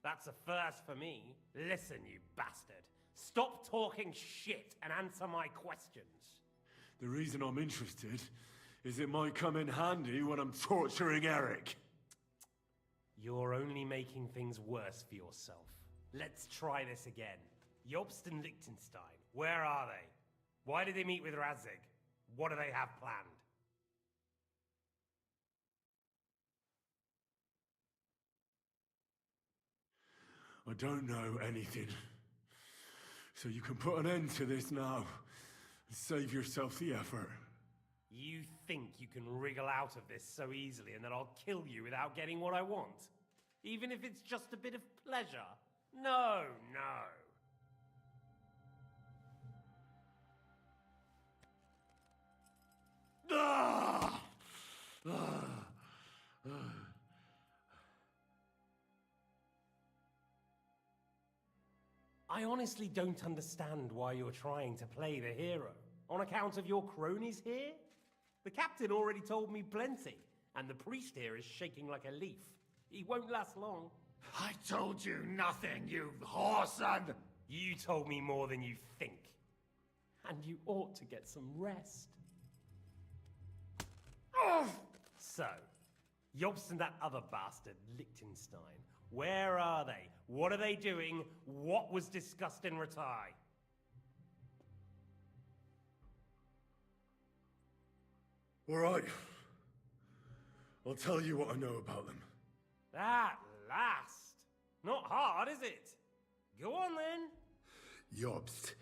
That's a first for me. Listen, you bastard. Stop talking shit and answer my questions. The reason I'm interested is it might come in handy when I'm torturing Eric. You're only making things worse for yourself. Let's try this again. Jobst and Liechtenstein, where are they? Why did they meet with Radzig? What do they have planned? I don't know anything. So you can put an end to this now and save yourself the effort. You think you can wriggle out of this so easily and that I'll kill you without getting what I want? Even if it's just a bit of pleasure? No, no. Ah! Ah! Ah! I honestly don't understand why you're trying to play the hero. On account of your cronies here? The captain already told me plenty, and the priest here is shaking like a leaf. He won't last long. I told you nothing, you whoreson! You told me more than you think. And you ought to get some rest. So, Jobst and that other bastard, Liechtenstein, where are they? What are they doing? What was discussed in Ratai? All right. I'll tell you what I know about them. At last! Not hard, is it? Go on then. Jobst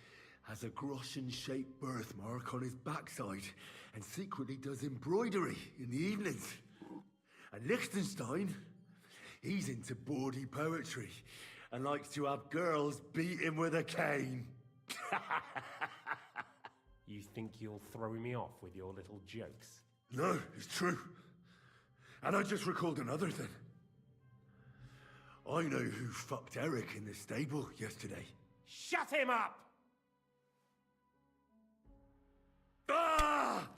has a Groschen-shaped birthmark on his backside and secretly does embroidery in the evenings. And Liechtenstein, he's into bawdy poetry and likes to have girls beat him with a cane. You think you'll throw me off with your little jokes? No, it's true. And I just recalled another thing. I know who fucked Eric in the stable yesterday. Shut him up! Ah!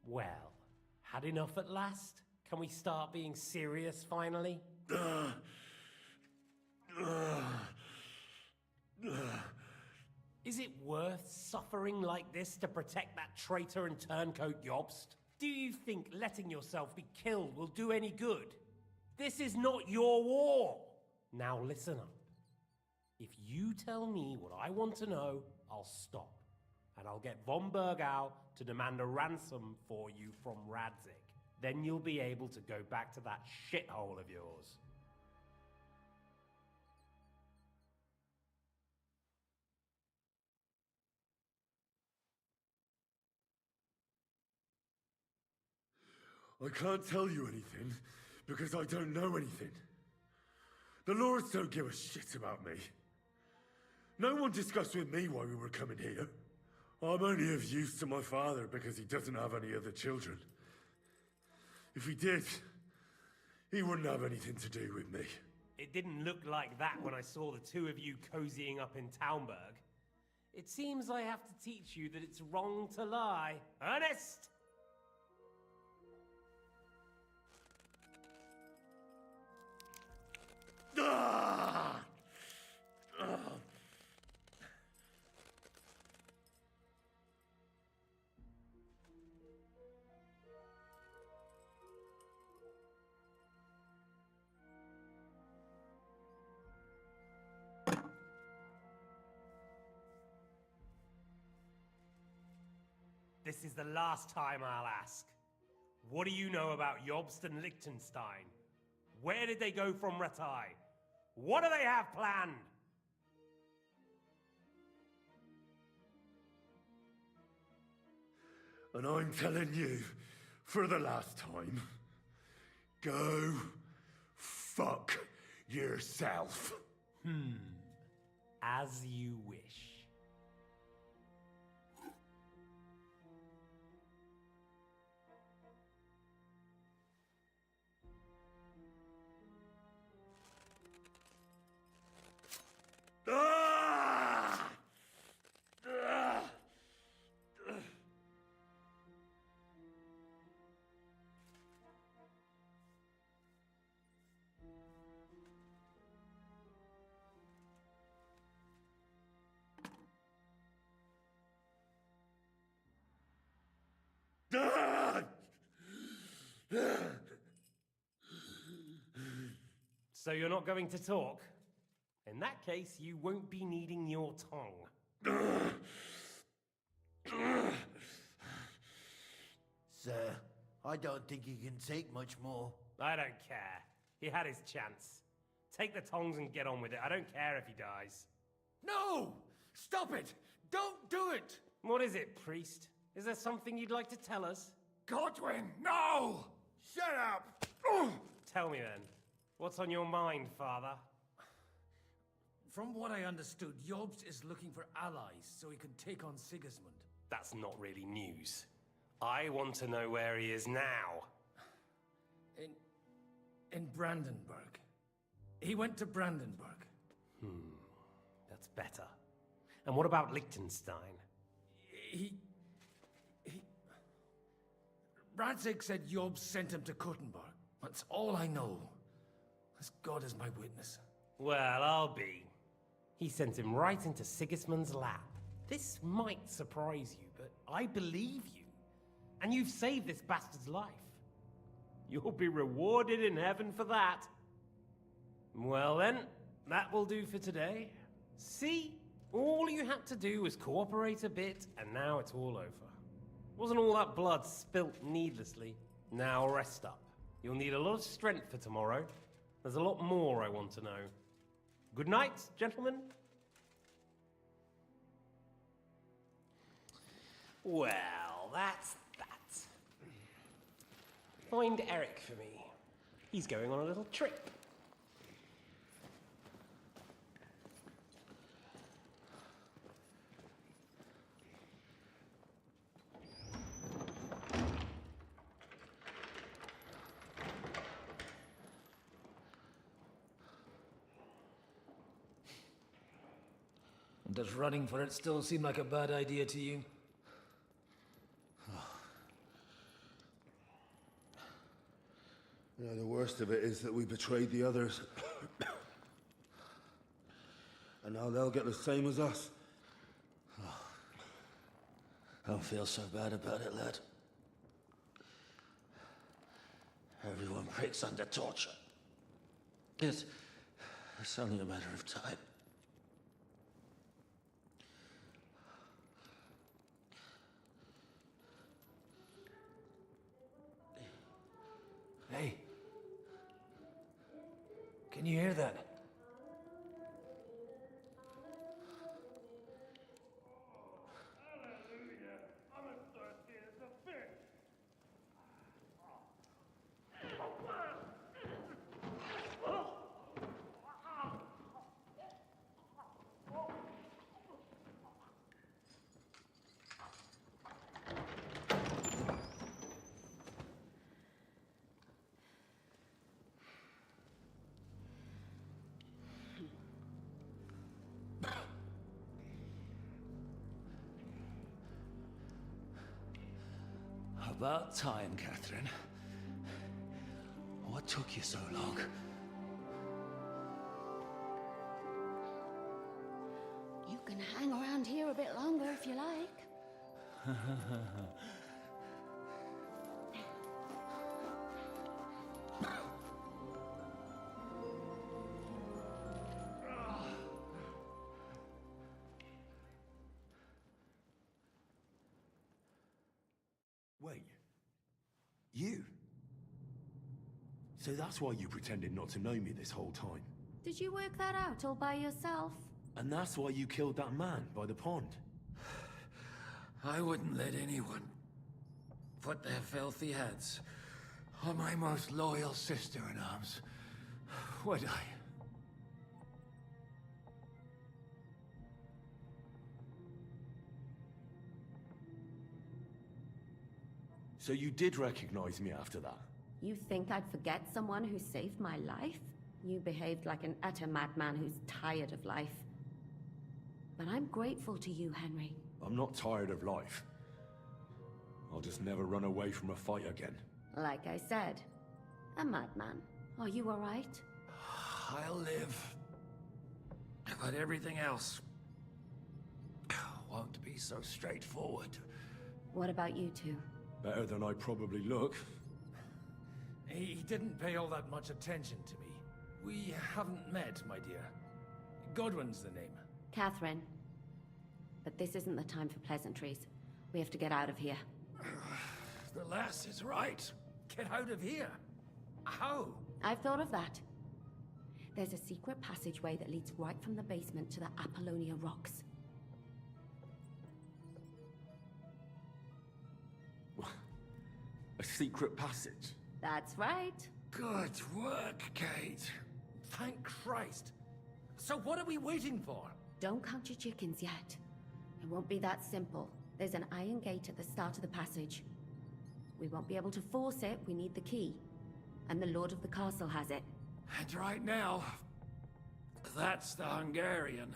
Well, had enough at last? Can we start being serious finally? Is it worth suffering like this to protect that traitor and turncoat Jobst? Do you think letting yourself be killed will do any good? This is not your war! Now listen up. If you tell me what I want to know, I'll stop. And I'll get von Bergau to demand a ransom for you from Radzig. Then you'll be able to go back to that shithole of yours. I can't tell you anything because I don't know anything. The lords don't give a shit about me. No one discussed with me why we were coming here. I'm only of use to my father because he doesn't have any other children. If he did, he wouldn't have anything to do with me. It didn't look like that when I saw the two of you cozying up in Townburg. It seems I have to teach you that it's wrong to lie. Ernest! This is the last time I'll ask. What do you know about Jobst and Liechtenstein? Where did they go from Ratai? What do they have planned? And I'm telling you, for the last time, go fuck yourself. As you wish. So you're not going to talk? In that case, you won't be needing your tongue. Sir, I don't think he can take much more. I don't care. He had his chance. Take the tongs and get on with it. I don't care if he dies. No! Stop it! Don't do it! What is it, priest? Is there something you'd like to tell us? Godwin, no! Shut up! Tell me then. What's on your mind, father? From what I understood, Jobst is looking for allies so he can take on Sigismund. That's not really news. I want to know where he is now. In Brandenburg. He went to Brandenburg. That's better. And what about Liechtenstein? Radzig said Jobst sent him to Kuttenberg. That's all I know. As God is my witness. Well, I'll be. He sent him right into Sigismund's lap. This might surprise you, but I believe you. And you've saved this bastard's life. You'll be rewarded in heaven for that. Well then, that will do for today. See? All you had to do was cooperate a bit, and now it's all over. Wasn't all that blood spilt needlessly. Now rest up. You'll need a lot of strength for tomorrow. There's a lot more I want to know. Good night, gentlemen. Well, that's that. Find Eric for me. He's going on a little trip. And does running for it still seem like a bad idea to you? You know, the worst of it is that we betrayed the others. And now they'll get the same as us. Don't feel so bad about it, lad. Everyone breaks under torture. It's only a matter of time. Hey. Can you hear that? About time, Catherine. What took you so long? You can hang around here a bit longer if you like. Wait. You? So that's why you pretended not to know me this whole time. Did you work that out all by yourself? And that's why you killed that man by the pond. I wouldn't let anyone put their filthy heads on my most loyal sister-in-arms, would I? So you did recognize me after that? You think I'd forget someone who saved my life? You behaved like an utter madman who's tired of life. But I'm grateful to you, Henry. I'm not tired of life. I'll just never run away from a fight again. Like I said, a madman. Are you alright? I'll live. But everything else won't be so straightforward. What about you two? Better than I probably look. He didn't pay all that much attention to me. We haven't met, my dear. Godwin's the name. Catherine. But this isn't the time for pleasantries. We have to get out of here. The lass is right. Get out of here. How? I've thought of that. There's a secret passageway that leads right from the basement to the Apollonia Rocks. A secret passage? That's right. Good work, Kate. Thank Christ. So what are we waiting for? Don't count your chickens yet. It won't be that simple. There's an iron gate at the start of the passage. We won't be able to force it, we need the key. And the Lord of the Castle has it. And right now, that's the Hungarian.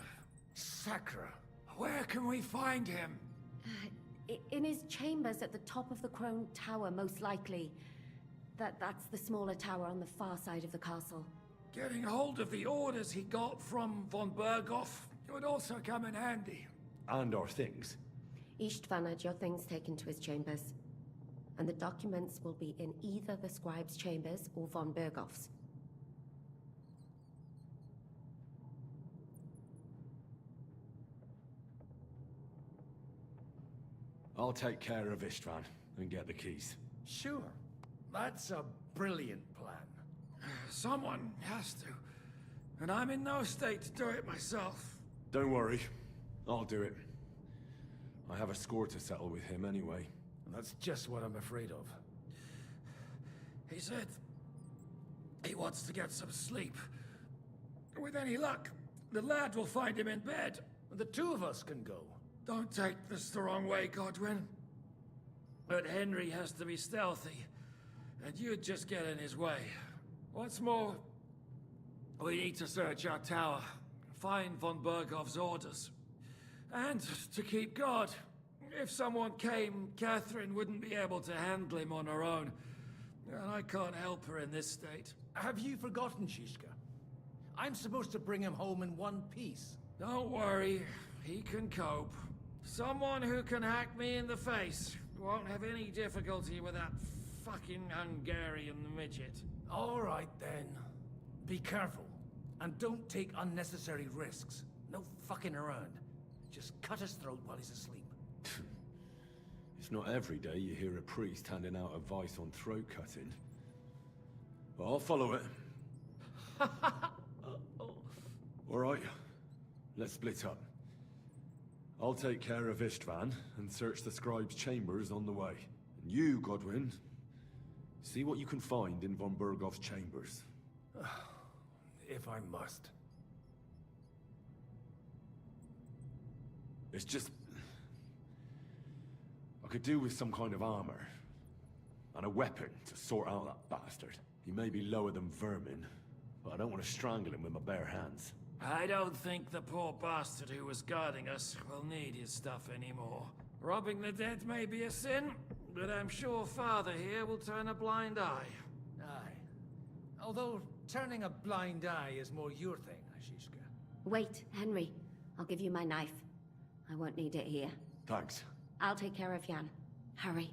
Sakra. Where can we find him? In his chambers at the top of the Crone Tower, most likely. That's the smaller tower on the far side of the castle. Getting hold of the orders he got from von Berghoff would also come in handy. And our things. Istvan had your things taken to his chambers. And the documents will be in either the scribe's chambers or von Berghoff's. I'll take care of Istvan and get the keys. Sure. That's a brilliant plan. Someone has to. And I'm in no state to do it myself. Don't worry. I'll do it. I have a score to settle with him anyway. That's just what I'm afraid of. He said he wants to get some sleep. With any luck, the lad will find him in bed. The two of us can go. Don't take this the wrong way, Godwin. But Henry has to be stealthy, and you'd just get in his way. What's more, we need to search our tower, find von Berghoff's orders. And to keep guard. If someone came, Catherine wouldn't be able to handle him on her own. And I can't help her in this state. Have you forgotten, Shishka? I'm supposed to bring him home in one piece. Don't worry, he can cope. Someone who can hack me in the face won't have any difficulty with that fucking Hungarian midget. All right, then. Be careful. And don't take unnecessary risks. No fucking around. Just cut his throat while he's asleep. It's not every day you hear a priest handing out advice on throat cutting. But I'll follow it. Alright, let's split up. I'll take care of Istvan and search the scribe's chambers on the way. And you, Godwin, see what you can find in von Berghoff's chambers. If I must. It's just... I could do with some kind of armor. And a weapon to sort out that bastard. He may be lower than vermin, but I don't want to strangle him with my bare hands. I don't think the poor bastard who was guarding us will need his stuff anymore. Robbing the dead may be a sin, but I'm sure Father here will turn a blind eye. Aye. Although turning a blind eye is more your thing, Ashishka. Wait, Henry. I'll give you my knife. I won't need it here. Thanks. I'll take care of Jan. Hurry.